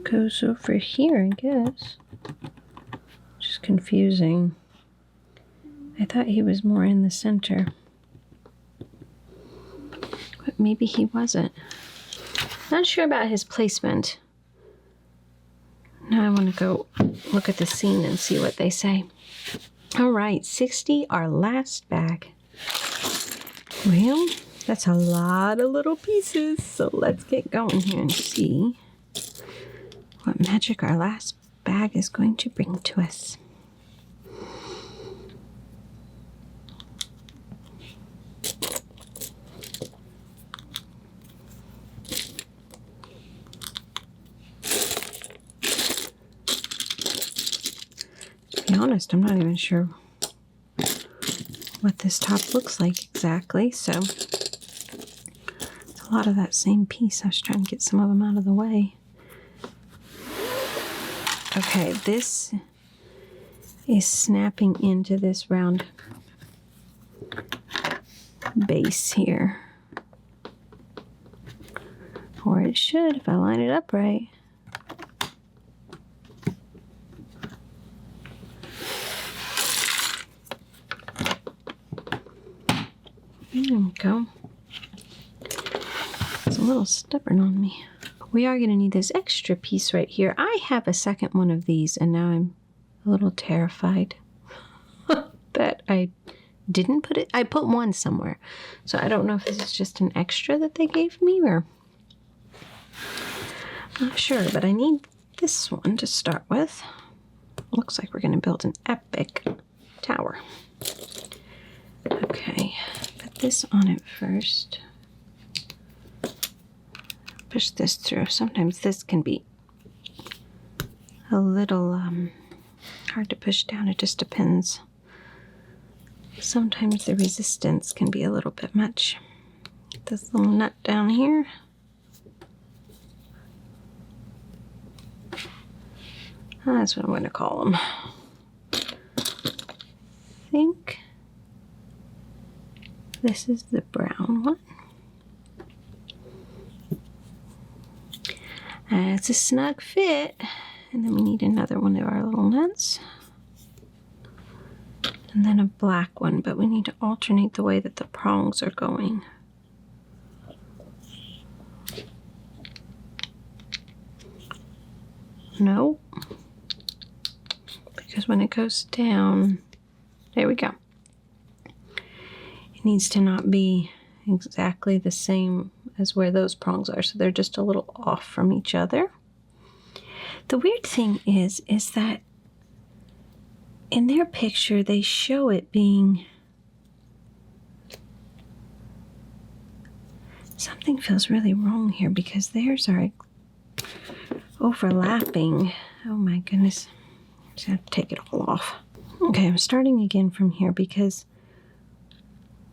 goes over here, I guess. Just confusing. I thought he was more in the center. But maybe he wasn't. Not sure about his placement. Now I want to go look at the scene and see what they say. All right, 60, our last bag. Well, that's a lot of little pieces. So let's get going here and see what magic our last bag is going to bring to us. To be honest, I'm not even sure what this top looks like exactly, so it's a lot of that same piece. I was trying to get some of them out of the way. Okay, this is snapping into this round base here. Or it should if I line it up right. There we go. It's a little stubborn on me. We are going to need this extra piece right here. I have a second one of these, and now I'm a little terrified that I didn't put it. I put one somewhere. So I don't know if this is just an extra that they gave me or... I'm not sure, but I need this one to start with. Looks like we're going to build an epic tower. Okay, put this on it first. Push this through. Sometimes this can be a little hard to push down. It just depends. Sometimes the resistance can be a little bit much. Get this little nut down here. That's what I'm going to call them. I think this is the brown one. It's a snug fit. And then we need another one of our little nuts. And then a black one, but we need to alternate the way that the prongs are going. No. Because when it goes down, there we go. It needs to not be exactly the same as where those prongs are, so they're just a little off from each other. The weird thing is that in their picture they show it being... Something feels really wrong here because theirs are overlapping. Oh my goodness. Just have to take it all off. Okay, I'm starting again from here because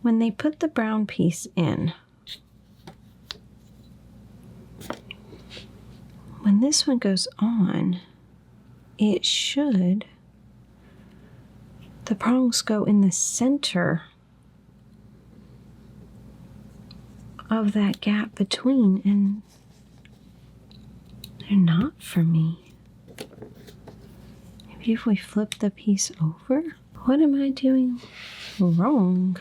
when they put the brown piece in, when this one goes on, it should, the prongs go in the center of that gap between, and they're not for me. Maybe if we flip the piece over? What am I doing wrong?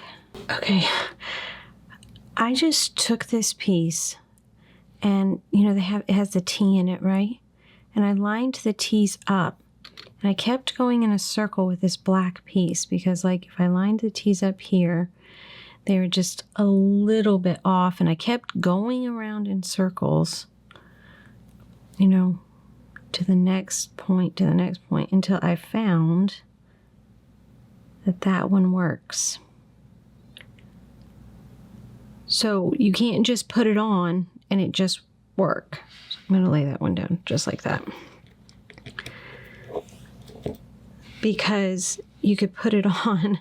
Okay, I just took this piece and, you know, it has the T in it, right? And I lined the T's up and I kept going in a circle with this black piece because, like, if I lined the T's up here, they were just a little bit off, and I kept going around in circles, you know, to the next point, until I found that one works. So you can't just put it on and it just work. So I'm going to lay that one down just like that. Because you could put it on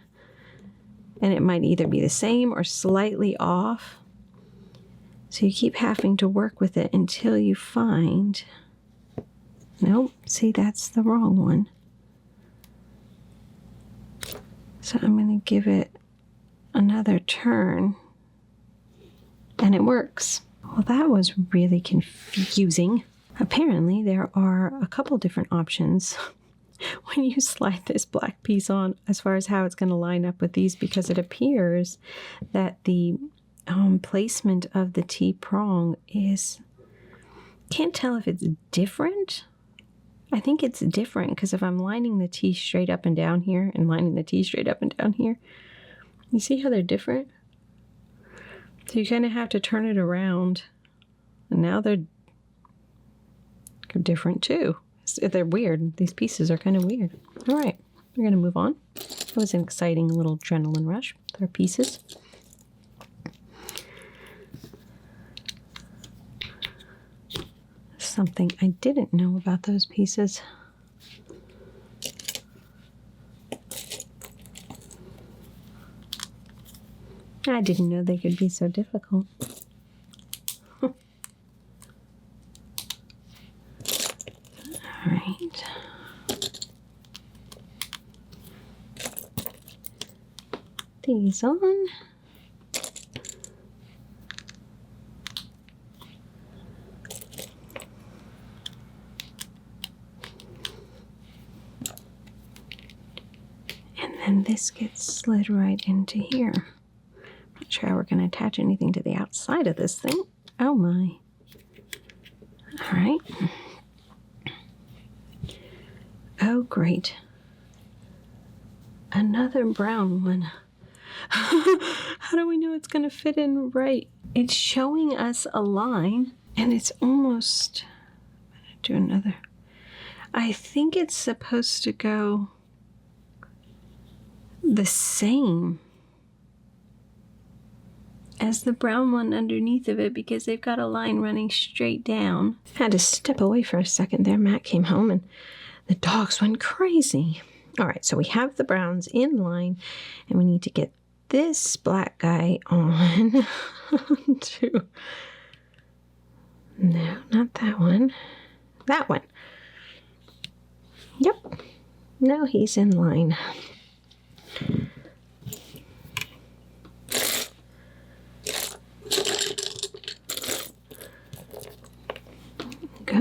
and it might either be the same or slightly off. So you keep having to work with it until you find... Nope, see, that's the wrong one. So I'm going to give it another turn, and it works. Well, that was really confusing. Apparently, there are a couple different options when you slide this black piece on as far as how it's going to line up with these, because it appears that the placement of the T prong is... Can't tell if it's different. I think it's different because if I'm lining the T straight up and down here and lining the T straight up and down here, you see how they're different? So you kind of have to turn it around, and now they're different too. They're weird. These pieces are kind of weird. All right, we're going to move on. That was an exciting little adrenaline rush with our pieces. Something I didn't know about those pieces. I didn't know they could be so difficult. All right. These on. And this gets slid right into here. Not sure how we're going to attach anything to the outside of this thing. Oh my. All right. Oh, great. Another brown one. How do we know it's going to fit in right? It's showing us a line, and it's almost... do another. I think it's supposed to go the same as the brown one underneath of it because they've got a line running straight down. I had to step away for a second there. Matt came home and the dogs went crazy. All right, so we have the browns in line and we need to get this black guy on to... No, not that one. That one. Yep. Now he's in line. Go. I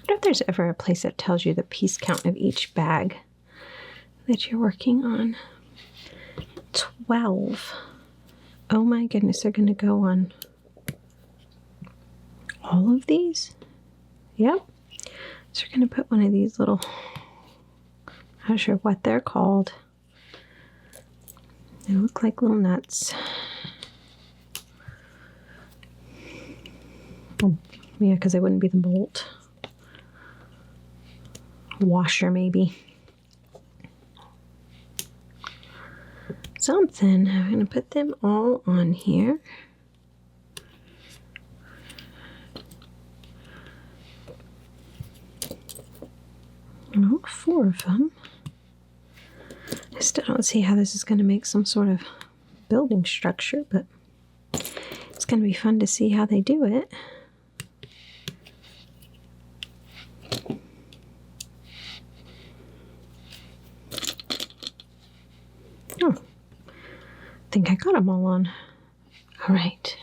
wonder if there's ever a place that tells you the piece count of each bag that you're working on. 12. Oh my goodness, they're going to go on all of these? Yep. So we're going to put one of these little, I'm not sure what they're called. They look like little nuts. Oh, yeah, because they wouldn't be the bolt. Washer, maybe. Something. I'm going to put them all on here. All 4 of them. I still don't see how this is going to make some sort of building structure, but it's going to be fun to see how they do it. Oh, I think I got them all on. All right.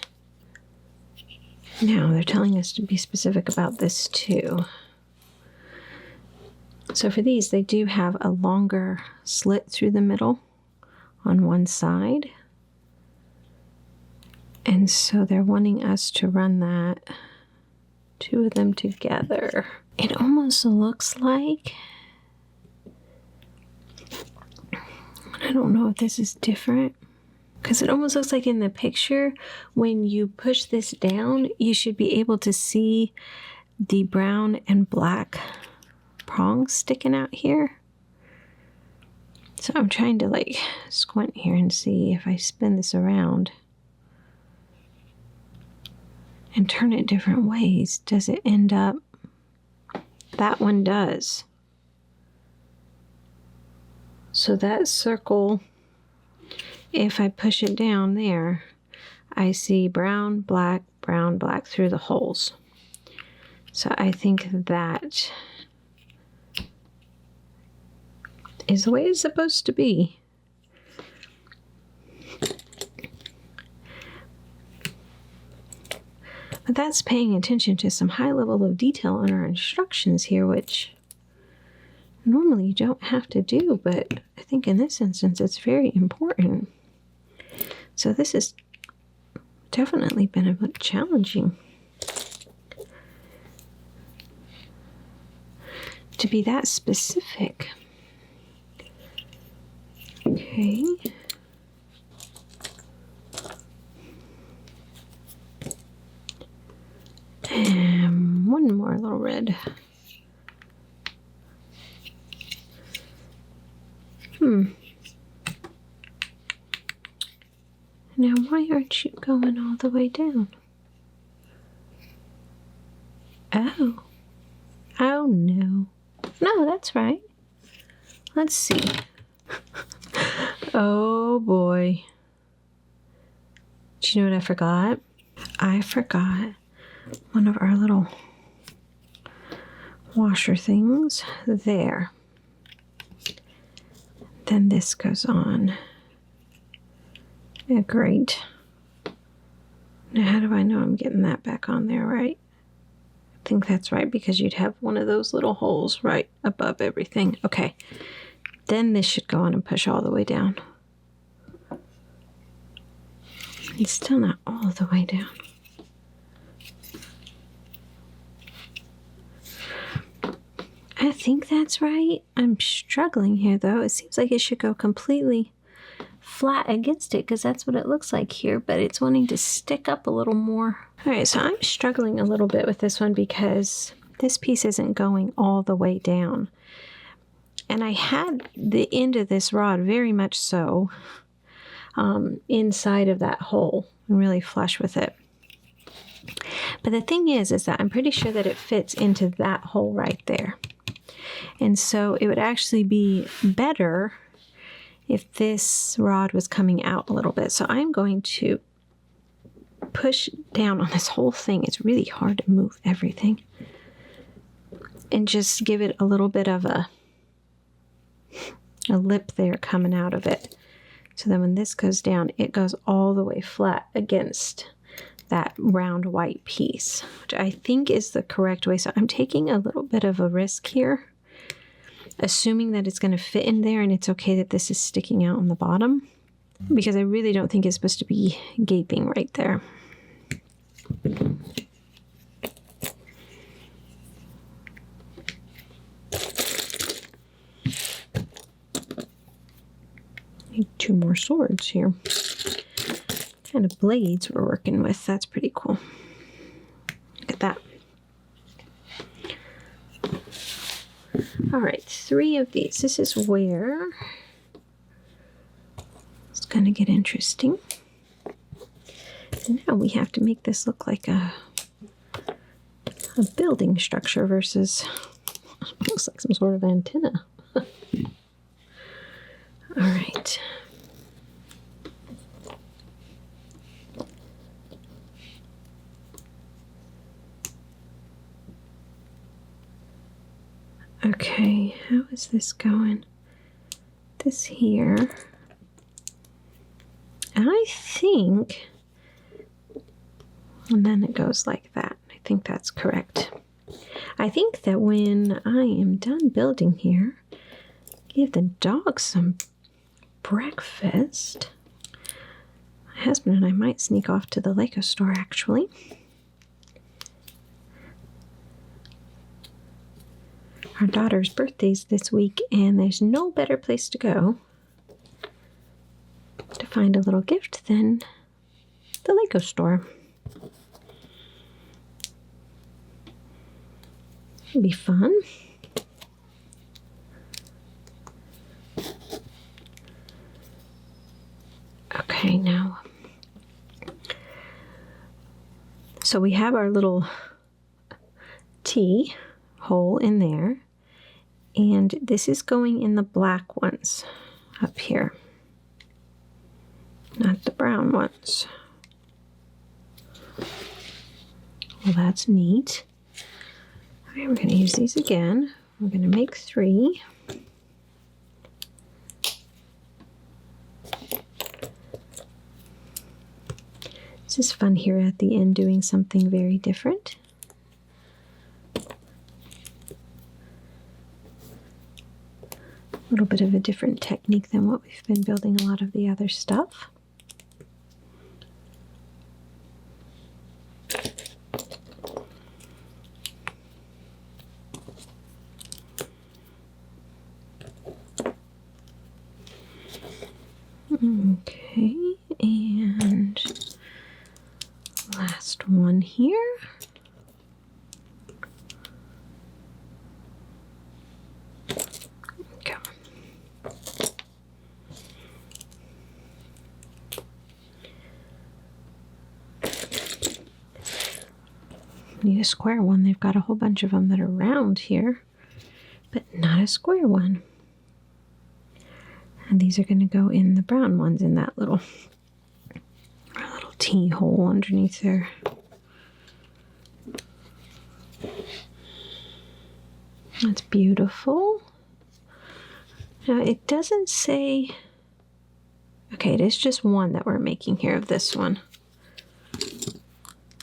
Now they're telling us to be specific about this too. So for these, they do have a longer slit through the middle on one side. And so they're wanting us to run that, 2 of them together. It almost looks like, I don't know if this is different, because it almost looks like in the picture, when you push this down, you should be able to see the brown and black prongs sticking out here. So I'm trying to like squint here and see if I spin this around and turn it different ways, does it end up? That one does. So that circle, if I push it down there, I see brown, black through the holes. So I think that is the way it's supposed to be. But that's paying attention to some high level of detail in our instructions here, which normally you don't have to do, but I think in this instance it's very important. So this has definitely been a bit challenging to be that specific. Okay. And one more little red. Now, why aren't you going all the way down? Oh. Oh, no. No, that's right. Let's see. Oh, boy. Do you know what I forgot? I forgot one of our little washer things there. Then this goes on. Yeah, great. Now, how do I know I'm getting that back on there right? I think that's right, because you'd have one of those little holes right above everything. Okay. Then this should go on and push all the way down. It's still not all the way down. I think that's right. I'm struggling here though. It seems like it should go completely flat against it because that's what it looks like here, but it's wanting to stick up a little more. All right, so I'm struggling a little bit with this one because this piece isn't going all the way down. And I had the end of this rod very much so inside of that hole and really flush with it. But the thing is that I'm pretty sure that it fits into that hole right there. And so it would actually be better if this rod was coming out a little bit. So I'm going to push down on this whole thing. It's really hard to move everything. And just give it a little bit of a lip there coming out of it. So then when this goes down, it goes all the way flat against that round white piece, which I think is the correct way. So I'm taking a little bit of a risk here, assuming that it's going to fit in there and it's okay that this is sticking out on the bottom, because I really don't think it's supposed to be gaping right there. Need 2 more swords here. What kind of blades we're working with. That's pretty cool. Look at that. All right, 3 of these. This is where it's going to get interesting. And now we have to make this look like a building structure versus looks like some sort of antenna. All right. Okay, how is this going? This here. I think, and then it goes like that. I think that's correct. I think that when I am done building here, give the dog some breakfast. My husband and I might sneak off to the Lego store actually. Our daughter's birthday's this week and there's no better place to go to find a little gift than the Lego store. It'd be fun. Okay, now, so we have our little T hole in there, and this is going in the black ones up here, not the brown ones. Well, that's neat. All right, we're going to use these again. We're going to make 3. This is fun here at the end, doing something very different. A little bit of a different technique than what we've been building a lot of the other stuff. Okay, and last one here. Okay. Need a square one. They've got a whole bunch of them that are round here, but not a square one. And these are going to go in the brown ones in that little T hole underneath there. That's beautiful. Now it doesn't say, okay, it is just one that we're making here of this one.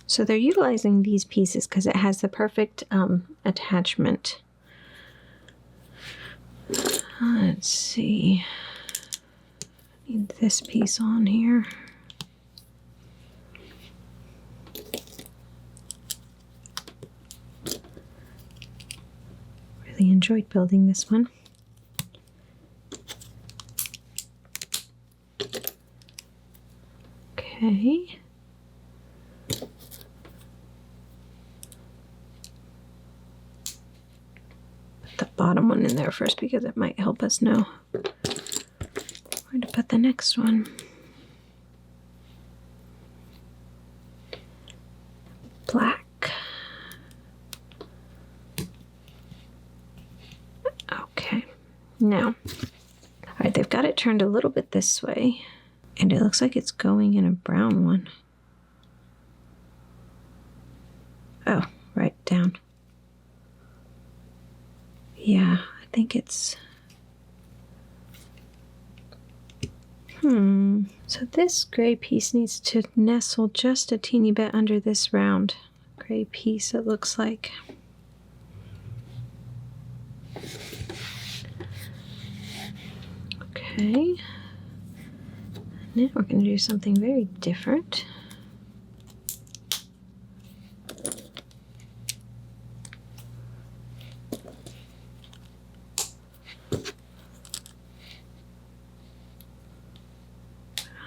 So they're utilizing these pieces because it has the perfect attachment. Let's see. Need this piece on here. Really enjoy enjoyed building this one. Okay. Put the bottom one in there first because it might help us know where to put the next one. Black. Okay. Now, all right, they've got it turned a little bit this way, and it looks like it's going in a brown one. Oh, right down. Yeah, I think it's... So this gray piece needs to nestle just a teeny bit under this round gray piece, it looks like. Okay. Now we're going to do something very different.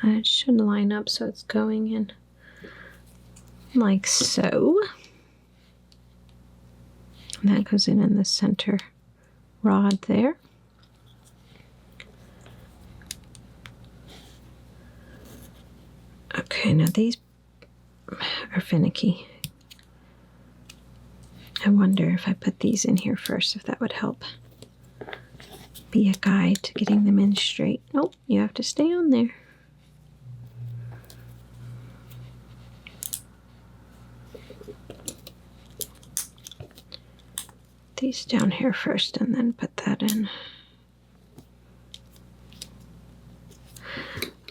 It should line up so it's going in like so. And that goes in the center rod there. Okay, now these are finicky. I wonder if I put these in here first, if that would help be a guide to getting them in straight. Nope, you have to stay on there. These down here first and then put that in.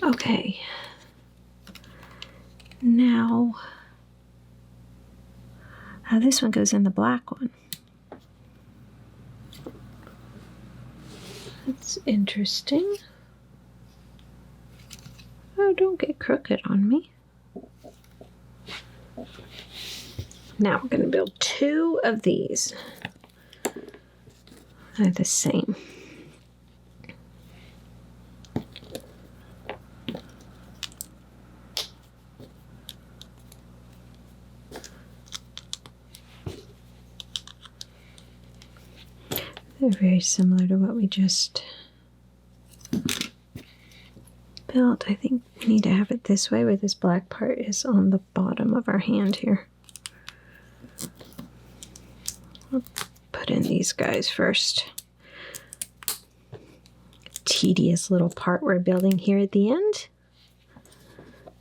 Okay. Now, this one goes in the black one. That's interesting. Oh, don't get crooked on me. Now we're going to build two of these. They're the same. They're very similar to what we just built. I think we need to have it this way, where this black part is on the bottom of our hand here. I'll put in these guys first. Tedious little part we're building here at the end.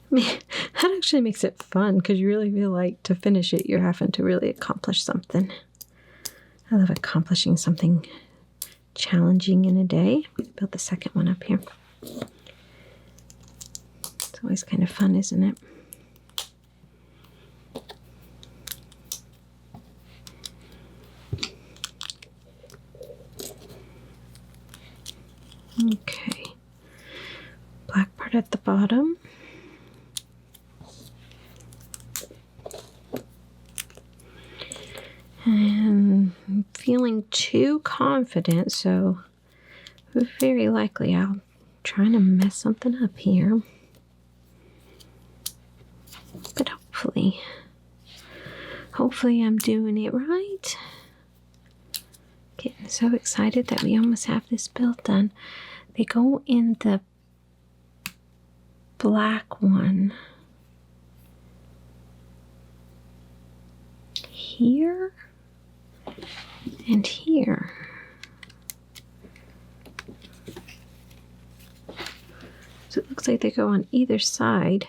I mean, that actually makes it fun because you really feel like to finish it, you're having to really accomplish something. I love accomplishing something challenging in a day. I'm going to build the second one up here. It's always kind of fun, isn't it? Okay. Black part at the bottom. And I'm feeling too confident, so very likely I'll try to mess something up here. But hopefully I'm doing it right. Getting so excited that we almost have this build done. They go in the black one here and here. So it looks like they go on either side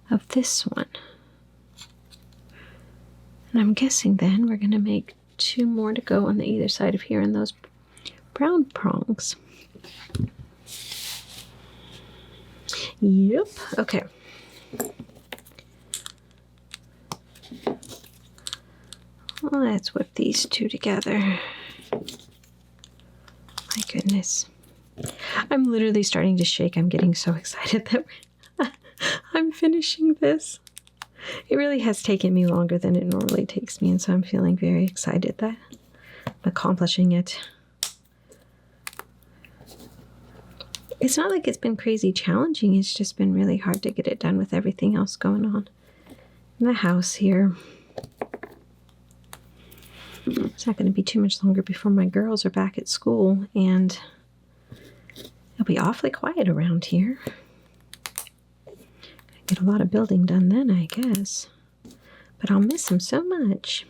of this one. And I'm guessing then we're going to make two more to go on the either side of here and those brown prongs. Yep, okay. Let's whip these two together. My goodness. I'm literally starting to shake. I'm getting so excited that I'm finishing this. It really has taken me longer than it normally takes me, and so I'm feeling very excited that accomplishing it. It's not like it's been crazy challenging. It's just been really hard to get it done with everything else going on in the house here. It's not going to be too much longer before my girls are back at school, and it'll be awfully quiet around here. Get a lot of building done then, I guess. But I'll miss them so much.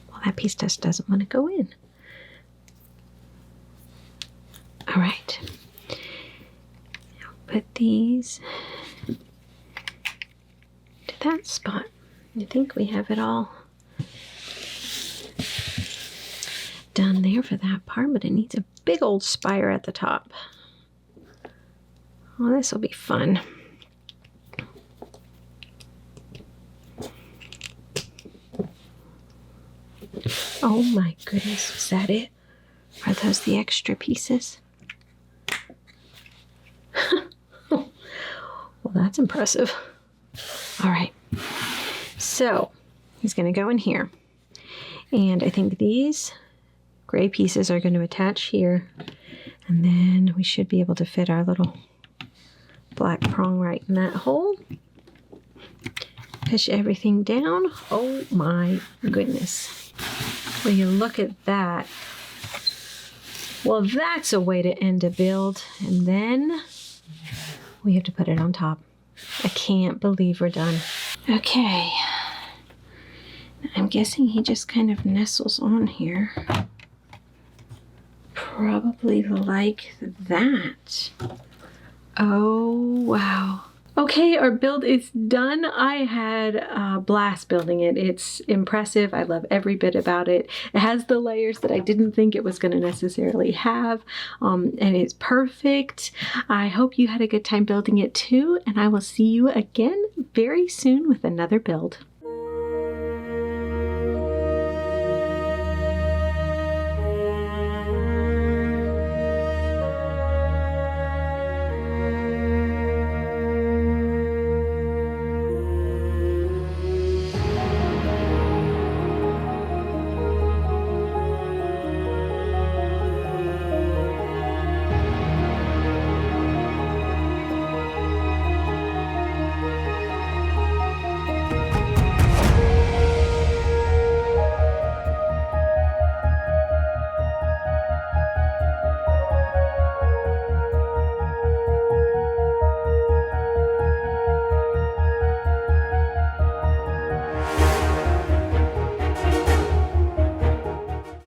Well, that piece just doesn't want to go in. All right. Now put these to that spot. I think we have it all done there for that part, but it needs a big old spire at the top. Well, this will be fun. Oh my goodness, is that it? Are those the extra pieces? Well, that's impressive. All right, so he's going to go in here, and I think these gray pieces are going to attach here, and then we should be able to fit our little black prong right in that hole. Push everything down. Oh my goodness. Will you look at that? Well, that's a way to end a build, and then we have to put it on top. I can't believe we're done. Okay. I'm guessing he just kind of nestles on here. Probably like that. Oh, wow. Okay, our build is done. I had a blast building it. It's impressive. I love every bit about it. It has the layers that I didn't think it was going to necessarily have, and it's perfect. I hope you had a good time building it too, and I will see you again very soon with another build.